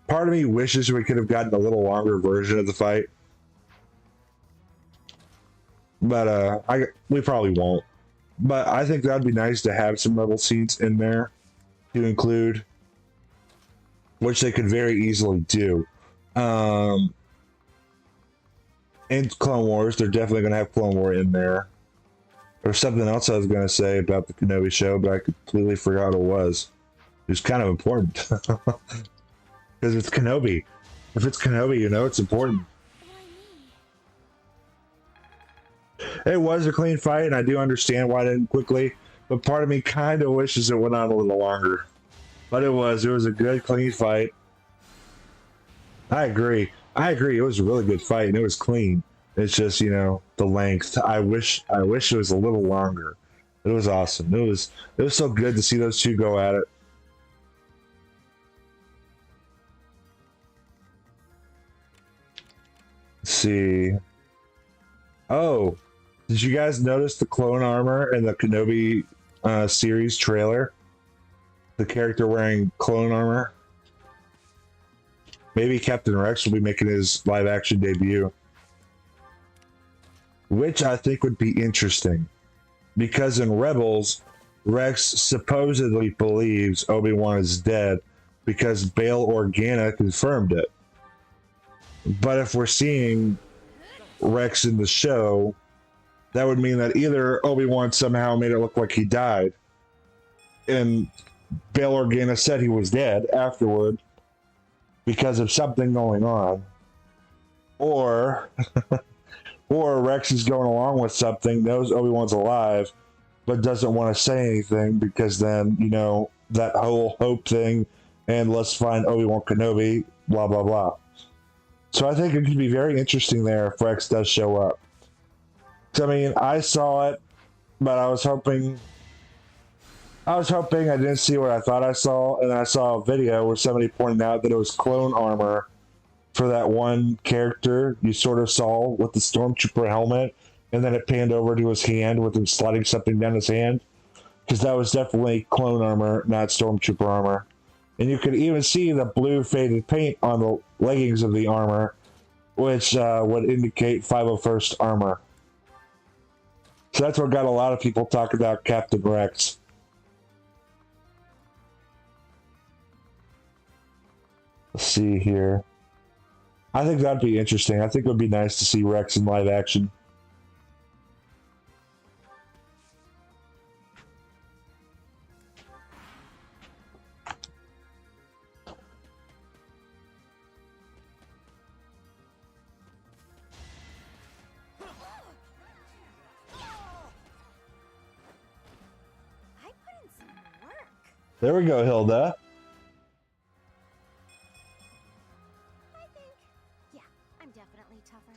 part of me wishes we could have gotten a little longer version of the fight. But we probably won't. But I think that'd be nice to have some Rebel Seeds in there to include, which they could very easily do. In Clone Wars, they're definitely going to have Clone War in there. There's something else I was going to say about the Kenobi show, but I completely forgot what it was. It was kind of important. Because it's Kenobi. If it's Kenobi, you know it's important. It was a clean fight, and I do understand why it didn't quickly, but part of me kind of wishes it went on a little longer. But it was a good, clean fight. I agree. It was a really good fight, and it was clean. It's just, you know, the length. I wish it was a little longer. It was awesome. It was so good to see those two go at it. Let's see. Oh, did you guys notice the clone armor in the Kenobi series trailer? The character wearing clone armor? Maybe Captain Rex will be making his live action debut. Which I think would be interesting. Because in Rebels, Rex supposedly believes Obi-Wan is dead because Bail Organa confirmed it. But if we're seeing Rex in the show, that would mean that either Obi-Wan somehow made it look like he died, and Bail Organa said he was dead afterward because of something going on, or or Rex is going along with something, knows Obi-Wan's alive, but doesn't want to say anything because then, that whole hope thing and let's find Obi-Wan Kenobi, blah, blah, blah. So I think it could be very interesting there if Rex does show up. So, I mean, I saw it, but I was hoping I didn't see what I thought I saw, and then I saw a video where somebody pointed out that it was clone armor for that one character you sort of saw with the Stormtrooper helmet, and then it panned over to his hand with him sliding something down his hand, because that was definitely clone armor, not Stormtrooper armor. And you could even see the blue faded paint on the leggings of the armor, which would indicate 501st armor. So that's what got a lot of people talking about Captain Rex. Let's see here. I think that'd be interesting. I think it would be nice to see Rex in live action. There we go, Hilda. I'm definitely tougher.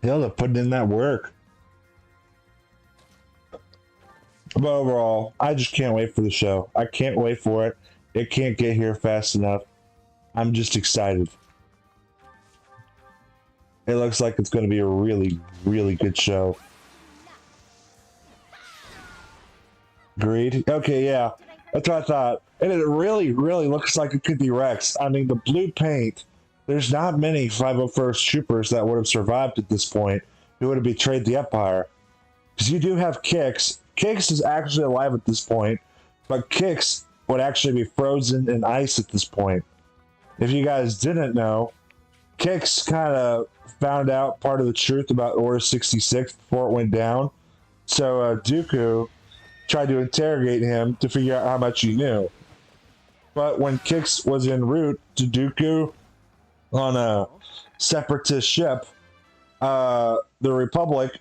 Hilda putting in that work. But overall, I just can't wait for the show. I can't wait for it. It can't get here fast enough. I'm just excited. It looks like it's going to be a really, really good show. Agreed? Okay, yeah. That's what I thought. And it really, really looks like it could be Rex. I mean, the blue paint, there's not many 501st troopers that would have survived at this point who would have betrayed the Empire. Because you do have Kix. Kix is actually alive at this point, but Kix would actually be frozen in ice at this point. If you guys didn't know, Kix kind of found out part of the truth about Order 66 before it went down. So Dooku tried to interrogate him to figure out how much he knew. But when Kix was en route to Dooku on a separatist ship, the Republic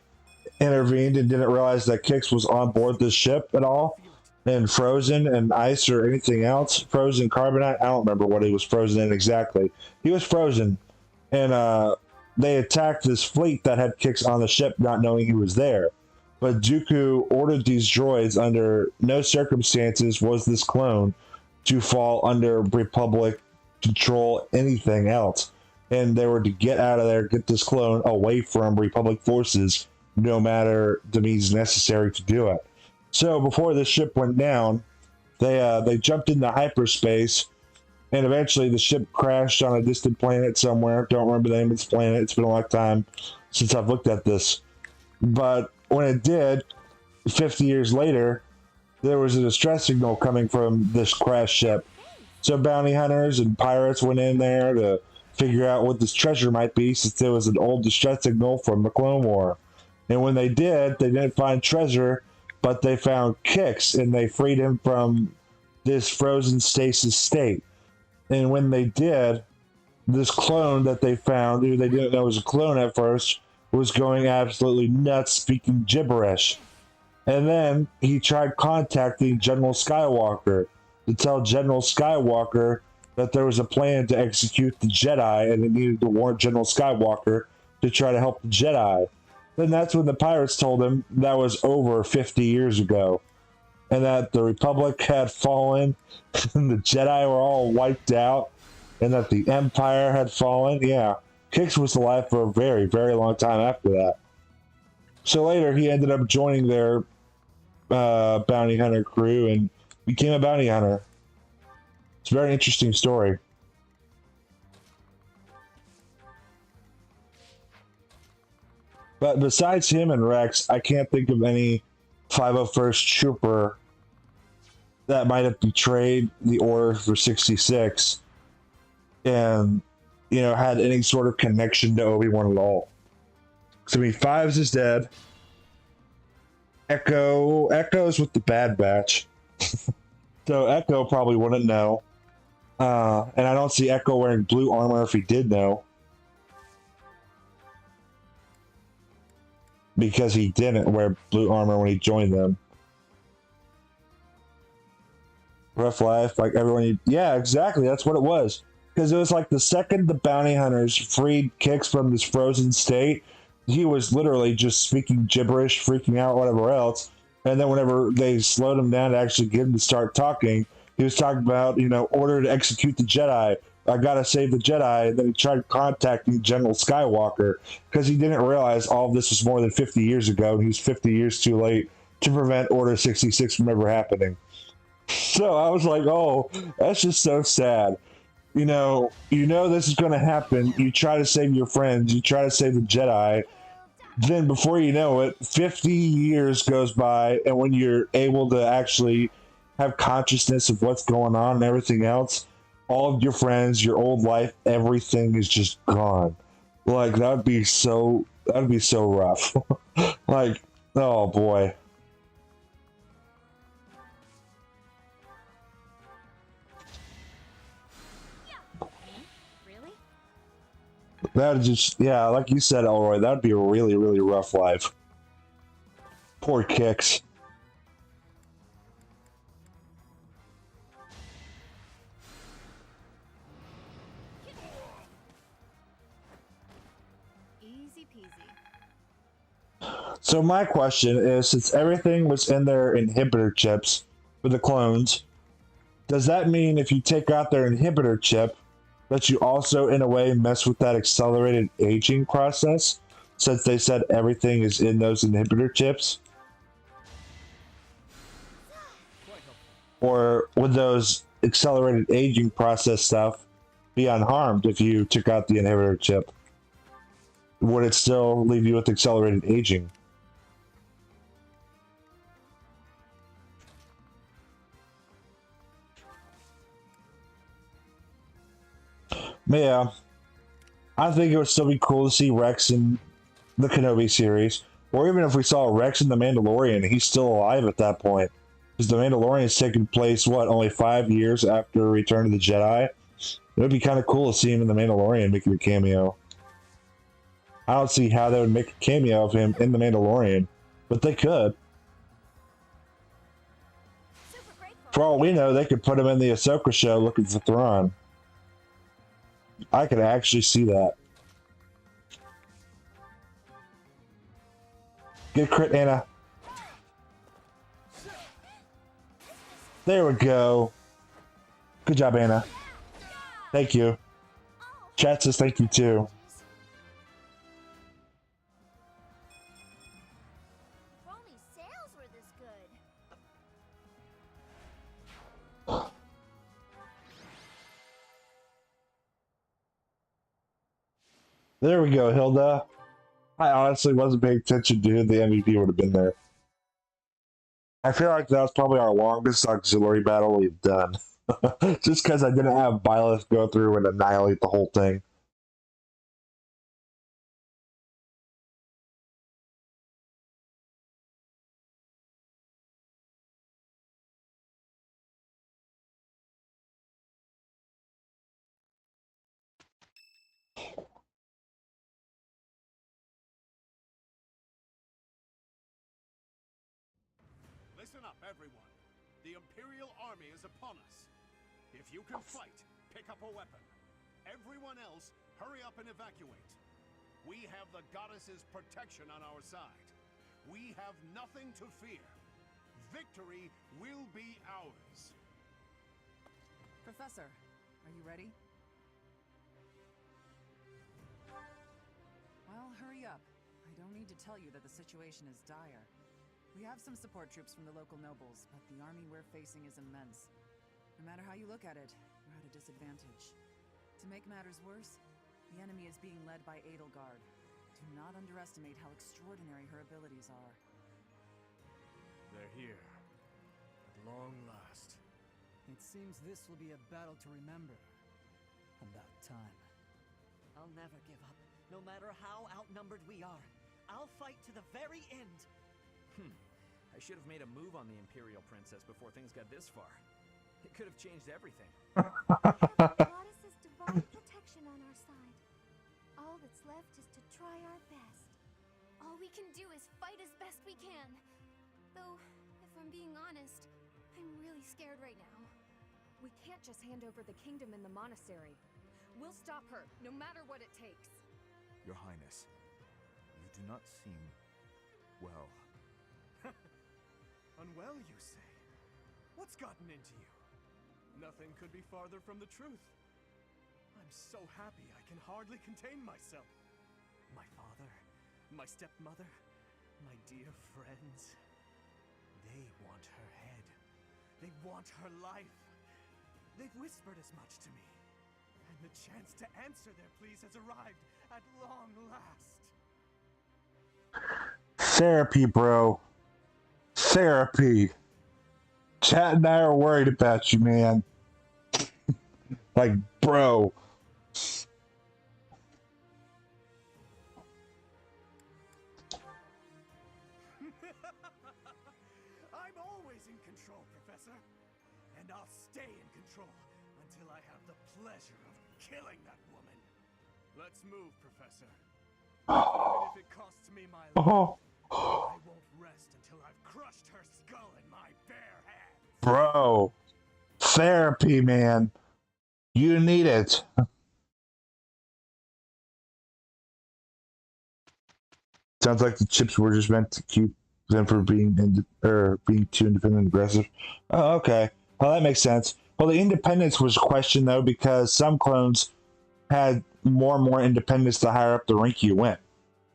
intervened and didn't realize that Kix was on board this ship at all, and frozen in ice or anything else. Frozen carbonite. I don't remember what he was frozen in exactly. He was frozen, and they attacked this fleet that had Kix on the ship, not knowing he was there. But Dooku ordered these droids under no circumstances was this clone to fall under Republic control anything else. And they were to get out of there, get this clone away from Republic forces, no matter the means necessary to do it. So before the ship went down, they jumped into hyperspace, and eventually the ship crashed on a distant planet somewhere. Don't remember the name of this planet. It's been a long time since I've looked at this. But when it did, 50 years later, there was a distress signal coming from this crash ship. So bounty hunters and pirates went in there to figure out what this treasure might be, since there was an old distress signal from the Clone War. And when they did, they didn't find treasure, but they found Kix, and they freed him from this frozen stasis state. And when they did, this clone that they found, who they didn't know was a clone at first, was going absolutely nuts, speaking gibberish. And then he tried contacting General Skywalker to tell General Skywalker that there was a plan to execute the Jedi, and it needed to warn General Skywalker to try to help the Jedi. Then that's when the pirates told him that was over 50 years ago, and that the Republic had fallen, and the Jedi were all wiped out, and that the Empire had fallen. Yeah, Kix was alive for a very, very long time after that. So later, he ended up joining their bounty hunter crew and became a bounty hunter. It's a very interesting story. But besides him and Rex, I can't think of any 501st trooper that might have betrayed the Order for 66 and, had any sort of connection to Obi-Wan at all. So I mean, Fives is dead. Echo's with the Bad Batch. So Echo probably wouldn't know. And I don't see Echo wearing blue armor if he did know. Because he didn't wear blue armor when he joined them. Rough life, like everyone. Yeah, exactly. That's what it was. Because it was like the second the bounty hunters freed Kix from this frozen state, he was literally just speaking gibberish, freaking out, whatever else. And then whenever they slowed him down to actually get him to start talking, he was talking about, order to execute the Jedi. I gotta save the Jedi. And then he tried contacting General Skywalker because he didn't realize all of this was more than 50 years ago, and he was 50 years too late to prevent Order 66 from ever happening. So I was like, oh, that's just so sad. This is going to happen. You try to save your friends. You try to save the Jedi. Then before you know it, 50 years goes by, and when you're able to actually have consciousness of what's going on and everything else, all of your friends, your old life, everything is just gone. Like that'd be so rough. Like, oh boy. That'd just, yeah, like you said, Elroy, that'd be a really, really rough life. Poor Kix. Easy peasy. So my question is, since everything was in their inhibitor chips for the clones, does that mean if you take out their inhibitor chip, that you also, in a way, mess with that accelerated aging process, since they said everything is in those inhibitor chips? Or would those accelerated aging process stuff be unharmed if you took out the inhibitor chip? Would it still leave you with accelerated aging? Yeah. I think it would still be cool to see Rex in the Kenobi series. Or even if we saw Rex in The Mandalorian, he's still alive at that point. Because The Mandalorian's taken place, only 5 years after Return of the Jedi? It would be kind of cool to see him in The Mandalorian making a cameo. I don't see how they would make a cameo of him in The Mandalorian, but they could. For all we know, they could put him in the Ahsoka show looking for Thrawn. I could actually see that. Good crit, Anna. There we go. Good job, Anna. Thank you. Chat says thank you too. If only sales were this good. There we go, Hilda. I honestly wasn't paying attention to who the MVP would have been there. I feel like that was probably our longest auxiliary battle we've done. Just because I didn't have Byleth go through and annihilate the whole thing. Listen up, everyone. The Imperial Army is upon us. If you can fight, pick up a weapon. Everyone else, hurry up and evacuate. We have the goddess's protection on our side. We have nothing to fear. Victory will be ours. Professor, are you ready? Well, hurry up. I don't need to tell you that the situation is dire. We have some support troops from the local nobles, but the army we're facing is immense. No matter how you look at it, we're at a disadvantage. To make matters worse, the enemy is being led by Edelgard. Do not underestimate how extraordinary her abilities are. They're here. At long last. It seems this will be a battle to remember. About time. I'll never give up, no matter how outnumbered we are. I'll fight to the very end. I should have made a move on the Imperial Princess before things got this far. It could have changed everything. The goddess's divine protection on our side. All that's left is to try our best. All we can do is fight as best we can. Though, if I'm being honest, I'm really scared right now. We can't just hand over the kingdom and the monastery. We'll stop her, no matter what it takes. Your Highness, you do not seem well. Unwell, you say? What's gotten into you? Nothing could be farther from the truth. I'm so happy I can hardly contain myself. My father, my stepmother, my dear friends. They want her head. They want her life. They've whispered as much to me. And the chance to answer their pleas has arrived at long last. Therapy, bro. Therapy. Chat and I are worried about you, man. Like, bro. I'm always in control, Professor. And I'll stay in control until I have the pleasure of killing that woman. Let's move, Professor. Even if it costs me my life, I won't rest until I've crushed her skull in my bare hands. Bro. Therapy, man. You need it. Sounds like the chips were just meant to keep them from being being too independent and aggressive. Oh, okay. Well, that makes sense. Well, the independence was questioned though because some clones had more and more independence the higher up the rank you went.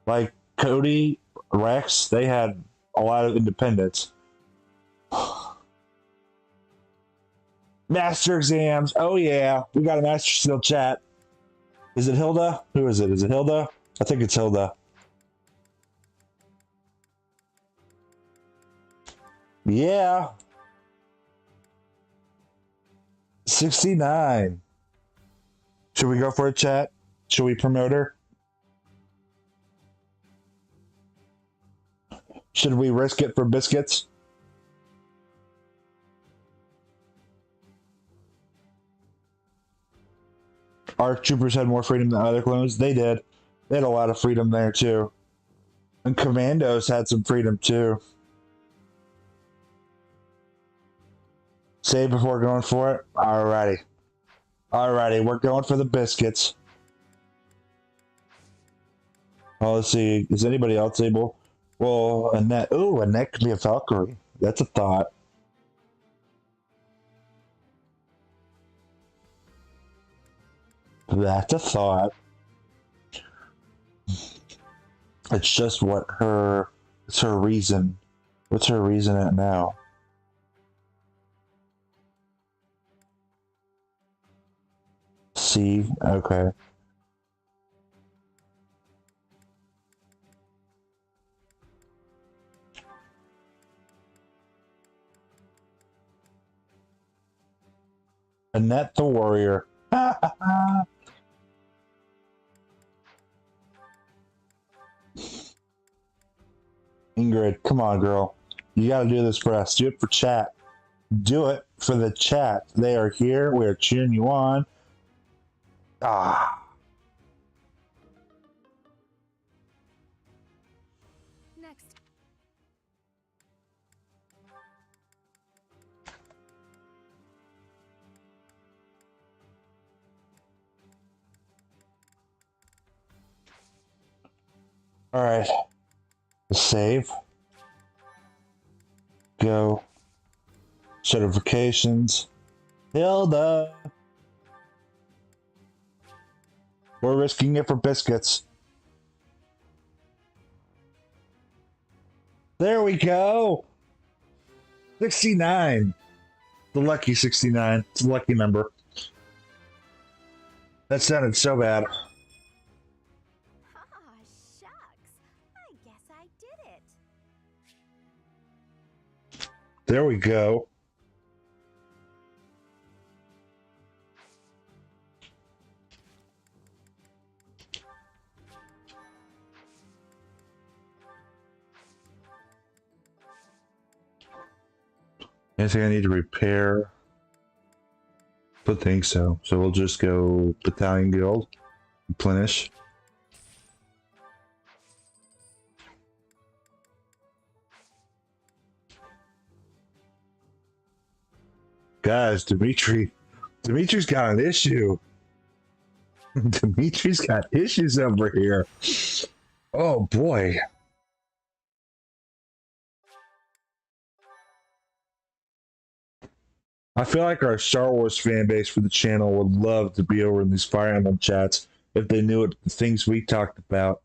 Like Cody, Rex, they had a lot of independence. Master exams. Oh yeah, we got a master still chat. Is it Hilda? Who is it? Is it Hilda? I think it's Hilda. Yeah. 69. Should we go for a chat? Should we promote her? Should we risk it for biscuits? Our troopers had more freedom than other clones. They did. They had a lot of freedom there too. And commandos had some freedom too. Save before going for it? Alrighty. Alrighty, we're going for the biscuits. Oh, let's see. Is anybody else able? Well, Annette. Ooh, Annette could be a Valkyrie. That's a thought. That's a thought. It's just what her... It's her reason. What's her reason at now? C. Okay. Annette the Warrior. Ingrid, come on, girl. You gotta do this for us. Do it for chat. Do it for the chat. They are here. We are cheering you on. Ah. Next. All right. Save. Go. Certifications. Hilda. We're risking it for biscuits. There we go. 69. The lucky 69. It's a lucky number. That sounded so bad. Ah, shucks. I guess I did it. There we go. Anything I need to repair? Don't think so. So we'll just go Battalion Guild, replenish. Guys, Dimitri's got an issue. Dimitri's got issues over here. Oh boy. I feel like our Star Wars fan base for the channel would love to be over in these Fire Emblem chats if they knew the things we talked about.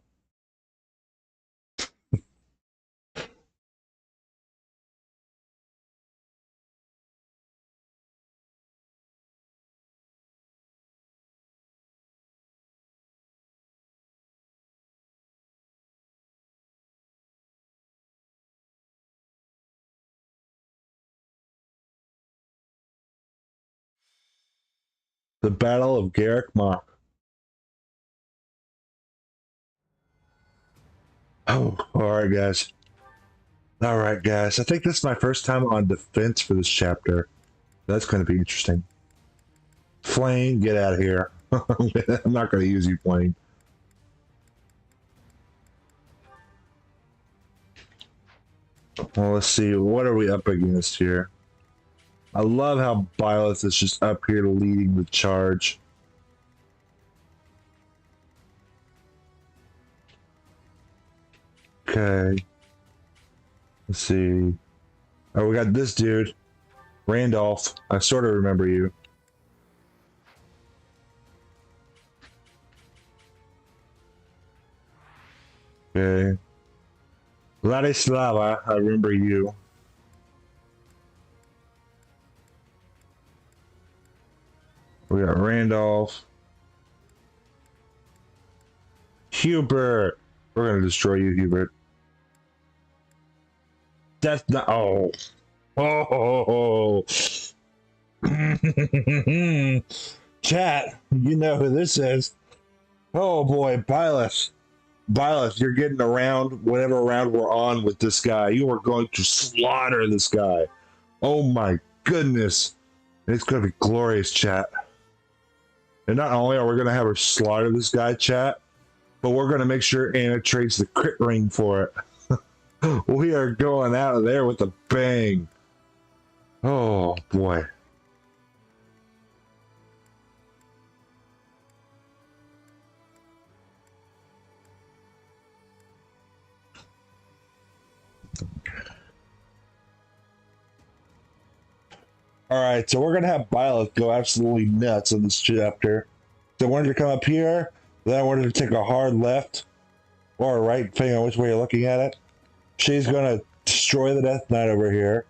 The Battle of Garrick Mach. Oh, alright guys. Alright guys, I think this is my first time on defense for this chapter. That's going to be interesting. Flame, get out of here. I'm not going to use you, Flame. Well, let's see. What are we up against here? I love how Byleth is just up here leading the charge. Okay. Let's see. Oh, we got this dude. Randolph. I sort of remember you. Okay. Vladislava, I remember you. We got Randolph. Hubert. We're gonna destroy you, Hubert. That's not. Oh. Oh. Chat, you know who this is. Oh boy, Byleth. Byleth, you're getting around whatever round we're on with this guy. You are going to slaughter this guy. Oh my goodness. It's going to be glorious, chat. And not only are we going to have her slaughter this guy, chat, but we're going to make sure Anna trades the crit ring for it. We are going out of there with a bang. Oh boy. Alright, so we're going to have Byleth go absolutely nuts in this chapter. So I wanted to come up here, then I wanted to take a hard left, or a right, depending on which way you're looking at it. She's going to destroy the Death Knight over here.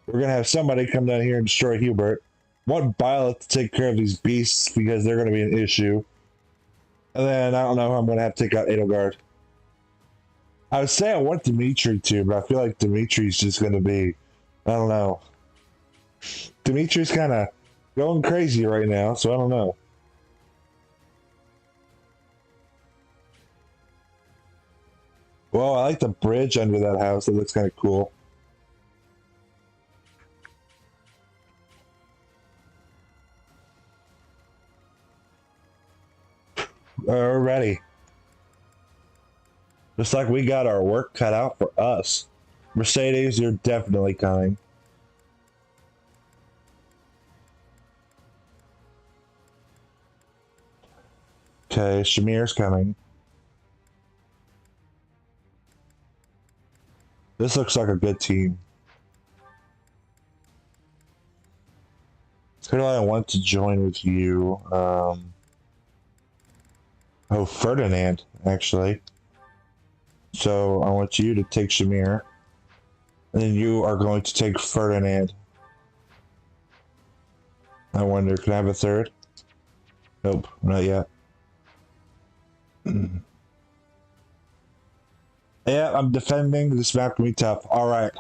We're going to have somebody come down here and destroy Hubert. I want Byleth to take care of these beasts because they're going to be an issue. And then I don't know how I'm going to have to take out Edelgard. I would say I want Dimitri too, but I feel like Dimitri's just going to be, I don't know. Dimitri's kind of going crazy right now, so I don't know. Well, I like the bridge under that house. It looks kind of cool. We're ready. Looks like we got our work cut out for us. Mercedes, you're definitely coming. Okay, Shamir's coming. This looks like a good team. Who do I want to join with you? Oh, Ferdinand, actually. So I want you to take Shamir. And then you are going to take Ferdinand. I wonder, can I have a third? Nope, not yet. Yeah, I'm defending. This map can be tough. Alright.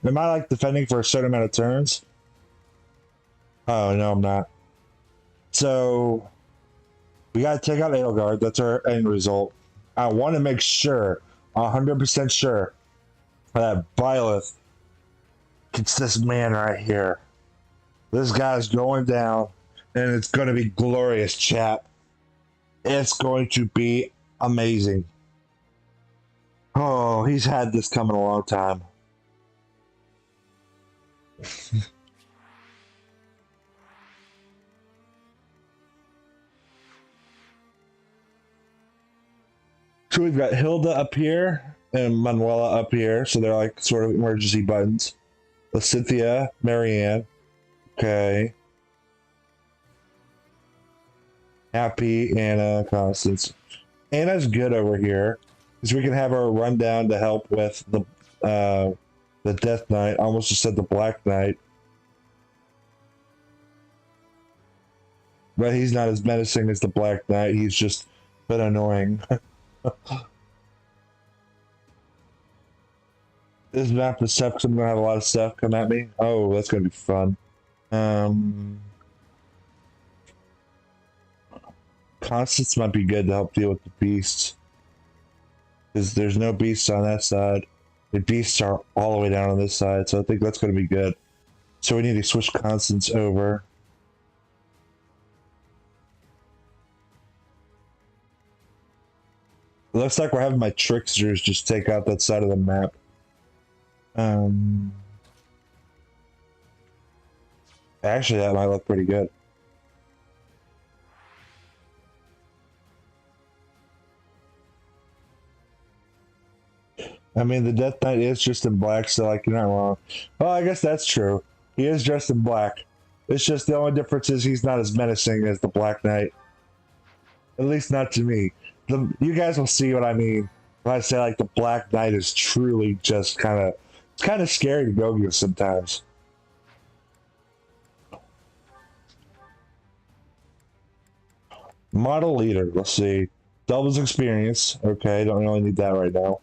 Am I like defending for a certain amount of turns? Oh, no, I'm not. So, we gotta take out Edelgard. That's our end result. I want to make sure, 100% sure, that Byleth It's this man right here. This guy's going down, and it's going to be glorious, chat. It's going to be amazing. Oh, he's had this coming a long time. So we've got Hilda up here and Manuela up here, so they're like sort of emergency buttons. Cynthia, Marianne, okay. Happy, Anna, Constance. Anna's good over here, because we can have her run down to help with the Death Knight. I almost just said the Black Knight. But he's not as menacing as the Black Knight. He's just a bit annoying. This map is tough because I'm going to have a lot of stuff come at me. Oh, that's going to be fun. Constance might be good to help deal with the beasts. Because there's no beasts on that side. The beasts are all the way down on this side, so I think that's going to be good. So we need to switch Constance over. It looks like we're having my tricksters just take out that side of the map. Actually, that might look pretty good. I mean, the Death Knight is just in black, so like, you're not wrong. Well, I guess that's true. He is dressed in black. It's just the only difference is he's not as menacing as the Black Knight. At least not to me. You guys will see what I mean when I say like the Black Knight is truly just it's kind of scary to go against sometimes. Model leader, let's see. Doubles experience. Okay, don't really need that right now.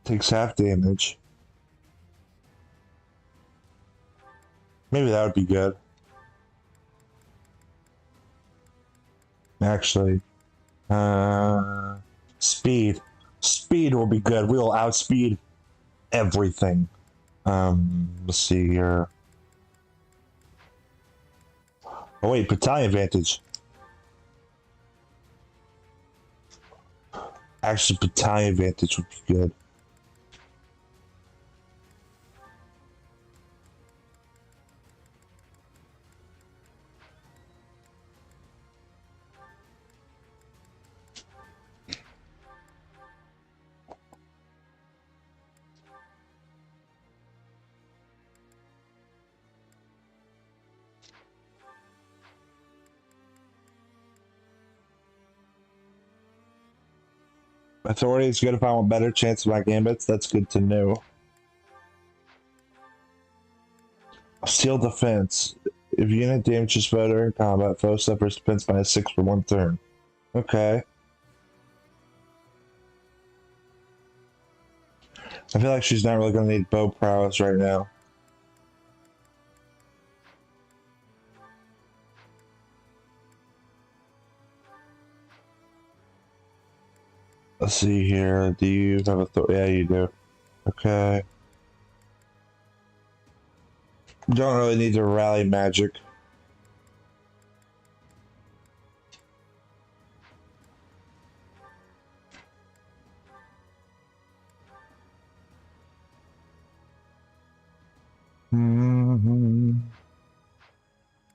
Takes half damage. Maybe that would be good. Actually. Speed. Speed will be good. We will outspeed everything. Let's see here. Oh wait, battalion advantage. Actually, battalion advantage would be good. Authority is good if I want better chance of my gambits. That's good to know. Steel defense. If unit damages foe during combat, foe suffers defense minus 6 for 1 turn. Okay. I feel like she's not really going to need bow prowess right now. Let's see here. Do you have authority? Yeah, you do. Okay. Don't really need to rally magic.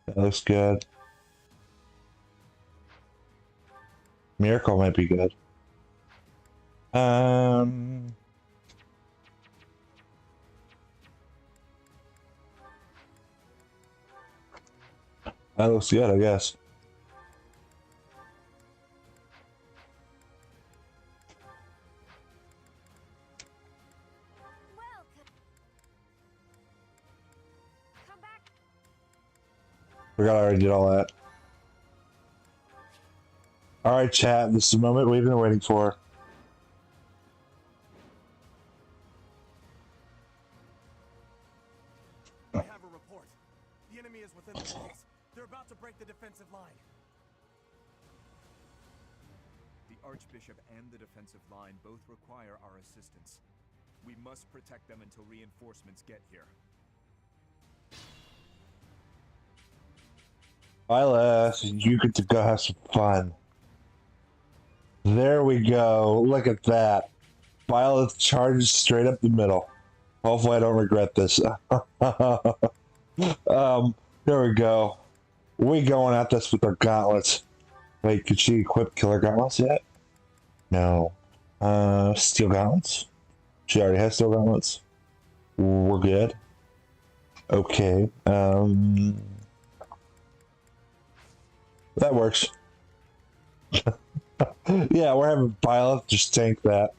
That looks good. Miracle might be good. That looks good, I guess. Forgot I already did all that. Alright, chat, this is the moment we've been waiting for. I have a report. The enemy is within the walls. They're about to break the defensive line. Archbishop and the defensive line both require our assistance. We must protect them until reinforcements get here. Violet, you get to go have some fun. There we go. Look at that. Violet charges straight up the middle. Hopefully I don't regret this. There we go. We going at this with our gauntlets. Wait, could she equip killer gauntlets yet? No. Steel gauntlets? She already has steel gauntlets. We're good. Okay. That works. Yeah, we're having Violet just tank that.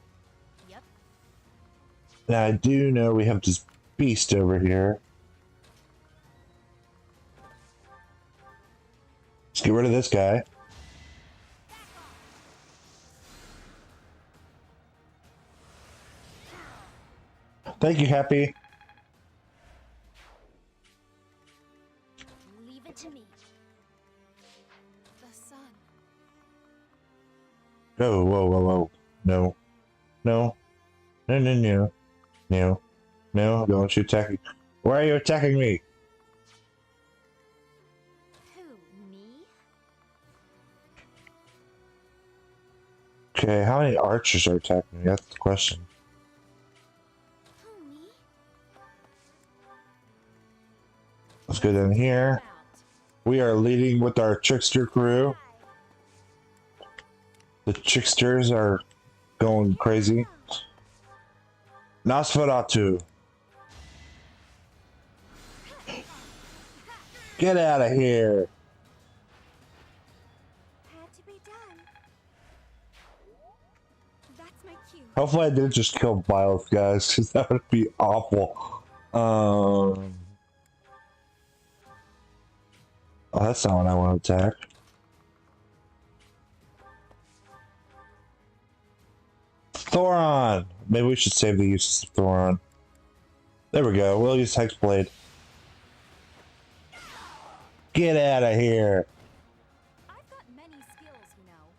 Yep. Now I do know we have this beast over here. Let's get rid of this guy. Thank you, Happy. Leave it to me. The sun. Oh, whoa, whoa, whoa. No. No. No, no, no. No. No, don't you attack me. Why are you attacking me? Who, me? Okay, how many archers are attacking me? That's the question. Who, me? Let's go down here. We are leading with our trickster crew. The tricksters are going crazy. Nosferatu. Get out of here. Had to be done. That's my cue. Hopefully I didn't just kill Violet, guys, because that would be awful. Oh, that's not what I want to attack. Thoron! Maybe we should save the uses of Thoron. There we go. We'll use Hexblade. Get out of here! I've got many skills, you know.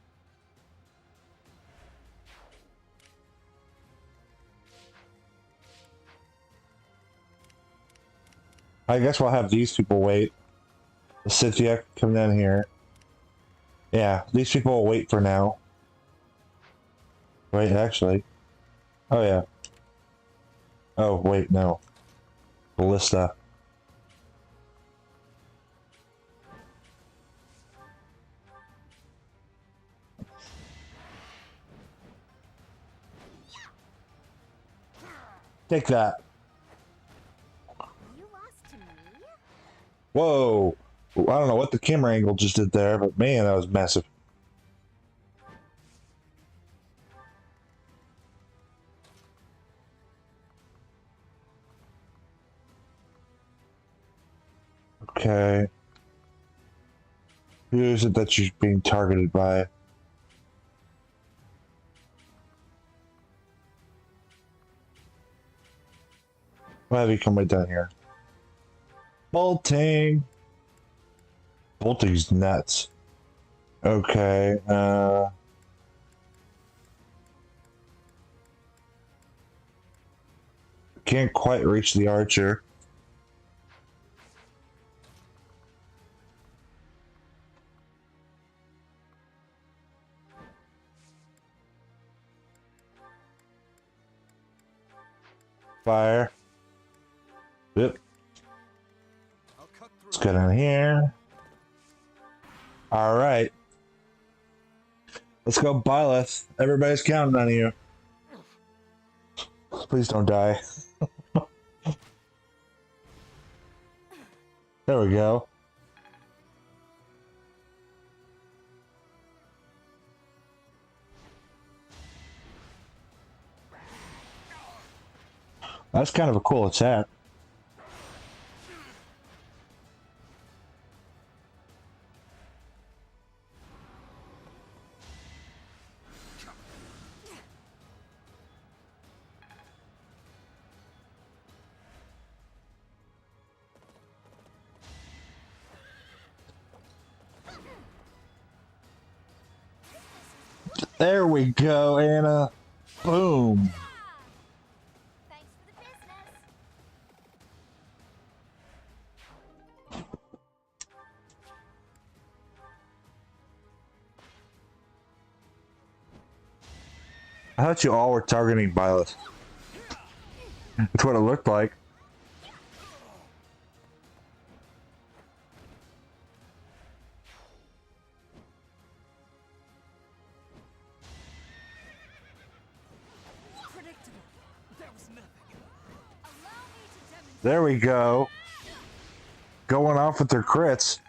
I guess we'll have these people wait. Cynthia, come down here. Yeah, these people will wait for now. Wait, actually. Oh, yeah. Oh, wait, no. Ballista. Take that. You lost to me? Whoa. I don't know what the camera angle just did there, but man, that was massive. Okay. Who is it that you're being targeted by? Why have you come right down here? Bolting! Bolting's nuts. Okay, can't quite reach the archer. Fire. Yep. Let's go down here. Alright. Let's go, Byleth. Everybody's counting on you. Please don't die. There we go. That's kind of a cool attack. There we go, Anna. Boom. Thanks for the business. I thought you all were targeting Byleth. That's what it looked like. There we go. Going off with their crits.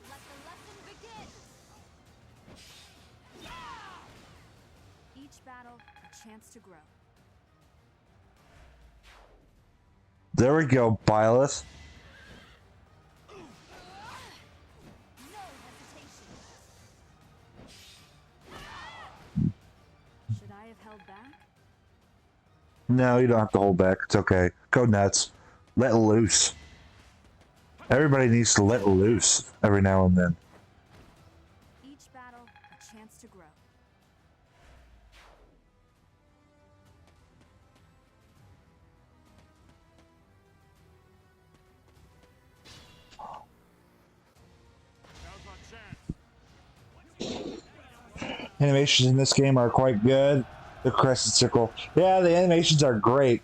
Let the lesson begin. Each battle, a chance to grow. There we go, Byleth. Should I have held back? No, you don't have to hold back. It's okay. Go nuts. Let loose. Everybody needs to let loose every now and then. Each battle, a chance to grow. Animations in this game are quite good. The crescent circle. Yeah, the animations are great.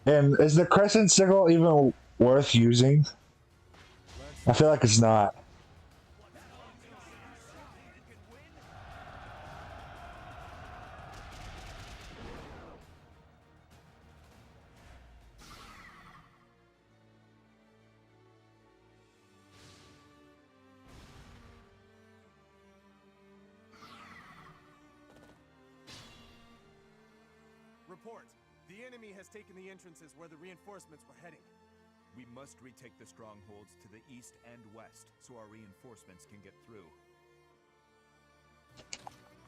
And is the crescent circle even worth using? I feel like it's not. Report. The enemy has taken the entrances where the reinforcements were heading. We must retake the strongholds to the east and west so our reinforcements can get through.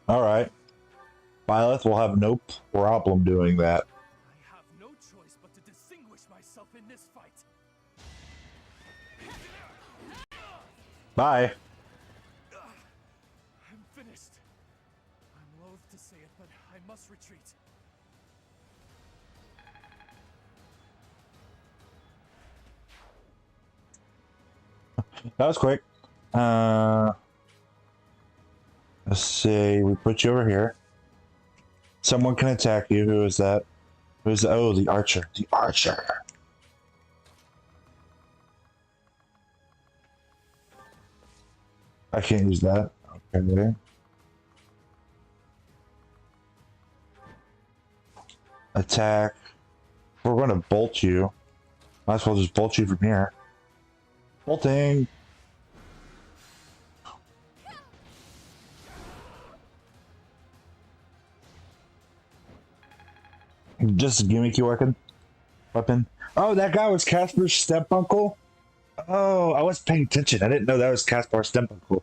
Alright. Byleth will have no problem doing that. I have no choice but to distinguish myself in this fight. Bye. I'm finished. I'm loath to say it, but I must retreat. That was quick. Let's see. We put you over here. Someone can attack you. Who is that? Who's the, oh, the archer. The archer. I can't use that. Okay. Attack. We're going to bolt you. Might as well just bolt you from here. Bolting. Just a gimmicky weapon. Oh, that guy was Casper's step-uncle? Oh, I wasn't paying attention. I didn't know that was Casper's step-uncle.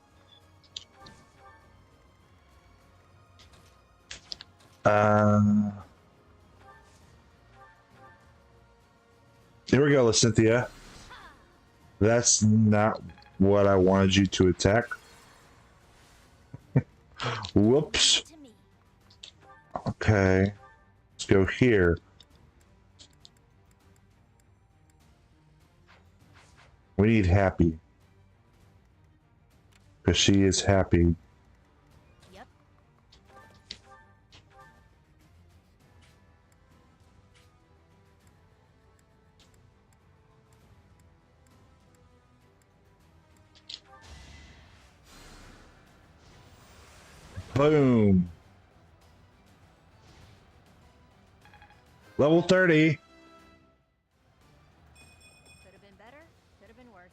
Here we go, Cynthia. That's not what I wanted you to attack. Whoops. Okay. Let's go here. We need Happy. Because she is happy. Yep. Boom. Level 30. Could have been better, could have been worse.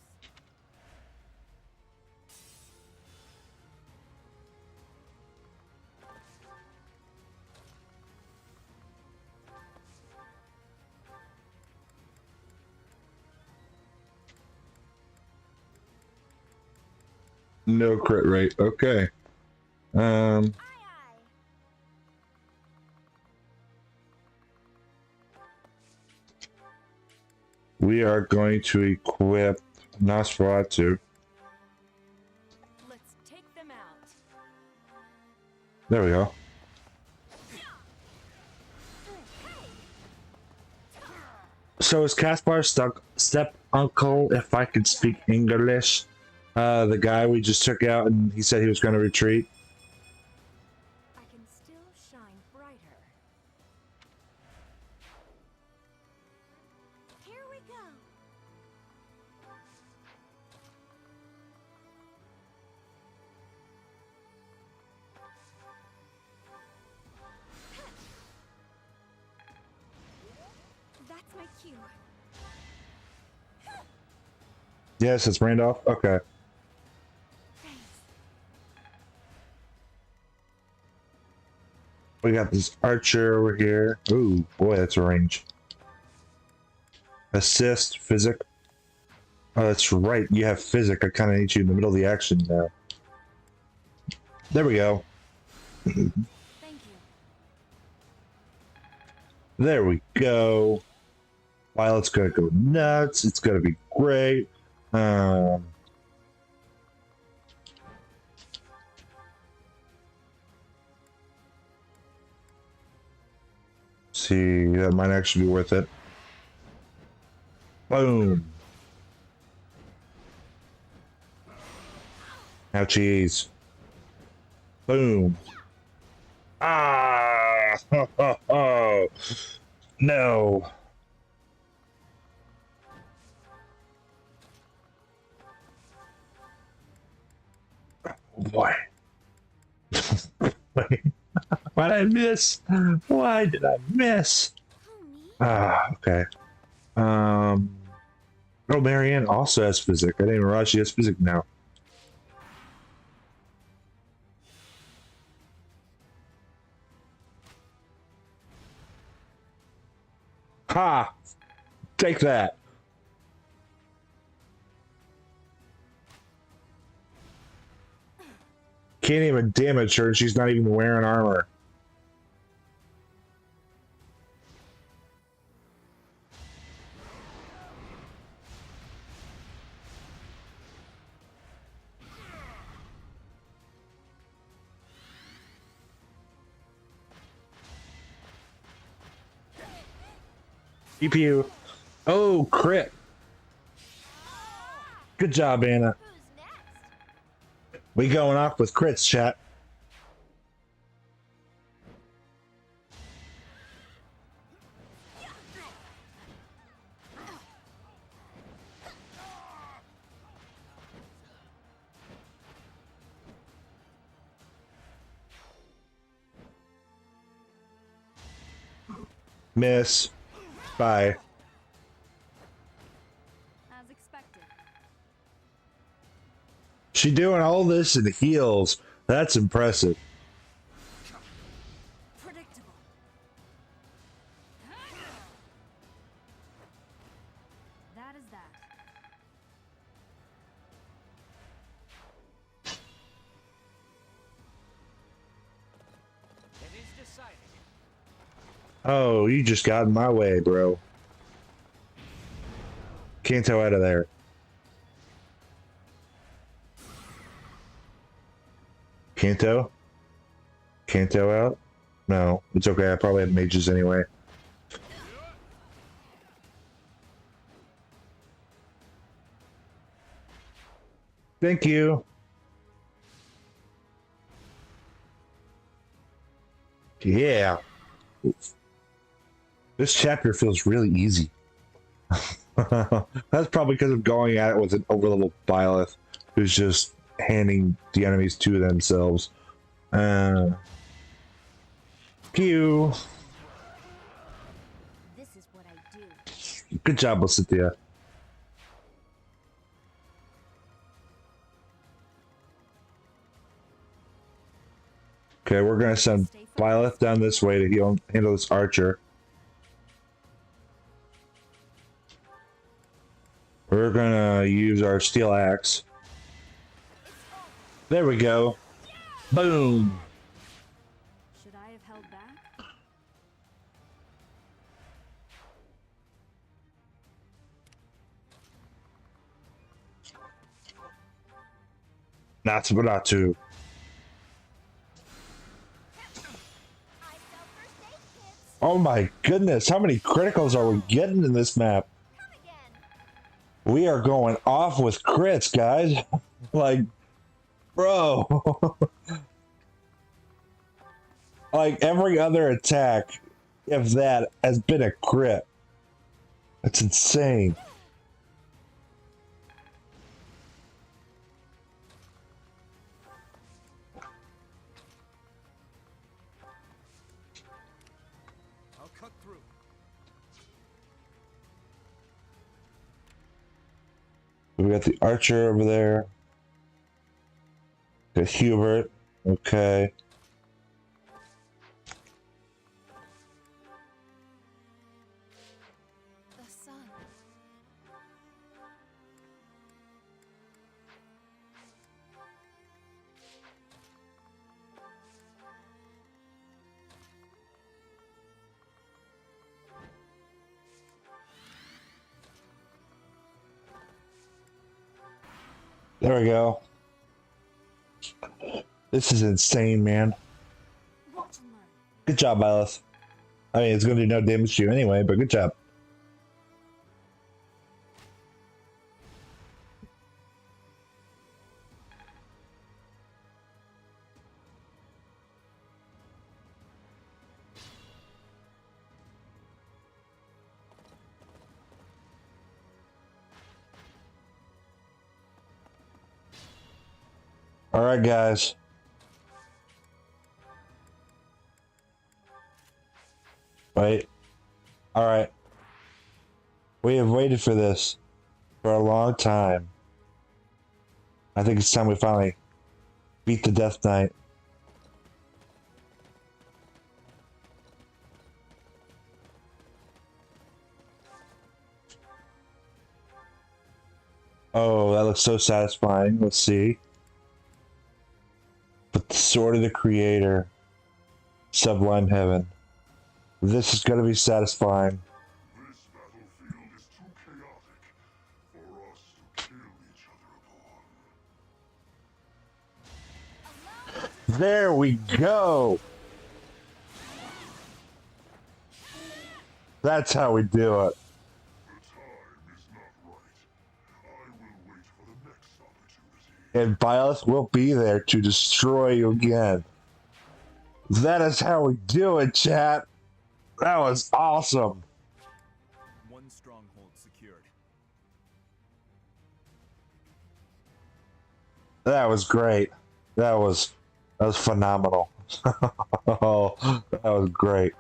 No crit rate. Okay. We are going to equip Nosferatu. Let's take them out. There we go. So is Caspar stuck step uncle, if I could speak English? The guy we just took out and he said he was going to retreat. I can still shine brighter. Here we go. That's my cue. Yes, it's Randolph. Okay. We got this archer over here. Ooh, boy, that's a range. Assist, physic. Oh, that's right. You have physic. I kind of need you in the middle of the action now. There we go. Thank you. There we go. Violet's gonna go nuts. It's gonna be great. See, that might actually be worth it. Boom. Ouchies. Boom. Ah! No. Boy. Why did I miss? Why did I miss? Ah, okay. Oh, Marianne also has physic. I didn't even realize she has physic now. Ha! Take that. Can't even damage her. She's not even wearing armor. EPU. Oh, crit. Good job, Anna. We going off with crits, chat. Miss. Bye. As expected. She doing all this in heels. That's impressive. Predictable. That is that. It is decided. Oh, you just got in my way, bro. Kanto out of there. Kanto? Kanto out? No, it's okay. I probably have mages anyway. Thank you. Yeah. This chapter feels really easy. That's probably because I'm going at it with an overlevel Byleth who's just handing the enemies to themselves. Pew. This is what I do. Good job, Lysithea. Okay, we're gonna send Byleth down this way to handle this archer. We're gonna use our steel axe. There we go. Boom. Should I have held back? Natsuburatu. Oh my goodness, how many criticals are we getting in this map? We are going off with crits, guys. Like, bro. Like, every other attack, if that, has been a crit. That's insane. I'll cut through. We got the archer over there. Got Hubert. Okay. The sun. There we go. This is insane, man. Good job, Alice. I mean, it's going to do no damage to you anyway, but good job. All right, guys. Wait. All right. We have waited for this for a long time. I think it's time we finally beat the Death Knight. Oh, that looks so satisfying. Let's see. But the Sword of the Creator. Sublime Heaven. This is going to be satisfying. There we go. That's how we do it. And Bios will be there to destroy you again. That is how we do it, chat. That was awesome. One stronghold secured. That was great. That was phenomenal. Oh, that was great.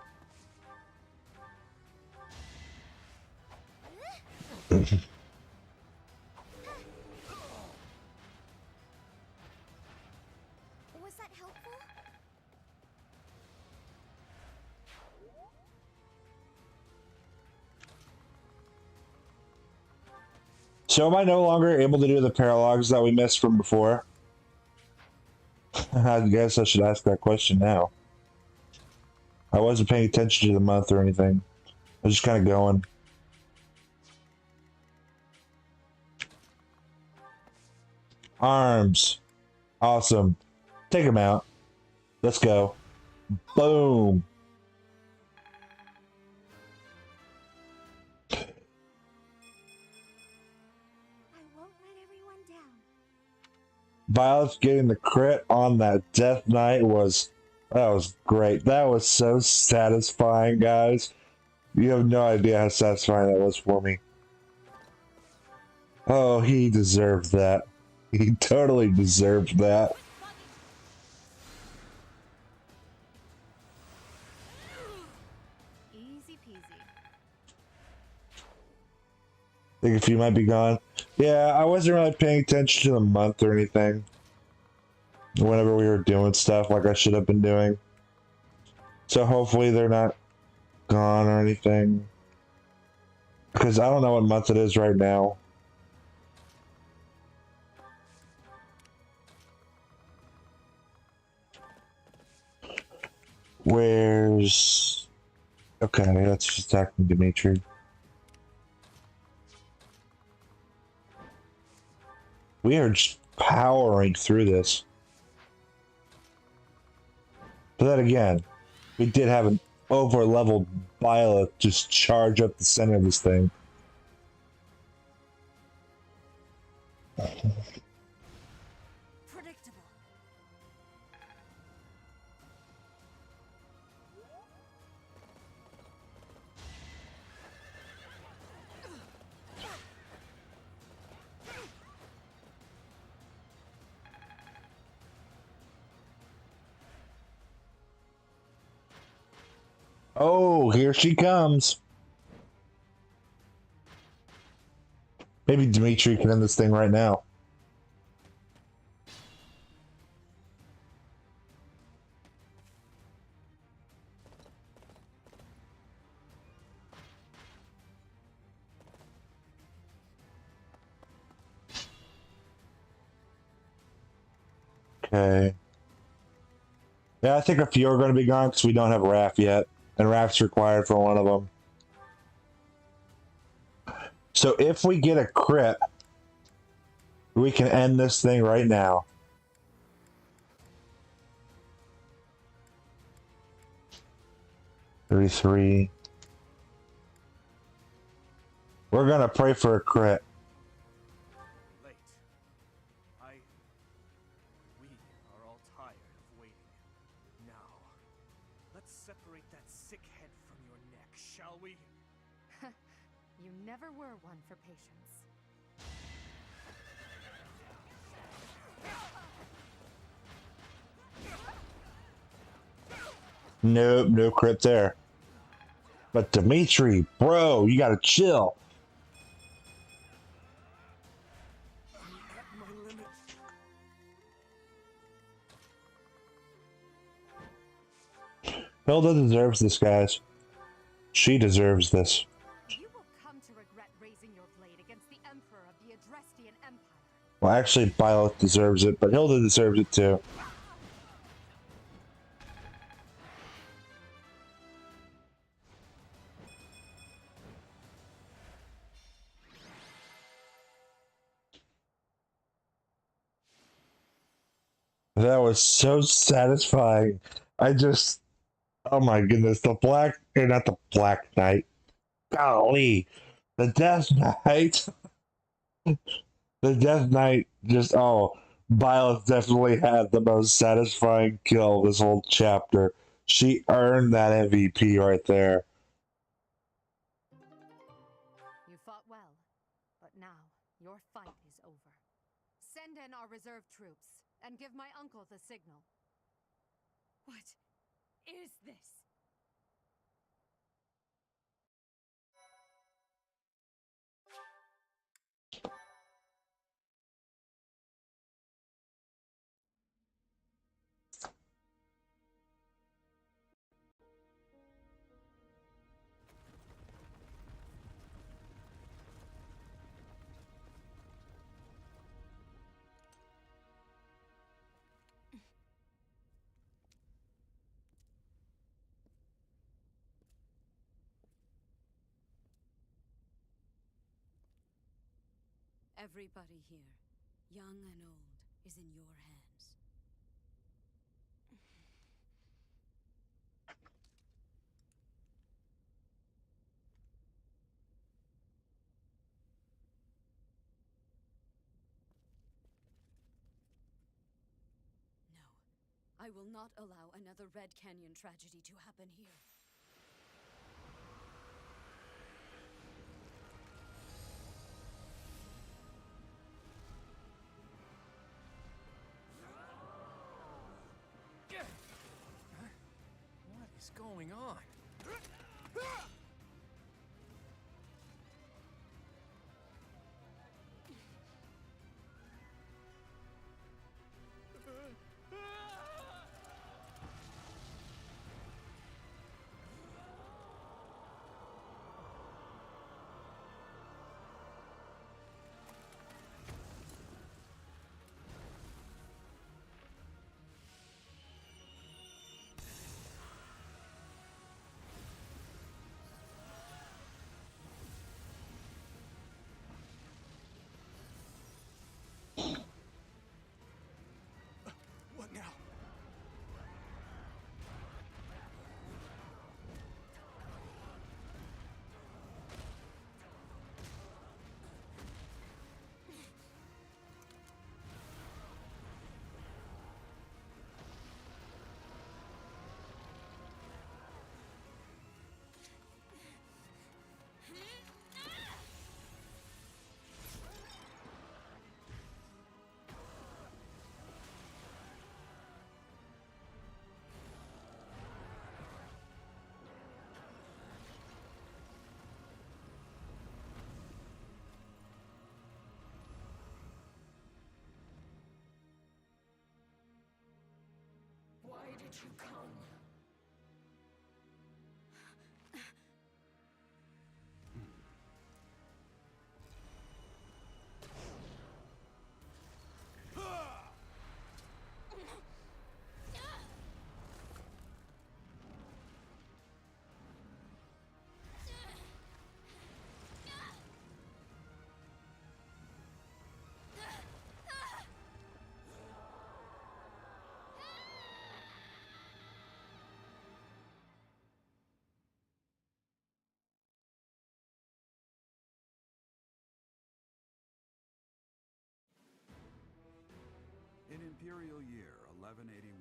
Was that helpful? So am I no longer able to do the paralogs that we missed from before? I guess I should ask that question now. I wasn't paying attention to the month or anything. I was just kind of going. Arms. Awesome. Take them out. Let's go. Boom. Violet's getting the crit on that Death Knight was great. That was so satisfying, guys. You have no idea how satisfying that was for me. Oh, he deserved that. He totally deserved that. Easy peasy. Think a few might be gone. Yeah, I wasn't really paying attention to the month or anything. Whenever we were doing stuff like I should have been doing. So hopefully they're not gone or anything. Because I don't know what month it is right now. Where's... Okay, that's just attacking Dimitri. We are just powering through this. But then again, we did have an over-leveled Violet just charge up the center of this thing. Predictable. Oh, here she comes. Maybe Dimitri can end this thing right now. Okay. Yeah, I think a few are going to be gone because we don't have Raph yet. And Raph's required for one of them. So if we get a crit, we can end this thing right now. Three. We're going to pray for a crit. Late. We are all tired of waiting. Now, let's separate that sick head from your neck, shall we? You never were one for patience. Nope, no crit there. But Dimitri, bro, you gotta chill. Hilda deserves this, guys. She deserves this. You will come to regret raising your blade against the Emperor of the Adrestian Empire. Well, actually, Violet deserves it, but Hilda deserves it too. That was so satisfying. Oh my goodness, not the Black Knight. Golly, the Death Knight. The Death Knight Violet definitely had the most satisfying kill this whole chapter. She earned that MVP right there. You fought well, but now your fight is over. Send in our reserve troops and give my uncle the signal. What is this? Everybody here, young and old, is in your hands. No, I will not allow another Red Canyon tragedy to happen here. What is going on? did you come? In Imperial Year 1181,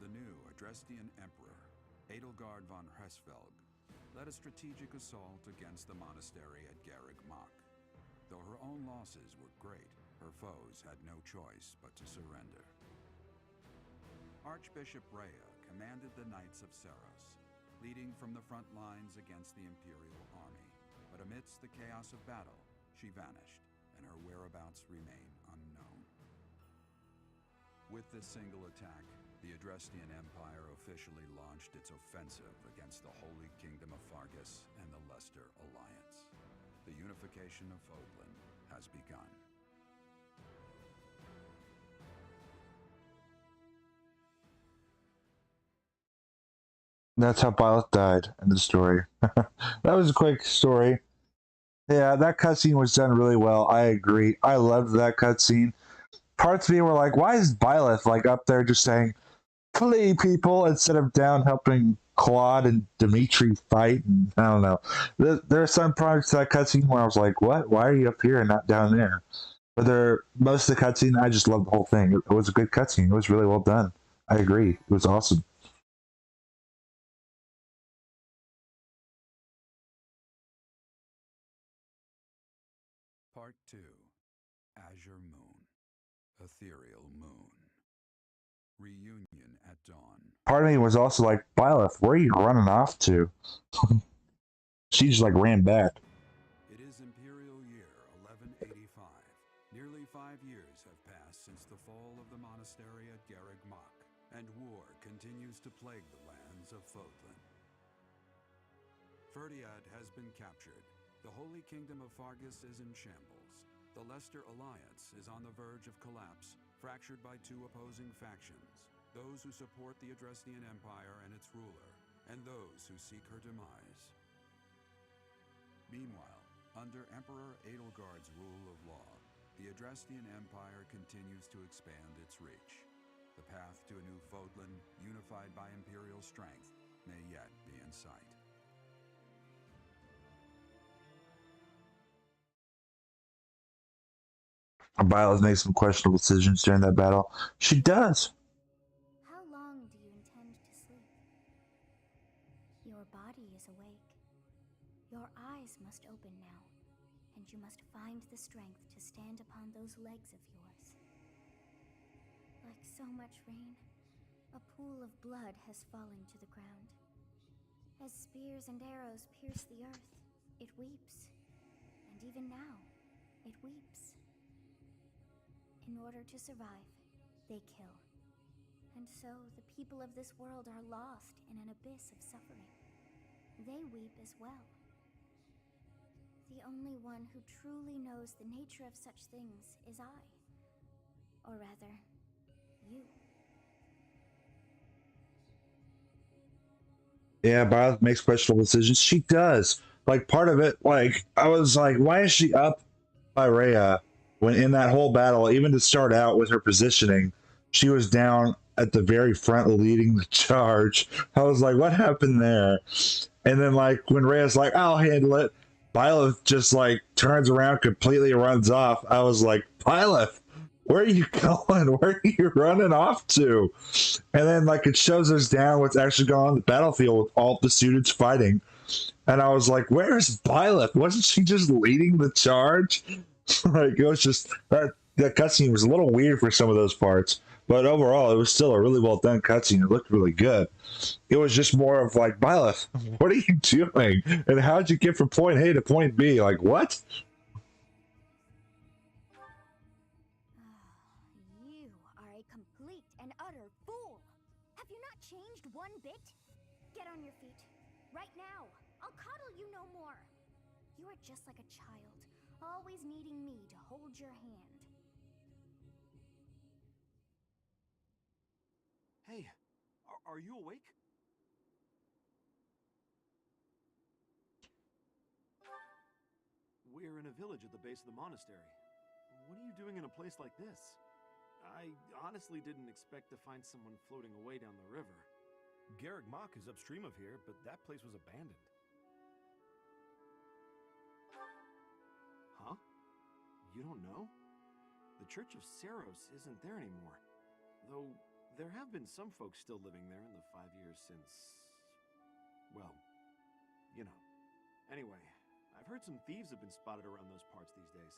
the new Adrestian Emperor, Edelgard von Hresvelg, led a strategic assault against the monastery at Garreg Mach. Though her own losses were great, her foes had no choice but to surrender. Archbishop Rhea commanded the Knights of Seros, leading from the front lines against the Imperial army. But amidst the chaos of battle, she vanished, and her whereabouts remain unknown. With this single attack, the Adrestian Empire officially launched its offensive against the Holy Kingdom of Fargus and the Leicester Alliance. The unification of Fodlan has begun. That's how Byleth died in the story. That was a quick story. Yeah, that cutscene was done really well. I agree. I loved that cutscene. Parts of me were like, why is Byleth like up there just saying, flee people, instead of down helping Claude and Dimitri fight? And I don't know. There are some parts of that cutscene where I was like, what? Why are you up here and not down there? But most of the cutscene, I just loved the whole thing. It was a good cutscene. It was really well done. I agree. It was awesome. Part 2. Azure Moon. Ethereal Moon. Reunion at dawn. Part of me was also like, Byleth, where are you running off to? She just like ran back. It is Imperial Year 1185. Nearly 5 years have passed since the fall of the monastery at Garreg Mach, and war continues to plague the lands of Fodlan. Ferdiad has been captured. The Holy Kingdom of Fargus is in shambles. The Leicester Alliance is on the verge of collapse, fractured by two opposing factions, those who support the Adrestian Empire and its ruler, and those who seek her demise. Meanwhile, under Emperor Edelgard's rule of law, the Adrestian Empire continues to expand its reach. The path to a new Fodlan, unified by Imperial strength, may yet be in sight. Byleth made some questionable decisions during that battle. She does. How long do you intend to sleep? Your body is awake. Your eyes must open now, and you must find the strength to stand upon those legs of yours. Like so much rain, a pool of blood has fallen to the ground. As spears and arrows pierce the earth, it weeps. And even now, it weeps. In order to survive, they kill. And so the people of this world are lost in an abyss of suffering. They weep as well. The only one who truly knows the nature of such things is I. Or rather, you. Yeah, Byleth makes questionable decisions. She does. Like, part of it, like, I was like, why is she up by Rhea when in that whole battle, even to start out with her positioning, she was down at the very front leading the charge. I was like, what happened there? And then, like, when Rhea's like, I'll handle it, Byleth just, like, turns around, completely runs off. I was like, Byleth, where are you going? Where are you running off to? And then, like, it shows us down what's actually going on the battlefield with all the students fighting. And I was like, where's Byleth? Wasn't she just leading the charge? Like, it was just, that cutscene was a little weird for some of those parts. But overall, it was still a really well done cutscene. It looked really good. It was just more of like, Byleth, what are you doing? And how'd you get from point A to point B? Like, what? You are a complete and utter fool. Have Have you not changed one bit? Get on your feet. Right now. I'll coddle you no more. You are just like a child, always needing me to hold your hand. Hey, are you awake? We're in a village at the base of the monastery. What are you doing in a place like this? I honestly didn't expect to find someone floating away down the river. Garrick Mach is upstream of here, but that place was abandoned. Huh? You don't know? The Church of Saros isn't there anymore. Though, there have been some folks still living there in the 5 years since... well, you know. Anyway, I've heard some thieves have been spotted around those parts these days.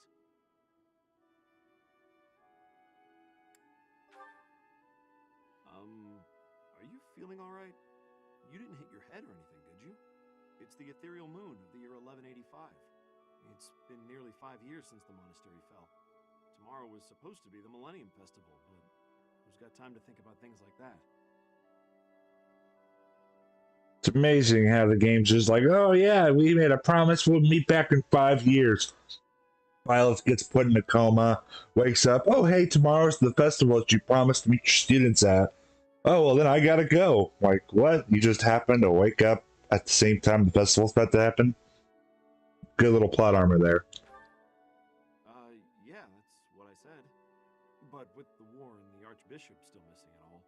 Are you feeling alright? You didn't hit your head or anything, did you? It's the ethereal moon of the year 1185. It's been nearly 5 years since the monastery fell. Tomorrow was supposed to be the Millennium Festival, but who's got time to think about things like that? It's amazing how the game's just like, oh yeah, we made a promise, we'll meet back in 5 years. Violet gets put in a coma, wakes up, oh hey, tomorrow's the festival that you promised to meet your students at. Oh, well then I gotta go. Like, what? You just happened to wake up at the same time the festival's about to happen? Good little plot armor there. Yeah, that's what I said. But with the war and the Archbishop still missing it all,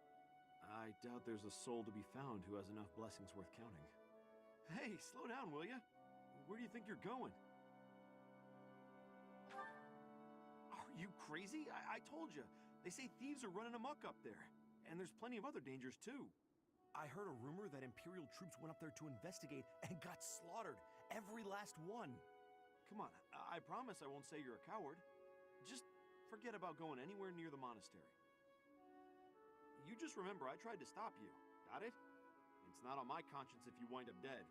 I doubt there's a soul to be found who has enough blessings worth counting. Hey, slow down, will ya? Where do you think you're going? Are you crazy? I told you. They say thieves are running amok up there. And there's plenty of other dangers, too. I heard a rumor that Imperial troops went up there to investigate and got slaughtered. Every last one. Come on, I promise I won't say you're a coward. Just forget about going anywhere near the monastery. You just remember I tried to stop you. Got it? It's not on my conscience if you wind up dead.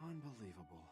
Unbelievable.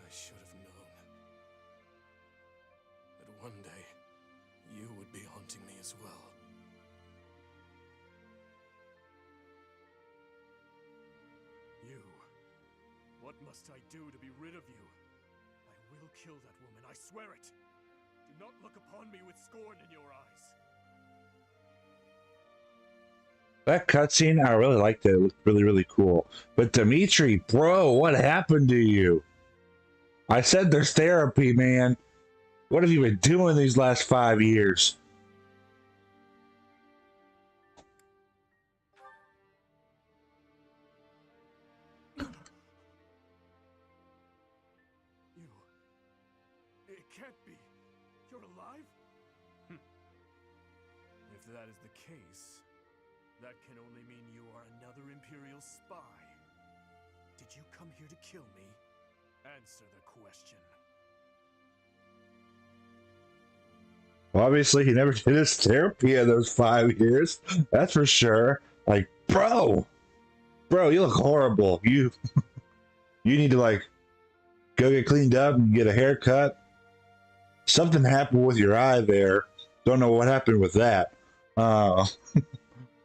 I should have known that one day you would be haunting me as well. You. What must I do to be rid of you? I will kill that woman, I swear it! Do not look upon me with scorn in your eyes. That cutscene, I really liked it. It looked really, really cool. But Dimitri, bro, what happened to you? I said there's therapy, man. What have you been doing these last 5 years? It can't be. You're alive? If that is the case, that can only mean you are another Imperial spy. Did you come here to kill me? Answer the question. Well, obviously, he never did his therapy in those 5 years. That's for sure. Like, bro, you look horrible. You need to like go get cleaned up and get a haircut. Something happened with your eye there. Don't know what happened with that.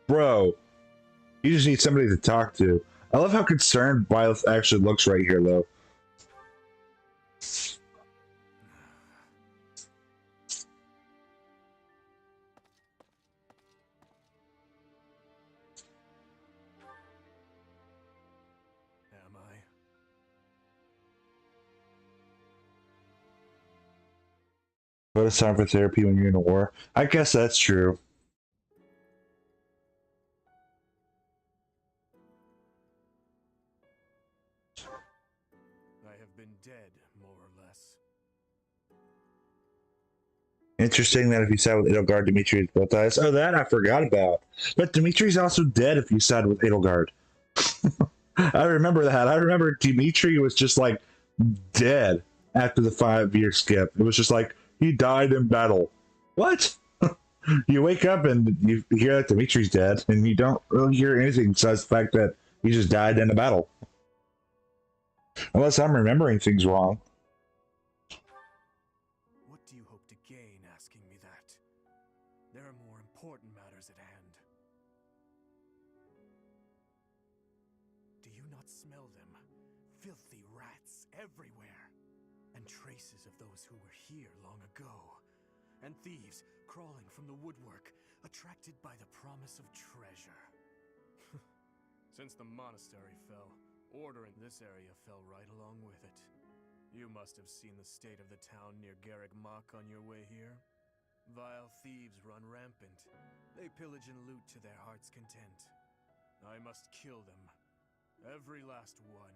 Bro, you just need somebody to talk to. I love how concerned Violet actually looks right here, though. But it's time for therapy when you're in a war. I guess that's true. I have been dead, more or less. Interesting that if you side with Edelgard, Dimitri both dies. Oh, that I forgot about. But Dimitri's also dead if you side with Edelgard. I remember that. I remember Dimitri was just like dead after the 5 year skip. It was just like he died in battle. What? You wake up and you hear that Dimitri's dead, and you don't really hear anything besides the fact that he just died in a battle. Unless I'm remembering things wrong. What do you hope to gain asking me that? There are more important matters at hand. Do you not smell them? Filthy rats everywhere. And traces of those who were here long ago. And thieves crawling from the woodwork, attracted by the promise of treasure. Since the monastery fell, order in this area fell right along with it. You must have seen the state of the town near Garrick Mach on your way here. Vile thieves run rampant. They pillage and loot to their heart's content. I must kill them. Every last one.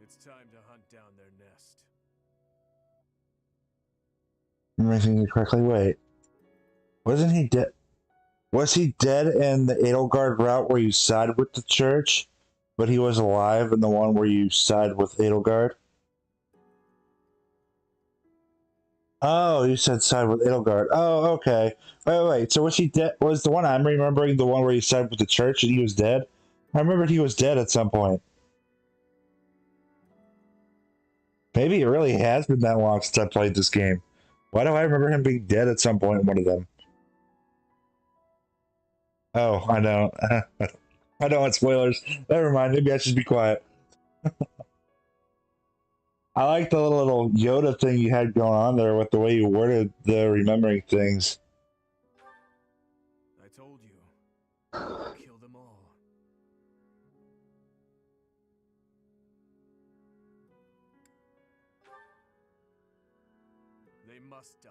It's time to hunt down their nest. Am I thinking correctly? Wait. Wasn't he dead? Was he dead in the Edelgard route where you side with the church, but he was alive in the one where you side with Edelgard? Oh, you said side with Edelgard. Oh, okay. Wait. So was he dead? Was the one I'm remembering the one where he sided with the church and he was dead? I remembered he was dead at some point. Maybe it really has been that long since I played this game. Why do I remember him being dead at some point in one of them? Oh, I know. I don't want spoilers. Never mind. Maybe I should be quiet. I like the little Yoda thing you had going on there with the way you worded the remembering things. I told you. I'll kill them all. They must die.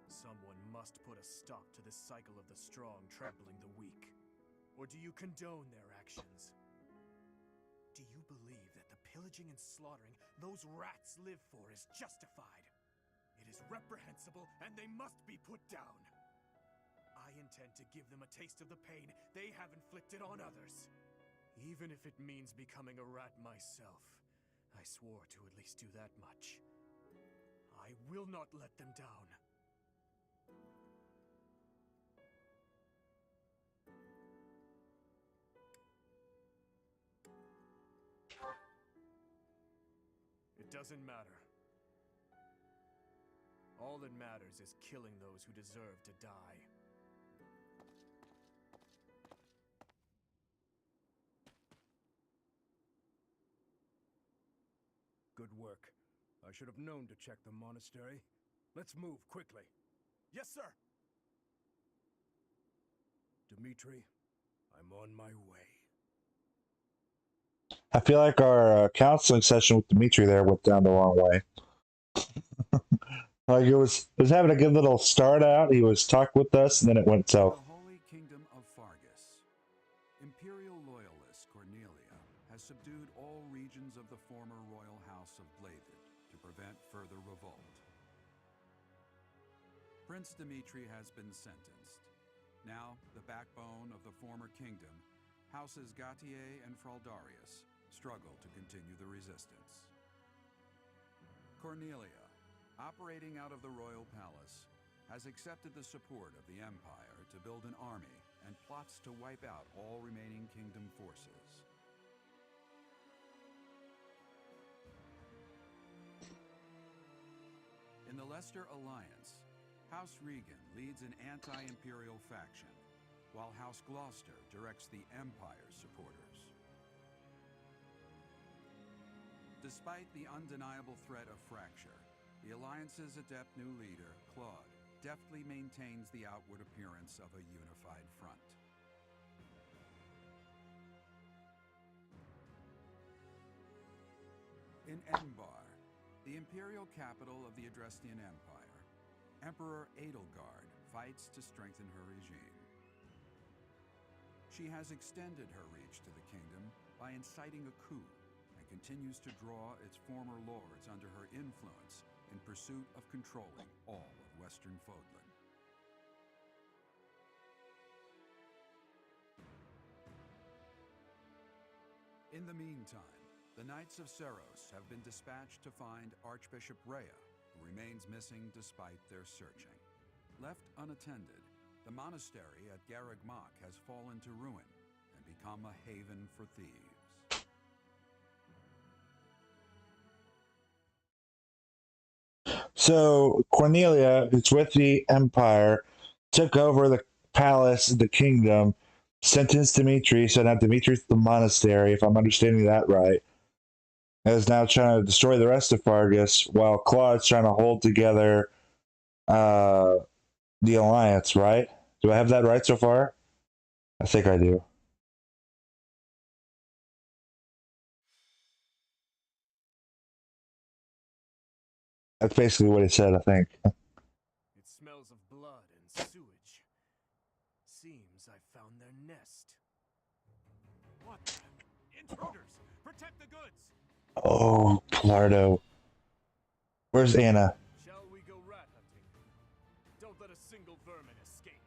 Someone must put a stop to this cycle of the strong trampling the weak. Or do you condone their actions? Do you believe that the pillaging and slaughtering those rats live for is justified? It is reprehensible and they must be put down. I intend to give them a taste of the pain they have inflicted on others. Even if it means becoming a rat myself. I swore to at least do that much. I will not let them down. It doesn't matter. All that matters is killing those who deserve to die. Good work. I should have known to check the monastery. Let's move quickly. Yes, sir! Dimitri, I'm on my way. I feel like our counseling session with Dimitri there went down the wrong way. Like it was having a good little start out. He was talking with us, and then it went south. The Holy Kingdom of Fargus. Imperial loyalist Cornelia has subdued all regions of the former royal house of Blavid to prevent further revolt. Prince Dimitri has been sentenced. Now, the backbone of the former kingdom, Houses Gautier and Fraldarius, struggle to continue the resistance. Cornelia, operating out of the royal palace, has accepted the support of the Empire to build an army and plots to wipe out all remaining kingdom forces. In the Leicester Alliance, House Regan leads an anti-imperial faction, while House Gloucester directs the Empire's supporters. Despite the undeniable threat of fracture, the Alliance's adept new leader, Claude, deftly maintains the outward appearance of a unified front. In Enbar, the the imperial capital of the Adrestian Empire, Emperor Edelgard fights to strengthen her regime. She has extended her reach to the kingdom by inciting a coup and continues to draw its former lords under her influence in pursuit of controlling all of Western Fodlan. In the meantime, the Knights of Seros have been dispatched to find Archbishop Rhea, who remains missing despite their searching. Left unattended, the monastery at Garreg Mach has fallen to ruin and become a haven for thieves. So Cornelia, who's with the Empire, took over the palace, the kingdom, sentenced Dimitri, so now Dimitri's the monastery, if I'm understanding that right, and is now trying to destroy the rest of Fargus, while Claude's trying to hold together uh, the Alliance, right? Do I have that right so far? I think I do. That's basically what he said, I think. It smells of blood and sewage. Seems I found their nest. What the? Intruders! Protect the goods! Oh, Plardo. Where's Anna? Shall we go rat hunting? Don't let a single vermin escape.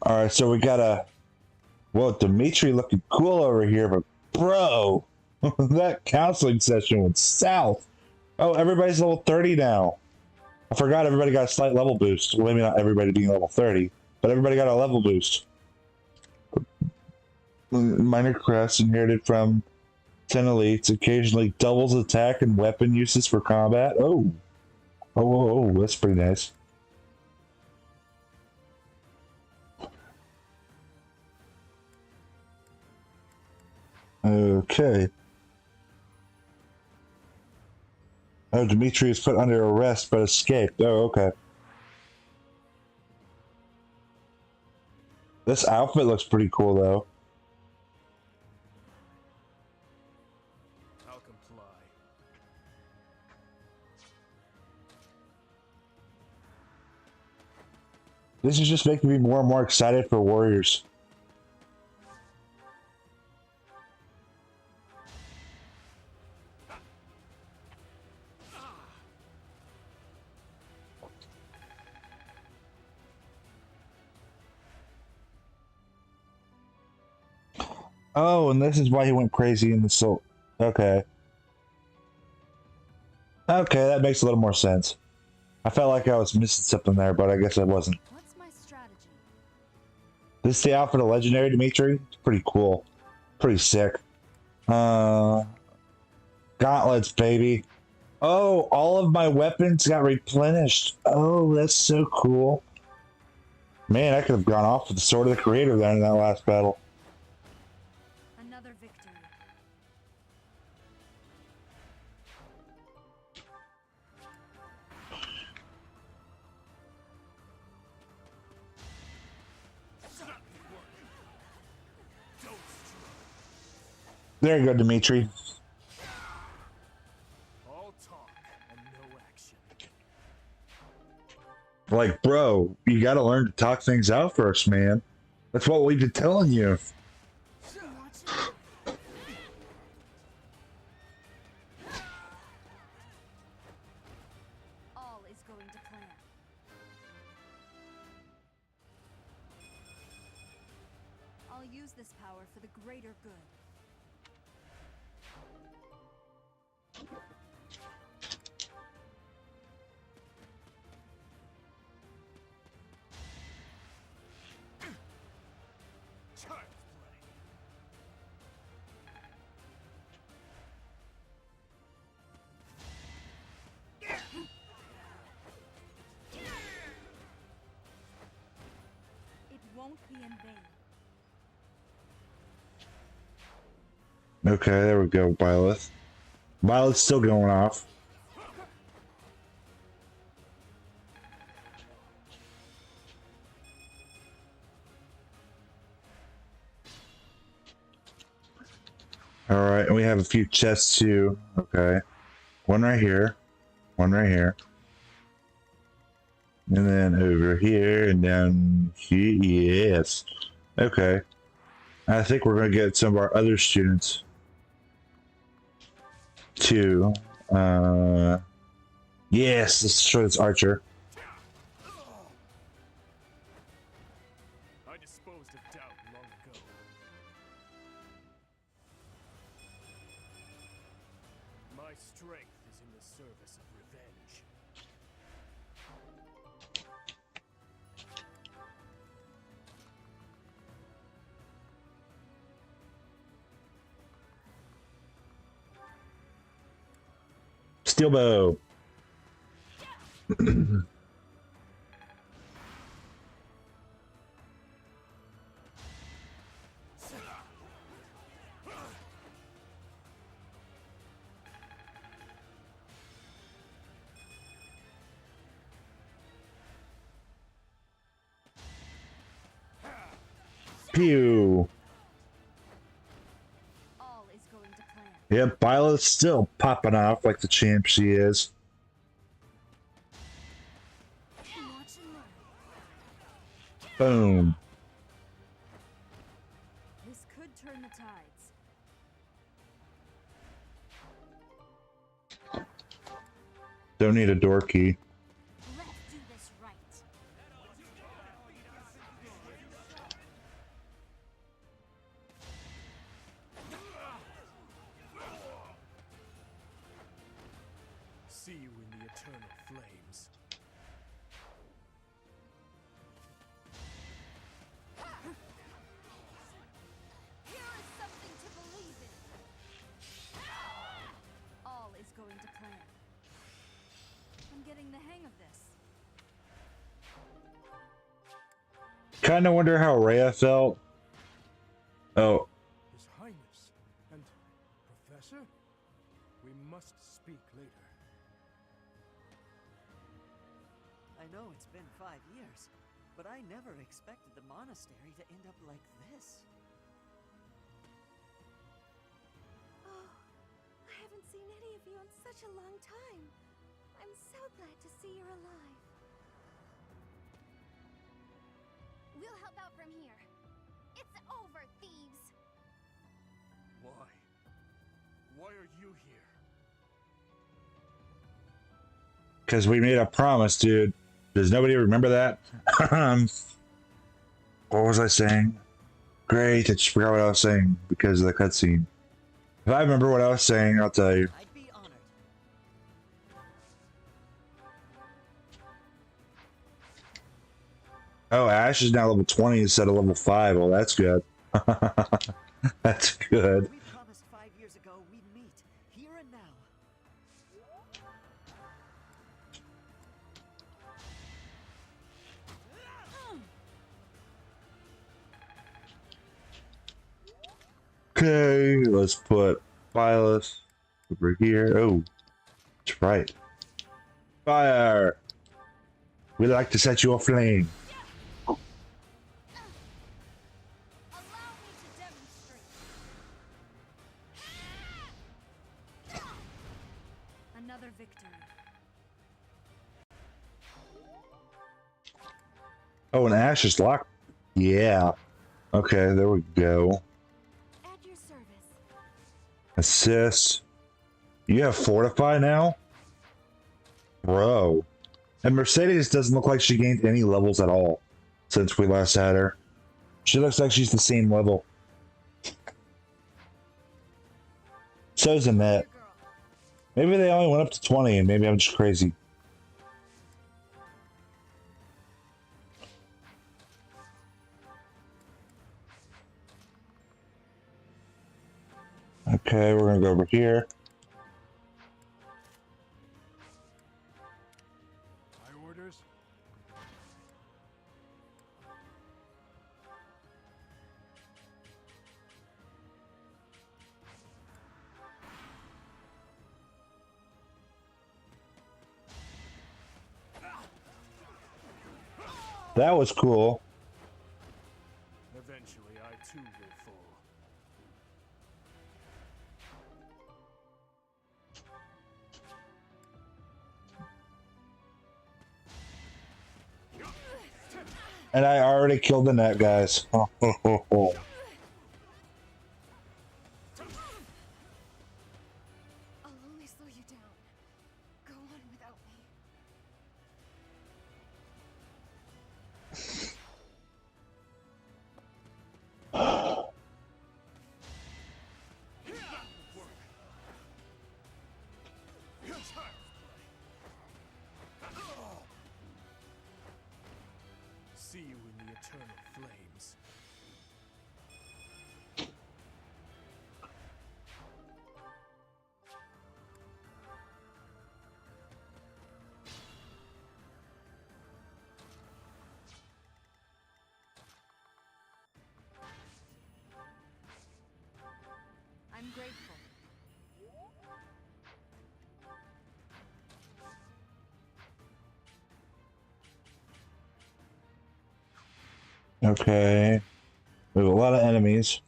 Alright, so we got a... Well, Dimitri looking cool over here, but bro, that counseling session went south. Oh, everybody's level 30 now. I forgot everybody got a slight level boost. Well, maybe not everybody being level 30, but everybody got a level boost. Minor crest inherited from 10 elites, occasionally doubles attack and weapon uses for combat. Oh, that's pretty nice. Okay. Oh, Dimitri is put under arrest but escaped. Oh, okay. This outfit looks pretty cool, though. I'll comply. This is just making me more and more excited for Warriors. Oh, and this is why he went crazy in the soul. Okay. Okay, that makes a little more sense. I felt like I was missing something there, but I guess I wasn't. What's my strategy? This is the outfit of Legendary Dimitri. It's pretty cool. Pretty sick. Gauntlets, baby. Oh, all of my weapons got replenished. Oh, that's so cool. Man, I could have gone off with the Sword of the Creator there in that last battle. Another victory. There you go, Dimitri. All talk and no action. Like, bro, you gotta learn to talk things out first, man. That's what we've been telling you. All is going to plan. I'll use this power for the greater good. It won't be in vain. Okay, there we go, Byleth. Byleth's still going off. Alright, and we have a few chests too. Okay. One right here. One right here. And then over here and down here. Yes. Okay. I think we're going to get some of our other students too. Yes, let's show this archer. I disposed of doubt long ago. My strength is in the service of revenge. Steel bow. Pew. All is going to plan. Yep, Violet's still popping off like the champ she is. Watch and learn. Boom. This could turn the tides. Don't need a door key. Let's do this right. See you in the eternal flames. Here is something to believe in. All is going to plan. I'm getting the hang of this. Kind of wonder how Rhea felt. Oh, His Highness and Professor? We must speak later. I know it's been 5 years, but I never expected the monastery to end up like this. Oh, I haven't seen any of you in such a long time. I'm so glad to see you're alive. We'll help out from here. It's over, thieves! Why? Why are you here? because we made a promise, dude. Does nobody remember that? What was I saying? Great, I just forgot what I was saying because of the cutscene. If I remember what I was saying, I'll tell you. I'd be honored. Oh, Ash is now level 20 instead of level 5. Well, that's good. That's good. We promised 5 years ago we'd meet, here and now. Okay, let's put Violet over here. Oh, that's right. Fire! We'd like to set you aflame. Another victory. Oh, and Ash is locked. Yeah. Okay, there we go. At your service. Assist. You have Fortify now? Bro. And Mercedes doesn't look like she gained any levels at all since we last had her. She looks like she's the same level. So's Annette. Maybe they only went up to 20 and maybe I'm just crazy. Okay, we're gonna go over here. My orders? That was cool. Eventually, I too will fall. And I already killed the net, guys. Ho, ho, ho, ho. I'll only slow you down. Go on without me. See you in the eternal flames. I'm grateful. Okay. We have a lot of enemies.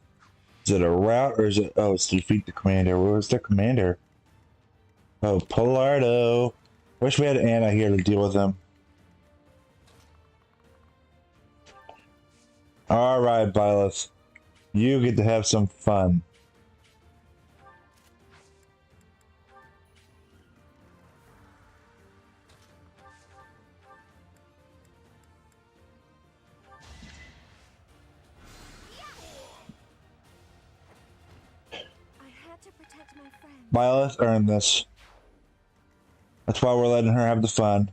Is it a route or is it? Oh, it's to defeat the commander. Where was the commander? Oh, Polardo. Wish we had Anna here to deal with him. Alright, Byleth. You get to have some fun. I had to protect my friend. Byleth earned this. That's why we're letting her have the fun.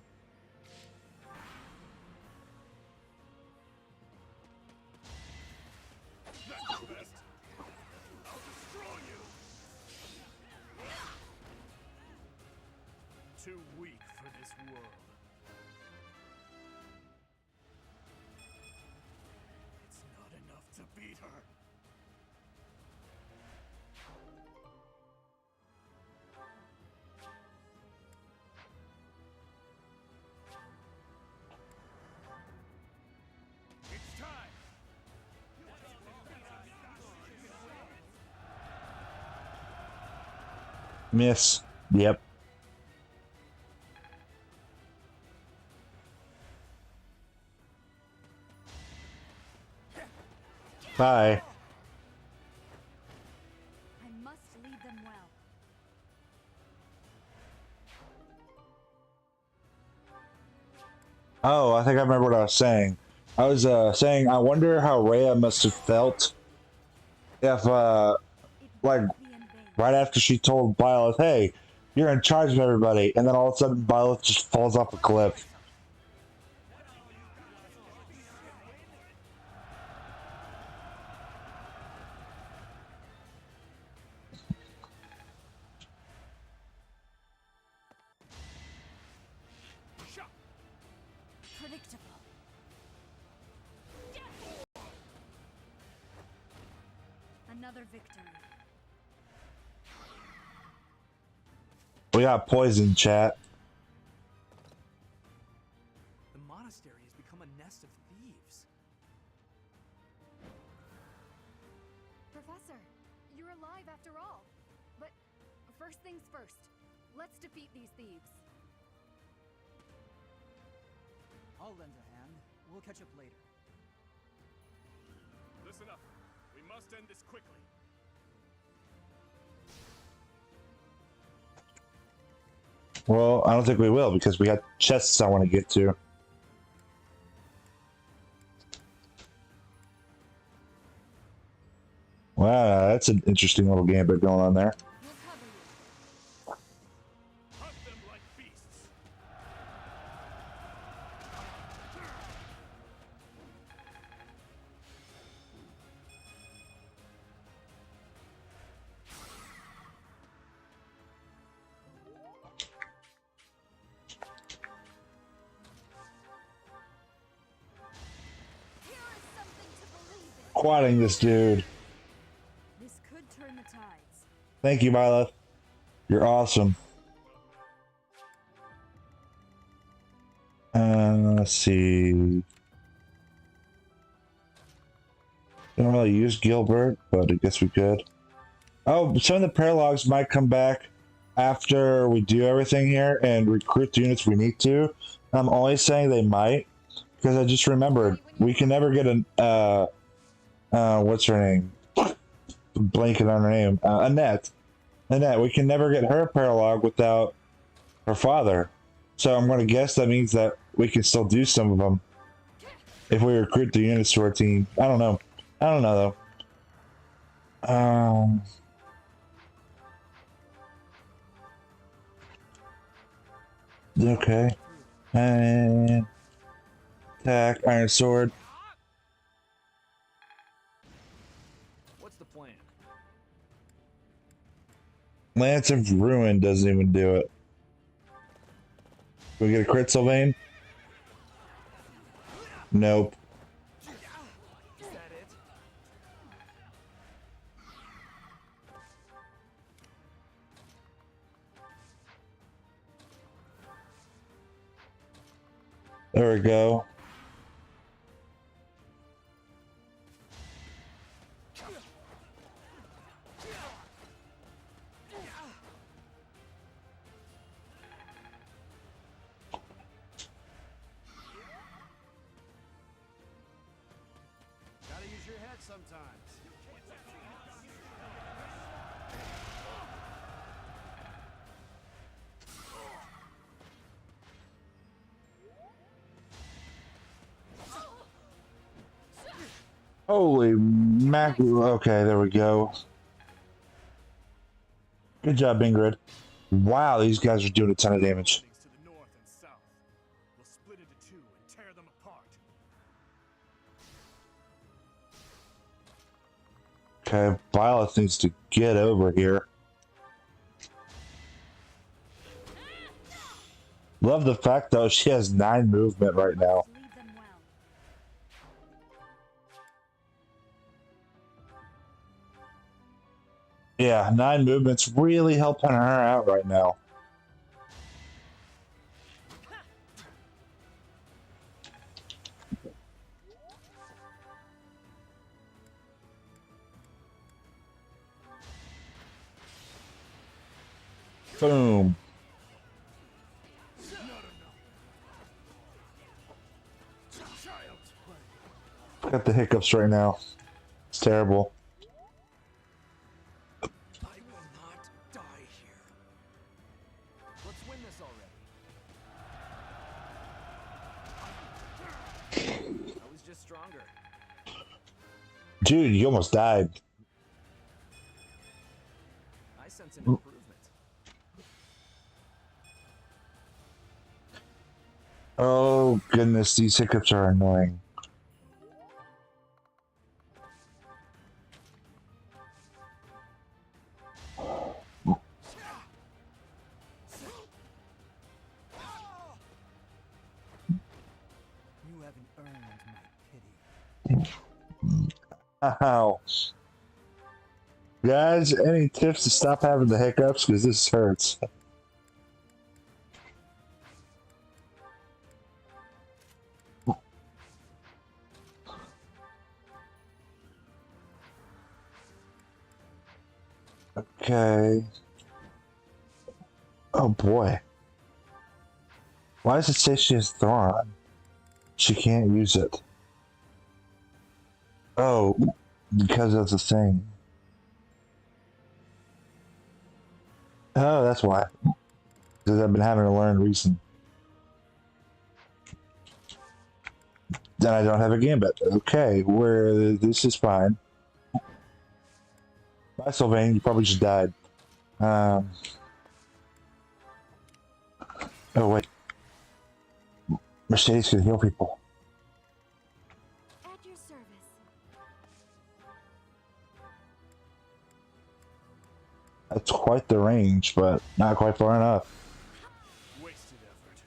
Too weak for this world. It's not enough to beat her. It's time! Miss. Yep. Bye. I must lead them well. Oh, I think I remember what I was saying. I was saying I wonder how Rhea must have felt if like right after she told Byleth, hey, you're in charge of everybody, and then all of a sudden Byleth just falls off a cliff. Predictable. Another victory. We got poison, chat. The monastery has become a nest of thieves. Professor, you're alive after all. But first things first, let's defeat these thieves. I'll lend a hand. We'll catch up later. Listen up. We must end this quickly. Well, I don't think we will because we got chests I want to get to. Wow, that's an interesting little gambit going on there. Hunt them like beasts. Quadding this dude. This could turn the tides. Thank you, Mila. You're awesome. Let's see. Don't really use Gilbert, but I guess we could. Oh, some of the prayer logs might come back after we do everything here and recruit the units we need to. I'm only saying they might, Because I just remembered we can never get an what's her name? Blanket on her name. Annette. Annette. We can never get her paralogue without her father. So I'm going to guess that means that we can still do some of them if we recruit the units to our team. I don't know. I don't know though. Okay. And attack, Iron Sword. What's the plan? Lance of Ruin doesn't even do it. Can we get a crit, Sylvain? Nope. Is that it? There we go. Gotta use your head sometimes. Holy mackerel. Okay, there we go. Good job, Ingrid. Wow, these guys are doing a ton of damage. To the north and south. We'll split into two and tear them apart. Okay, Violet needs to get over here. Love the fact though she has 9 movement right now. Yeah, 9 movements really helping her out right now. Boom. Got the hiccups right now. It's terrible. I will not die here. Let's win this already. I was just stronger. Dude, you almost died. I sense an improvement. Oh goodness, these hiccups are annoying. You haven't earned my pity. Ow. Guys, any tips to stop having the hiccups? Because this hurts. Okay. Oh boy. Why does it say she has Thorn? She can't use it. Oh, because of the thing. Oh, that's why. Because I've been having to learn recent. Then I don't have a gambit. Okay, where this is fine. Bye, Sylvain. You probably just died. Oh wait. Mercedes can heal people. At your service. That's quite the range, but not quite far enough. Wasted effort.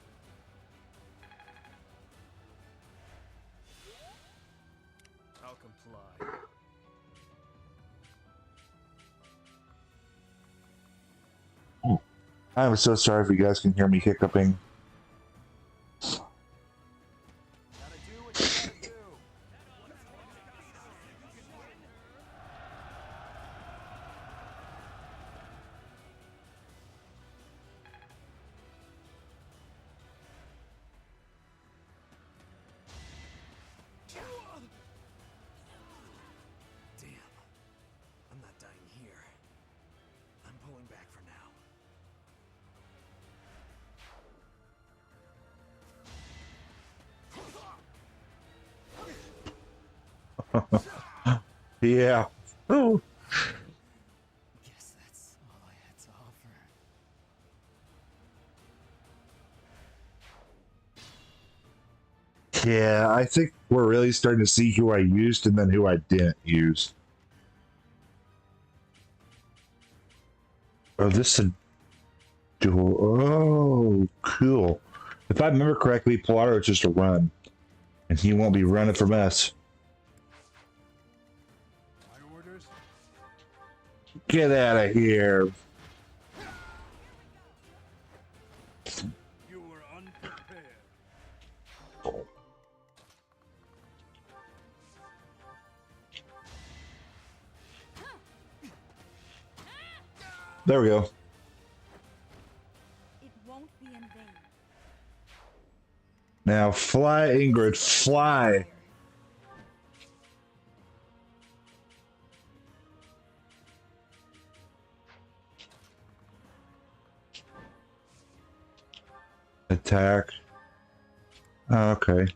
I'll comply. I'm so sorry if you guys can hear me hiccuping. Yeah. Oh. Guess that's all I had to offer. Yeah, I think we're really starting to see who I used and then who I didn't use. Oh, this is a dual. Oh, cool. If I remember correctly, Pilato is just a run, and he won't be running from us. My orders? Get out of here. You were unprepared. There we go. It won't be in vain. Now fly, Ingrid, fly. Attack. Oh, okay.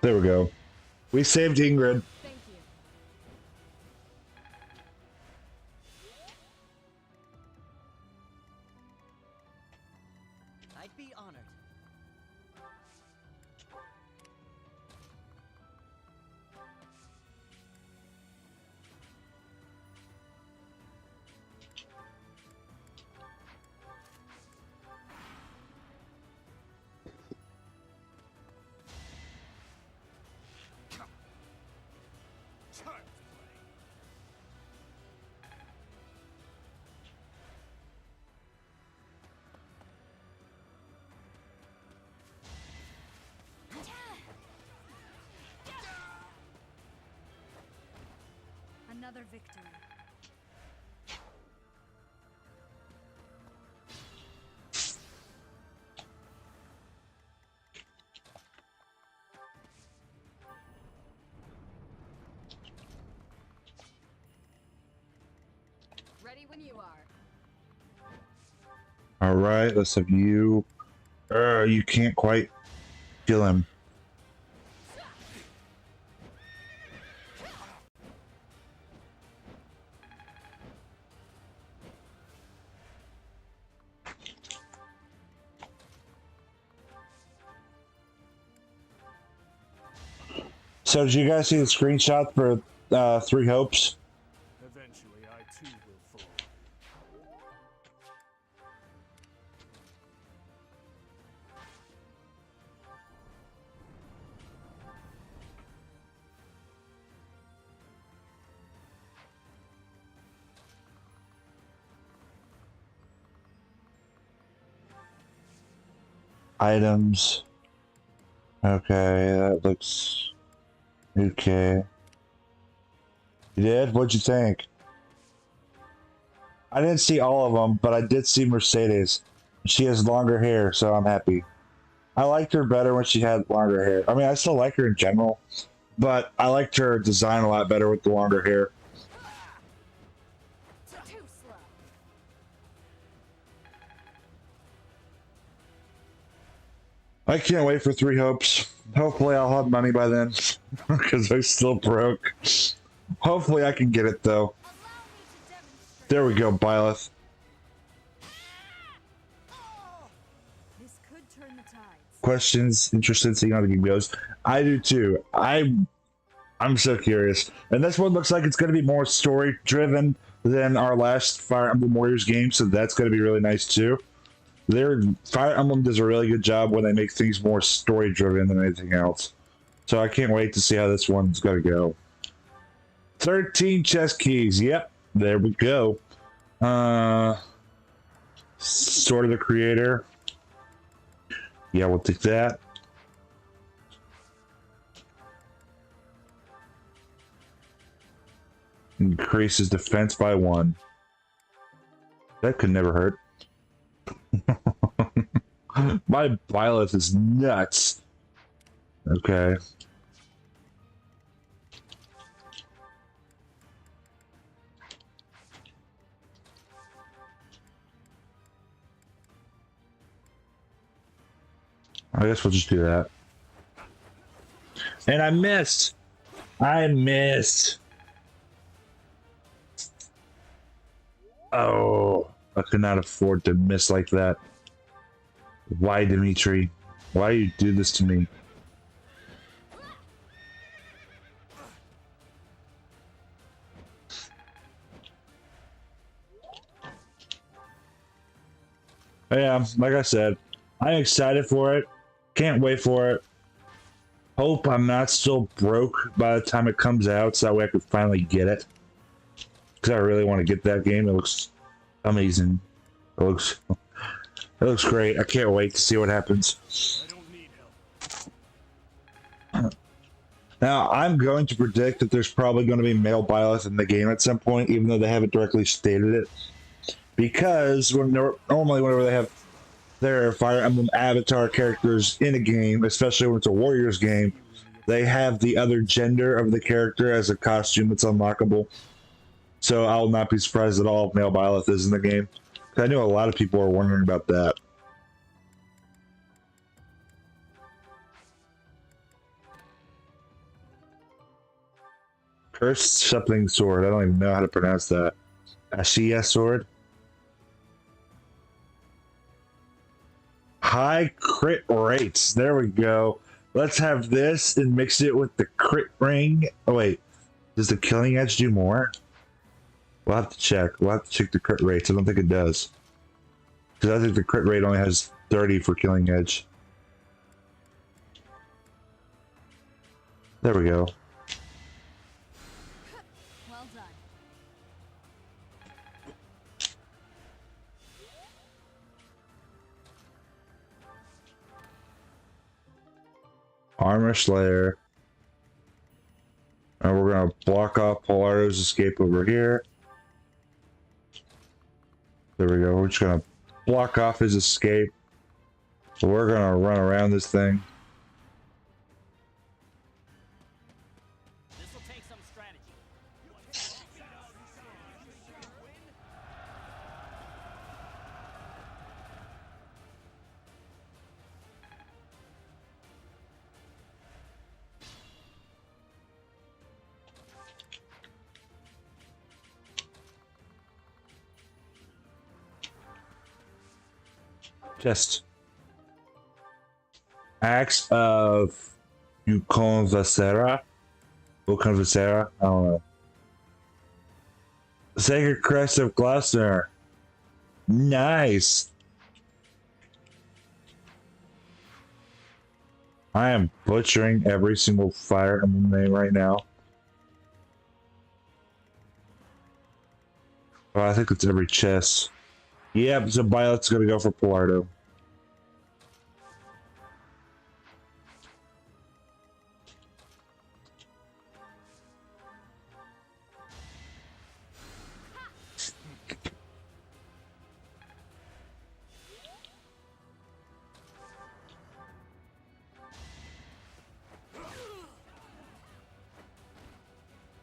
There we go. We saved Ingrid. Thank you. I'd be honored. Another victory. Ready when you are. All right, let's have you. You can't quite kill him. So did you guys see the screenshot for Three Hopes? Eventually, I too will fall. Items. Okay, that looks okay. You did? What'd you think? I didn't see all of them, but I did see Mercedes. She has longer hair, so I'm happy. I liked her better when she had longer hair. I mean, I still like her in general, but I liked her design a lot better with the longer hair. Too slow. I can't wait for Three Hopes. Hopefully I'll have money by then, because I'm still broke. Hopefully I can get it, though. There we go, Byleth. This could turn the tides. Questions, interested, seeing how the game goes. I do too. I'm so curious. And this one looks like it's going to be more story driven than our last Fire Emblem Warriors game, so that's going to be really nice too. Fire Emblem does a really good job when they make things more story driven than anything else. So I can't wait to see how this one's going to go. 13 chess keys. Yep, there we go. Sword of the Creator. Yeah, we'll take that. Increases defense by 1. That could never hurt. My Byleth is nuts. Okay. I guess we'll just do that. And I missed. I missed. Oh, I could not afford to miss like that. Why, Dimitri? Why do you do this to me? Yeah, like I said, I'm excited for it. Can't wait for it. Hope I'm not still broke by the time it comes out, so that way I can finally get it. Because I really want to get that game. It looks amazing. It looks great. I can't wait to see what happens. Now, I'm going to predict that there's probably going to be male Byleth in the game at some point, even though they haven't directly stated it. Because normally whenever they have their Fire Emblem avatar characters in a game, especially when it's a Warriors game, they have the other gender of the character as a costume that's unlockable. So I'll not be surprised at all if male Byleth is in the game. I know a lot of people are wondering about that. Cursed something sword. I don't even know how to pronounce that. Ashia sword. High crit rates. There we go. Let's have this and mix it with the crit ring. Oh wait, does the killing edge do more? We'll have to check. We'll have to check the crit rates. I don't think it does. Because I think the crit rate only has 30 for killing edge. There we go. Well done. Armor Slayer. And we're going to block off Polardo's escape over here. There we go. We're just going to block off his escape. So we're going to run around this thing. This'll take some strategy. Just Axe of Uconvacera. Uconvacera? I don't know. Sacred Crest of Gloucester. Nice. I am butchering every single Fire Emblem name right now. Oh, I think it's every chest. Yep, so Violet's gonna go for Polardo.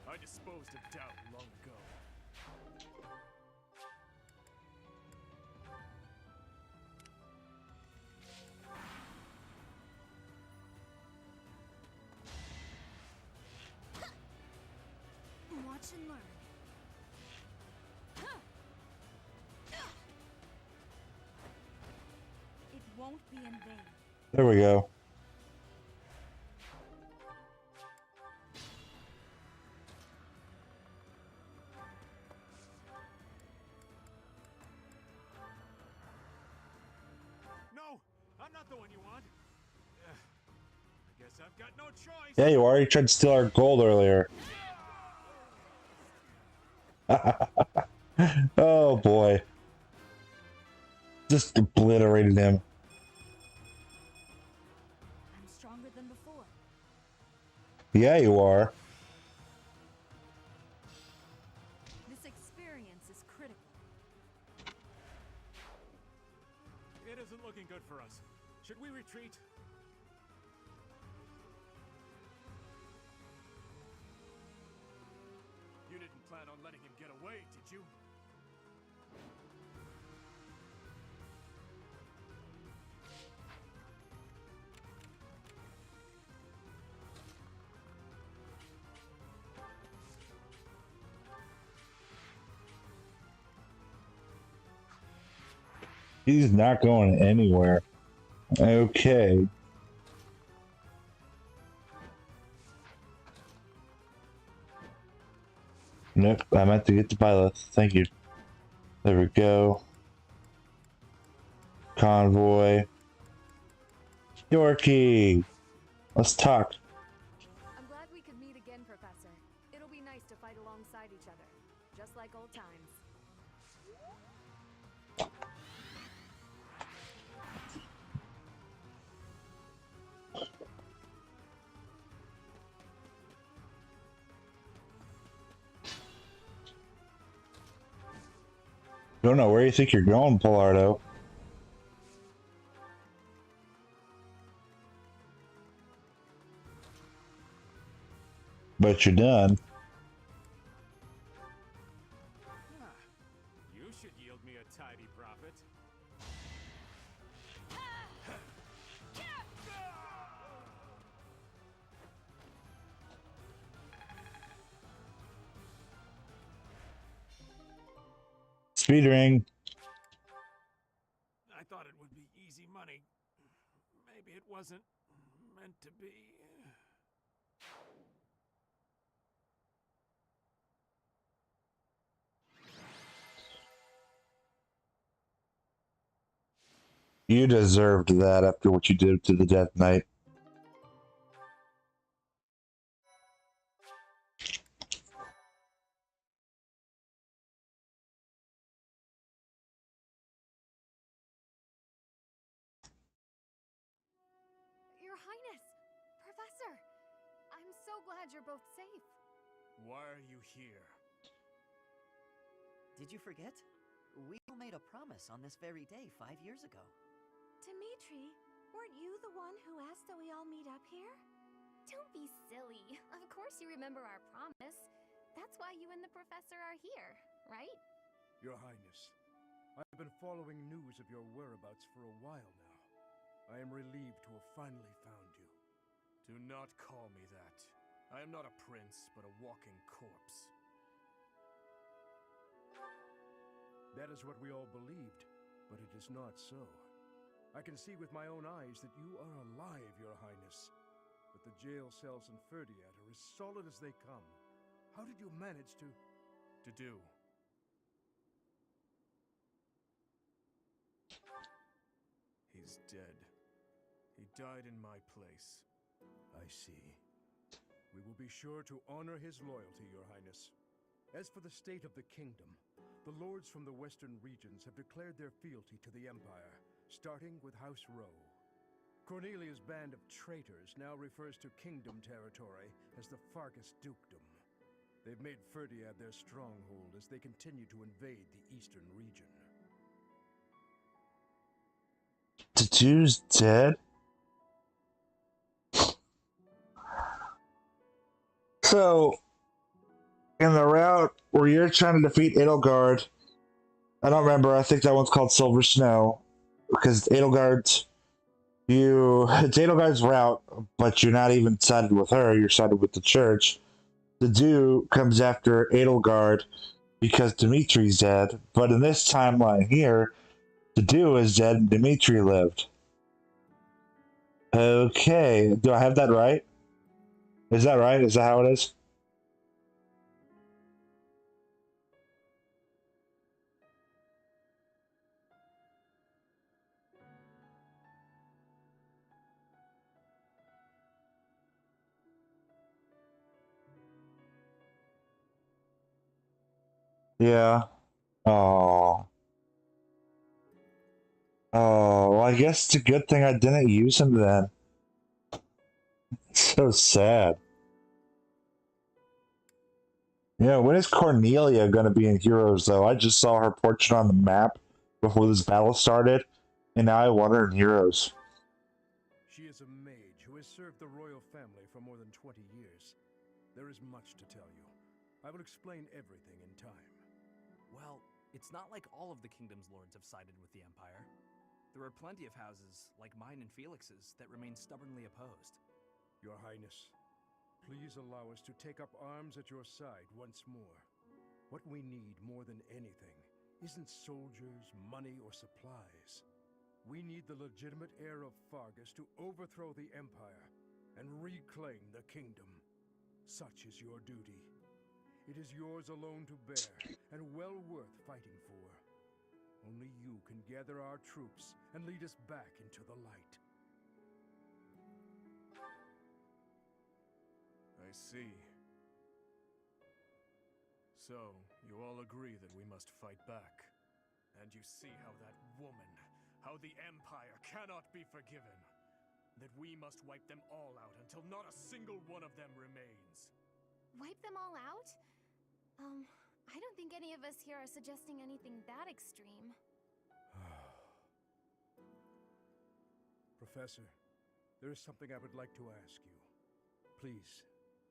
I disposed of doubt long ago. Watch and learn. It won't be in vain. There we go. No, I'm not the one you want. I guess I've got no choice. Yeah, you are. You tried to steal our gold earlier. Oh boy. Just obliterated him. I'm stronger than before. Yeah, you are. This experience is critical. It isn't looking good for us. Should we retreat? You didn't plan on letting him get away, did you? He's not going anywhere. Okay. Nope, I meant to get the pilot. Thank you. There we go. Convoy. Yorkie! Let's talk. I'm glad we could meet again, Professor. It'll be nice to fight alongside each other, just like old times. Don't know where you think you're going, Pilardo. But you're done. You should yield me a tidy profit. Speed ring. I thought it would be easy money. Maybe it wasn't meant to be. You deserved that after what you did to the Death Knight. Your Highness! Professor! I'm so glad you're both safe. Why are you here? Did you forget? We all made a promise on this very day 5 years ago. Dimitri, weren't you the one who asked that we all meet up here? Don't be silly. Of course you remember our promise. That's why you and the professor are here, right? Your Highness, I've been following news of your whereabouts for a while now. I am relieved to have finally found you. Do not call me that. I am not a prince, but a walking corpse. That is what we all believed, but it is not so. I can see with my own eyes that you are alive, Your Highness. But the jail cells in Ferdiad are as solid as they come. How did you manage to... do? He's dead. He died in my place. I see. We will be sure to honor his loyalty, Your Highness. As for the state of the kingdom, the lords from the western regions have declared their fealty to the Empire, starting with House Rowe. Cornelia's band of traitors now refers to kingdom territory as the Fargus Dukedom. They've made Ferdiad their stronghold as they continue to invade the eastern region. The Jew's dead? So, in the route where you're trying to defeat Edelgard, I don't remember, I think that one's called Silver Snow, because Edelgard's, it's Edelgard's route, but you're not even sided with her, you're sided with the church. The Dew comes after Edelgard because Dimitri's dead, but in this timeline here, the Dew is dead and Dimitri lived. Okay, do I have that right? Is that right? Is that how it is? Yeah. Oh. Oh, well, I guess it's a good thing I didn't use him then. So sad. Yeah, when is Cornelia going to be in Heroes, though? I just saw her portrait on the map before this battle started, and now I want her in Heroes. She is a mage who has served the royal family for more than 20 years. There is much to tell you. I will explain everything in time. Well, it's not like all of the kingdom's lords have sided with the Empire. There are plenty of houses, like mine and Felix's, that remain stubbornly opposed. Your Highness, please allow us to take up arms at your side once more. What we need more than anything isn't soldiers, money, or supplies. We need the legitimate heir of Fargus to overthrow the Empire and reclaim the kingdom. Such is your duty. It is yours alone to bear, and well worth fighting for. Only you can gather our troops and lead us back into the light. I see. So, you all agree that we must fight back. And you see how that woman, how the Empire cannot be forgiven. That we must wipe them all out until not a single one of them remains. Wipe them all out? I don't think any of us here are suggesting anything that extreme. Professor, there is something I would like to ask you. Please,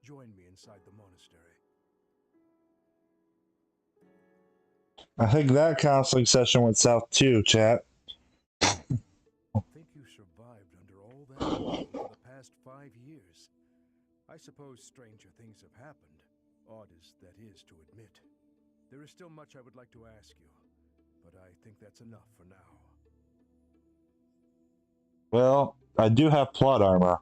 join me inside the monastery. I think that counseling session went south too, chat. Think you survived under all that rule for the past 5 years. I suppose stranger things have happened, odd as that is to admit. There is still much I would like to ask you, but I think that's enough for now. Well, I do have plot armor.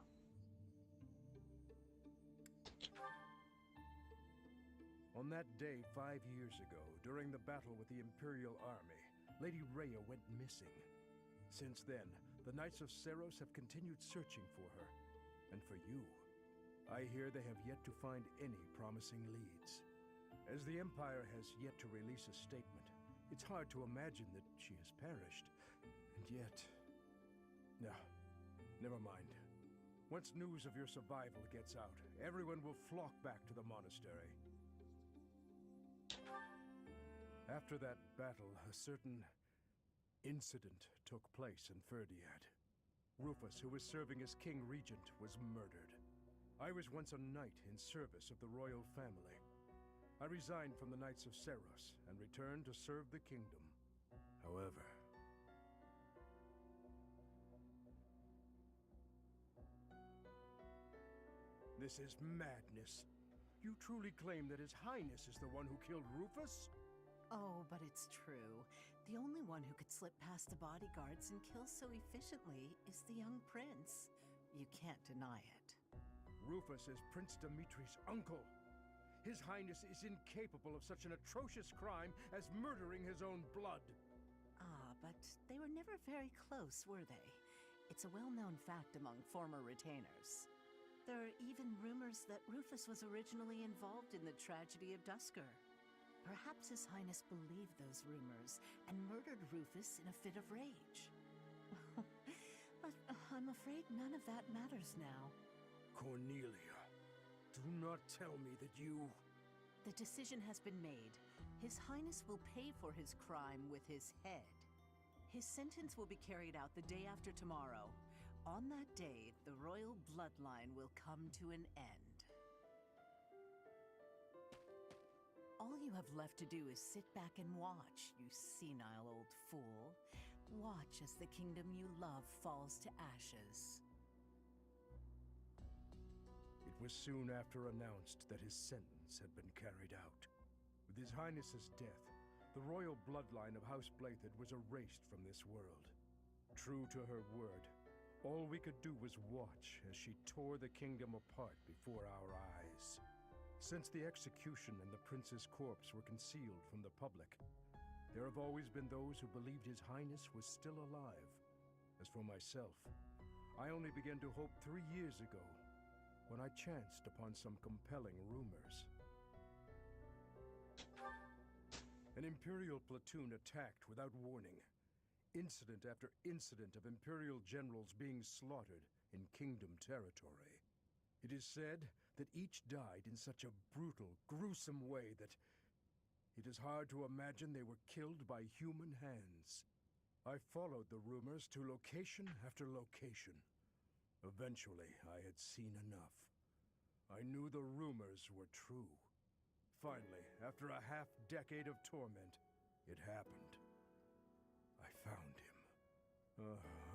On that day 5 years ago, during the battle with the Imperial Army, Lady Rhea went missing. Since then, the Knights of Seiros have continued searching for her. And for you, I hear they have yet to find any promising leads. As the Empire has yet to release a statement, it's hard to imagine that she has perished. And yet... No, never mind. Once news of your survival gets out, everyone will flock back to the monastery. After that battle, a certain incident took place in Ferdiad. Rufus, who was serving as King Regent, was murdered. I was once a knight in service of the royal family. I resigned from the Knights of Seiros and returned to serve the kingdom. However... This is madness. You truly claim that His Highness is the one who killed Rufus? Oh, but it's true. The only one who could slip past the bodyguards and kill so efficiently is the young prince. You can't deny it. Rufus is Prince Dimitri's uncle. His Highness is incapable of such an atrocious crime as murdering his own blood. Ah, but they were never very close, were they? It's a well-known fact among former retainers. There are even rumors that Rufus was originally involved in the tragedy of Dusker. Perhaps His Highness believed those rumors and murdered Rufus in a fit of rage. But I'm afraid none of that matters now. Cornelia, do not tell me that you... The decision has been made. His Highness will pay for his crime with his head. His sentence will be carried out the day after tomorrow. On that day, the royal bloodline will come to an end. All you have left to do is sit back and watch, you senile old fool. Watch as the kingdom you love falls to ashes. It was soon after announced that his sentence had been carried out. With His Highness's death, the royal bloodline of House Blathid was erased from this world. True to her word, all we could do was watch as she tore the kingdom apart before our eyes. Since the execution and the prince's corpse were concealed from the public, there have always been those who believed His Highness was still alive. As for myself, I only began to hope 3 years ago, when I chanced upon some compelling rumors. An Imperial platoon attacked without warning. Incident after incident of Imperial generals being slaughtered in Kingdom territory. It is said that each died in such a brutal, gruesome way that it is hard to imagine they were killed by human hands. I followed the rumors to location after location. Eventually, I had seen enough. I knew the rumors were true. Finally, after a half-decade of torment, it happened. I found him.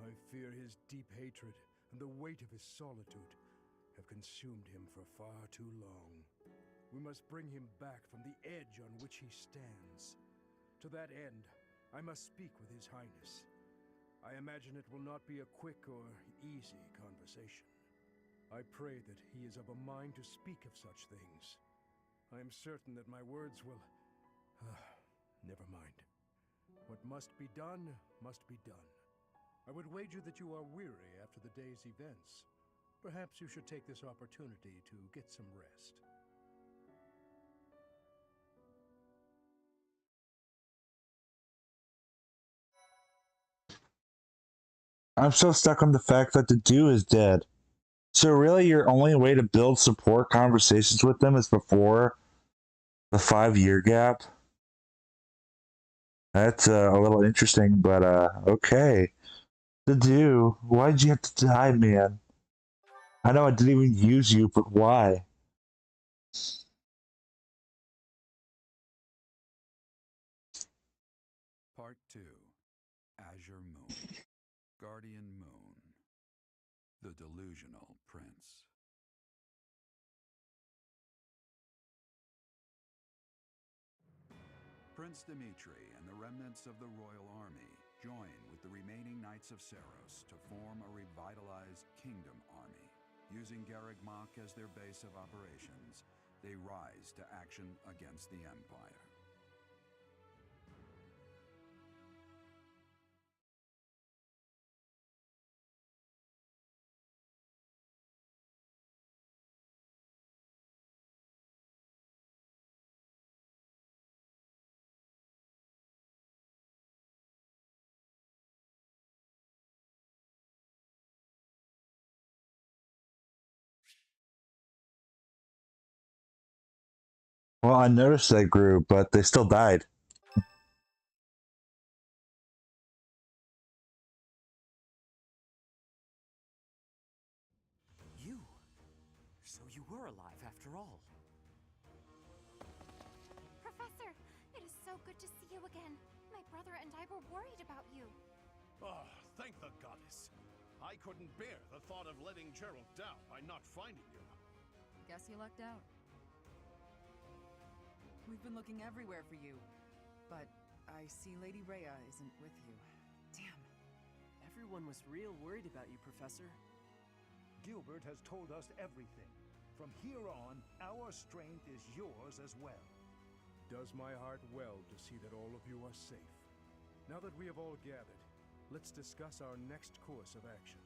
I fear his deep hatred and the weight of his solitude have consumed him for far too long. We must bring him back from the edge on which he stands, To that end, I must speak with His Highness. I imagine it will not be a quick or easy conversation. I pray that he is of a mind to speak of such things. I am certain that my words will... never mind. What must be done, must be done. I would wager that you are weary after the day's events. Perhaps you should take this opportunity to get some rest. I'm still stuck on the fact that the Dew is dead. So really, your only way to build support conversations with them is before the 5 year gap? That's a little interesting, but okay. The Dew, why'd you have to die, man? I know I didn't even use you, but why? Part 2. Azure Moon. Guardian Moon. The Delusional Prince. Prince Dimitri and the remnants of the royal army join with the remaining Knights of Seiros to form a revitalized kingdom army. Using Garreg Mach as their base of operations, they rise to action against the Empire. Well, I noticed they grew, but they still died. You? So you were alive after all. Professor, it is so good to see you again. My brother and I were worried about you. Ah, thank the goddess. I couldn't bear the thought of letting Gerald down by not finding you. Guess you lucked out. We've been looking everywhere for you, but I see Lady Rhea isn't with you. Damn. Everyone was real worried about you, Professor. Gilbert has told us everything. From here on, our strength is yours as well. Does my heart well to see that all of you are safe. Now that we have all gathered, let's discuss our next course of action.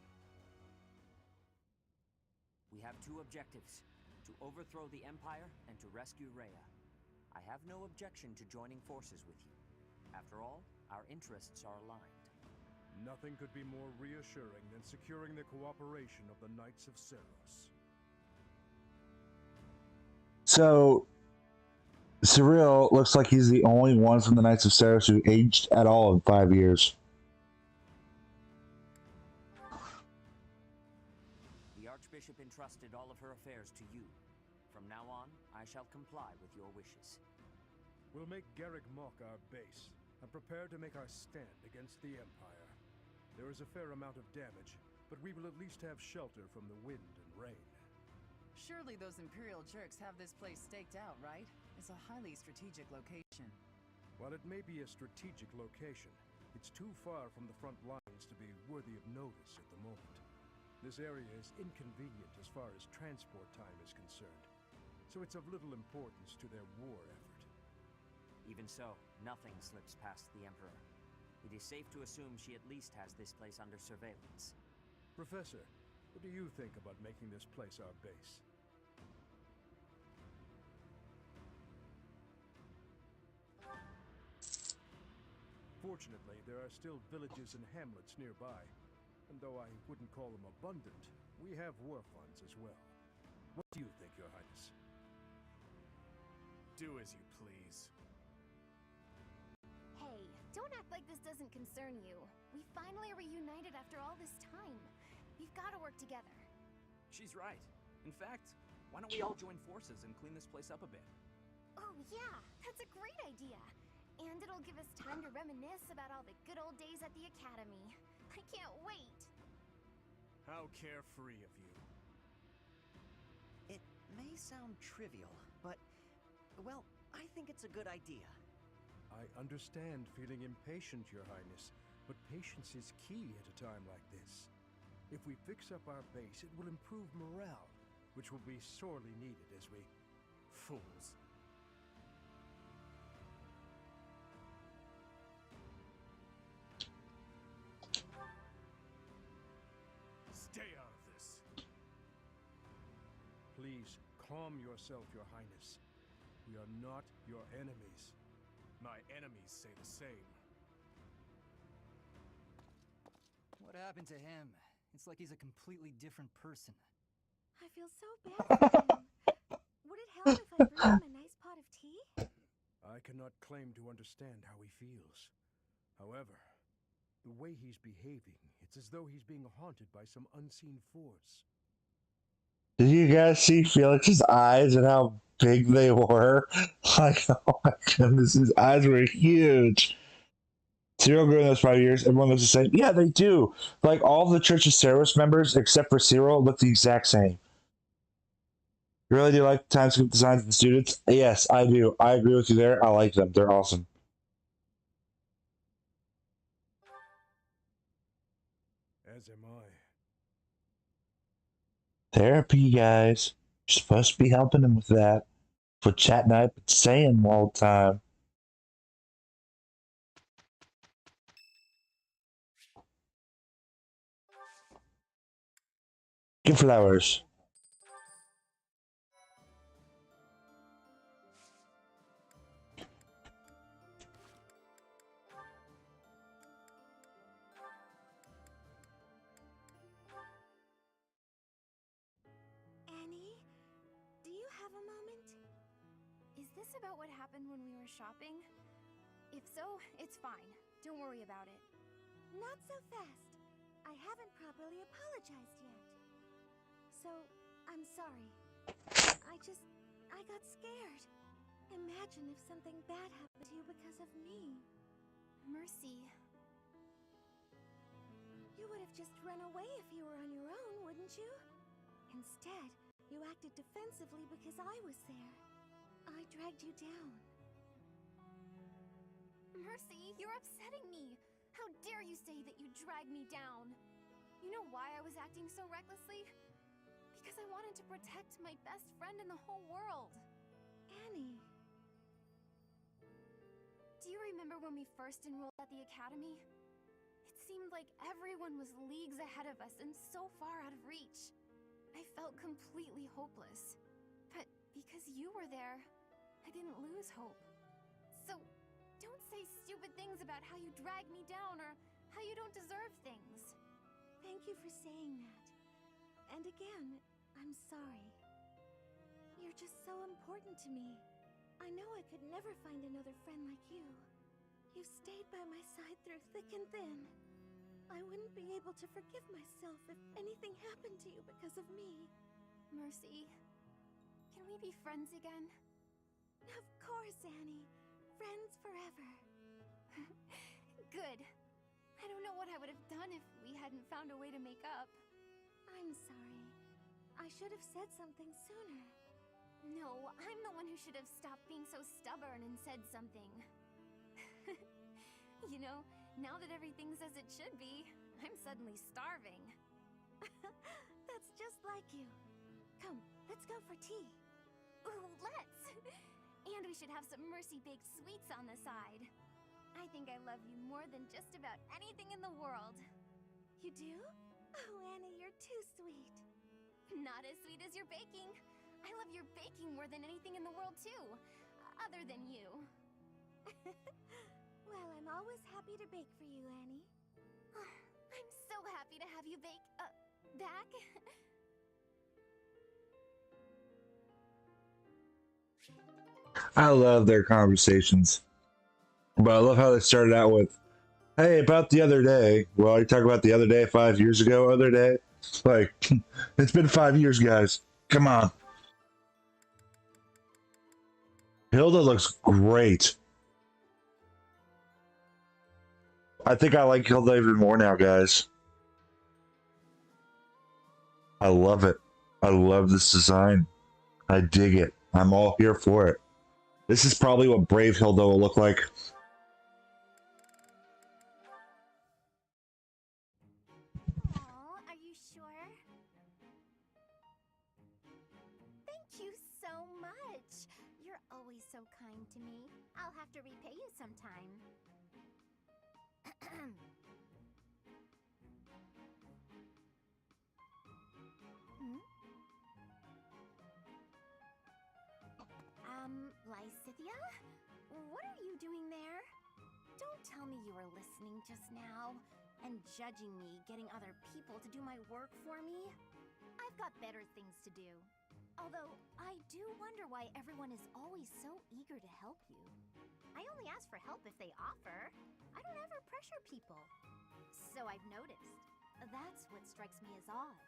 We have two objectives: to overthrow the Empire and to rescue Rhea. I have no objection to joining forces with you. After all, our interests are aligned. Nothing could be more reassuring than securing the cooperation of the Knights of Seiros. So, Cyril looks like he's the only one from the Knights of Seiros who aged at all in 5 years. The Archbishop entrusted all of her affairs to you. From now on, I shall comply with your wishes. We'll make Garreg Mach our base, and prepare to make our stand against the Empire. There is a fair amount of damage, but we will at least have shelter from the wind and rain. Surely those Imperial jerks have this place staked out, right? It's a highly strategic location. While it may be a strategic location, it's too far from the front lines to be worthy of notice at the moment. This area is inconvenient as far as transport time is concerned, so it's of little importance to their war effort. Even so, nothing slips past the Emperor. It is safe to assume she at least has this place under surveillance. Professor, what do you think about making this place our base? Fortunately, there are still villages and hamlets nearby, and though I wouldn't call them abundant, we have war funds as well. What do you think, Your Highness? Do as you please. Hey, don't act like this doesn't concern you. We finally reunited after all this time. We've got to work together. She's right. In fact, why don't we all join forces and clean this place up a bit? Oh yeah, that's a great idea. And it'll give us time to reminisce about all the good old days at the Academy. I can't wait. How carefree of you. It may sound trivial, but, well, I think it's a good idea. I understand feeling impatient, Your Highness, but patience is key at a time like this. If we fix up our base, it will improve morale, which will be sorely needed as we... Fools. Stay out of this. Please, calm yourself, Your Highness. We are not your enemies. My enemies say the same. What happened to him? It's like he's a completely different person. I feel so bad for him. Would it help if I brewed him a nice pot of tea? I cannot claim to understand how he feels. However, the way he's behaving, it's as though he's being haunted by some unseen force. Did you guys see Felix's eyes and how big they were? Like, oh my goodness, his eyes were huge. Cyril grew in those 5 years. Everyone looks the same. Yeah, they do. Like all the Church of Cerberus members, except for Cyril, look the exact same. You really do like time skip designs and students? Yes, I do. I agree with you there. I like them. They're awesome. As am I. Therapy, guys. You're supposed to be helping him with that. For chat night, but saying all the time. Give flowers. Annie, do you have a moment? Is this about what happened when we were shopping? If so, it's fine. Don't worry about it. Not so fast. I haven't properly apologized yet. So, I'm sorry. I got scared. Imagine if something bad happened to you because of me. Mercy. You would have just run away if you were on your own, wouldn't you? Instead, you acted defensively because I was there. I dragged you down. Mercy, you're upsetting me. How dare you say that you dragged me down? You know why I was acting so recklessly? Because I wanted to protect my best friend in the whole world. Annie. Do you remember when we first enrolled at the academy? It seemed like everyone was leagues ahead of us and so far out of reach. I felt completely hopeless. But because you were there, I didn't lose hope. So, don't say stupid things about how you dragged me down or how you don't deserve things. Thank you for saying that. And again, I'm sorry. You're just so important to me. I know I could never find another friend like you. You've stayed by my side through thick and thin. I wouldn't be able to forgive myself if anything happened to you because of me. Mercy, can we be friends again? Of course, Annie. Friends forever. Good. I don't know what I would have done if we hadn't found a way to make up. I'm sorry. I should have said something sooner. No, I'm the one who should have stopped being so stubborn and said something. You know, now that everything's as it should be, I'm suddenly starving. That's just like you. Come, let's go for tea. Ooh, let's! And we should have some Mercy-baked sweets on the side. I think I love you more than just about anything in the world. You do? Oh, Annie, you're too sweet. Not as sweet as your baking. I love your baking more than anything in the world, too. Other than you. Well, I'm always happy to bake for you, Annie. I'm so happy to have you bake, back. I love their conversations. But I love how they started out with, hey, about the other day. Well, you talk about the other day, 5 years ago, other day. Like, it's been 5 years, guys. Come on. Hilda looks great. I think I like Hilda even more now, guys. I love it. I love this design. I dig it. I'm all here for it. This is probably what Brave Hilda will look like so kind to me. I'll have to repay you sometime. Hmm? Lysithia? What are you doing there? Don't tell me you were listening just now and judging me getting other people to do my work for me. I've got better things to do. Although, I do wonder why everyone is always so eager to help you. I only ask for help if they offer. I don't ever pressure people. So I've noticed. That's what strikes me as odd.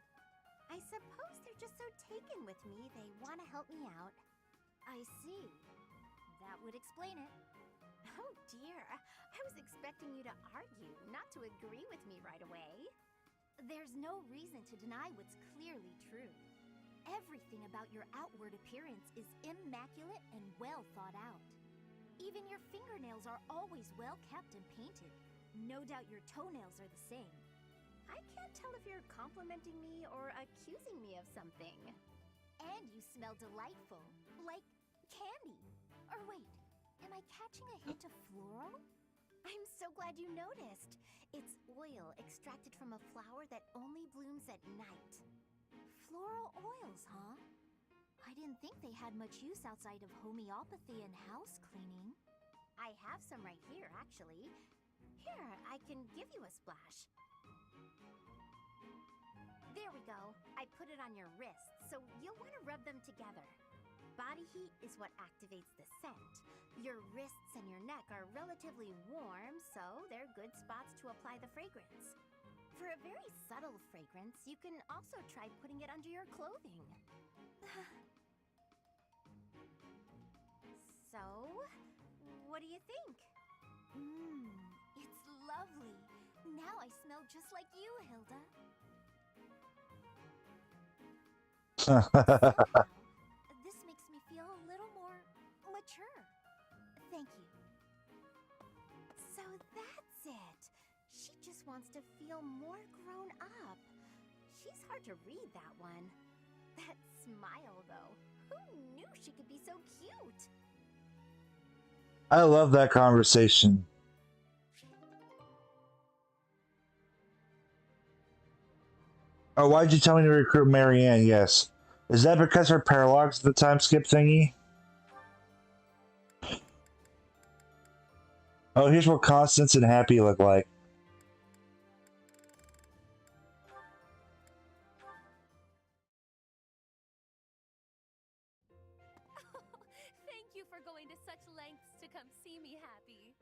I suppose they're just so taken with me they want to help me out. I see. That would explain it. Oh dear, I was expecting you to argue, not to agree with me right away. There's no reason to deny what's clearly true. Everything about your outward appearance is immaculate and well thought out. Even your fingernails are always well kept and painted. No doubt your toenails are the same. I can't tell if you're complimenting me or accusing me of something. And you smell delightful, like candy. Or wait, am I catching a hint of floral? I'm so glad you noticed. It's oil extracted from a flower that only blooms at night. Floral oils, huh? I didn't think they had much use outside of homeopathy and house cleaning. I have some right here, actually. Here, I can give you a splash. There we go. I put it on your wrists, so you'll want to rub them together. Body heat is what activates the scent. Your wrists and your neck are relatively warm, so they're good spots to apply the fragrance. For a very subtle fragrance, you can also try putting it under your clothing. So, what do you think? It's lovely. Now I smell just like you, Hilda. Somehow, this makes me feel a little more mature. Thank you. So that's it. She just wants to feel more grown up. She's hard to read, that one. That smile, though. Who knew she could be so cute? I love that conversation. Oh, why'd you tell me to recruit Marianne? Yes. Is that because her paralogs the time skip thingy? Oh, here's what Constance and Happy look like. Thank you for going to such lengths to come see me, Happy.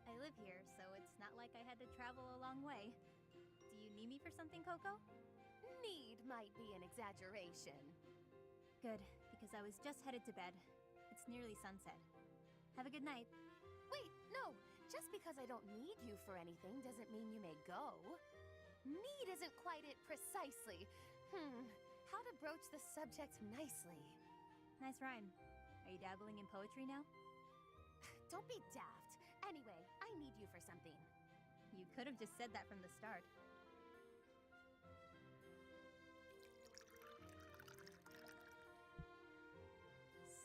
I live here, so it's not like I had to travel a long way. Do you need me for something, Coco? Need might be an exaggeration. Good, because I was just headed to bed. It's nearly sunset. Have a good night. Wait, no! Just because I don't need you for anything doesn't mean you may go. Need isn't quite it precisely. How to broach the subject nicely. Nice rhyme. Are you dabbling in poetry now? Don't be daft. Anyway, I need you for something. You could have just said that from the start.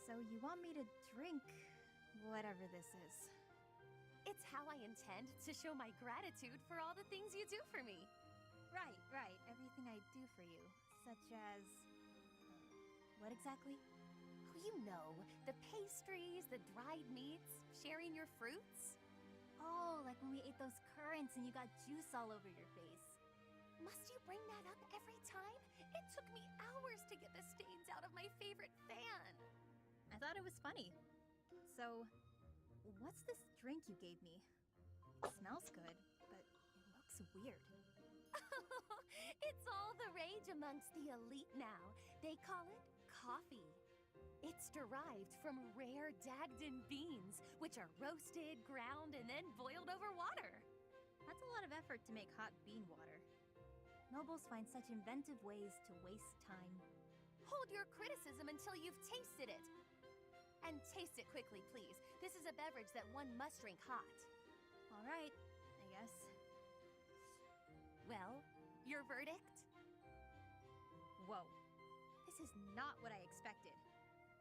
So you want me to drink whatever this is? It's how I intend to show my gratitude for all the things you do for me. Right. Everything I do for you. Such as... what exactly? Oh, you know, the pastries, the dried meats, sharing your fruits. Oh, like when we ate those currants and you got juice all over your face. Must you bring that up every time? It took me hours to get the stains out of my favorite fan. I thought it was funny. So, what's this drink you gave me? It smells good, but it looks weird. It's all the rage amongst the elite now. They call it coffee. It's derived from rare Dagdan beans, which are roasted, ground, and then boiled over water. That's a lot of effort to make hot bean water. Nobles find such inventive ways to waste time. Hold your criticism until you've tasted it. And taste it quickly, please. This is a beverage that one must drink hot. All right, I guess. Well, your verdict? Whoa. This is not what I expected.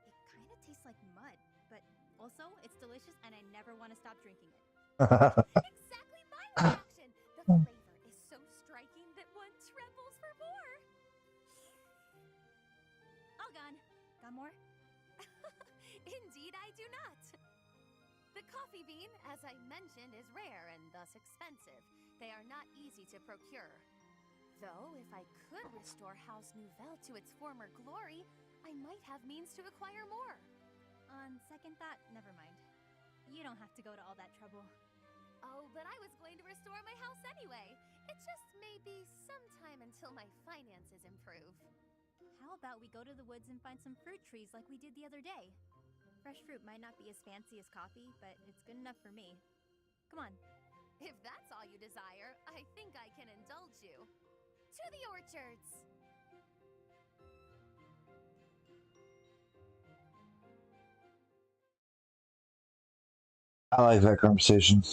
It kind of tastes tastes like mud, but also it's delicious and I never want to stop drinking it. Exactly my reaction! The flavor is so striking that one trembles for more! All gone. Got more? Indeed, I do not. The coffee bean, as I mentioned, is rare and thus expensive. They are not easy to procure. Though, if I could restore House Nouvelle to its former glory, I might have means to acquire more. On second thought, never mind. You don't have to go to all that trouble. Oh, but I was going to restore my house anyway. It just may be some time until my finances improve. How about we go to the woods and find some fruit trees like we did the other day? Fresh fruit might not be as fancy as coffee, but it's good enough for me. Come on. If that's all you desire, I think I can indulge you. To the orchards! I like that conversation.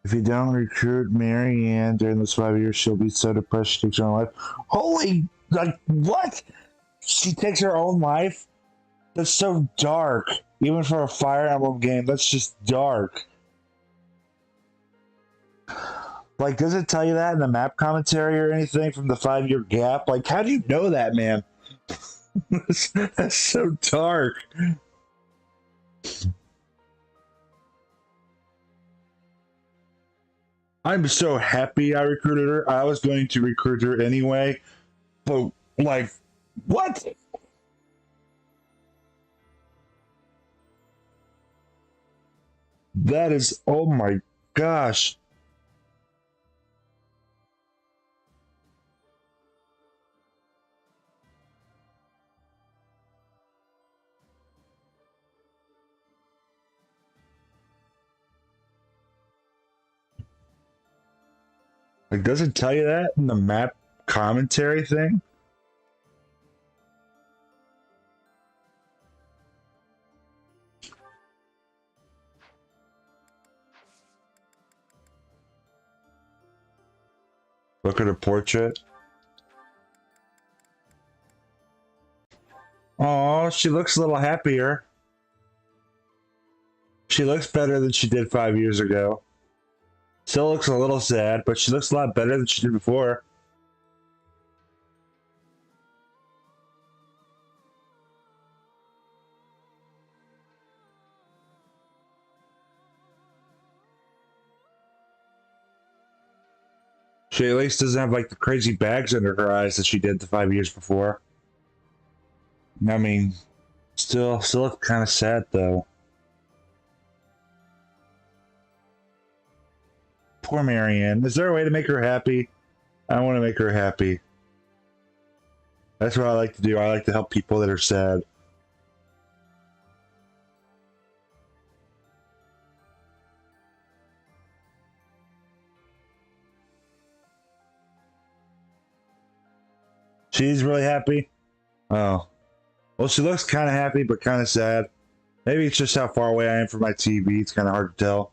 If you don't recruit Marianne during those 5 years, she'll be so depressed she takes her own life. Holy, like, what? She takes her own life? That's so dark. Even for a Fire Emblem game, that's just dark. Like, does it tell you that in the map commentary or anything from the 5-year gap? Like, how do you know that, man? That's so dark. I'm so happy I recruited her. I was going to recruit her anyway. But, like, what? That is, oh my gosh. Like, does it tell you that in the map commentary thing? Look at her portrait. Oh, she looks a little happier. She looks better than she did 5 years ago. Still looks a little sad, but she looks a lot better than she did before. She at least doesn't have like the crazy bags under her eyes that she did the 5 years before. I mean, still look kind of sad though. Poor Marianne. Is there a way to make her happy? I want to make her happy. That's what I like to do. I like to help people that are sad. She's really happy. Oh. Well, she looks kind of happy, but kind of sad. Maybe it's just how far away I am from my TV. It's kind of hard to tell.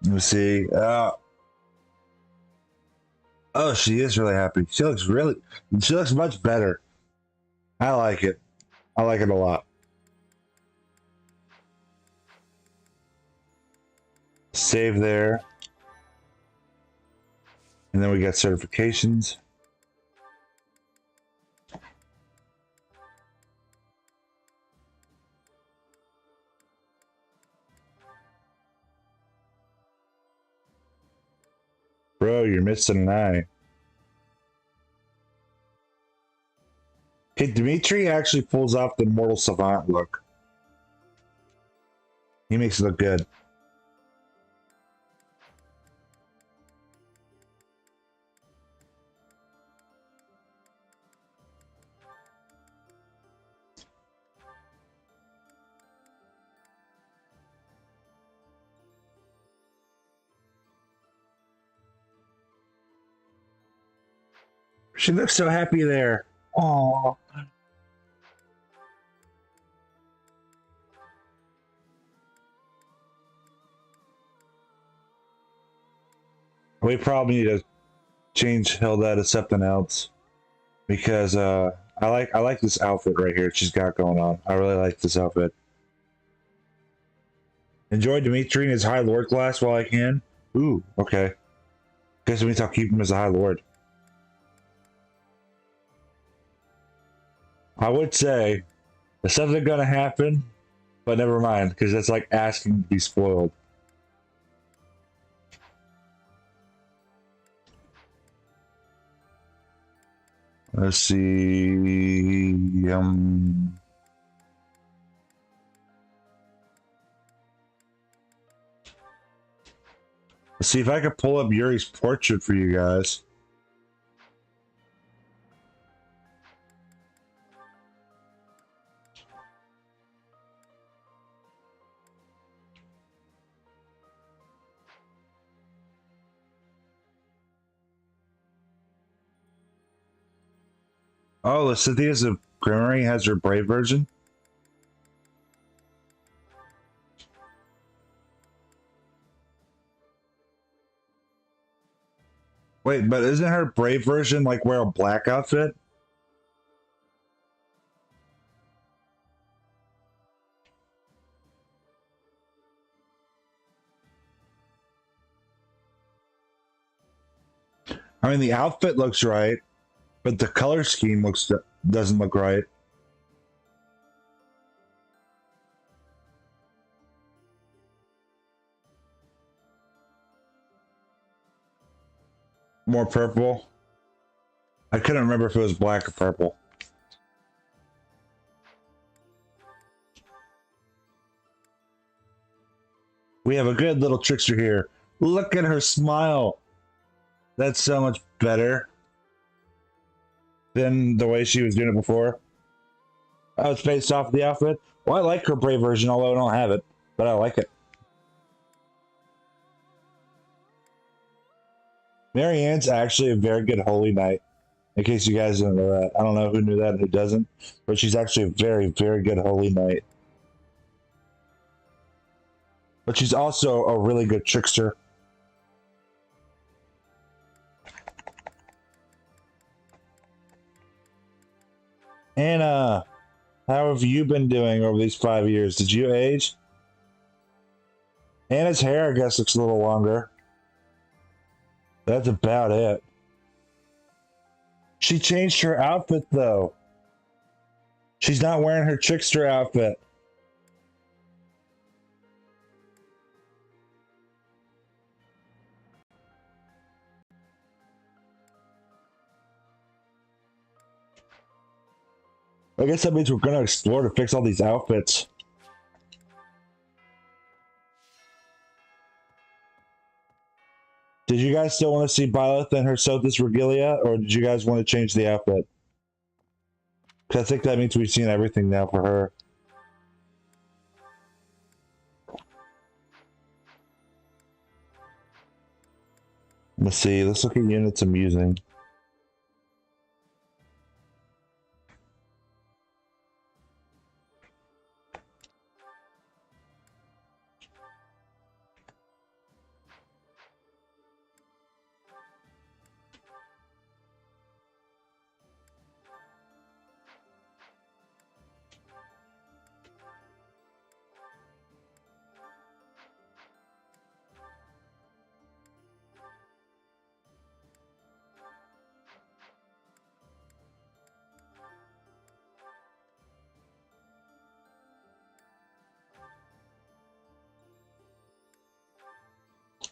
Let's see. Oh, she is really happy. She looks much better. I like it. I like it a lot. Save there. And then we got certifications. Bro, you're missing an eye. Okay, Dimitri actually pulls off the Mortal Savant look. He makes it look good. She looks so happy there. Aww. We probably need to change Hilda to something else. because I like this outfit right here she's got going on. I really like this outfit. Enjoy Dimitri in his High Lord class while I can. Ooh, okay. Guess it means I'll keep him as a High Lord. I would say there's something gonna happen, but never mind, because that's like asking to be spoiled. Let's see. Let's see if I can pull up Yuri's portrait for you guys. Oh, Cynthia's a Grimmery has her brave version. Wait, but isn't her brave version like wear a black outfit? I mean, the outfit looks right, but the color scheme doesn't look right. More purple. I couldn't remember if it was black or purple. We have a good little trickster here. Look at her smile. That's so much better than the way she was doing it before. Oh, it's based off the outfit? Well, I like her brave version, although I don't have it, but I like it. Marianne's actually a very good Holy Knight, in case you guys didn't know that. I don't know who knew that and who doesn't, but she's actually a very, very good Holy Knight. But she's also a really good trickster. Anna, how have you been doing over these 5 years? Did you age? Anna's hair, I guess, looks a little longer. That's about it. She changed her outfit, though. She's not wearing her trickster outfit. I guess that means we're going to explore to fix all these outfits. Did you guys still want to see Byleth and her Sothis Regalia, or did you guys want to change the outfit? Because I think that means we've seen everything now for her. Let's see. Let's look at units I'm using.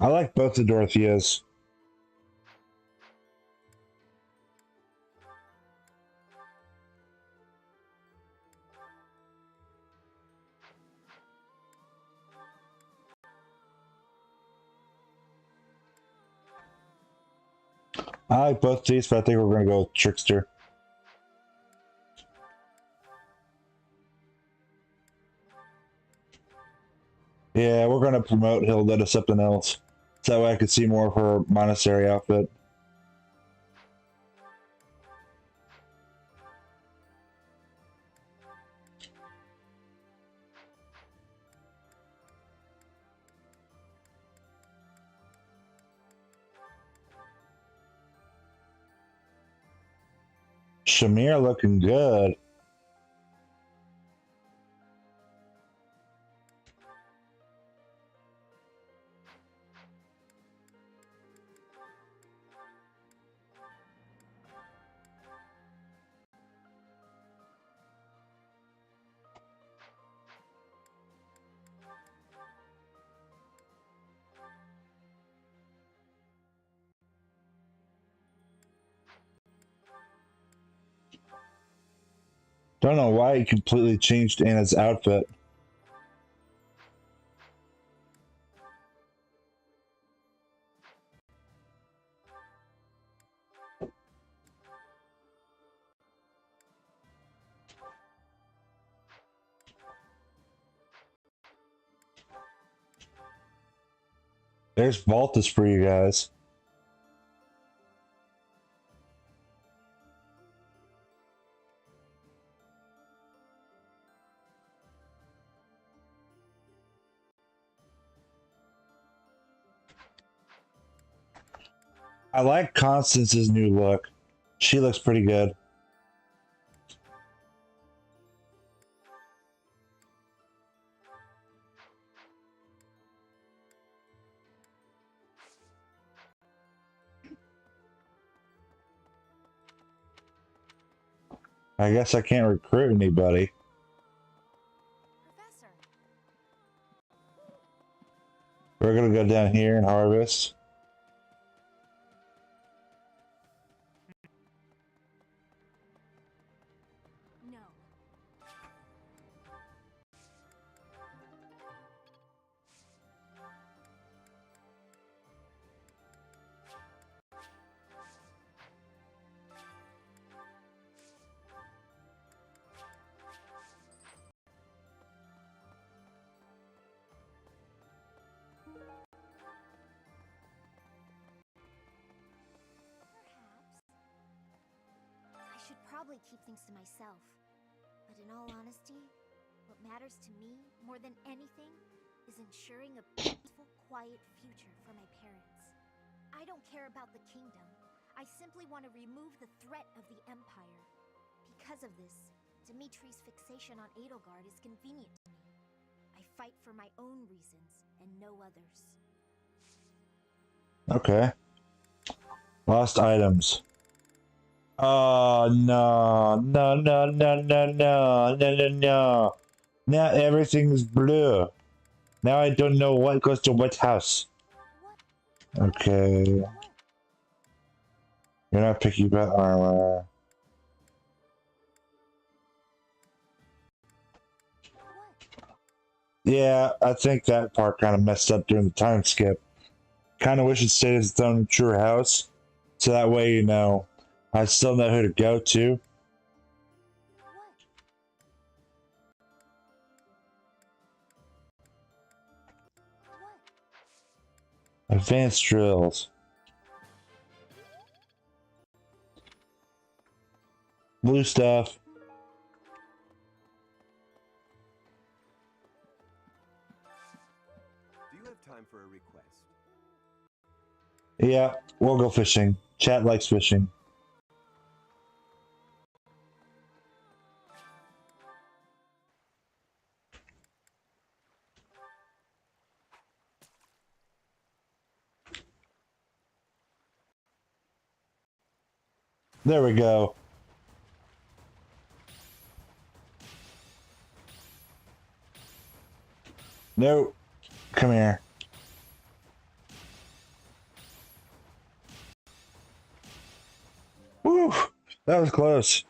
I like both the Dorotheas. I like both these, but I think we're going to go with Trickster. Yeah, we're going to promote Hilda to something else. So that way I could see more of her monastery outfit. Shamir looking good. Don't know why he completely changed Anna's outfit. There's Voltus for you guys. I like Constance's new look. She looks pretty good. I guess I can't recruit anybody. Professor. We're gonna go down here and harvest. No. I should probably keep things to myself. But in all honesty, what matters to me more than anything is ensuring a peaceful, quiet future for my parents. I don't care about the kingdom. I simply want to remove the threat of the Empire. Because of this, Dimitri's fixation on Edelgard is convenient to me. I fight for my own reasons and no others. Okay. Lost items. Oh no, no, no, no, no, no, no, no, no. Now everything's blue. Now I don't know what goes to what house. Okay. You're not picky about armor. Yeah, I think that part kind of messed up during the time skip. Kind of wish it stayed as its own true house. So that way, you know, I still know who to go to. Advanced drills. Blue stuff. Do you have time for a request? Yeah, we'll go fishing. Chat likes fishing. There we go. Nope. Come here. Woo! That was close.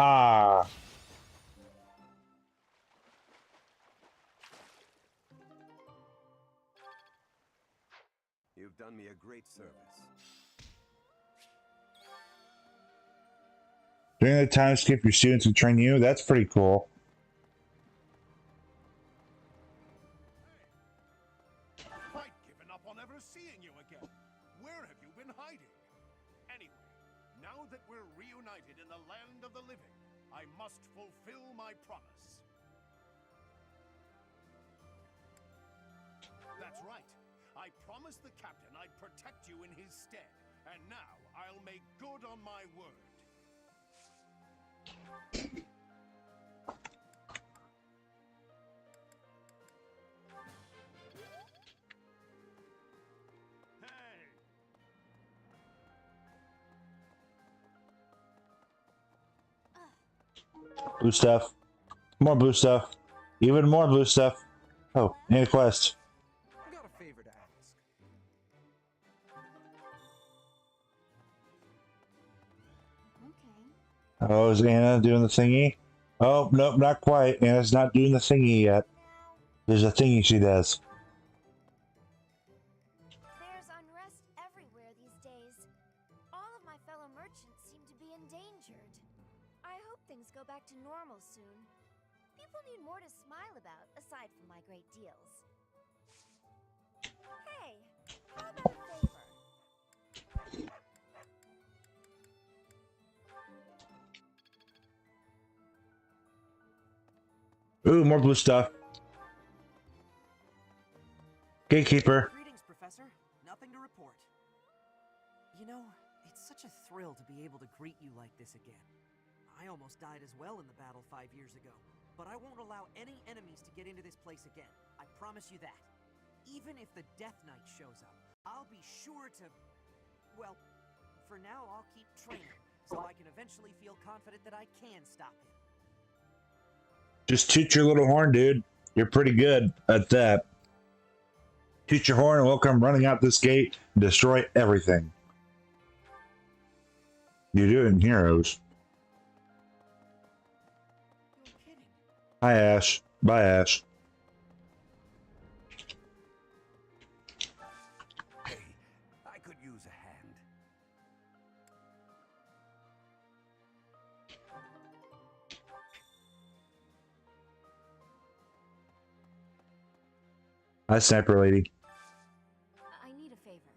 Ah. You've done me a great service. During the time skip, your students will train you. That's pretty cool. I'd given up on ever seeing you again. Where have you been hiding? Anyway, now that we're reunited in the land of the living, I must fulfill my promise. That's right. I promised the captain I'd protect you in his stead, and now I'll make good on my word. Blue stuff. More blue stuff. Even more blue stuff. Oh, any quest. Got a favor to ask. Oh, is Anna doing the thingy? Oh, nope, not quite. Anna's not doing the thingy yet. There's a thingy she does. There's unrest everywhere these days. All of my fellow merchants seem to be endangered. I hope things go back to normal soon. People need more to smile about, aside from my great deals. Hey, how about a favor? Ooh, more blue stuff. Gatekeeper. Greetings, Professor. Nothing to report. You know, it's such a thrill to be able to greet you like this again. I almost died as well in the battle 5 years ago, but I won't allow any enemies to get into this place again. I promise you that. Even if the Death Knight shows up, I'll be sure to... Well, for now I'll keep training, so I can eventually feel confident that I can stop him. Just toot your little horn, dude. You're pretty good at that. Toot your horn and we'll come running out this gate and destroy everything. You're doing heroes. Hi, Ash. Bye, Ash. Hey, I could use a hand. Hi, Sniper Lady. I need a favor.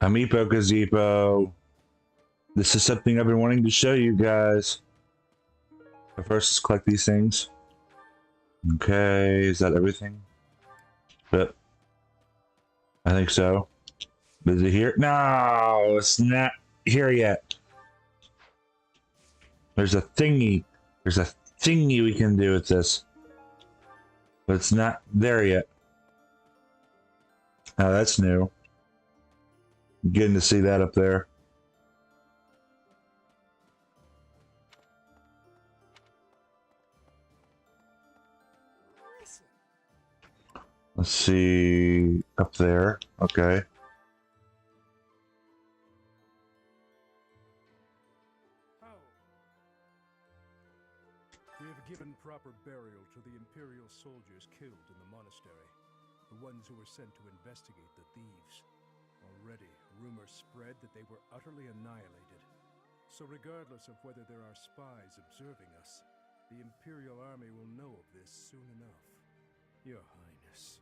Amiibo Gazebo. This is something I've been wanting to show you guys. But first, let's collect these things. Okay, is that everything? But I think so. Is it here? No, it's not here yet. There's a thingy. There's a thingy we can do with this. But it's not there yet. Oh, that's new. Getting to see that up there. Let's see. Up there. Okay. We have given proper burial to the Imperial soldiers killed in the monastery, the ones who were sent to investigate the thieves. Already, rumors spread that they were utterly annihilated. So regardless of whether there are spies observing us, the Imperial army will know of this soon enough. Your Highness,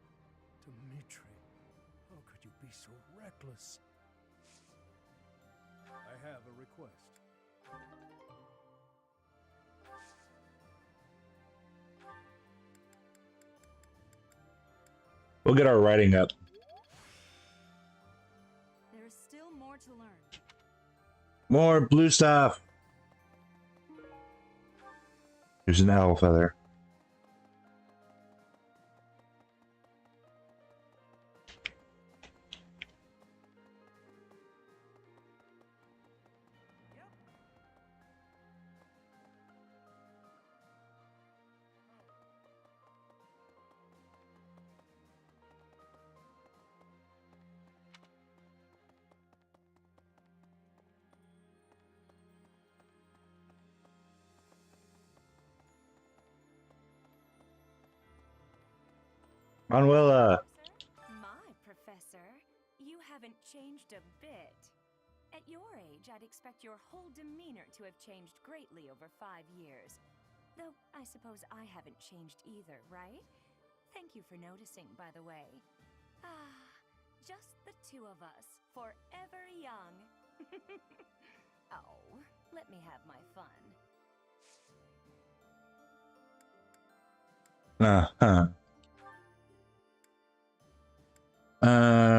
Dimitri, how could you be so reckless? I have a request. We'll get our writing up. There is still more to learn. More blue stuff. There's an owl feather. Unwilla. My professor, you haven't changed a bit. At your age, I'd expect your whole demeanor to have changed greatly over 5 years. Though, I suppose I haven't changed either, right? Thank you for noticing, by the way. Ah, just the two of us, forever young. Oh, let me have my fun.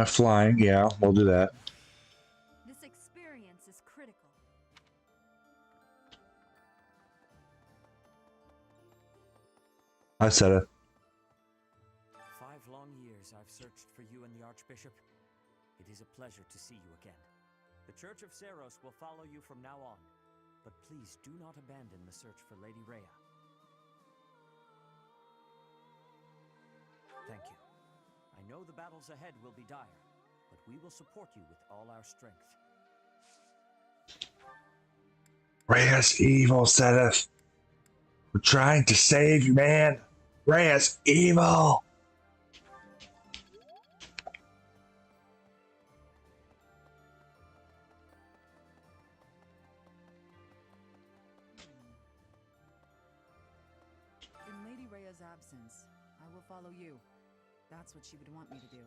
Flying, yeah, we'll do that. This experience is critical. I said it. 5 long years I've searched for you and the Archbishop. It is a pleasure to see you again. The Church of Seros will follow you from now on, but please do not abandon the search for Lady Rhea. Thank you. I know the battles ahead will be dire, but we will support you with all our strength. Rhea's evil, Seth. We're trying to save you, man. Rhea's evil. In Lady Rhea's absence, I will follow you. That's what she would want me to do.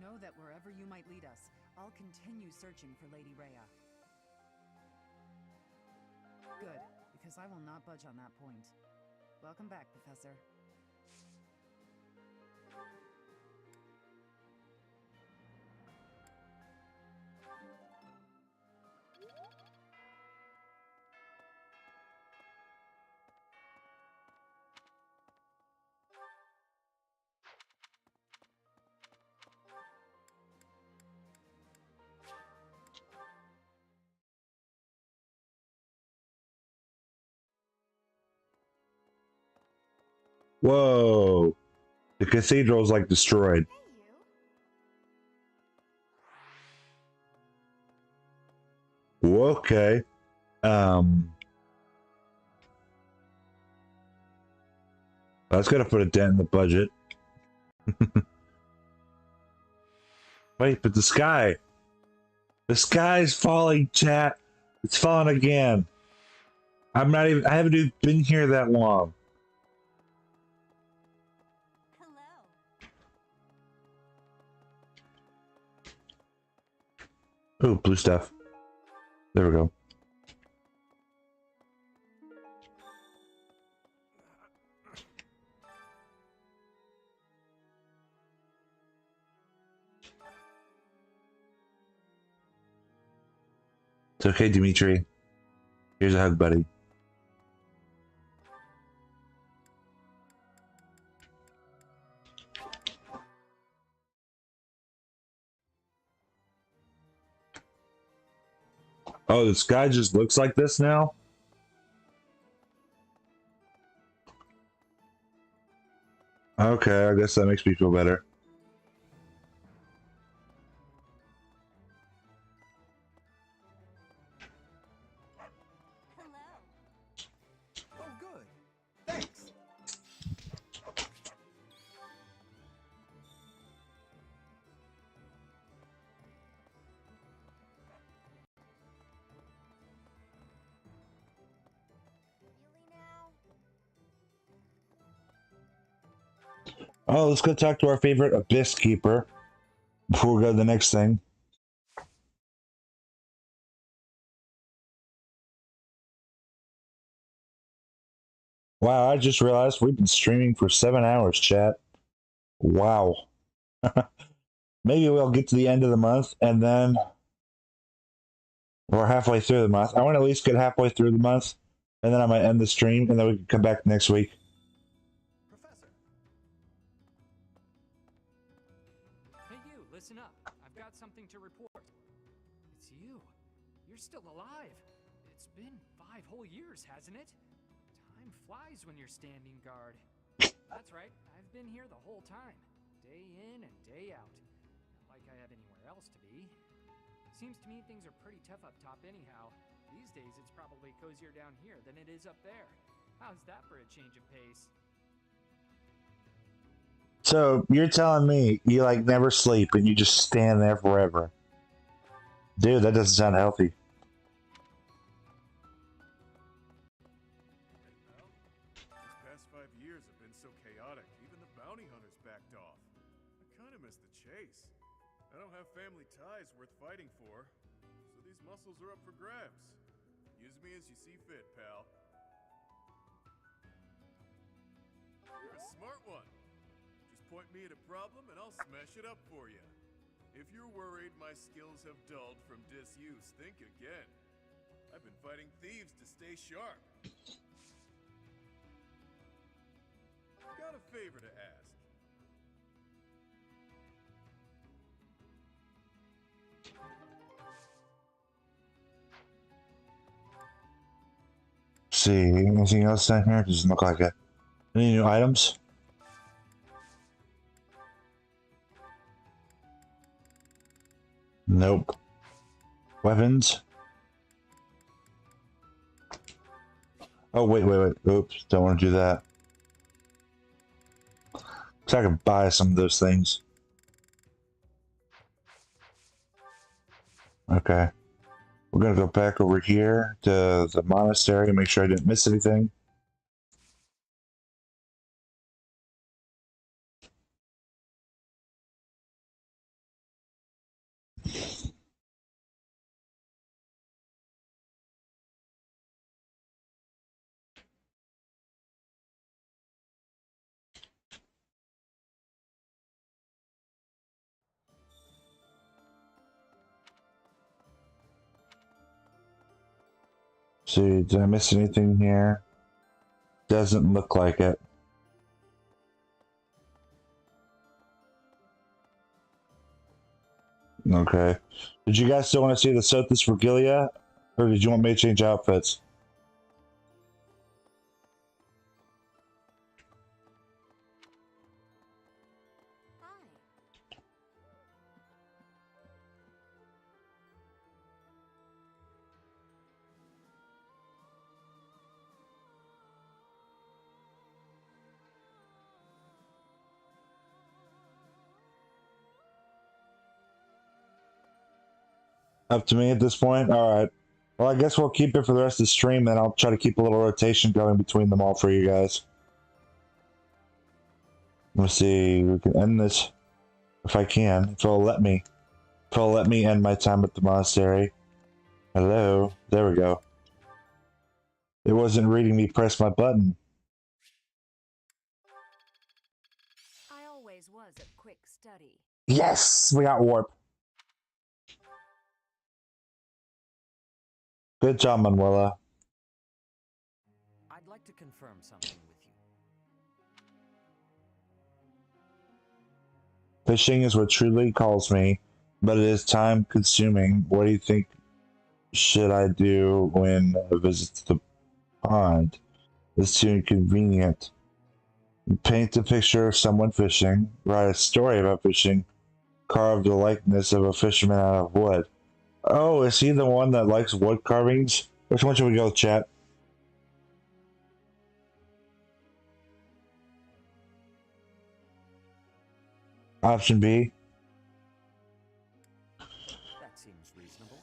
Know that wherever you might lead us, I'll continue searching for Lady Rhea. Good, because I will not budge on that point. Welcome back, Professor. Whoa. The cathedral's like destroyed. Okay. That's gonna put a dent in the budget. Wait, but the sky's falling, chat. It's falling again. I haven't even been here that long. Oh, blue stuff. There we go. It's okay, Dimitri. Here's a hug, buddy. Oh, the sky just looks like this now? Okay, I guess that makes me feel better. Oh, good. Thanks. Oh, let's go talk to our favorite Abyss Keeper before we go to the next thing. Wow, I just realized we've been streaming for 7 hours, chat. Wow. Maybe we'll get to the end of the month and then we're halfway through the month. I want to at least get halfway through the month and then I might end the stream and then we can come back next week. Hey you, listen up. I've got something to report. It's you. You're still alive. It's been 5 whole years, hasn't it? Time flies when you're standing guard. That's right, I've been here the whole time. Day in and day out. Not like I have anywhere else to be. Seems to me things are pretty tough up top anyhow. These days it's probably cozier down here than it is up there. How's that for a change of pace? So you're telling me you like never sleep and you just stand there forever, dude? That doesn't sound healthy. These past 5 years have been so chaotic, even the bounty hunters backed off. I kinda miss the chase. I don't have family ties worth fighting for, so these muscles are up for grabs. Use me as you see fit, pal. You're a smart one. Just point me at a problem and I'll smash it up for you. If you're worried my skills have dulled from disuse, think again. I've been fighting thieves to stay sharp. Got a favor to ask. See, anything else down here? Doesn't look like it. Any new items? Nope. Weapons? Oh, wait. Oops, don't want to do that. So I can buy some of those things. Okay. We're gonna go back over here to the monastery and make sure I didn't miss anything. See, did I miss anything here? Doesn't look like it. Okay. Did you guys still want to see the Sothis Regalia? Or did you want me to change outfits? Up to me at this point? Alright. Well, I guess we'll keep it for the rest of the stream, then I'll try to keep a little rotation going between them all for you guys. Let's see, we can end this if I can, if it'll let me. If it'll let me end my time at the monastery. Hello? There we go. It wasn't reading me press my button. I always was a quick study. Yes! We got warp. Good job, Manuela. I'd like to confirm something with you. Fishing is what truly calls me, but it is time consuming. What do you think should I do when a visit to the pond? It's too inconvenient. Paint a picture of someone fishing, write a story about fishing, carve the likeness of a fisherman out of wood. Oh, is he the one that likes wood carvings? Which one should we go, chat? Option B. That seems reasonable.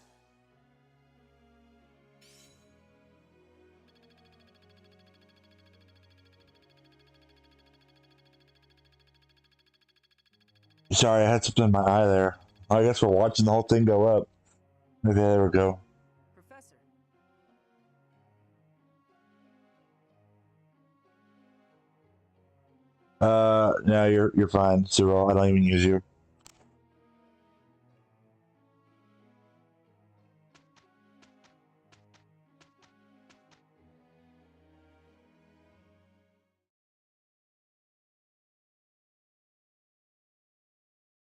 Sorry, I had something in my eye there. I guess we're watching the whole thing go up. Okay, there we go. Professor. No, you're fine, Cyril. I don't even use you.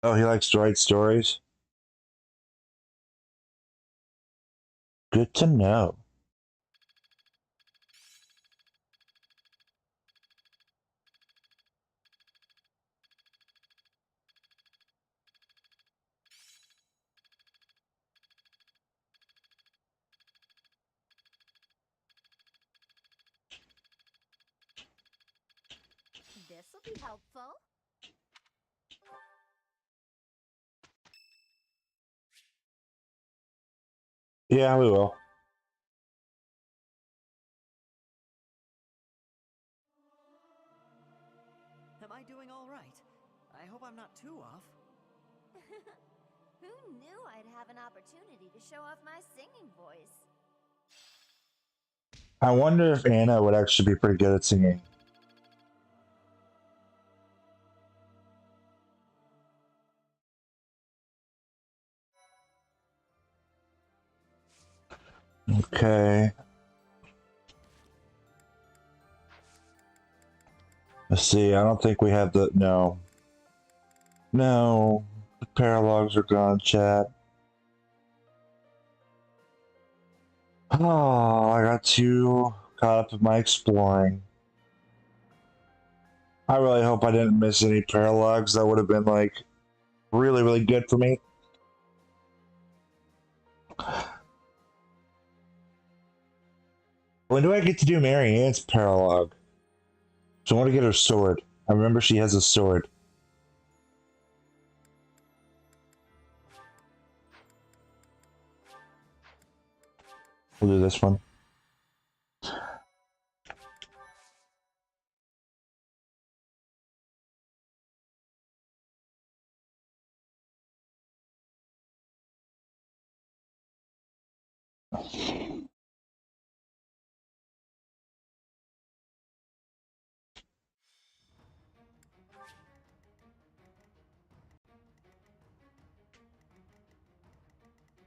Oh, he likes to write stories? Good to know. This'll be helpful. Yeah, we will. Am I doing all right? I hope I'm not too off. Who knew I'd have an opportunity to show off my singing voice? I wonder if Anna would actually be pretty good at singing. Okay. Let's see. I don't think we have the... No. No. The paralogs are gone, chat. Oh, I got too caught up in my exploring. I really hope I didn't miss any paralogs. That would have been, like, really, really good for me. When do I get to do Mary Ann's paralog? So I want to get her sword. I remember she has a sword. We'll do this one.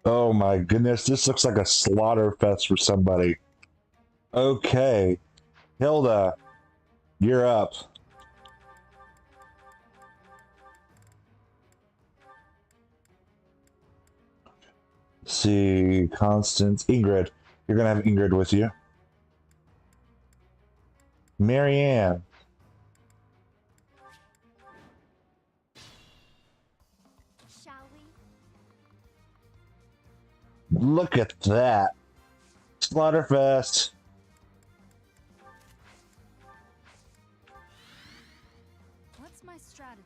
Oh my goodness, this looks like a slaughter fest for somebody. Okay. Hilda, you're up. Let's see, Constance, Ingrid. You're gonna have Ingrid with you. Marianne. Shall we? Look at that. Slaughterfest. What's my strategy?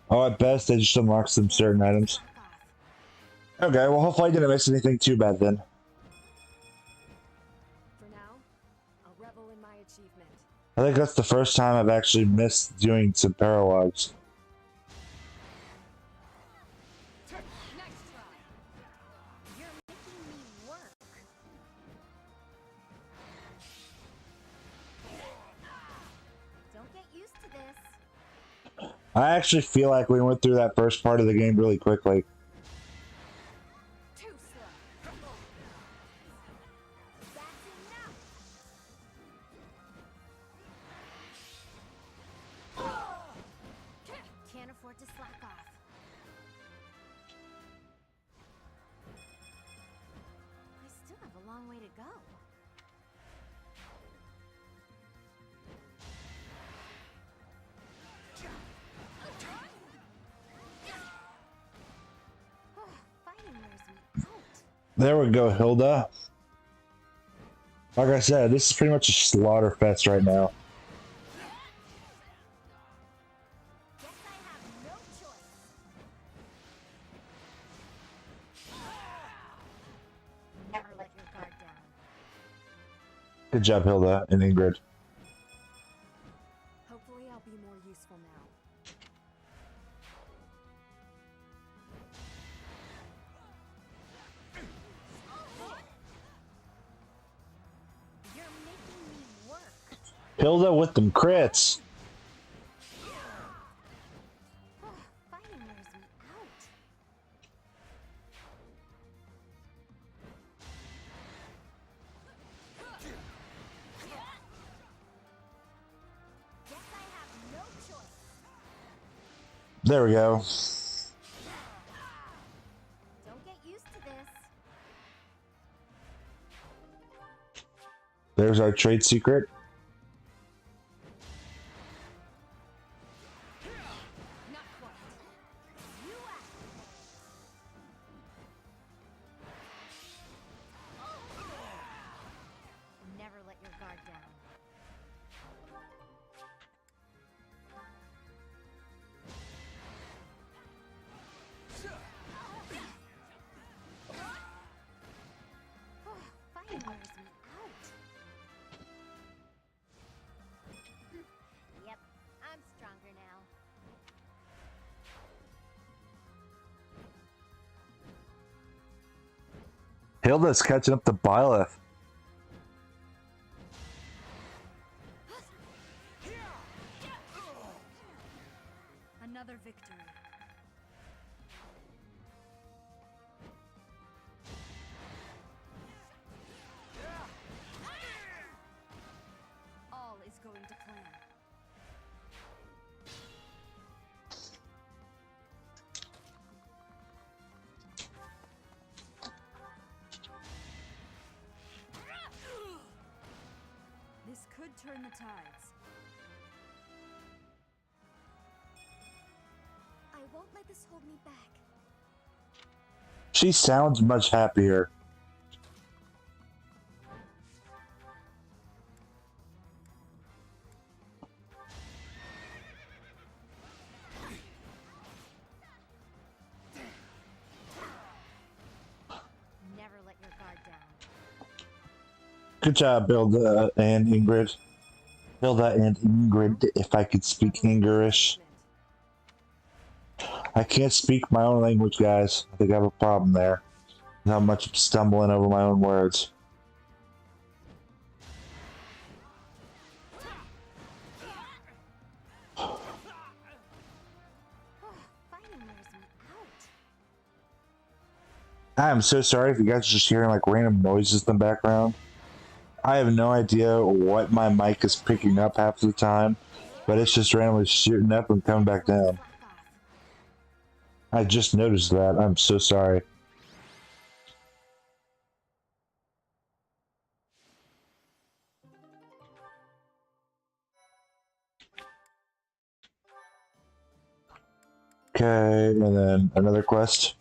Oh, at best, they just unlock some certain items. Okay, well, hopefully I didn't miss anything too bad then. For now, I'll revel in my achievement. I think that's the first time I've actually missed doing some paralogs. Nice try. You're making me work. Don't get used to this. I actually feel like we went through that first part of the game really quickly. Too slow. That's enough. Can't afford to slack off. I still have a long way to go. Fighting wears me out. There we go, Hilda. Like I said, this is pretty much a slaughter fest right now. Guess I have no choice. Never let your guard down. Good job, Hilda and Ingrid. Hopefully I'll be more useful now. You're making me work. Hilda with them crits. Fighting wears me out. Guess I have no choice. There we go. Don't get used to this. There's our trade secret. Not quite. You act. Never let your guard down. Hilda's catching up to Byleth. Another victory. All is going to plan. This could turn the tides. I won't let this hold me back. She sounds much happier. Never let your guard down. Good job, Hilda and Ingrid. Hilda and Ingrid, if I could speak English. I can't speak my own language, guys. I think I have a problem there. How much I'm stumbling over my own words. I am so sorry if you guys are just hearing like random noises in the background. I have no idea what my mic is picking up half the time, but it's just randomly shooting up and coming back down. I just noticed that. I'm so sorry. Okay, and then another quest.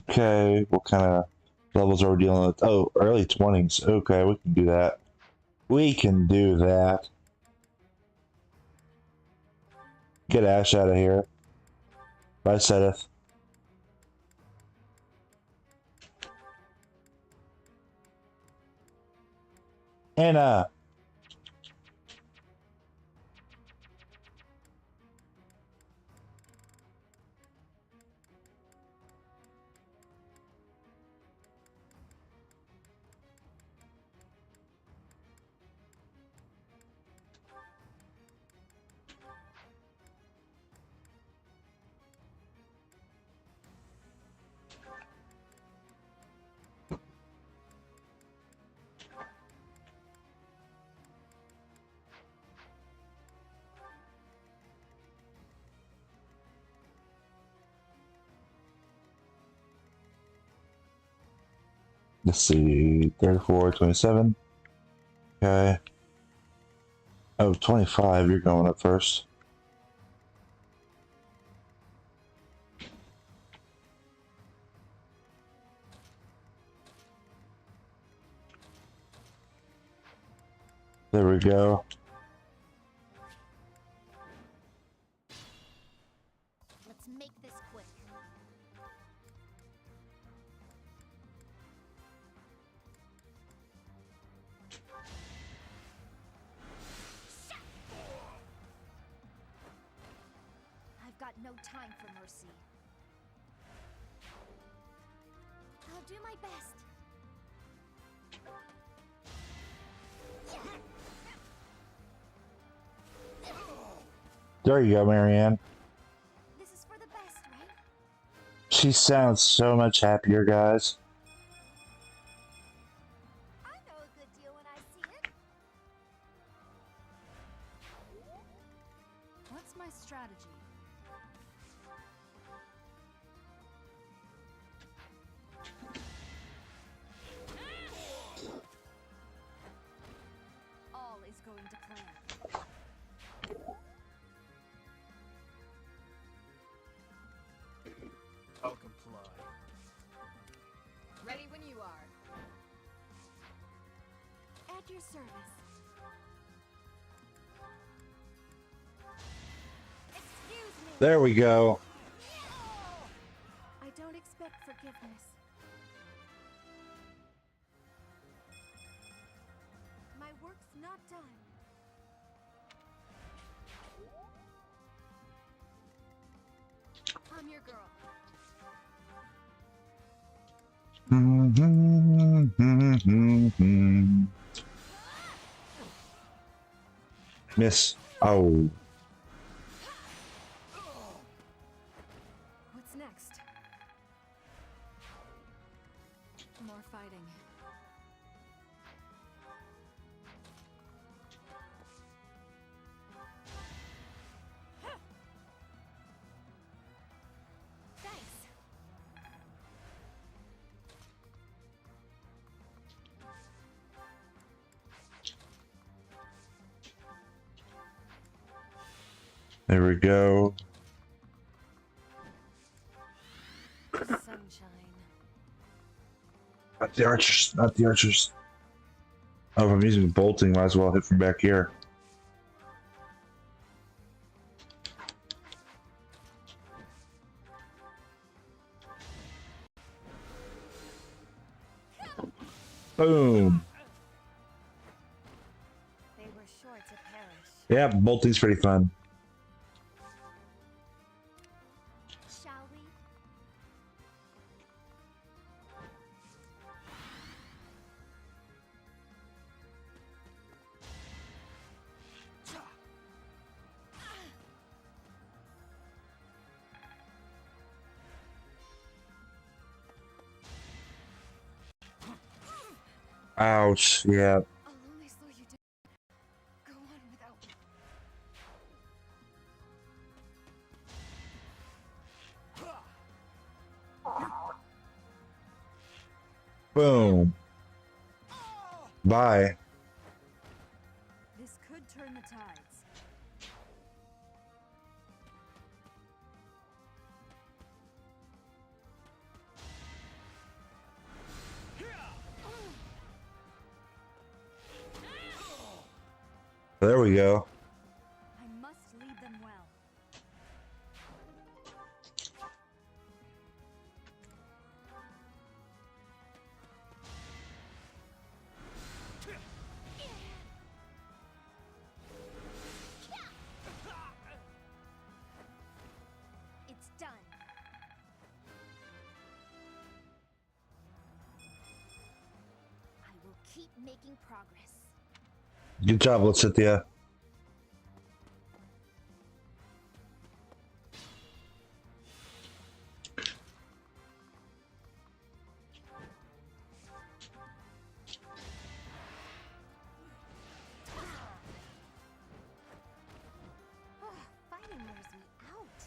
Okay, what kind of levels are we dealing with? Oh, early 20s. Okay, we can do that. We can do that. Get Ash out of here. Bye, Sedith. Anna! Let's see, 34, 27. Okay. Oh, 25, you're going up first. There we go. Let's make this quick. I've got no time for mercy. I'll do my best. There you go, Marianne. This is for the best, right? She sounds so much happier, guys. I know a good deal when I see it. What's my strategy? All is going to plan. I'll comply. Ready when you are. At your service. Excuse me. There we go. I don't expect forgiveness. My work's not done. I'm your girl. Miss. Oh. What's next? More fighting. Thanks. There we go. Sunshine. Not the archers. Not the archers. Oh, if I'm using bolting, might as well hit from back here. Boom. They were sure to perish. Yeah, bolting's pretty fun. Shall we? Ouch. Yeah. I'll only slow you down. Go on without me. Boom. Bye. This could turn the tides. There we go. I must lead them well. It's done. I will keep making progress. Good job, Cynthia. Fighting wears me out.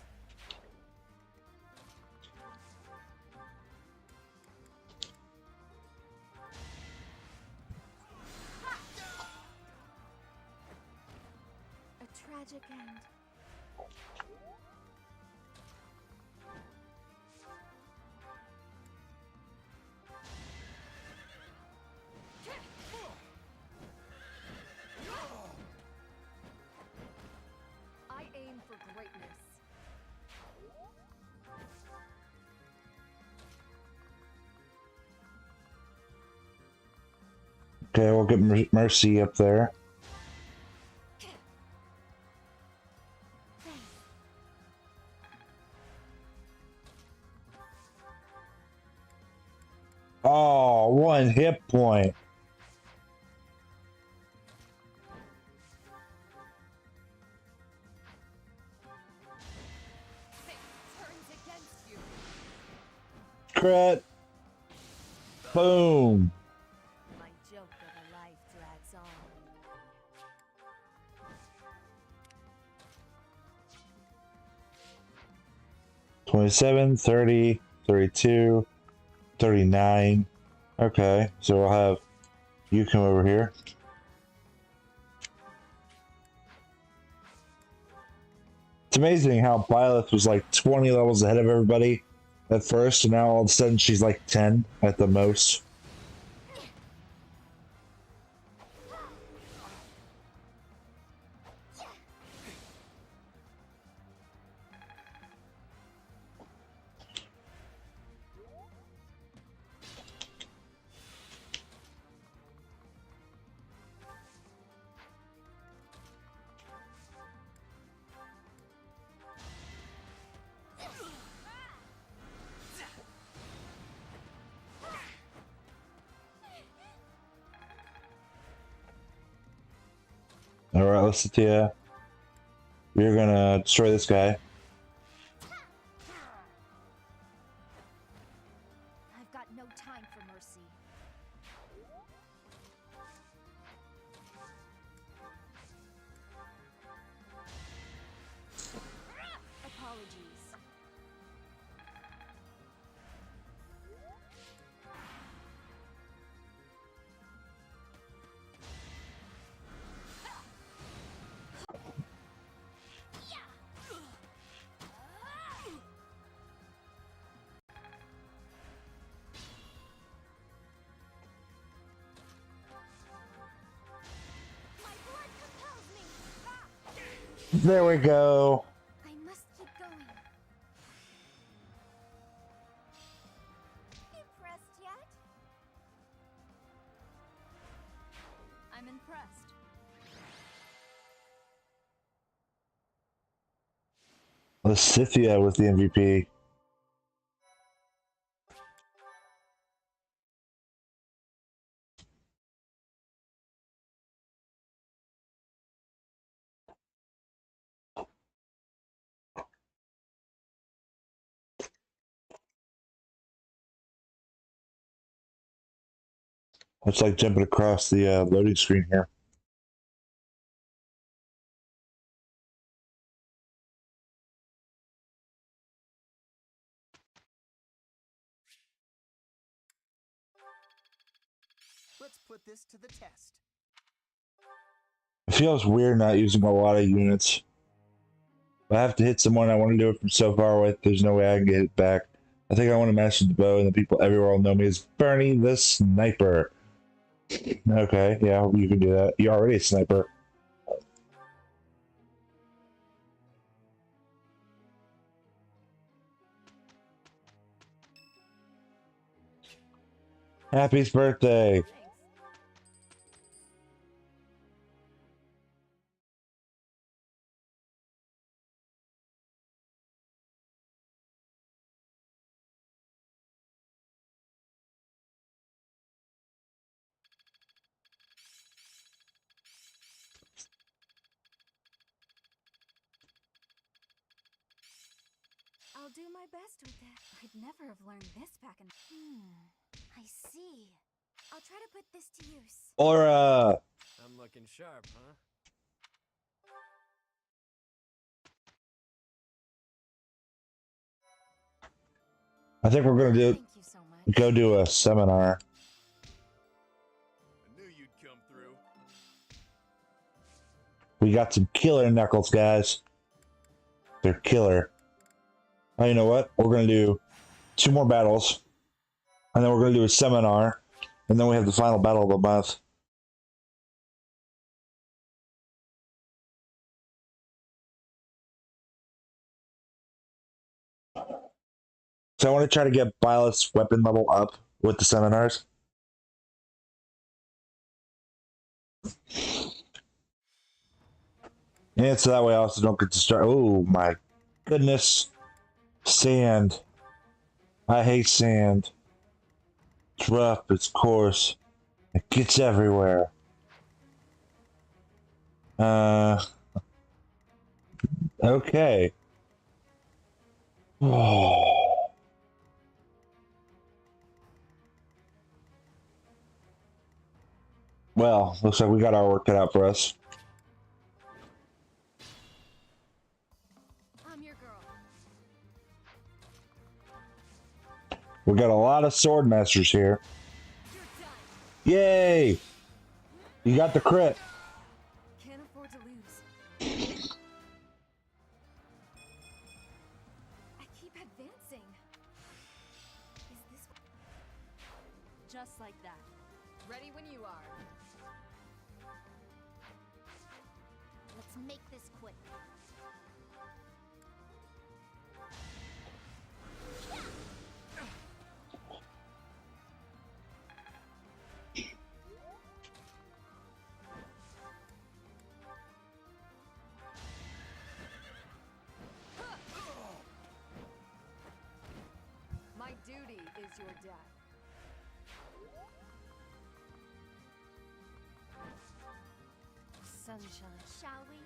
A tragic end. I aim for greatness. Okay, we'll get Mercy up there. Oh, 1 hit point. Crit. Boom. My joke of a life drags on. 27, 30, 32, 39. Okay, so we'll have you come over here. It's amazing how Byleth was like 20 levels ahead of everybody at first, and now all of a sudden she's like 10 at the most. Alright, listen to you. You're gonna destroy this guy. I've got no time for mercy. Apologies. There we go. I must keep going. Impressed yet? I'm impressed. The Scythia was the MVP. It's like jumping across the loading screen here. Let's put this to the test. It feels weird not using a lot of units. If I have to hit someone, I want to do it from so far away. There's no way I can get it back. I think I want to master the bow, and the people everywhere will know me as Bernie the Sniper. Okay, yeah, you can do that. You're already a sniper. Happy birthday! I'll do my best with it. I'd never have learned this back in. I see. I'll try to put this to use. Aura! I'm looking sharp, huh? I think we're gonna go do a seminar. I knew you'd come through. We got some killer knuckles, guys. They're killer. Oh, you know what? We're gonna do 2 more battles, and then we're gonna do a seminar, and then we have the final battle of the month. So I want to try to get Byleth's weapon level up with the seminars. And so that way I also don't get to start. Oh my goodness. Sand. I hate sand. It's rough, it's coarse. It gets everywhere. Okay. Well, looks like we got our work cut out for us. I'm your girl. We got a lot of sword masters here. Yay! You got the crit. Can't afford to lose. I keep advancing. Is this Just like that. Ready when you are. Let's make this quick. My duty is your death. sunshine. Shall we?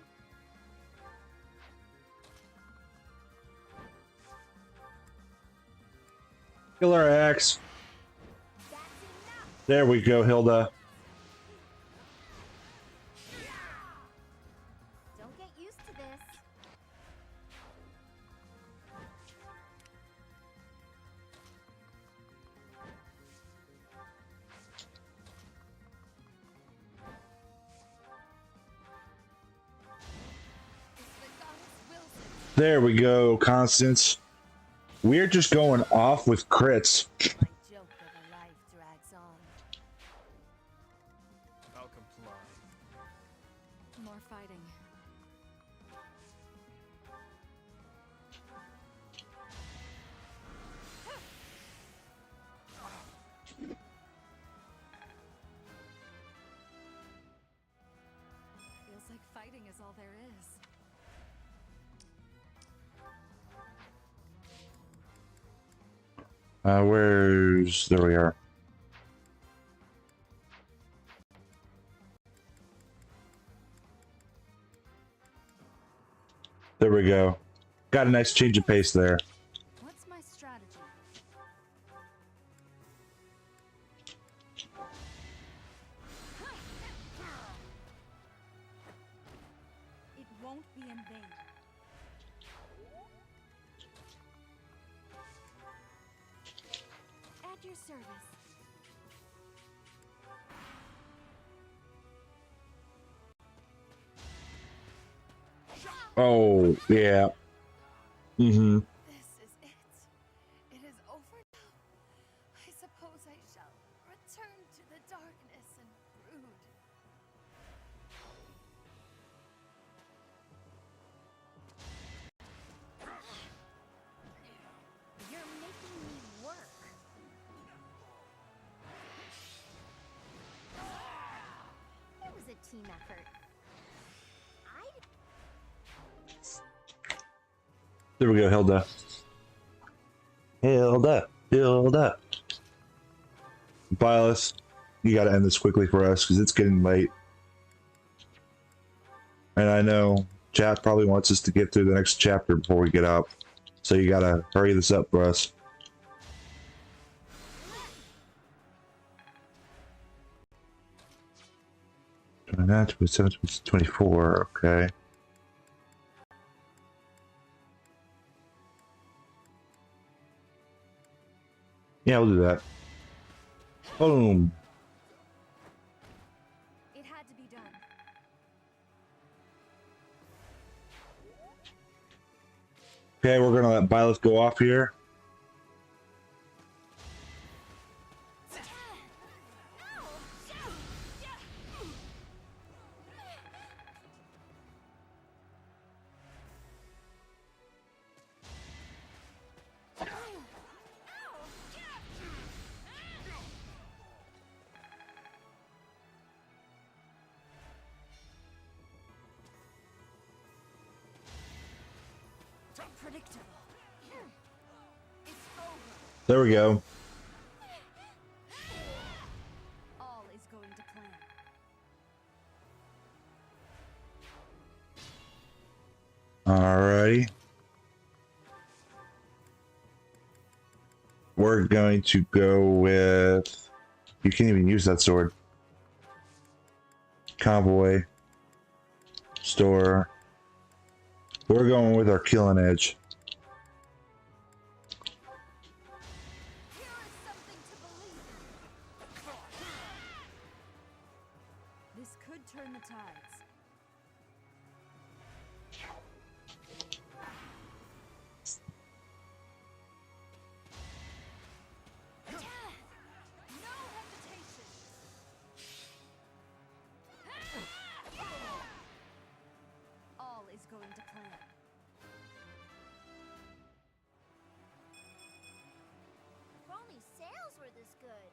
Killer axe. There we go, Hilda. Don't get used to this. There we go, Constance. We're just going off with crits. My joke of a life drags on. I'll comply. More fighting. Feels like fighting is all there is. There we are. There we go. Got a nice change of pace there. What's my strategy? It won't be in vain. At your service. Oh, yeah. Mm-hmm. This is it. It is over now. I suppose I shall return to the darkness and brood. You're making me work. It was a team effort. There we go, Hilda. Hilda. Byleth, you gotta end this quickly for us because it's getting late. And I know chat probably wants us to get through the next chapter before we get out. So you gotta hurry this up for us. That was 24, okay. Yeah, we'll do that. Boom. It had to be done. Okay, we're gonna let Byleth go off here. Predictable. It's over. There we go. All is going to plan. Alrighty. We're going to go with... You can't even use that sword. Convoy. Store. We're going with our killing edge. This could turn the tides. All is going to plan. If only sales were this good.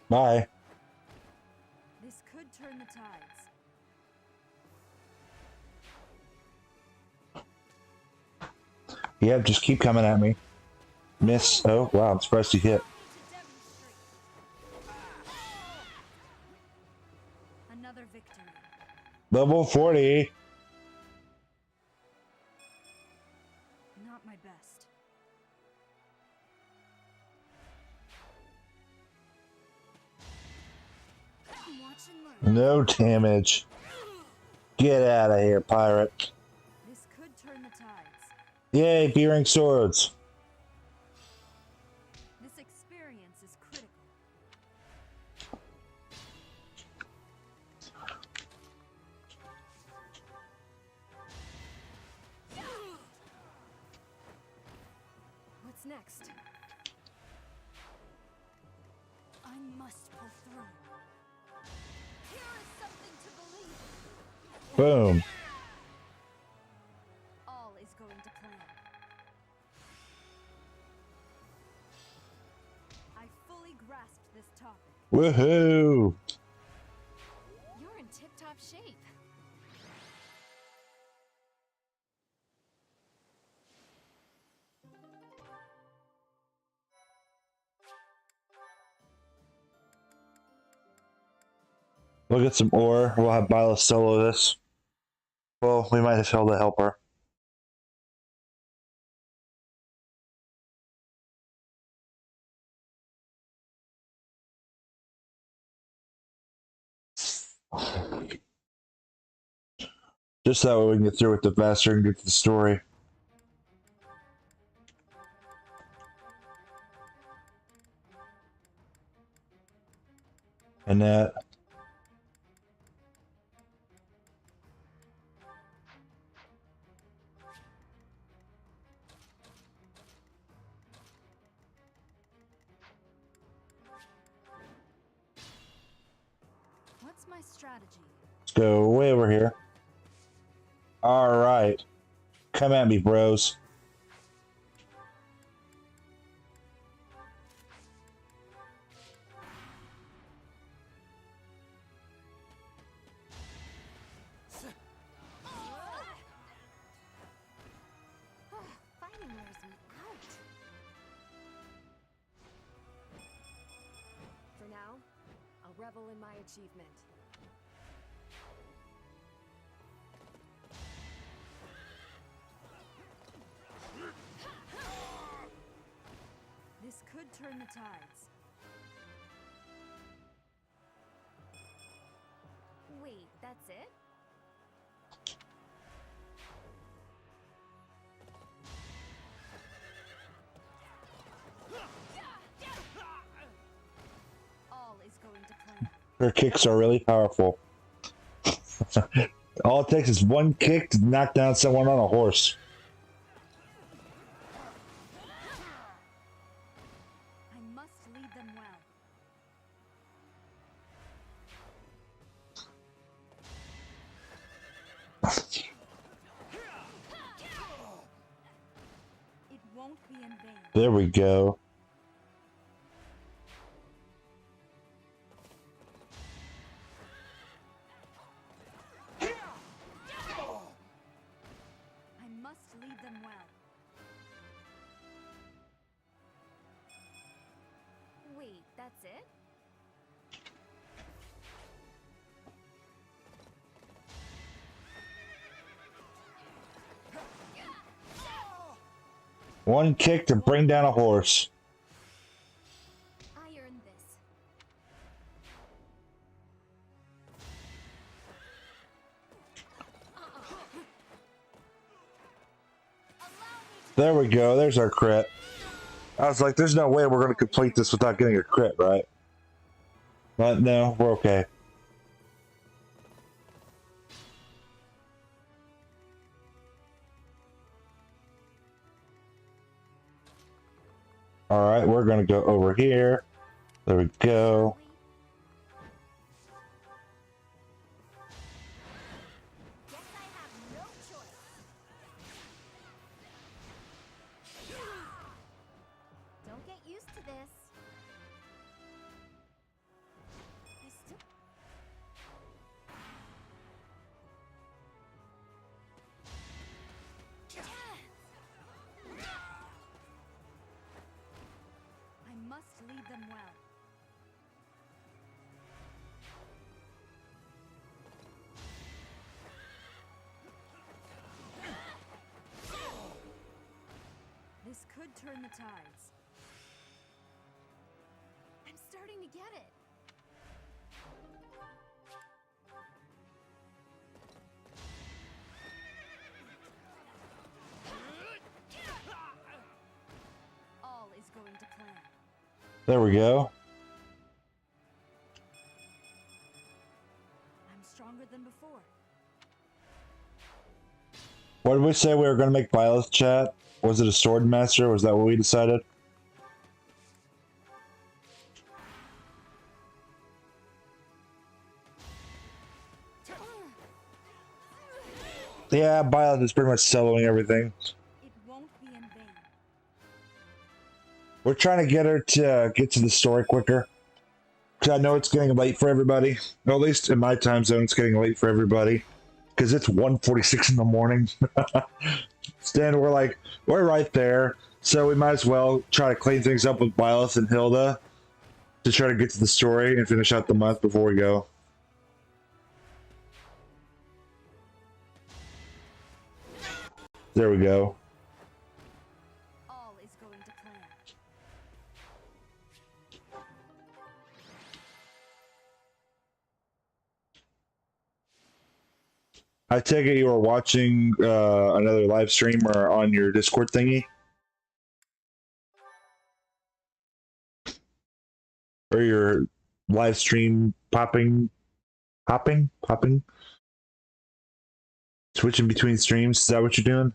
Bye. This could turn the tides. Yep, just keep coming at me. Miss. Oh, wow, I'm surprised you hit. Another victory. Level 40. Not my best. No damage. Get out of here, pirate. This could turn the tides. Yay, B-ring swords. This experience is critical. What's next? I must pull through. Here is something to believe. Boom. All is going to plan. I fully grasped this topic. Woohoo! You're in tip-top shape. We'll get some ore. We'll have Bila solo this. Well, we might have failed to help her. Just that way we can get through with the faster and get to the story. And that. What's my strategy? Let's go way over here. Alright. Come at me, bros. Fighting wears me out. For now, I'll revel in my achievement. This could turn the tides. Wait, that's it? All is going to plan. Her kicks are really powerful. All it takes is one kick to knock down someone on a horse. I must lead them well. It won't be in vain. There we go. I must lead them well. Wait, that's it? One kick to bring down a horse. I earned this. There we go. There's our crit. I was like, there's no way we're going to complete this without getting a crit, right? But no, we're okay. Alright, we're going to go over here. There we go. Don't get used to this. I still... them well. This could turn the tides. I'm starting to get it. All is going to plan. There we go. I'm stronger than before. What did we say we were going to make Byleth chat? Was it a sword master? Was that what we decided? Yeah, Byleth is pretty much soloing everything. It won't be in vain. We're trying to get her to get to the story quicker. Because I know it's getting late for everybody. Well, at least in my time zone, it's getting late for everybody. Because it's 1:46 in the morning. Stan, we're right there. So we might as well try to clean things up with Byleth and Hilda to try to get to the story and finish out the month before we go. There we go. All is going to plan. I take it you were watching another live stream or on your Discord thingy? Or your live stream popping? Switching between streams? Is that what you're doing?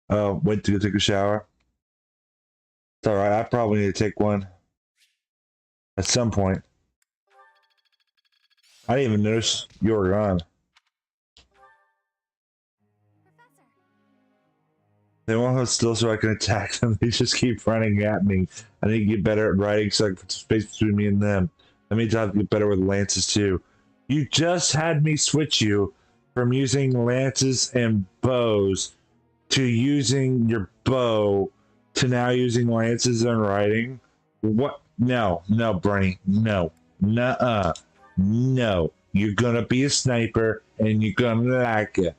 Oh, went to go take a shower. It's alright, I probably need to take one. At some point. I didn't even notice you were gone. They won't hold still so I can attack them. They just keep running at me. I need to get better at riding so I can put space between me and them. That means I have to get better with lances too. You just had me switch you from using lances and bows to using your bow to now using lances and riding. What? No, Bernie. No. Nuh-uh. No. You're gonna be a sniper and you're gonna like it.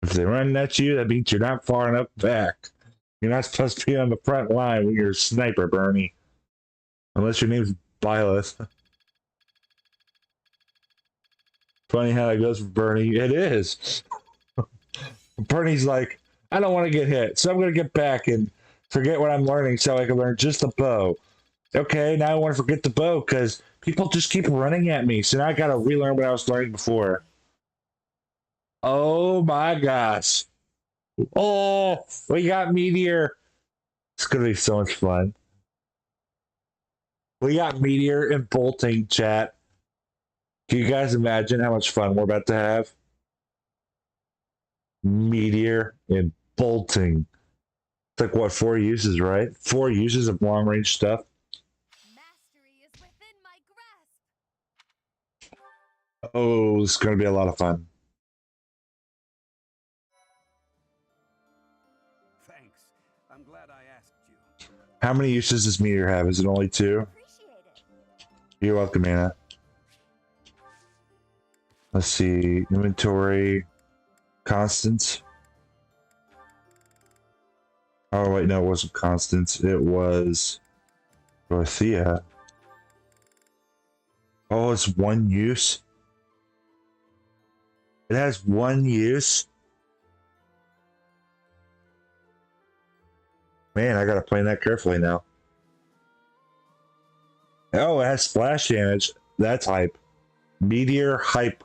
If they run at you, that means you're not far enough back. You're not supposed to be on the front line when you're a sniper, Bernie. Unless your name's Byleth. Funny how that goes for Bernie. It is. Bernie's like, I don't want to get hit, so I'm going to get back and forget what I'm learning so I can learn just the bow. Okay, now I want to forget the bow because people just keep running at me, so now I got to relearn what I was learning before. Oh my gosh. Oh, we got Meteor. It's going to be so much fun. We got Meteor and Bolting, chat. Can you guys imagine how much fun we're about to have? Meteor and Bolting. It's like, what, 4 uses, right? 4 uses of long-range stuff. Mastery is within my grasp. Oh, it's going to be a lot of fun. Thanks. I'm glad I asked you. How many uses does Meteor have? Is it only 2? You're welcome, Anna. Let's see. Inventory. Constants. Oh, wait, no, it wasn't Constance. It was Dorothea. Oh, it's 1 use? It has 1 use? Man, I gotta plan that carefully now. Oh, it has splash damage. That's hype. Meteor hype.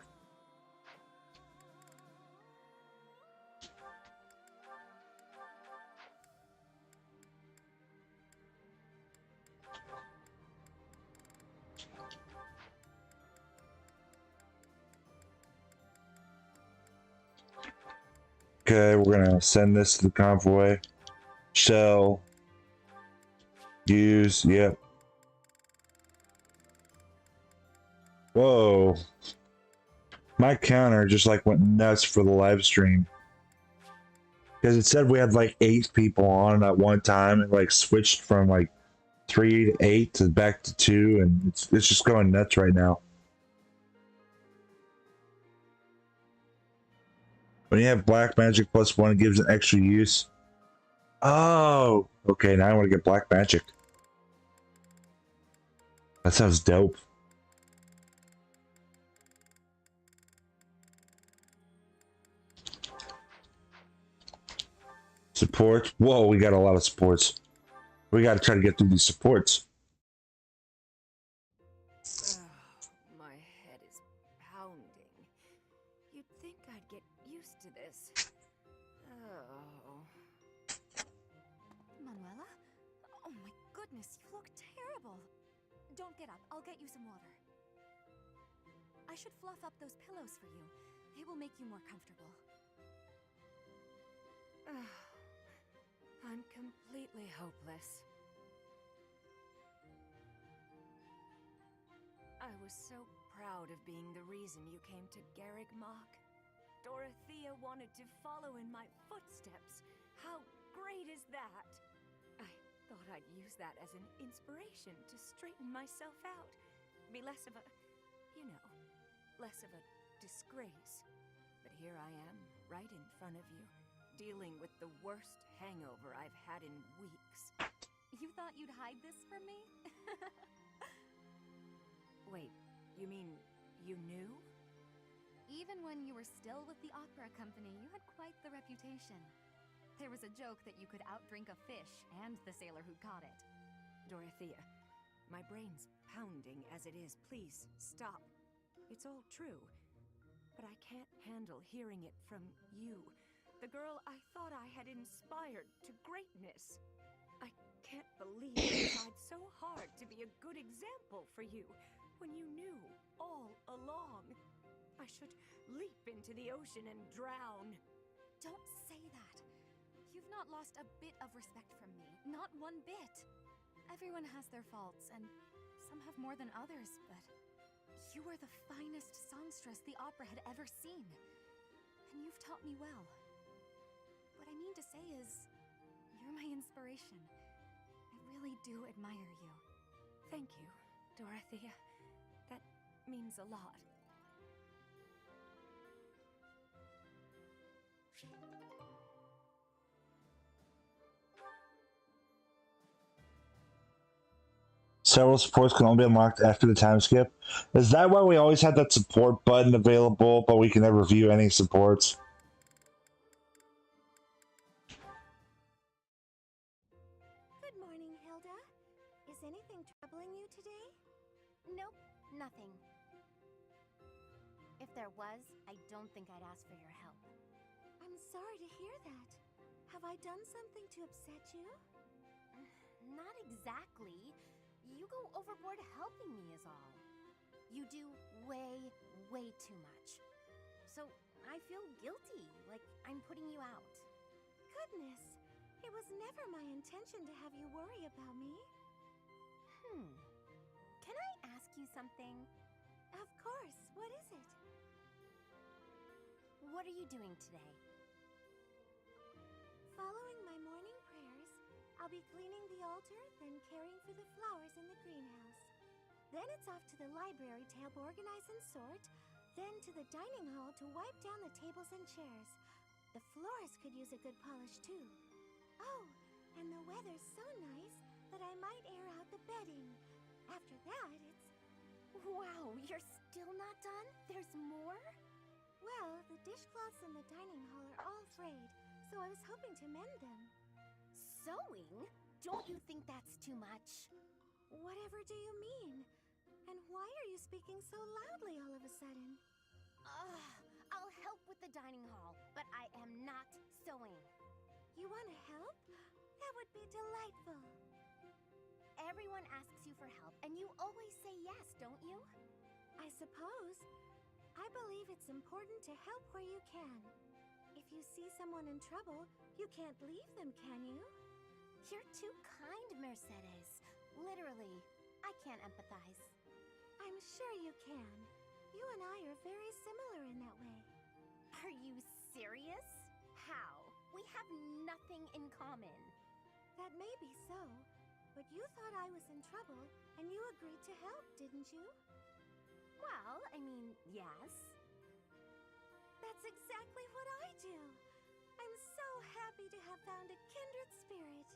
Okay, we're gonna send this to the convoy. Shell. Use. Yep. Whoa. My counter just like went nuts for the live stream. Because it said we had like 8 people on at one time and like switched from like 3 to 8 to back to 2, and it's just going nuts right now. When you have black magic +1, it gives an extra use. Oh, okay, now I want to get black magic. That sounds dope. Support. Whoa, we got a lot of supports. We got to try to get through these supports. My head is pounding. You'd think I'd get used to this. Oh. Manuela? Oh my goodness, you look terrible. Don't get up. I'll get you some water. I should fluff up those pillows for you. They will make you more comfortable. I'm completely hopeless. I was so proud of being the reason you came to Garreg Mach. Dorothea wanted to follow in my footsteps. How great is that? I thought I'd use that as an inspiration to straighten myself out. Be less of a, you know, less of a disgrace. But here I am, right in front of you, dealing with the worst hangover I've had in weeks. You thought you'd hide this from me? Wait, you mean you knew? Even when you were still with the opera company, you had quite the reputation. There was a joke that you could outdrink a fish and the sailor who caught it. Dorothea, my brain's pounding as it is. Please, stop. It's all true. But I can't handle hearing it from you, the girl I thought I had inspired to greatness. I can't believe I tried so hard to be a good example for you when you knew all along. I should leap into the ocean and drown. Don't say that. You've not lost a bit of respect from me. Not one bit. Everyone has their faults, and some have more than others, but you are the finest songstress the opera had ever seen. And you've taught me well. What I mean to say is, you're my inspiration. I really do admire you. Thank you, Dorothea. That means a lot. Several supports can only be unlocked after the time skip. Is that why we always had that support button available, but we can never view any supports? Good morning, Hilda. Is anything troubling you today? Nope, nothing. If there was, I don't think I'd ask for your help. I'm sorry to hear that. Have I done something to upset you? Not exactly. You go overboard helping me is all. You do way, way too much. So I feel guilty, like I'm putting you out. Goodness, it was never my intention to have you worry about me. Can I ask you something? Of course, what is it? What are you doing today? Following my morning prayers, I'll be cleaning the altar, then caring for the flowers in the greenhouse. Then it's off to the library to help organize and sort, then to the dining hall to wipe down the tables and chairs. The floors could use a good polish too. Oh, and the weather's so nice that I might air out the bedding. After that, it's... Wow, you're still not done? There's more? Well, the dishcloths in the dining hall are all frayed, so I was hoping to mend them. Sewing? Don't you think that's too much? Whatever do you mean? And why are you speaking so loudly all of a sudden? I'll help with the dining hall, but I am not sewing. You want to help? That would be delightful. Everyone asks you for help, and you always say yes, don't you? I suppose. I believe it's important to help where you can. If if you see someone in trouble, you can't leave them, can you? You're too kind, Mercedes. Literally, I can't empathize. I'm sure you can. You and I are very similar in that way. Are you serious? How? We have nothing in common. That may be so, but you thought I was in trouble, and you agreed to help, didn't you? Well, I mean, yes. That's exactly what I do. I'm so happy to have found a kindred spirit.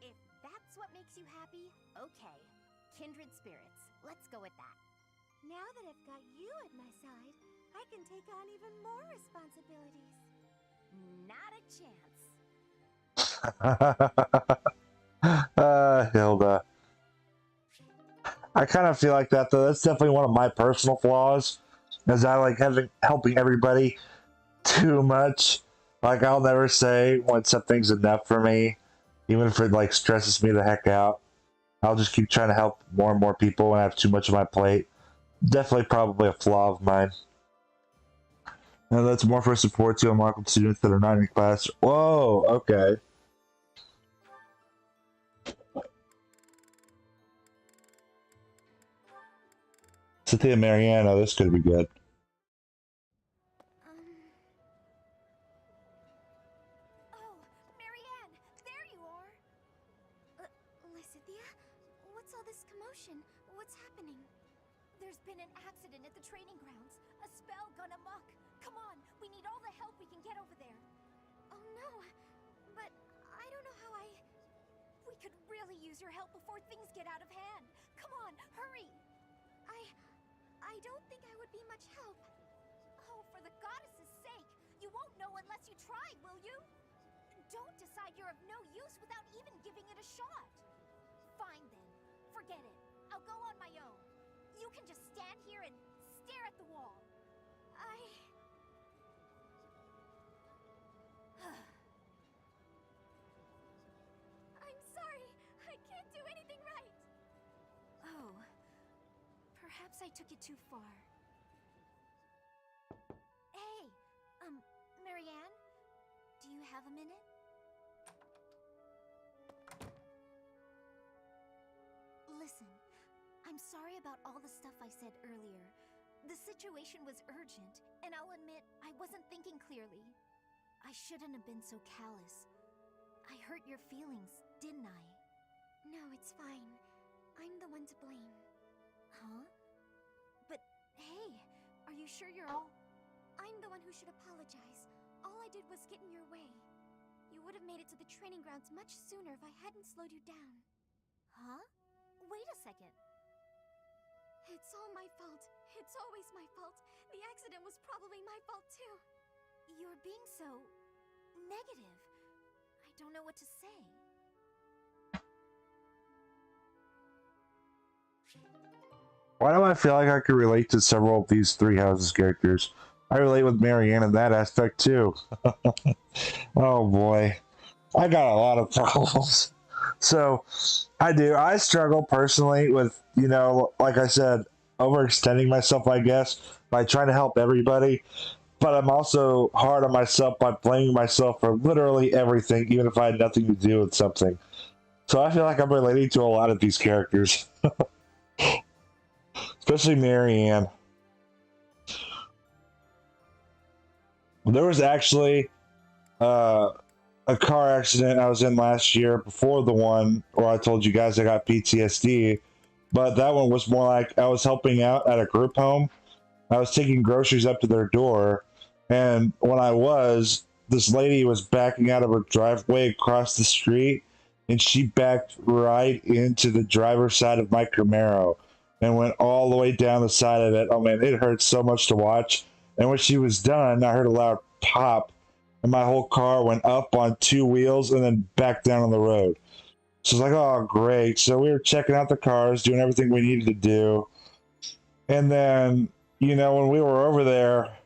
If that's what makes you happy, okay. Kindred spirits. Let's go with that. Now that I've got you at my side, I can take on even more responsibilities. Not a chance. Hilda. I kind of feel like that though. That's definitely one of my personal flaws, is I like helping everybody too much. Like I'll never say when something's enough for me, even if it like stresses me the heck out. I'll just keep trying to help more and more people when I have too much on my plate. Definitely, probably a flaw of mine. And that's more for support to unlock students that are not in class. Whoa, okay. Cynthia Mariano, this could be good. Oh, Marianne, there you are. Lysithia, what's all this commotion? What's happening? There's been an accident at the training grounds. A spell gone amok. Come on, we need all the help we can get over there. Oh no, but I don't know how We could really use your help before things get out of hand. Come on, hurry! I don't think I would be much help. Oh, for the goddess's sake! You won't know unless you try, will you? Don't decide you're of no use without even giving it a shot. Fine then, forget it. I'll go on my own. You can just stand here and stare at the wall. I'm sorry, I can't do anything right. Oh, perhaps I took it too far. Hey, Marianne, do you have a minute? Listen, I'm sorry about all the stuff I said earlier. The situation was urgent, and I'll admit I wasn't thinking clearly. I shouldn't have been so callous. I hurt your feelings, didn't I? No, it's fine. I'm the one to blame. Huh? But hey, are you sure you're all... I'm the one who should apologize. All I did was get in your way. You would have made it to the training grounds much sooner if I hadn't slowed you down. Huh? Wait a second. It's all my fault. It's always my fault. The accident was probably my fault too. You're being so... negative. I don't know what to say. Why do I feel like I could relate to several of these Three Houses characters? I relate with Marianne in that aspect too. Oh boy. I got a lot of problems. So, I do. I struggle personally with, like I said, overextending myself, I guess, by trying to help everybody. But I'm also hard on myself by blaming myself for literally everything, even if I had nothing to do with something. So I feel like I'm relating to a lot of these characters. Especially Marianne. There was actually a car accident I was in last year before the one where I told you guys I got PTSD. But that one was more like I was helping out at a group home. I was taking groceries up to their door. And when I was, this lady was backing out of her driveway across the street. And she backed right into the driver's side of my Camaro and went all the way down the side of it. Oh man, it hurt so much to watch. And when she was done, I heard a loud pop, and my whole car went up on two wheels and then back down on the road. So it's like, oh, great. So we were checking out the cars, doing everything we needed to do. And then, when we were over there,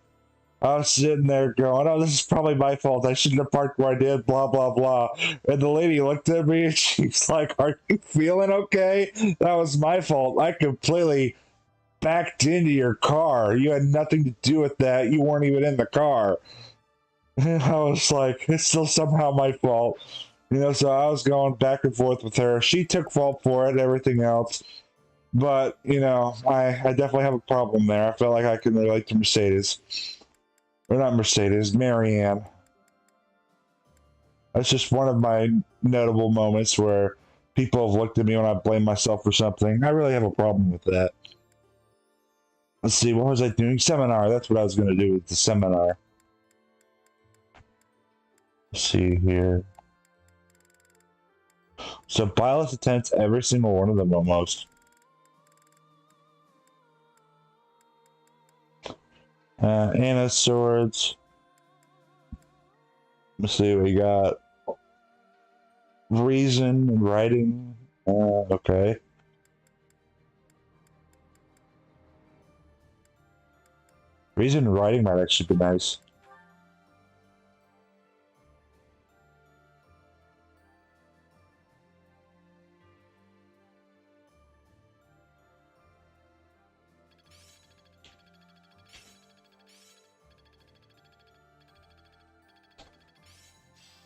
I was sitting there going, oh, this is probably my fault. I shouldn't have parked where I did, blah, blah, blah. And the lady looked at me and she's like, are you feeling okay? That was my fault. I completely backed into your car. You had nothing to do with that. You weren't even in the car. I was like, it's still somehow my fault. So I was going back and forth with her. She took fault for it and everything else. But, I definitely have a problem there. I feel like I can relate to Mercedes. Or not Mercedes, Marianne. That's just one of my notable moments where people have looked at me when I blame myself for something. I really have a problem with that. Let's see, what was I doing? Seminar. That's what I was going to do with the seminar. Let's see here. So Byleth attempts every single one of them almost. Anna's swords. Let's see what we got. Reason and writing. Okay. Reason and writing might actually be nice.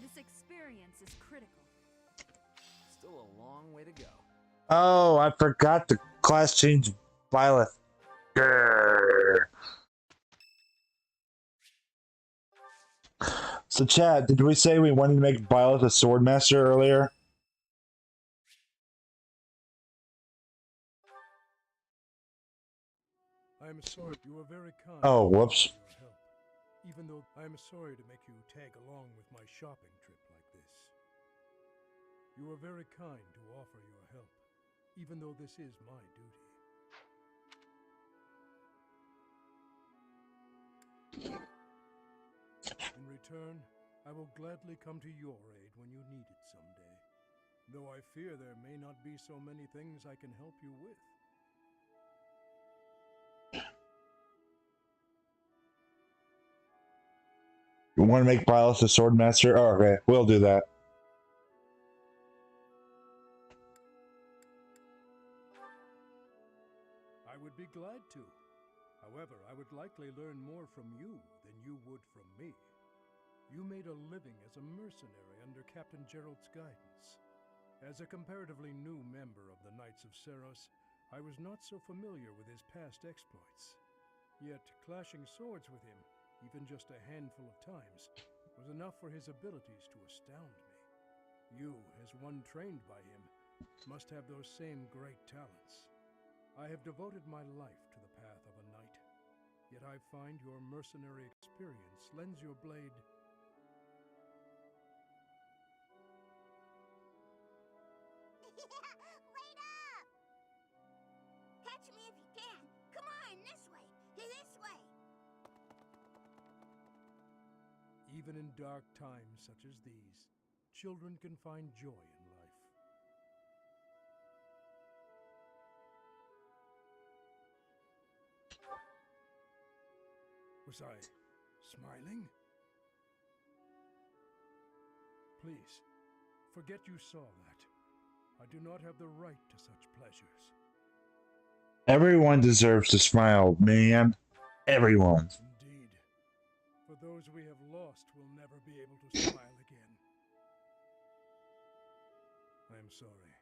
This experience is critical. Still a long way to go. Oh, I forgot the class change Byleth. Grrr. So, Chad, did we say we wanted to make Byleth a swordmaster earlier? I am sorry. You are very kind. Oh, whoops. For your help. Even though I am sorry to make you tag along with my shopping trip like this. You are very kind to offer your help, even though this is my duty. In return, I will gladly come to your aid when you need it someday. Though I fear there may not be so many things I can help you with. You want to make Byleth a swordmaster? Oh, okay, we'll do that. I would be glad to. However, I would likely learn more from you than you would from me. You made a living as a mercenary under Captain Gerald's guidance. As a comparatively new member of the Knights of Seros, I was not so familiar with his past exploits. Yet, clashing swords with him, even just a handful of times, was enough for his abilities to astound me. You, as one trained by him, must have those same great talents. I have devoted my life to the path of a knight, yet I find your mercenary experience lends your blade... Wait up! Catch me if you can! Come on, this way! This way! Even in dark times such as these, children can find joy in life. Was I smiling? Please, forget you saw that. I do not have the right to such pleasures. Everyone deserves to smile, man. Everyone. Indeed. For those we have lost will never be able to smile again. I am sorry.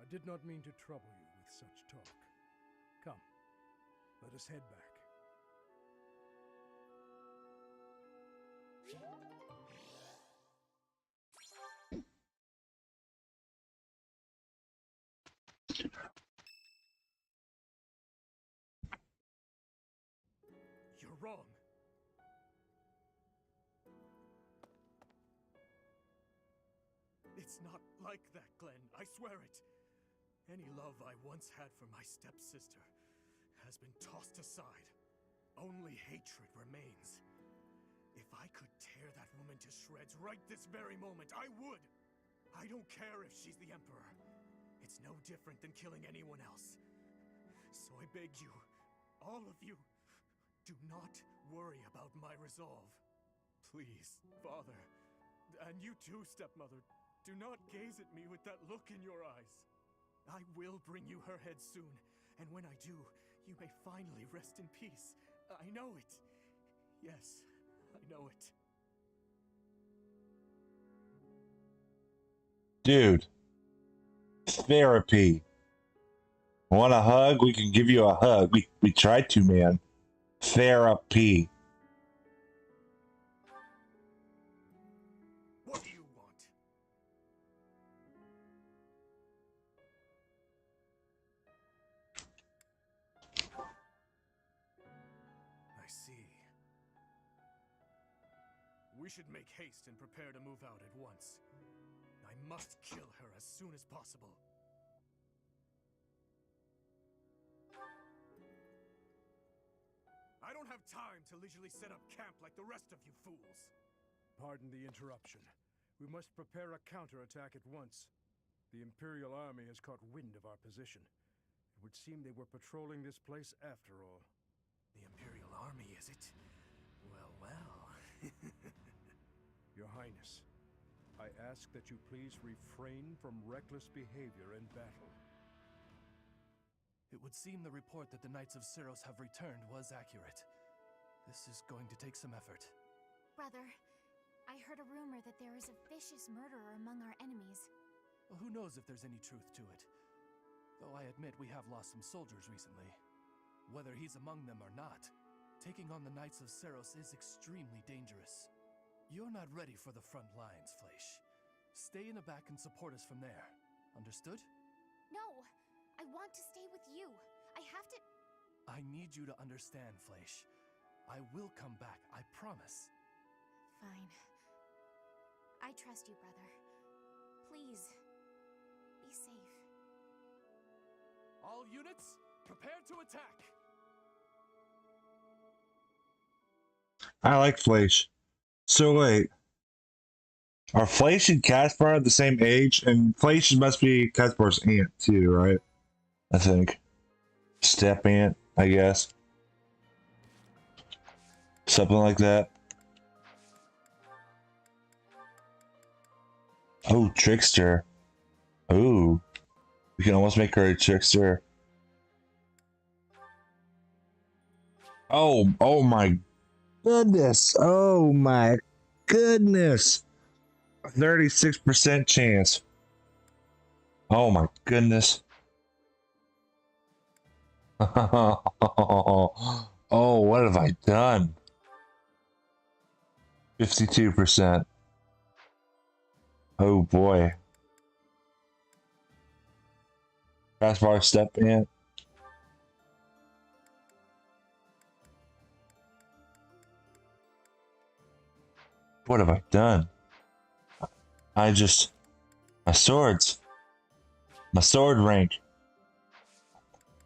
I did not mean to trouble you with such talk. Come, let us head back. You're wrong. It's not like that, Glenn. I swear it. Any love I once had for my stepsister has been tossed aside. Only hatred remains. If I could tear that woman to shreds right this very moment, I would! I don't care if she's the Emperor. It's no different than killing anyone else. So I beg you, all of you, do not worry about my resolve. Please, Father, and you too, stepmother, do not gaze at me with that look in your eyes. I will bring you her head soon, and when I do, you may finally rest in peace. I know it. Yes, I know it. Dude, therapy. Want a hug? We can give you a hug. We tried to, man. Therapy. What do you want? I see. We should make haste and prepare to move out at once. I must kill her as soon as possible. I don't have time to leisurely set up camp like the rest of you fools. Pardon the interruption. We must prepare a counterattack at once. The Imperial Army has caught wind of our position. It would seem they were patrolling this place after all. The Imperial Army, is it? Well, well. Your Highness, I ask that you please refrain from reckless behavior in battle. It would seem the report that the Knights of Syros have returned was accurate. This is going to take some effort. Brother, I heard a rumor that there is a vicious murderer among our enemies. Well, who knows if there's any truth to it? Though I admit we have lost some soldiers recently. Whether he's among them or not, taking on the Knights of Syros is extremely dangerous. You're not ready for the front lines, Fleish. Stay in the back and support us from there. Understood? No! I want to stay with you. I have to... I need you to understand, Fleish. I will come back, I promise. Fine. I trust you, brother. Please, be safe. All units, prepare to attack! I like Fleish. So wait. Are Fleish and Caspar the same age? And Fleish must be Caspar's aunt too, right? I think. Step aunt, I guess. Something like that. Oh, trickster. Ooh. We can almost make her a trickster. Oh my goodness. Oh my goodness. 36% chance. Oh my goodness. Oh, what have I done? 52%. Oh boy. Caspar step in. What have I done? My swords. My sword rank.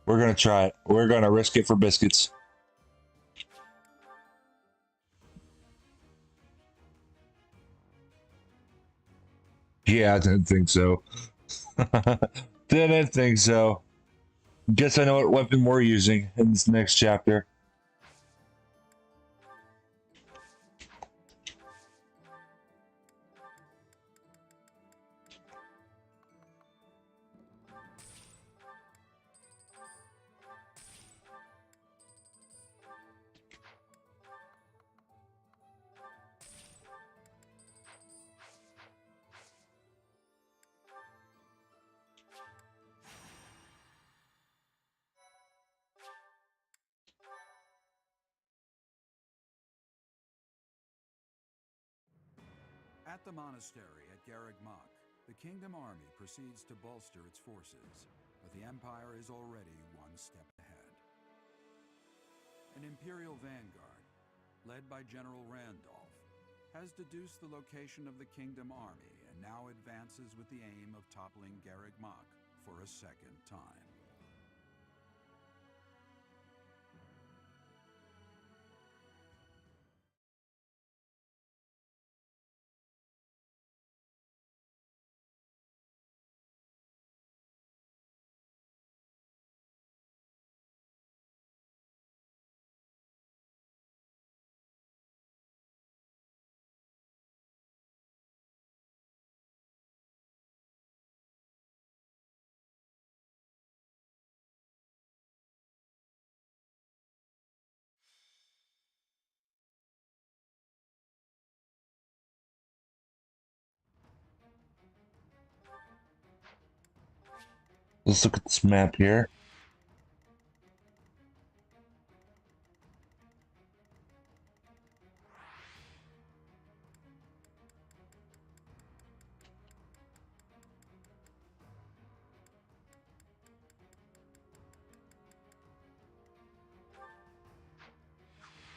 We're gonna try it. We're gonna risk it for biscuits. Yeah, I didn't think so. Didn't think so. Guess I know what weapon we're using in this next chapter. At the monastery at Garreg Mach, the Kingdom Army proceeds to bolster its forces, but the Empire is already one step ahead. An Imperial vanguard, led by General Randolph, has deduced the location of the Kingdom Army and now advances with the aim of toppling Garreg Mach for a second time. Let's look at this map here.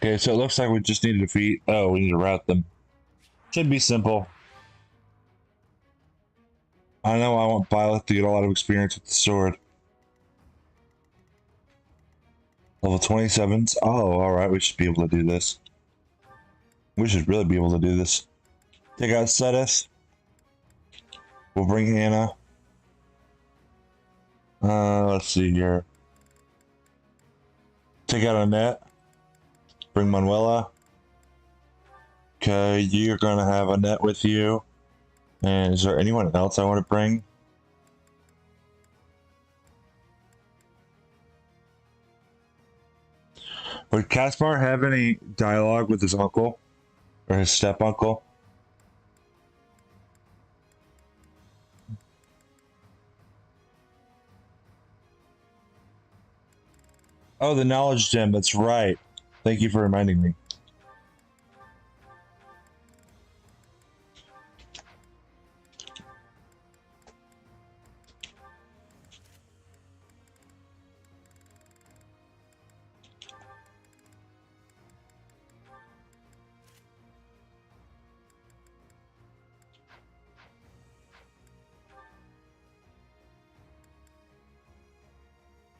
Okay, so it looks like we just need to defeat... Oh, we need to route them. Should be simple. I know I want Violet to get a lot of experience with the sword. Level 27s. Oh, alright, we should be able to do this. We should really be able to do this. Take out Sedith. We'll bring Anna. Let's see here. Take out Annette. Bring Manuela. Okay, you're gonna have Annette with you. And is there anyone else I want to bring? Would Caspar have any dialogue with his uncle? Or his step-uncle? Oh, the knowledge gem, that's right. Thank you for reminding me.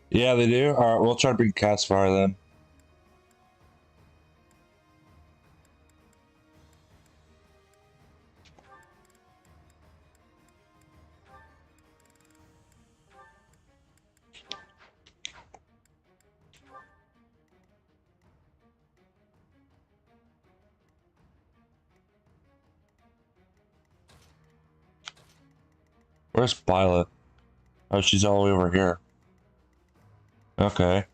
Yeah, they do? Alright, we'll try to bring Caspar then. Where's Violet? Oh, she's all the way over here. Okay.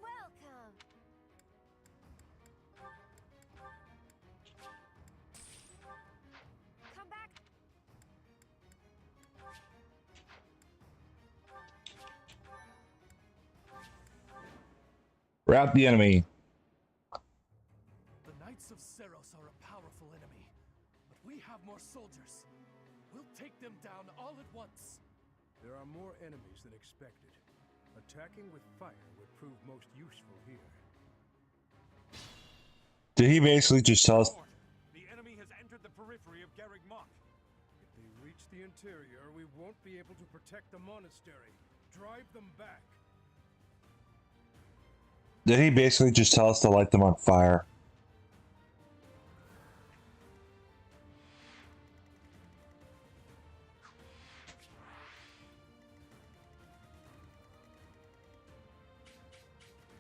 Welcome. Come back. Rout the enemy. The Knights of Seros are a powerful enemy, but we have more soldiers. We'll take them down all at once. There are more enemies than expected. Attacking with fire would prove most useful here. Did he basically just tell us? The enemy has entered the periphery of Garreg Mach. If they reach the interior, we won't be able to protect the monastery. Drive them back. Did he basically just tell us to light them on fire?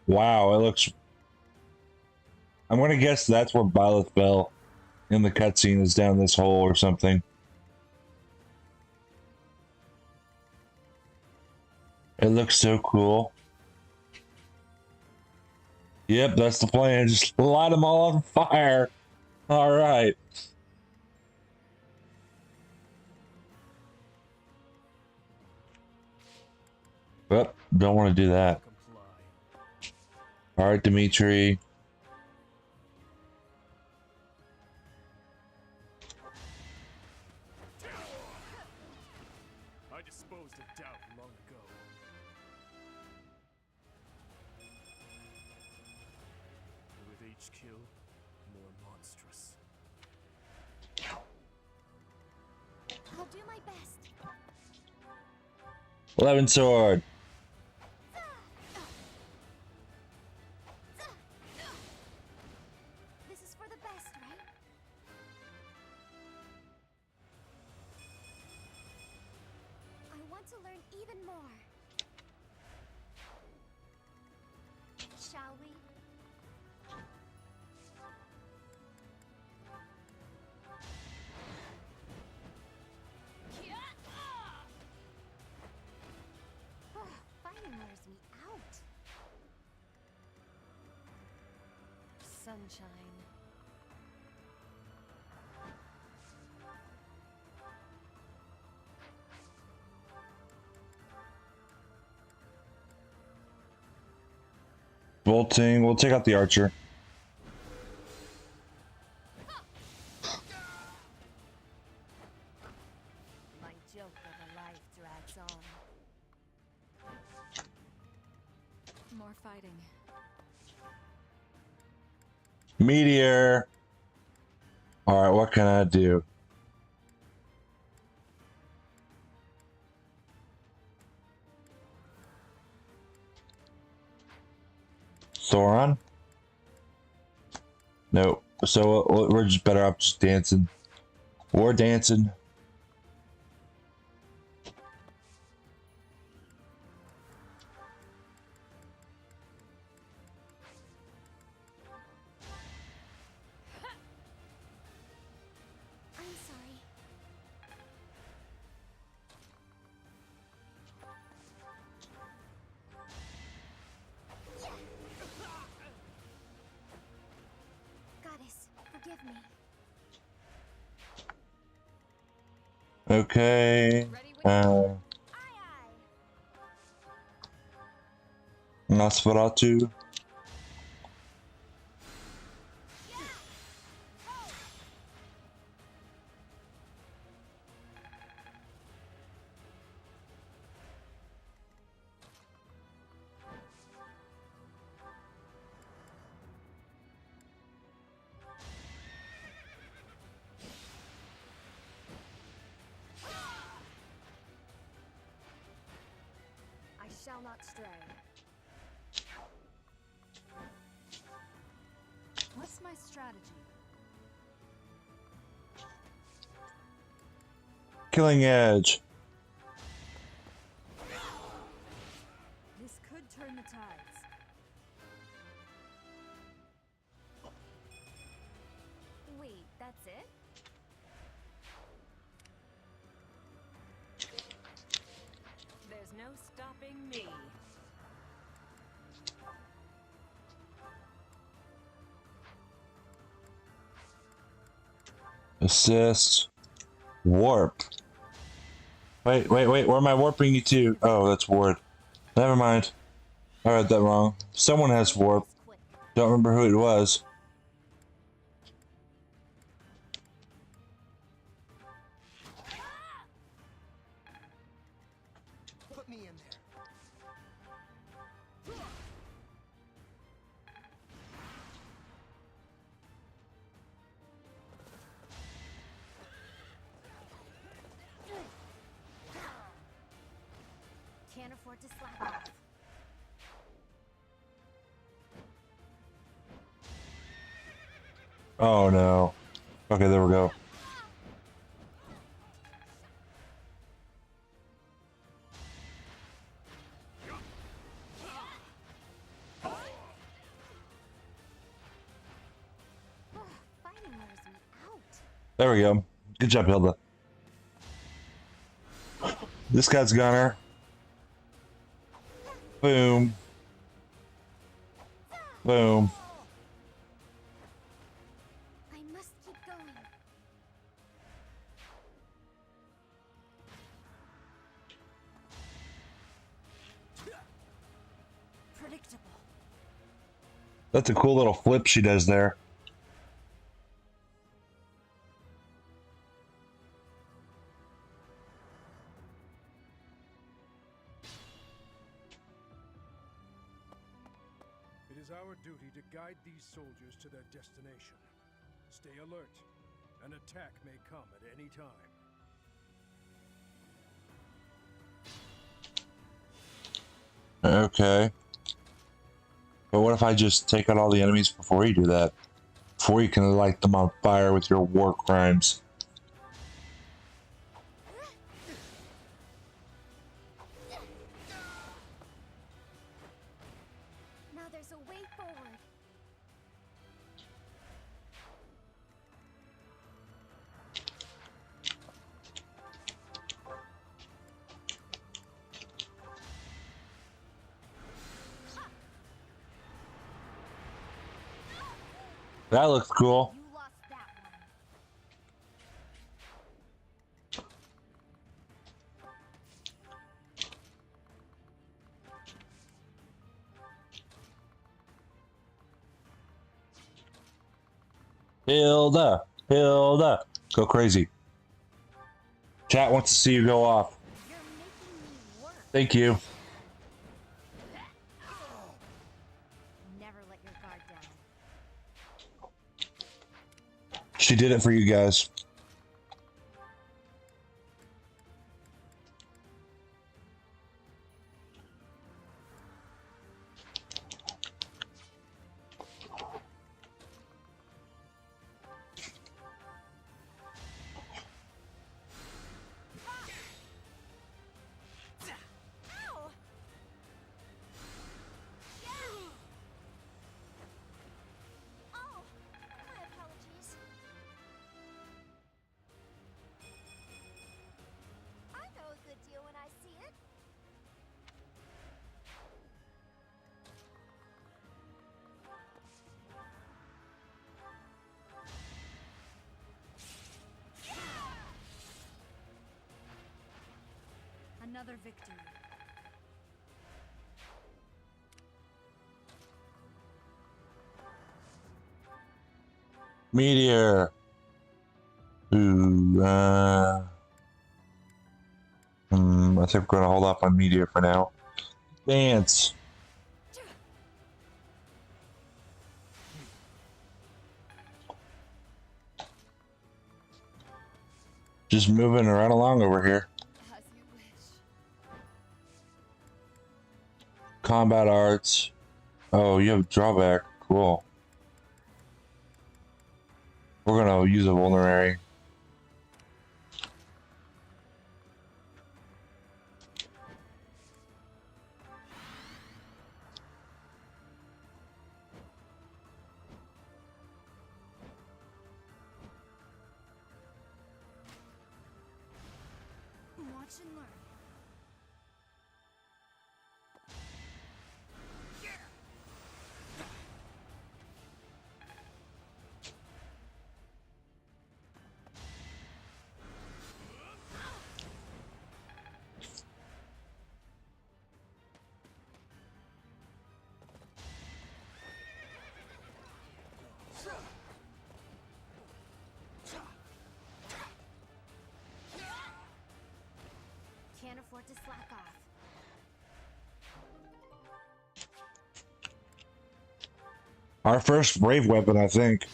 Wow, it looks... I'm gonna guess that's where Violet fell in the cutscene, is down this hole or something. It looks so cool. Yep, that's the plan. Just light them all on fire. All right. But don't want to do that. All right, Dimitri. I disposed of doubt long ago. With each kill, more monstrous. I'll do my best. 11 sword. This is for the best, right? I want to learn even more. Shall we? Fighting was me out. Sunshine. Bolting. We'll take out the archer. My joke of a life drags on. More fighting. Meteor. All right, what can I do? Thoron? Nope. So we're just better off just dancing. We're dancing. I'm sorry. Goddess, forgive me. Okay. Nosferatu. I shall not stray. What's my strategy? Killing Edge. This could turn the tides. Wait, that's it? There's no stopping me. Assist. Warp. Wait. Where am I warping you to? Oh, that's Ward. Never mind. I read that wrong. Someone has warp. Don't remember who it was. Put me in there. Can't afford to slack off. Oh no. Okay, there we go. Fighting wears me out. There we go. Good job, Hilda. This guy's gunner. Boom. Boom. I must keep going. Predictable. That's a cool little flip she does there. It is our duty to guide these soldiers to their destination. Stay alert. An attack may come at any time. Okay. But what if I just take out all the enemies before you do that? Before you can light them on fire with your war crimes. Now there's a way forward. That looks cool. You lost that Hilda, Hilda, go crazy. Chat wants to see you go off. Thank you. Never let your guard down. She did it for you guys. Oh, my apologies. I know a good deal when I see it. Another victory. Meteor. Ooh, I think we're gonna hold off on Meteor for now. Dance. Just moving right along over here. As you wish. Combat arts. Oh, you have drawback. Cool. We're gonna use a vulnerary. Watch and learn. Can't afford to slack off. Our first brave weapon, I think.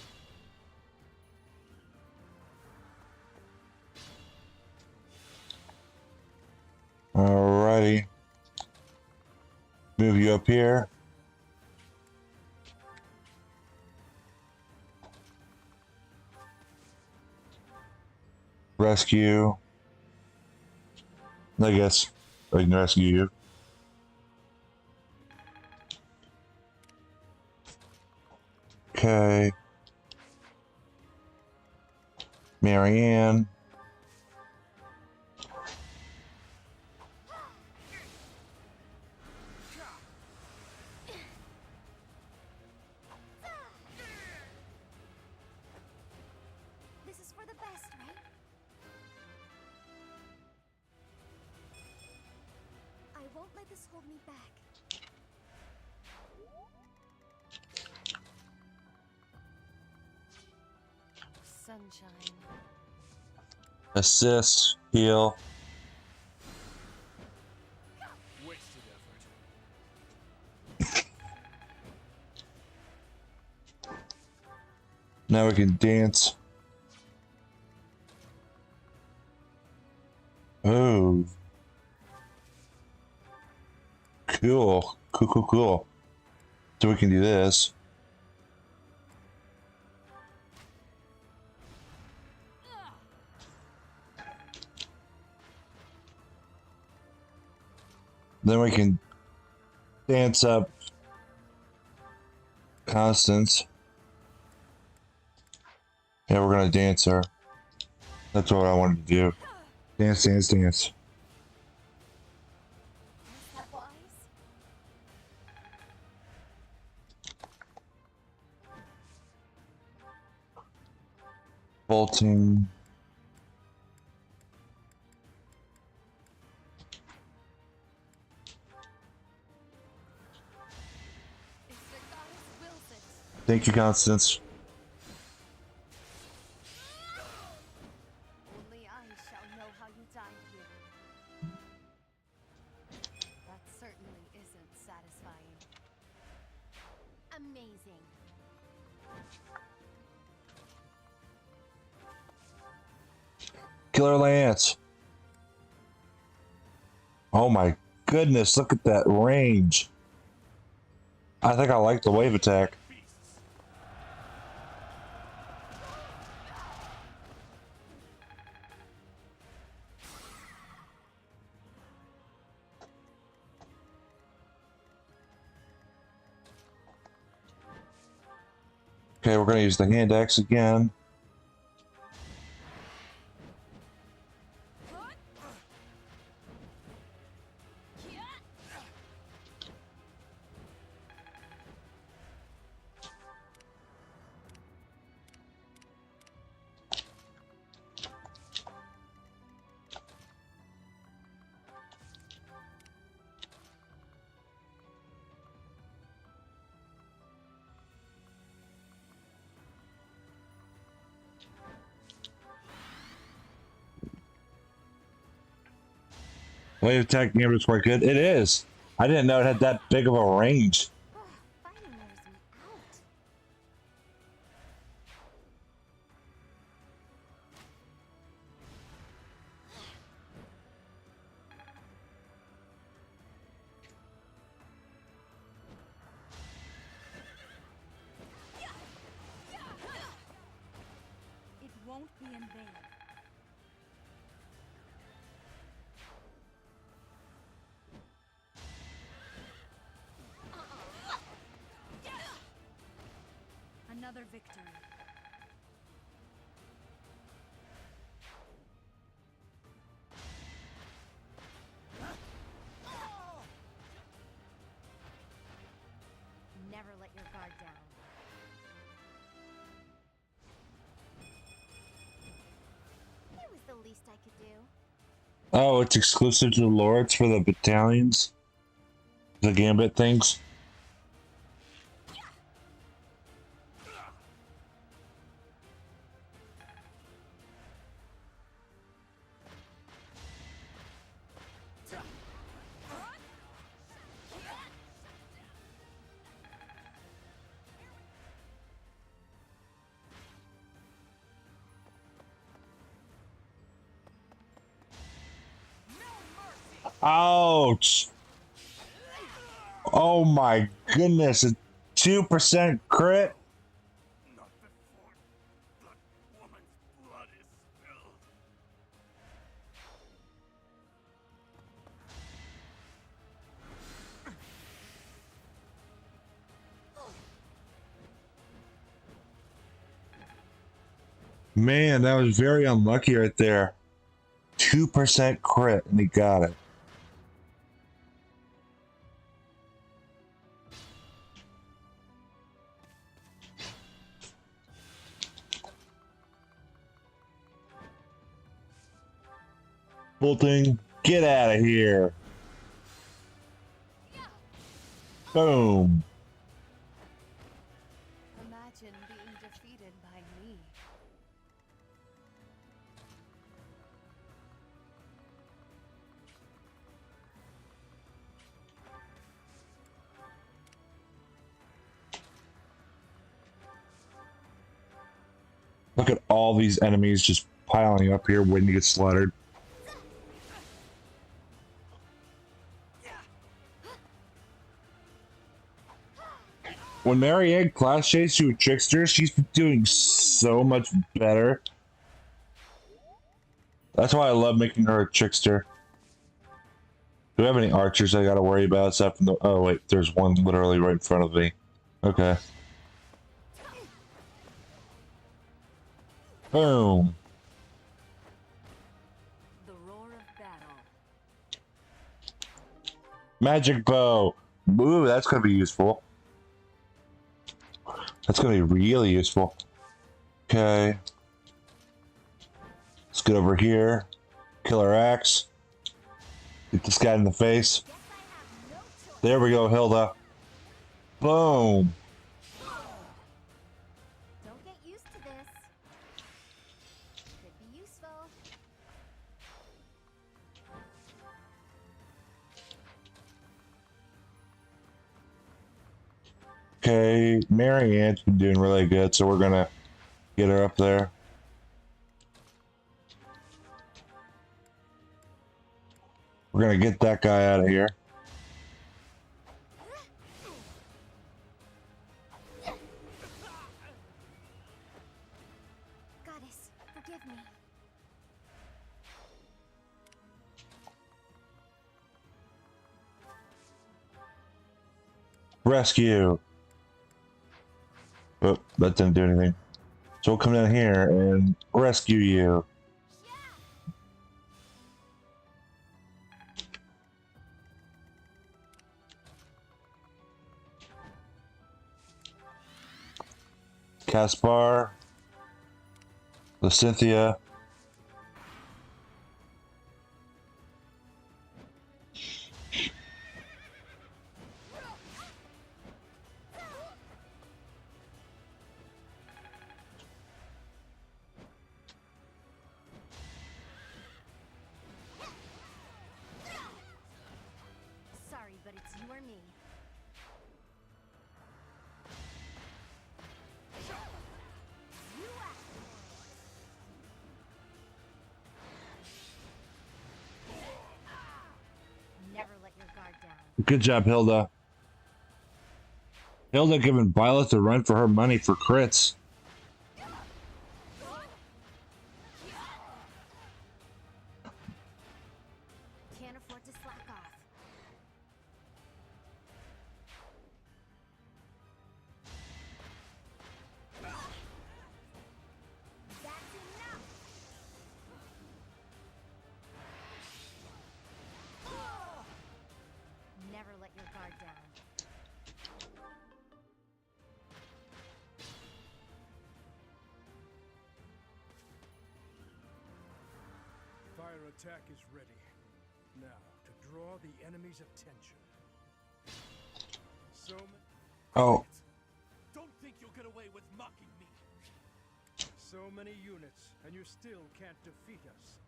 Alrighty. Move you up here. Rescue. I guess I can rescue you. Okay. Marianne. This is for the best, right? I won't let this hold me back. Sunshine. Assist. Heal. Wasted effort. Now we can dance. Oh. Cool. Cool, cool, cool. So we can do this. Then we can dance up Constance. Yeah, we're gonna dance her. That's what I wanted to do. Dance, dance, dance. Was that wise? Bolting. Thank you, Constance. Only I shall know how you died here. That certainly isn't satisfying. Amazing. Killer Lance. Oh my goodness, look at that range. I think I like the wave attack. Okay, we're going to use the hand axe again. Wave attack damage is quite good. It is. I didn't know it had that big of a range. It won't be in vain. Another victory. Never let your guard down. It was the least I could do. Oh, it's exclusive to the lords for the battalions? The gambit things? Ouch! Oh my goodness, a 2% crit? Man, that was very unlucky right there. 2% crit, and he got it. Bolting, get out of here. Boom. Imagine being defeated by me. Look at all these enemies just piling up here waiting to get slaughtered. When Marianne class chased you with Trickster, she's doing so much better. That's why I love making her a Trickster. Do we have any archers I gotta worry about except from the... Oh wait, there's one literally right in front of me. Okay. Boom. The roar of battle. Magic bow. Ooh, that's gonna be useful. That's gonna be really useful. Okay. Let's get over here. Killer axe. Get this guy in the face. There we go, Hilda. Boom. Don't get used to this. Could be useful. Okay, Marianne's been doing really good, so we're gonna get her up there. We're gonna get that guy out of here. Goddess, forgive me. Rescue! Oh, that didn't do anything. So we'll come down here and rescue you. Caspar. Lacynthia. Sorry, but it's you or me. Never let your guard down. Good job, Hilda. Hilda giving Violet a run for her money for crits. Can't afford to slack off. That's enough. Never let your guard down. Fire attack is ready. Now, to draw the enemy's attention. So many... Oh. Don't think you'll get away with mocking me. So many units, and you still can't defeat us.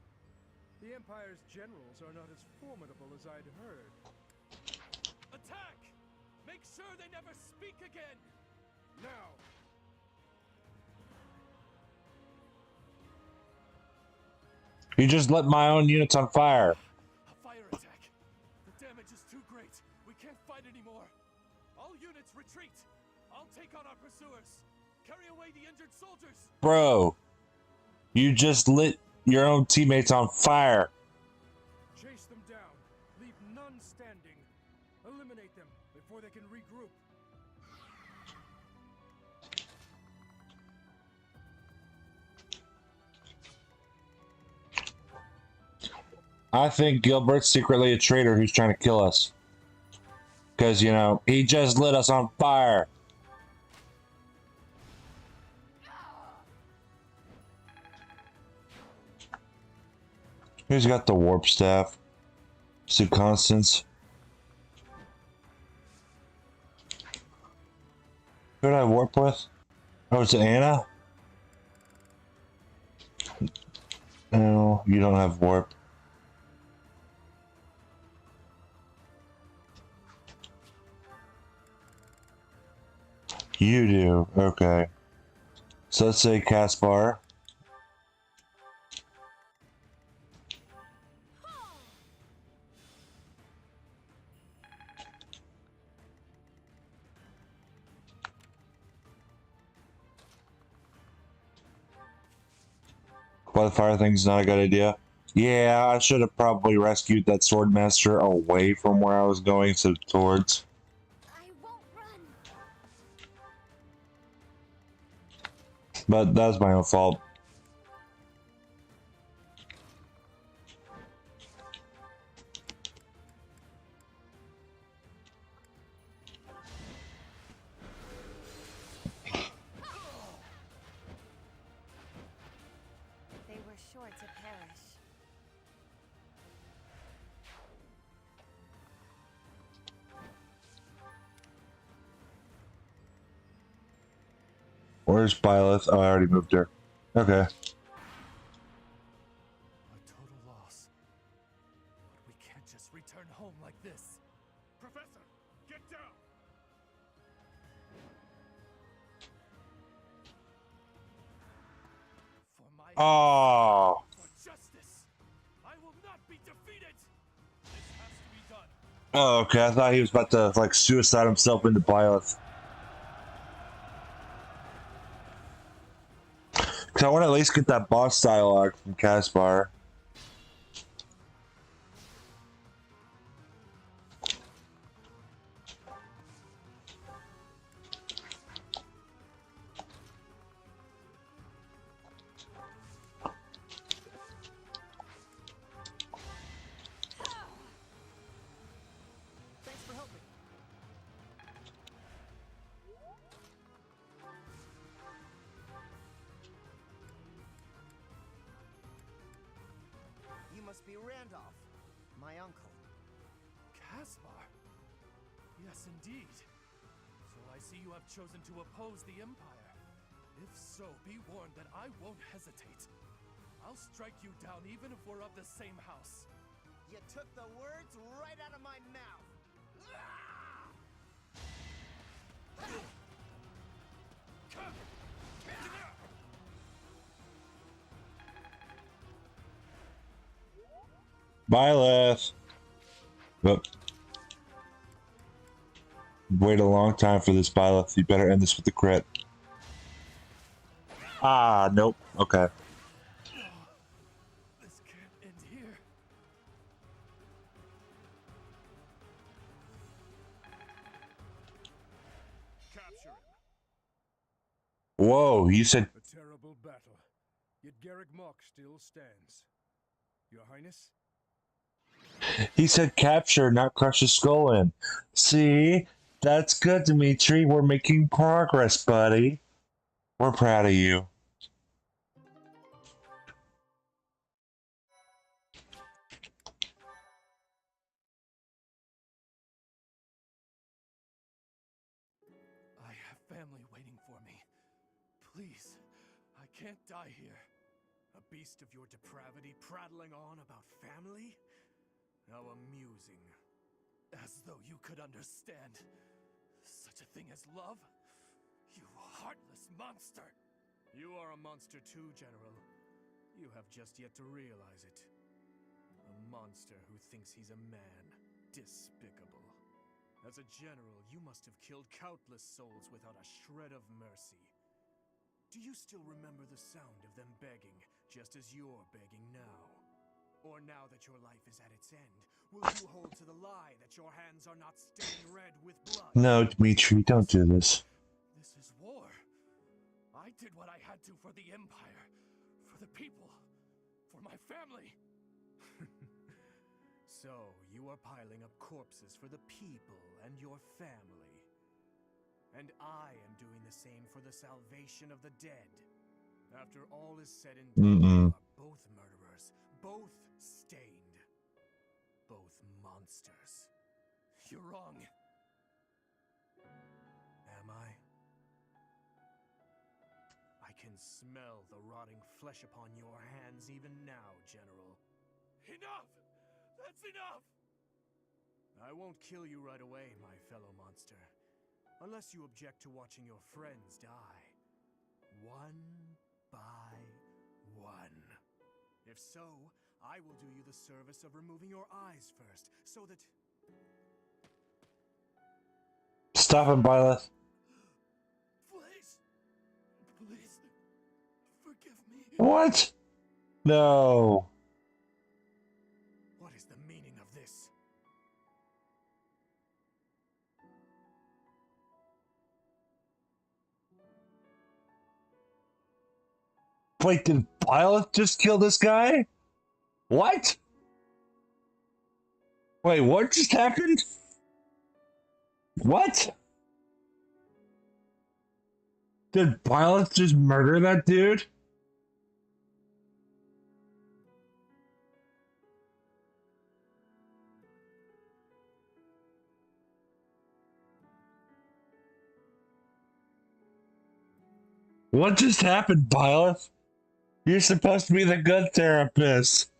The Empire's generals are not as formidable as I'd heard. Attack! Make sure they never speak again! Now! You just lit my own units on fire. A fire attack. The damage is too great. We can't fight anymore. All units retreat. I'll take on our pursuers. Carry away the injured soldiers. Bro, you just lit your own teammates on fire. Chase them down. Leave none standing. Eliminate them before they can regroup. I think Gilbert's secretly a traitor who's trying to kill us. Because, you know, he just lit us on fire. Who's got the warp staff? Sue Constance. Who did I warp with? Oh, is it Anna? No, you don't have warp. You do, okay. So let's say Caspar. Why the fire thing's not a good idea. Yeah, I should have probably rescued that swordmaster away from where I was going, so towards. But that's my own fault. They were sure to pay. Where's Byleth? Oh, I already moved her. Okay. A total loss. But we can't just return home like this. Professor, get down! For my Oh. for justice, I will not be defeated. This has to be done. Oh, okay. I thought he was about to like suicide himself into Byleth. Cause I want to at least get that boss dialogue from Caspar. Thanks for helping. You must be Randolph, my uncle. Caspar? Yes, indeed. So I see you have chosen to oppose the Empire. If so, be warned that I won't hesitate. I'll strike you down even if we're of the same house. You took the words right out of my mouth. Byleth. Oh. Wait a long time for this, Byleth. You better end this with the crit. Ah, nope. Okay. This can't end here. Capture him. Whoa, you said... A terrible battle. Yet Garrick Mach still stands. Your Highness? He said capture, not crush his skull in. See? That's good, Dimitri. We're making progress, buddy. We're proud of you. I have family waiting for me. Please, I can't die here. A beast of your depravity prattling on about family? How amusing. As though you could understand such a thing as love? You heartless monster! You are a monster too, General. You have just yet to realize it. A monster who thinks he's a man. Despicable. As a general, you must have killed countless souls without a shred of mercy. Do you still remember the sound of them begging, just as you're begging now? Or now that your life is at its end, will you hold to the lie that your hands are not stained red with blood? No, Dimitri, don't do this. This is war. I did what I had to for the Empire, for the people, for my family. So, you are piling up corpses for the people and your family. And I am doing the same for the salvation of the dead. After all is said and done, you are both murderers, both stained, both monsters. You're wrong. Am I? I can smell the rotting flesh upon your hands even now, General. Enough! That's enough! I won't kill you right away, my fellow monster. Unless you object to watching your friends die. One by one. If so, I will do you the service of removing your eyes first, so that... Stop him, Byleth. Please! Please! Forgive me! What? No. What is the meaning of this? Wait, did Byleth just kill this guy? What? Wait, what just happened? What? Did Byleth just murder that dude? What just happened, Byleth? You're supposed to be the good therapist.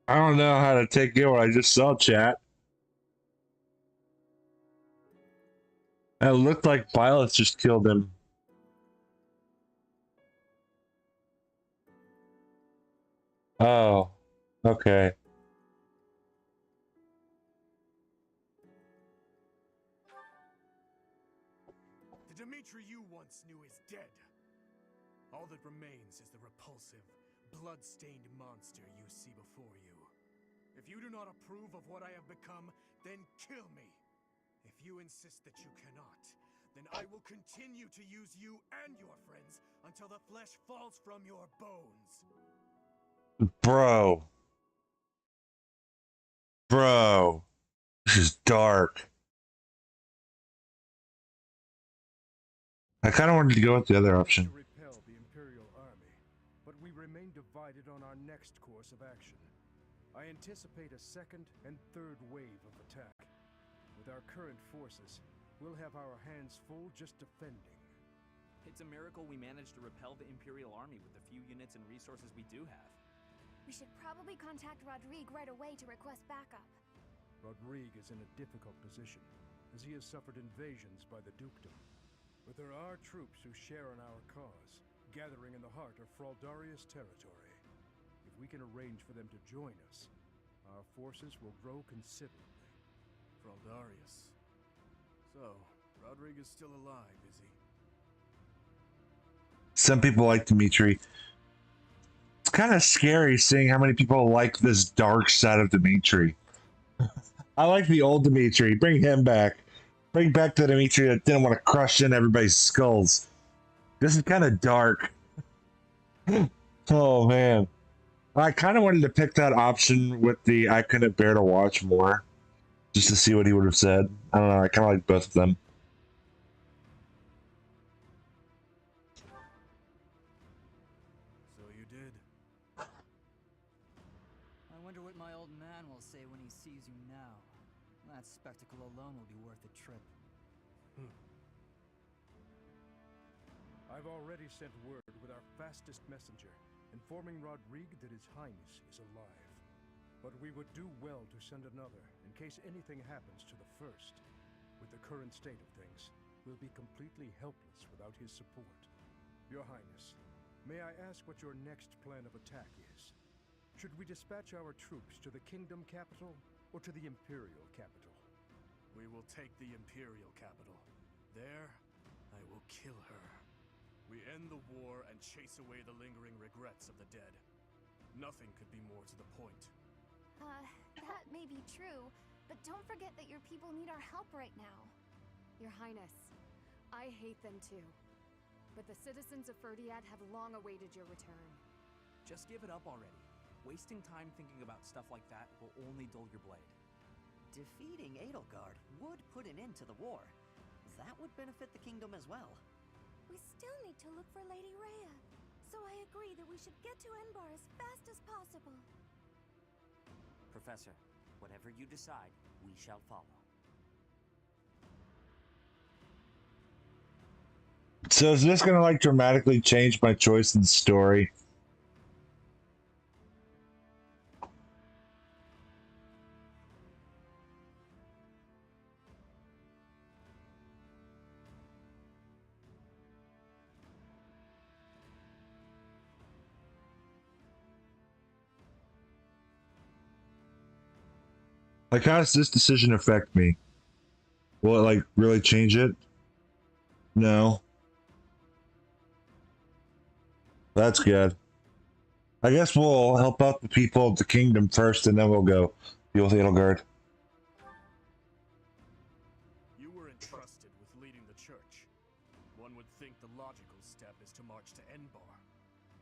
I don't know how to take it what I just saw, chat. It looked like Byleth just killed him. Oh, okay. The Dimitri you once knew is dead. All that remains is the repulsive, blood-stained monster you see before you. If you do not approve of what I have become, then kill me. If you insist that you cannot, then I will continue to use you and your friends until the flesh falls from your bones. Bro. Bro. This is dark. I kind of wanted to go with the other option. To repel the Imperial Army, but we remain divided on our next course of action. I anticipate a second and third wave of attack. With our current forces, we'll have our hands full just defending. It's a miracle we managed to repel the Imperial Army with the few units and resources we do have. We should probably contact Rodrigue right away to request backup. Rodrigue is in a difficult position, as he has suffered invasions by the Dukedom. But there are troops who share in our cause, gathering in the heart of Fraldarius territory. If we can arrange for them to join us, our forces will grow considerably. Fraldarius. So, Rodrigue is still alive, is he? Some people like Dimitri. It's kind of scary seeing how many people like this dark side of Dimitri. I like the old Dimitri. Bring him back. Bring back the Dimitri that didn't want to crush in everybody's skulls. This is kind of dark. Oh, man. I kind of wanted to pick that option with the I couldn't bear to watch more. Just to see what he would have said. I don't know. I kind of like both of them. So you did. I wonder what my old man will say when he sees you now. That spectacle alone will be worth the trip. I've already sent word with our fastest messenger, informing Rodrigue that His Highness is alive. But we would do well to send another, in case anything happens to the first. With the current state of things, we'll be completely helpless without his support. Your Highness, may I ask what your next plan of attack is? Should we dispatch our troops to the Kingdom capital, or to the Imperial capital? We will take the Imperial capital. There, I will kill her. We end the war and chase away the lingering regrets of the dead. Nothing could be more to the point. That may be true, but don't forget that your people need our help right now. Your Highness, I hate them too. But the citizens of Ferdiad have long awaited your return. Just give it up already. Wasting time thinking about stuff like that will only dull your blade. Defeating Edelgard would put an end to the war. That would benefit the kingdom as well. We still need to look for Lady Rhea, so I agree that we should get to Enbar as fast as possible. Professor, whatever you decide, we shall follow. So is this going to like dramatically change my choice in the story? Like, how does this decision affect me? Will it, like, really change it? No. That's good. I guess we'll help out the people of the kingdom first, and then we'll go deal with Edelgard. You were entrusted with leading the church. One would think the logical step is to march to Enbar.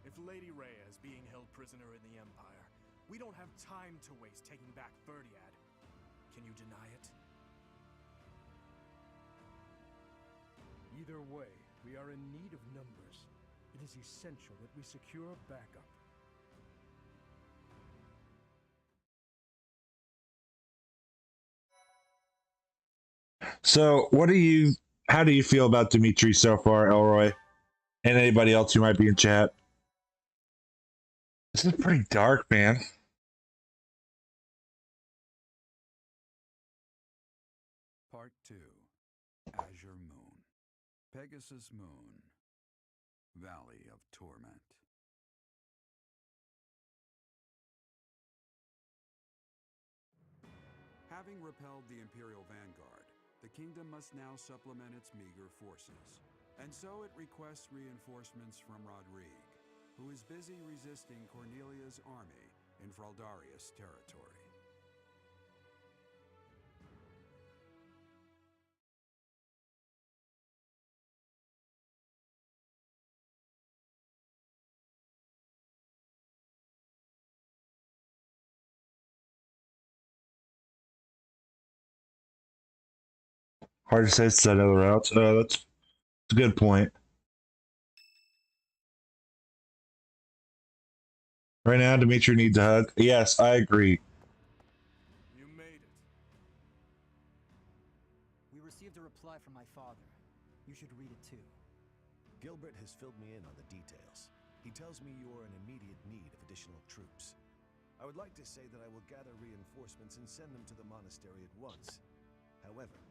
If Lady Rhea is being held prisoner in the Empire, we don't have time to waste taking back Ferdiad. Can you deny it? Either way, we are in need of numbers. It is essential that we secure backup. So, how do you feel about Dimitri so far, Elroy? And anybody else who might be in chat? This is pretty dark, man. Part 2. Azure Moon. Pegasus Moon. Valley of Torment. Having repelled the Imperial Vanguard, the kingdom must now supplement its meager forces. And so it requests reinforcements from Rodrigue, who is busy resisting Cornelia's army in Fraldarius territory. Hard to say it's that other route. That's a good point. Right now, Dimitri needs a hug. Yes, I agree. You made it. We received a reply from my father. You should read it too. Gilbert has filled me in on the details. He tells me you are in immediate need of additional troops. I would like to say that I will gather reinforcements and send them to the monastery at once. However,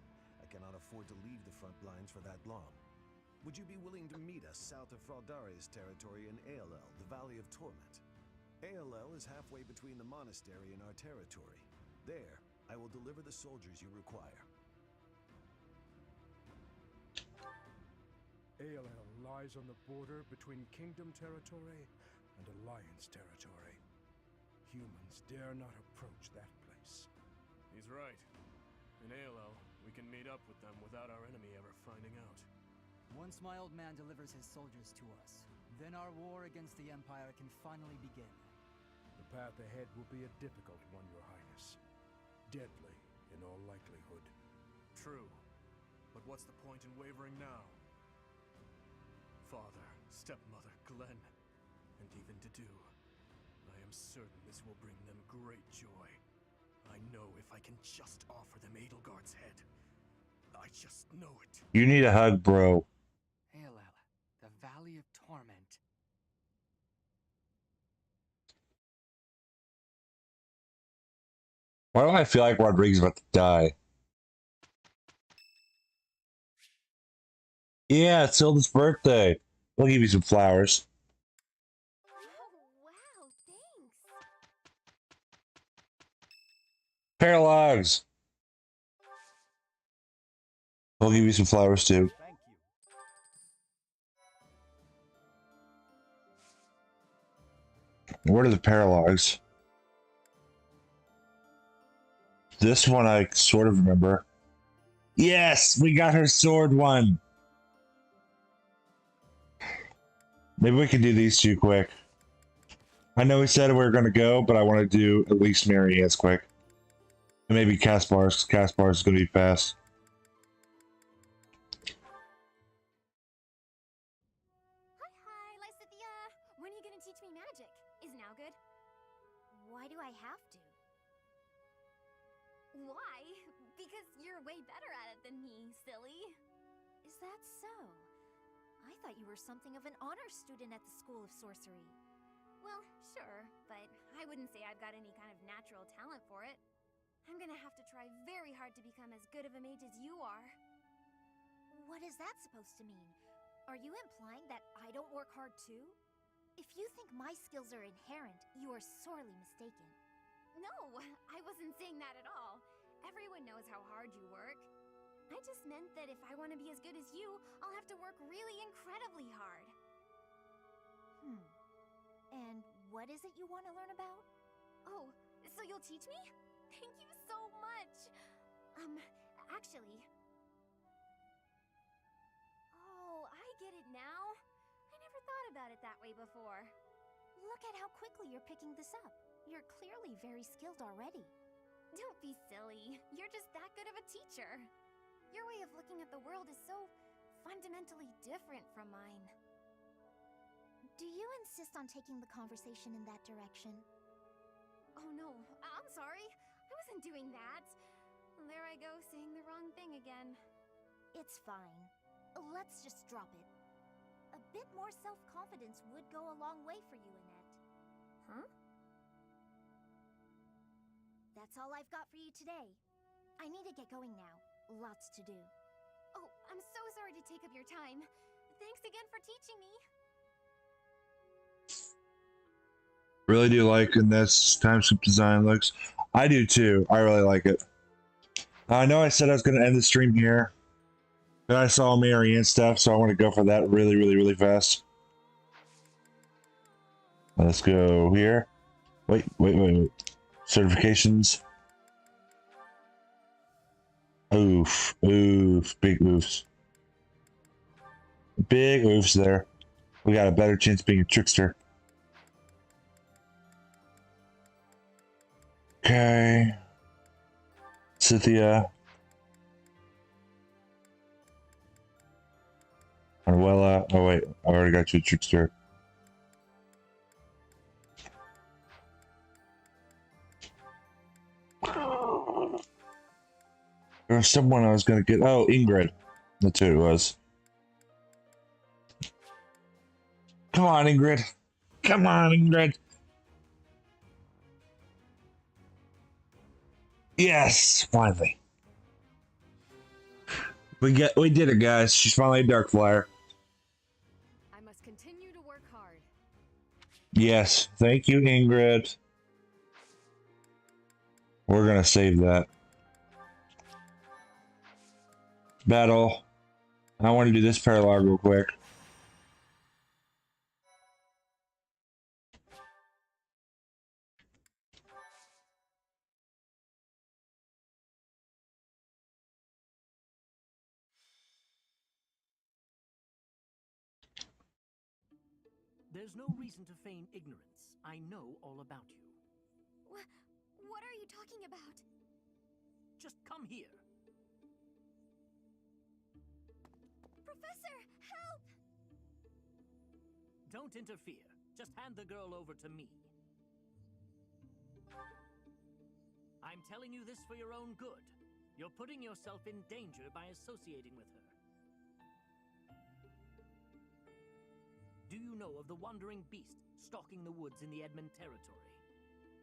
I cannot afford to leave the front lines for that long. Would you be willing to meet us south of Fraldarius territory in Aelel, the Valley of Torment? Aelel is halfway between the monastery and our territory. There, I will deliver the soldiers you require. Aelel lies on the border between Kingdom territory and Alliance territory. Humans dare not approach that place. He's right. In Aelel, we can meet up with them without our enemy ever finding out. Once my old man delivers his soldiers to us, then our war against the Empire can finally begin. The path ahead will be a difficult one, Your Highness. Deadly, in all likelihood. True. But what's the point in wavering now? Father, stepmother, Glenn, and even Dedu. I am certain this will bring them great joy. I know if I can just offer them Edelgard's head. I just know it. You need a hug, bro. Aelel, the Valley of Torment. Why do I feel like Rodrigue's about to die? Yeah, it's Hilda's birthday. We'll give you some flowers. Wow, thanks. Paralogs. We'll give you some flowers too. Thank you. What are the paralogs? This one I sort of remember. Yes, we got her sword one. Maybe we can do these two quick. I know we said we were going to go, but I want to do at least Marianne's quick. And maybe Caspar's. Caspar's is going to be fast. Hi, Lysithia! When are you gonna teach me magic? Is now good? Why do I have to? Why? Because you're way better at it than me, silly. Is that so? I thought you were something of an honor student at the School of Sorcery. Well, sure, but I wouldn't say I've got any kind of natural talent for it. I'm gonna have to try very hard to become as good of a mage as you are. What is that supposed to mean? Are you implying that I don't work hard too? If you think my skills are inherent, you are sorely mistaken. No, I wasn't saying that at all. Everyone knows how hard you work. I just meant that if I want to be as good as you, I'll have to work really incredibly hard. And what is it you want to learn about? Oh, so you'll teach me? Thank you so much! Actually... Oh, I get it now. I never thought about it that way before. Look at how quickly you're picking this up. You're clearly very skilled already. Don't be silly. You're just that good of a teacher. Your way of looking at the world is so fundamentally different from mine. Do you insist on taking the conversation in that direction? Oh no, I'm sorry. I wasn't doing that. There I go, saying the wrong thing again. It's fine. Let's just drop it. A bit more self-confidence would go a long way for you, Annette. Huh? That's all I've got for you today. I need to get going now. Lots to do. Oh, I'm so sorry to take up your time. Thanks again for teaching me. Really do like in this timestamp design looks. I do too. I really like it. I know I said I was going to end the stream here, but I saw Mary and stuff, so I want to go for that really, really, really fast. Let's go here. Wait. Certifications. Oof. Big oofs. Big oofs there. We got a better chance being a trickster. Okay. Cynthia. Arwella. Oh wait, I already got you a trickster. There was someone I was gonna get. Oh, Ingrid. That's who it was. Come on, Ingrid. Come on, Ingrid. Yes, finally. We did it, guys. She's finally a Dark Flyer. I must continue to work hard. Yes, thank you, Ingrid. We're gonna save that. Battle. I want to do this paralog real quick. There's no reason to feign ignorance. I know all about you. What are you talking about? Just come here. Professor, help! Don't interfere. Just hand the girl over to me. I'm telling you this for your own good. You're putting yourself in danger by associating with her. Do you know of the wandering beast stalking the woods in the Edmund territory?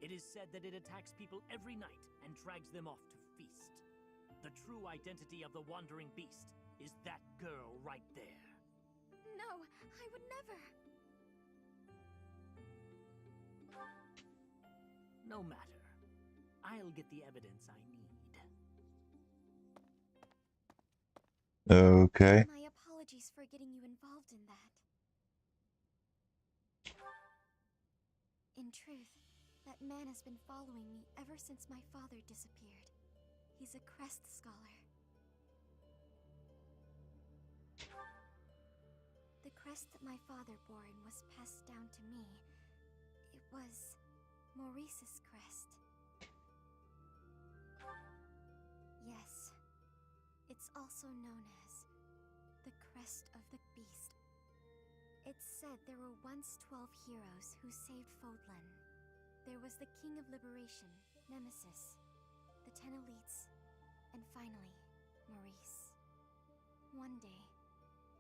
It is said that it attacks people every night and drags them off to feast. The true identity of the wandering beast is that girl right there. No, I would never. No matter. I'll get the evidence I need. Okay. My apologies for getting you involved in that. In truth, that man has been following me ever since my father disappeared. He's a crest scholar. The crest that my father bore and was passed down to me, it was Maurice's crest. Yes, it's also known as the Crest of the Beast. It's said there were once 12 heroes who saved Fodlan. There was the King of Liberation, Nemesis, the 10 elites, and finally, Maurice. One day,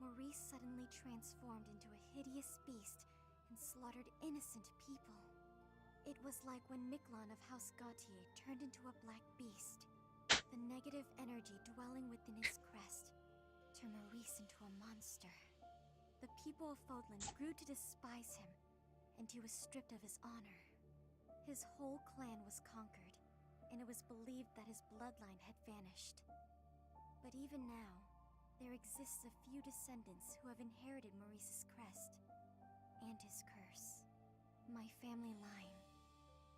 Maurice suddenly transformed into a hideous beast and slaughtered innocent people. It was like when Miklon of House Gautier turned into a black beast. The negative energy dwelling within his crest turned Maurice into a monster. The people of Fodlan grew to despise him, and he was stripped of his honor. His whole clan was conquered, and it was believed that his bloodline had vanished. But even now, there exists a few descendants who have inherited Maurice's crest and his curse. My family line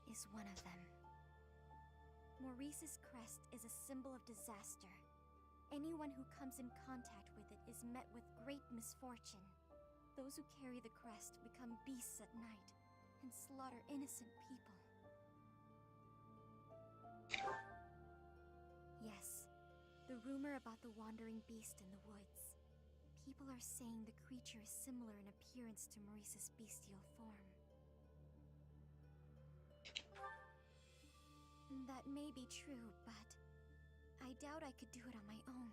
is one of them. Maurice's crest is a symbol of disaster. Anyone who comes in contact with it is met with great misfortune. Those who carry the crest become beasts at night and slaughter innocent people. Yes, the rumor about the wandering beast in the woods. People are saying the creature is similar in appearance to Maurice's bestial form. That may be true, but I doubt I could do it on my own.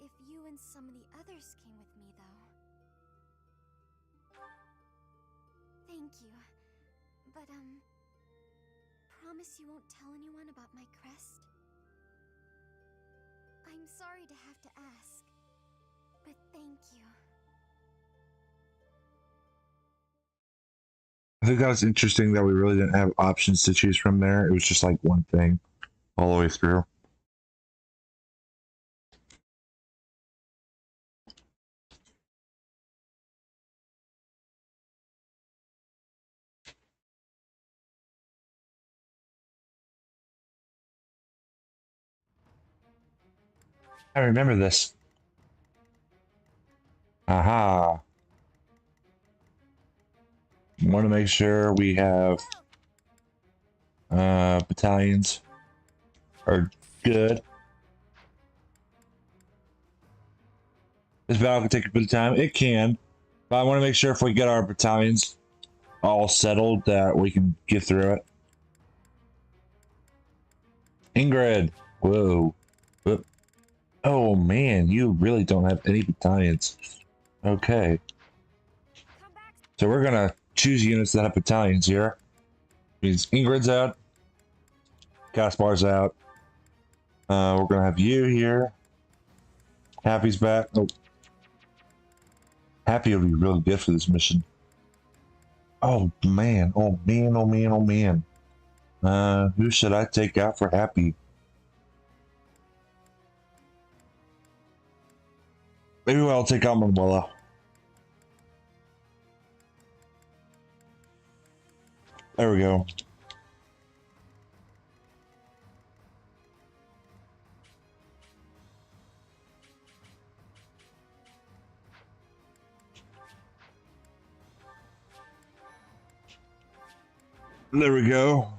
If you and some of the others came with me, though. Thank you. But, promise you won't tell anyone about my crest? I'm sorry to have to ask, but thank you. I think that was interesting that we really didn't have options to choose from there. It was just like one thing all the way through. I remember this. Aha. Want to make sure we have battalions are good. This battle can take a bit of time. It can. But I want to make sure if we get our battalions all settled that we can get through it. Ingrid. Whoa. Whoop. Oh man, you really don't have any battalions. Okay. So we're gonna choose units that have battalions here. Means Ingrid's out. Gaspar's out. We're gonna have you here. Happy's back. Oh. Happy would be really good for this mission. Oh man, oh man, oh man, oh man. Who should I take out for Happy? Maybe I'll take out Manuela. There we go. There we go.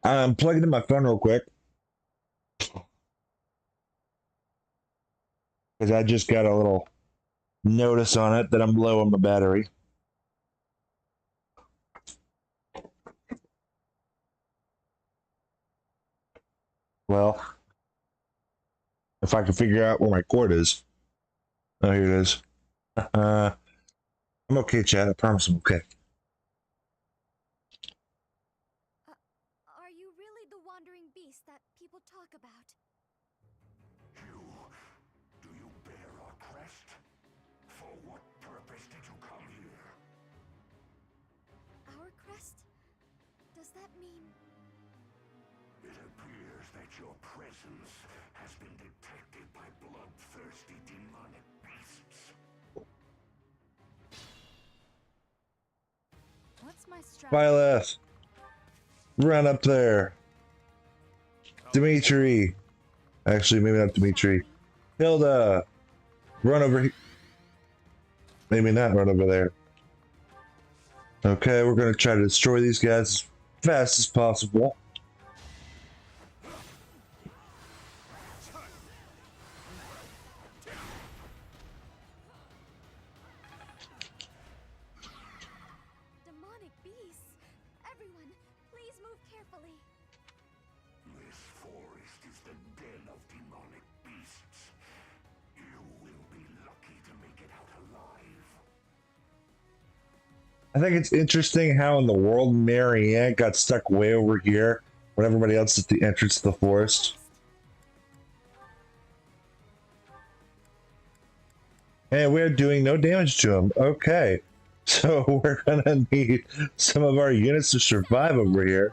I'm plugging in my phone real quick. Because I just got a little notice on it that I'm low on my battery. Well, if I can figure out where my cord is. Oh, here it is. I'm okay, Chad. I promise I'm okay. Are you really the wandering beast that people talk about? Do you bear our crest? For what purpose did you come here? Our crest? Does that mean... It appears that your presence has been detected by bloodthirsty demonic beasts. What's my strategy? Violet, run up there. Dimitri. Actually, maybe not Dimitri. Hilda, run over here. Maybe not run over there. Okay, we're going to try to destroy these guys as fast as possible. Demonic beasts? Everyone, please move carefully. This forest is the den of demonic beasts. You will be lucky to make it out alive. I think it's interesting how in the world Marianne got stuck way over here when everybody else is at the entrance to the forest. And we're doing no damage to him. Okay. So we're gonna need some of our units to survive over here.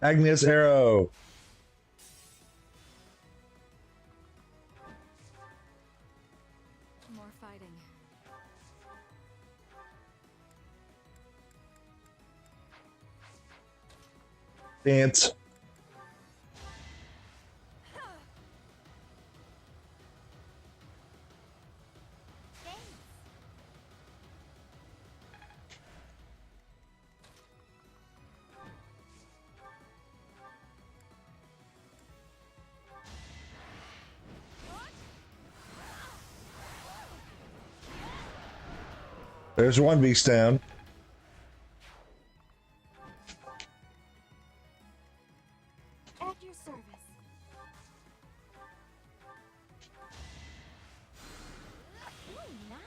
Agnes Arrow. More fighting. Dance. There's one beast down. At your service. Ooh, nice.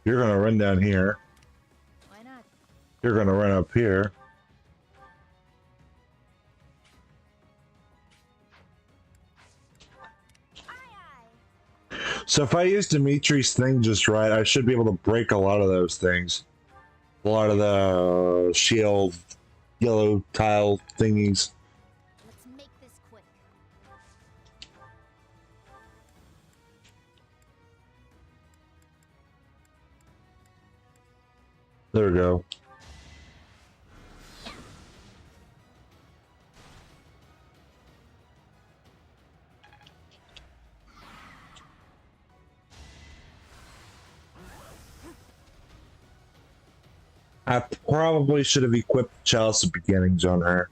You're gonna run down here. Why not? You're gonna run up here. So if I use Dimitri's thing just right, I should be able to break a lot of those things. A lot of the shield, yellow tile thingies. Let's make this quick. There we go. I probably should have equipped Chalice of Beginnings on her.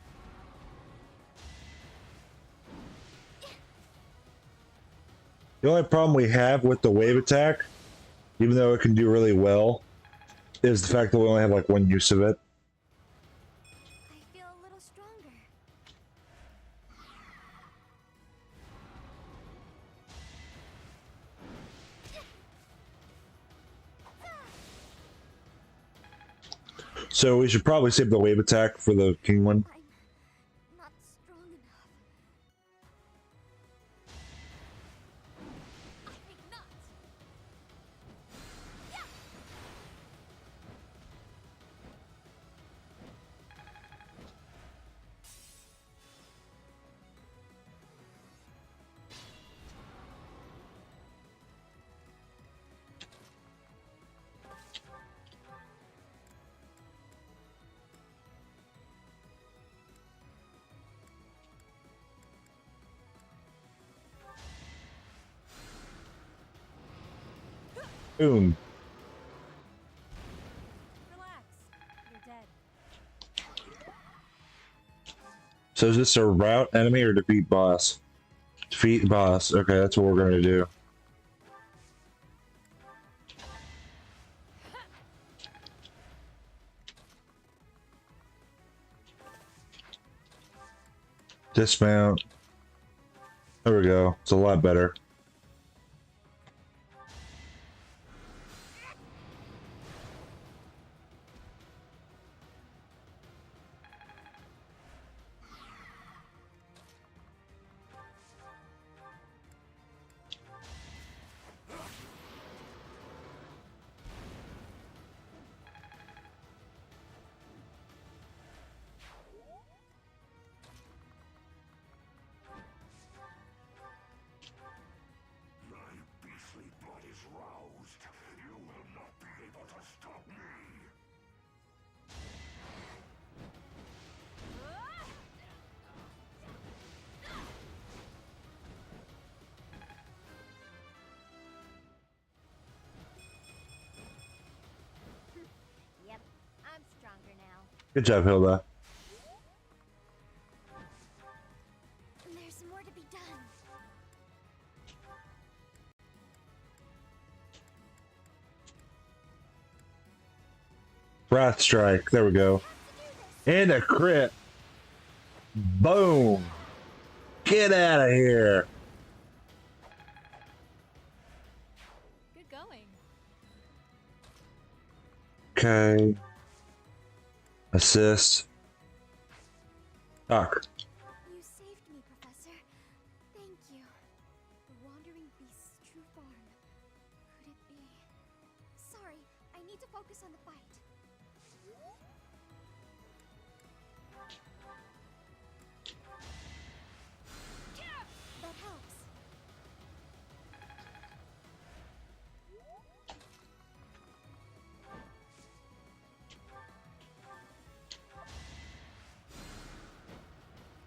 The only problem we have with the wave attack, even though it can do really well, is the fact that we only have like one use of it. I feel a little stronger. So we should probably save the wave attack for the king one. Not strong enough. I think not. Boom. Relax. You're dead. So is this a route enemy or defeat boss? Defeat boss. Okay, that's what we're going to do. Dismount. There we go. It's a lot better. My beastly blood is roused. You will not be able to stop me. Yep, I'm stronger now. Good job, Hilda. There's more to be done. Wrath Strike. There we go. And a crit. Boom. Get out of here. Good going. Okay. Assist. Doc. You saved me, Professor. Thank you. The Wandering Beast's true form. Could it be? Sorry, I need to focus on the fight. That helps.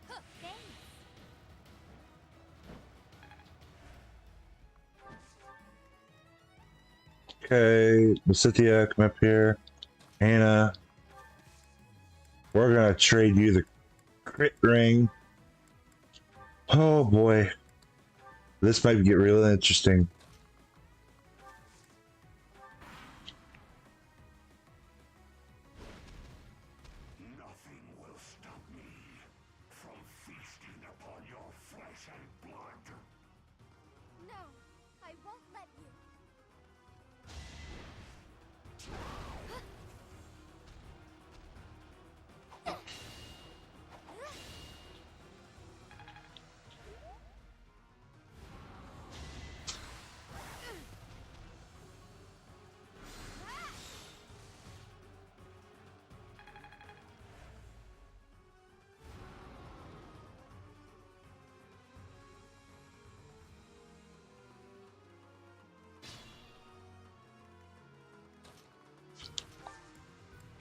Huh, thanks. Okay. Basithia, come up here. Anna. We're going to trade you the crit ring. Oh boy. This might get real interesting. Nothing will stop me from feasting upon your flesh and blood. No, I won't let you.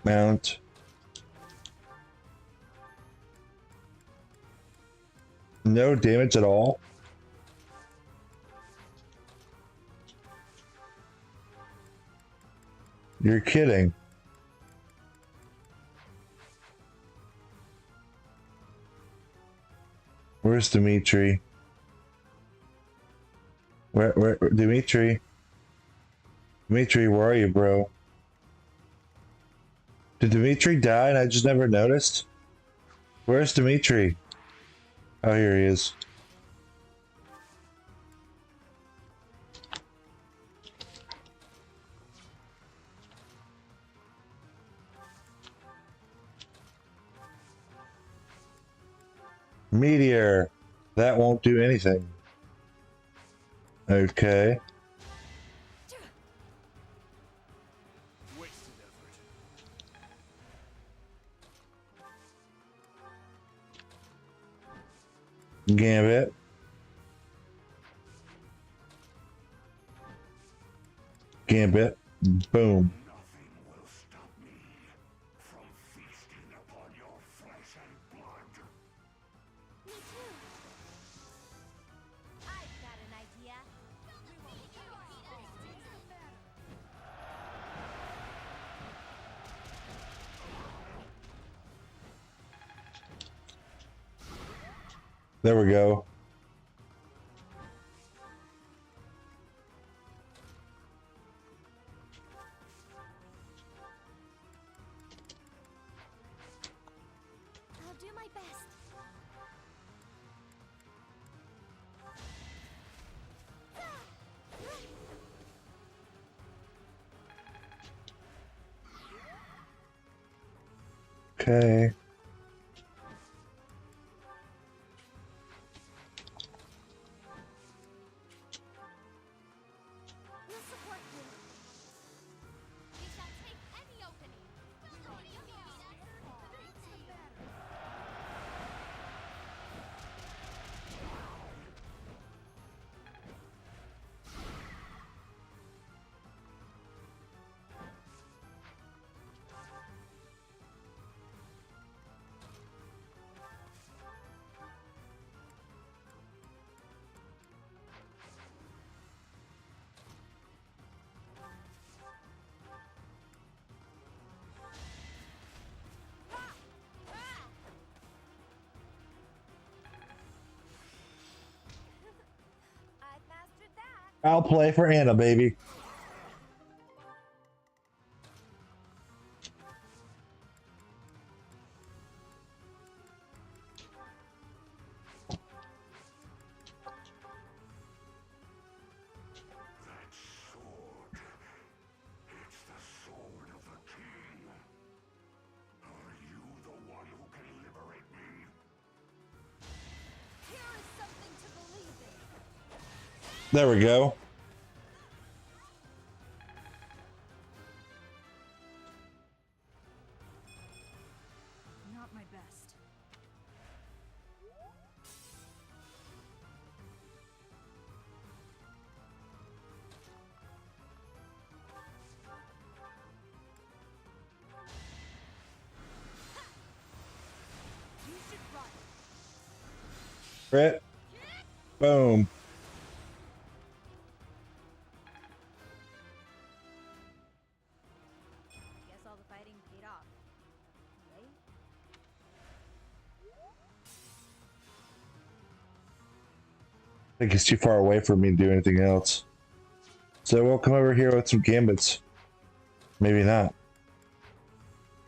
Mount. No damage at all. You're kidding. Where's Dimitri? Where, Dimitri? Dimitri, where are you, bro? Did Dimitri die and I just never noticed? Where's Dimitri? Oh, here he is. Meteor. That won't do anything. Okay. Wasted effort. Gambit. Gambit. Boom. Nothing will stop me from feasting upon your flesh and blood. Me too. I've got an idea. There we go. I'll do my best. Okay. We'll support you. We shall take any opening. I've mastered that. I'll play for Anna, baby. That sword. It's the sword of the king. Are you the one who can liberate me? Here is something to believe in. There we go. Not my best. You should run. Crit. Boom. Guess all the fighting paid off. Right? think he's too far away for me to do anything else. So we'll come over here with some gambits. Maybe not.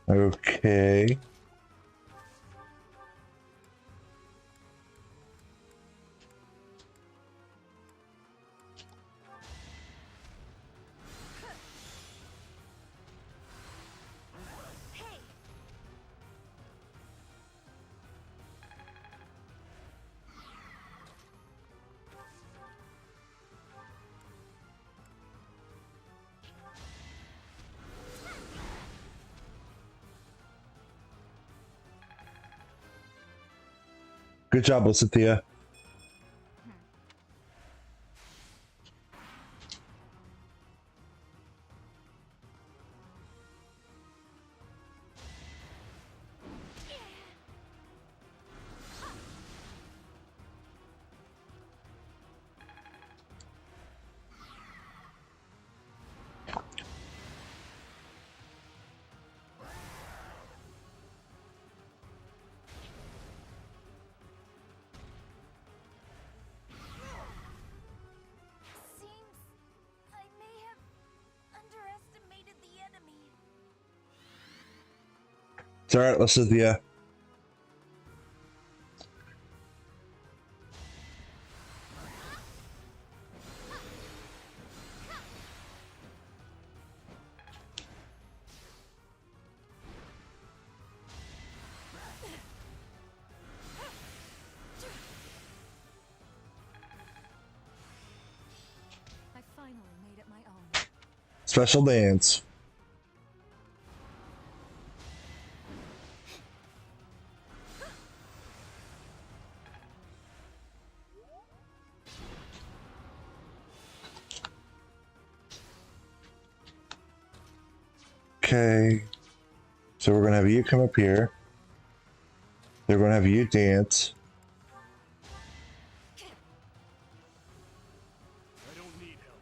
Okay. Good job, Cynthia. It's alright, Cynthia. I finally made it my own. Special dance. Okay. So we're gonna have you come up here. They're gonna have you dance. I don't need help.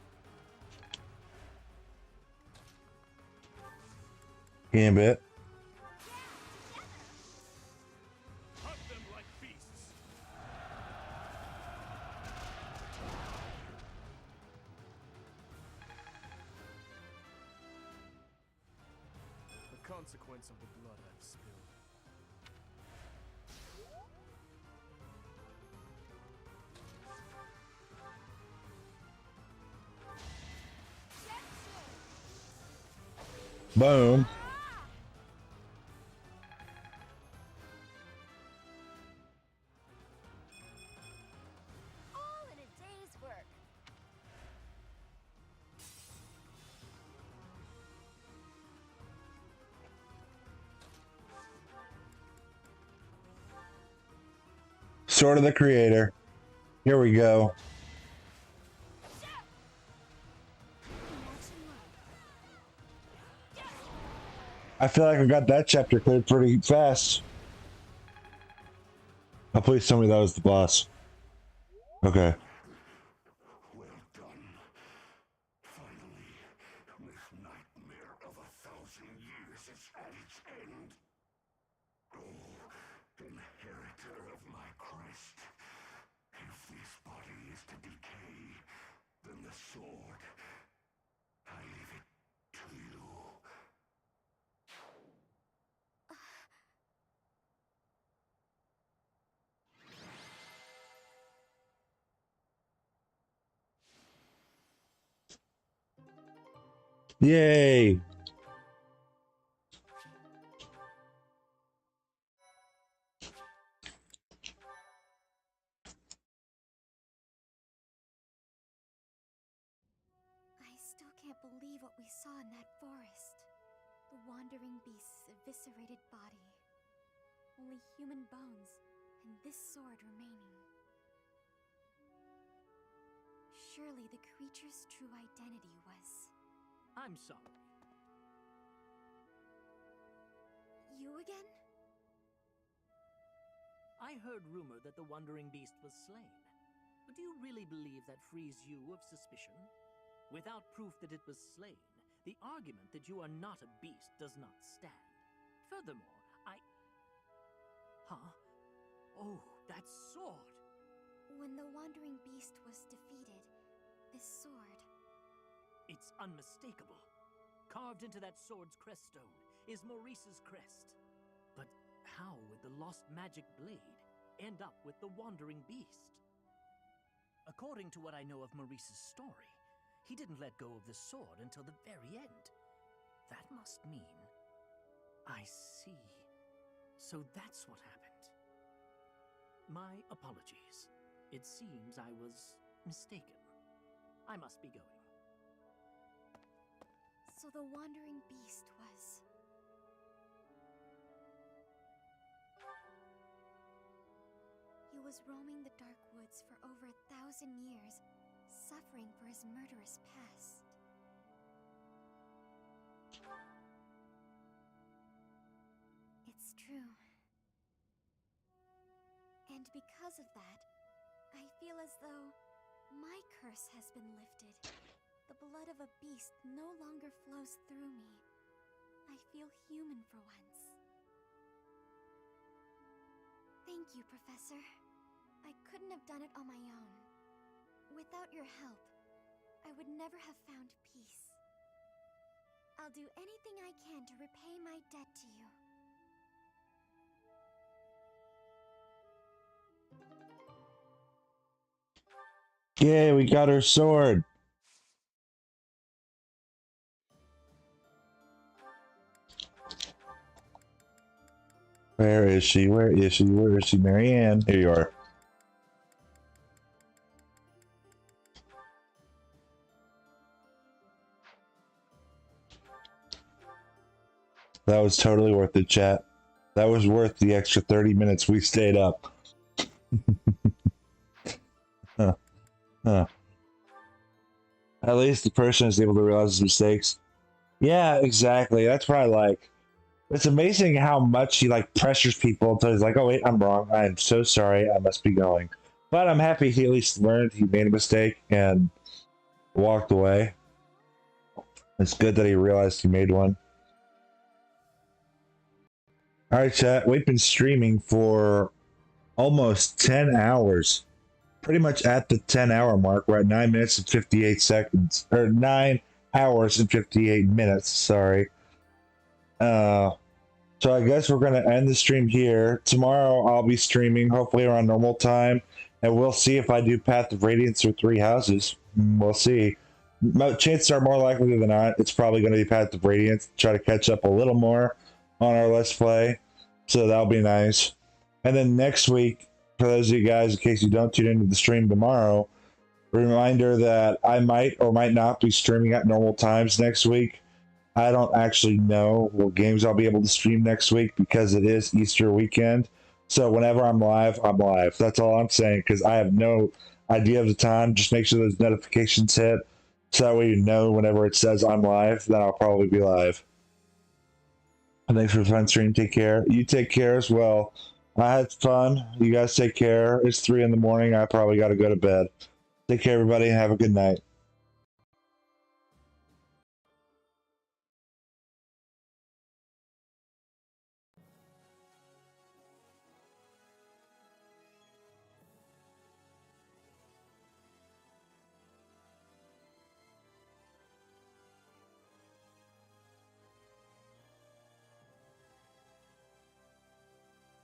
Gambit. Hunt them like beasts. The consequence of the blood I've spilled. Boom. All in a day's work. Sword of the Creator. Here we go. I feel like I got that chapter cleared pretty fast. Oh, please tell me that was the boss. Okay. Well done. Finally, this nightmare of 1,000 years is at its end. Oh, inheritor of my crest. If this body is to decay, then the sword, I leave it to you. Yay! I still can't believe what we saw in that forest. The wandering beast's eviscerated body. Only human bones, and this sword remaining. Surely the creature's true identity was... I'm sorry. You again? I heard rumor that the wandering beast was slain. But do you really believe that frees you of suspicion? Without proof that it was slain, the argument that you are not a beast does not stand. Furthermore, Huh? Oh, that sword! When the wandering beast was defeated, this sword... It's unmistakable. Carved into that sword's crest stone is Maurice's crest. But how would the lost magic blade end up with the wandering beast? According to what I know of Maurice's story, he didn't let go of the sword until the very end. That must mean... I see. So that's what happened. My apologies. It seems I was mistaken. I must be going. So the wandering beast was... He was roaming the dark woods for over 1,000 years, suffering for his murderous past. It's true. And because of that, I feel as though my curse has been lifted. The blood of a beast no longer flows through me. I feel human for once. Thank you, Professor. I couldn't have done it on my own. Without your help, I would never have found peace. I'll do anything I can to repay my debt to you. Yay, we got her sword. Where is she? Where is she? Where is she? Marianne. Here you are. That was totally worth it, chat. That was worth the extra 30 minutes we stayed up. Huh. Huh. At least the person is able to realize his mistakes. Yeah, exactly. That's what I like. It's amazing how much he like pressures people until he's like, oh wait, I'm wrong. I'm so sorry. I must be going. But I'm happy he at least learned he made a mistake and walked away. It's good that he realized he made one. Alright, chat. We've been streaming for almost 10 hours. Pretty much at the 10-hour mark. We're at 9 minutes and 58 seconds. Or 9 hours and 58 minutes. Sorry. So I guess we're going to end the stream here. Tomorrow I'll be streaming, hopefully around normal time. And we'll see if I do Path of Radiance or Three Houses. We'll see. Chances are more likely than not, it's probably going to be Path of Radiance. Try to catch up a little more on our Let's Play. So that'll be nice. And then next week, for those of you guys, in case you don't tune into the stream tomorrow, reminder that I might or might not be streaming at normal times next week. I don't actually know what games I'll be able to stream next week because it is Easter weekend. So whenever I'm live, I'm live. That's all I'm saying because I have no idea of the time. Just make sure those notifications hit so that way you know whenever it says I'm live, then I'll probably be live. And thanks for the fun stream. Take care. You take care as well. I had fun. You guys take care. It's 3 in the morning. I probably got to go to bed. Take care, everybody, and have a good night.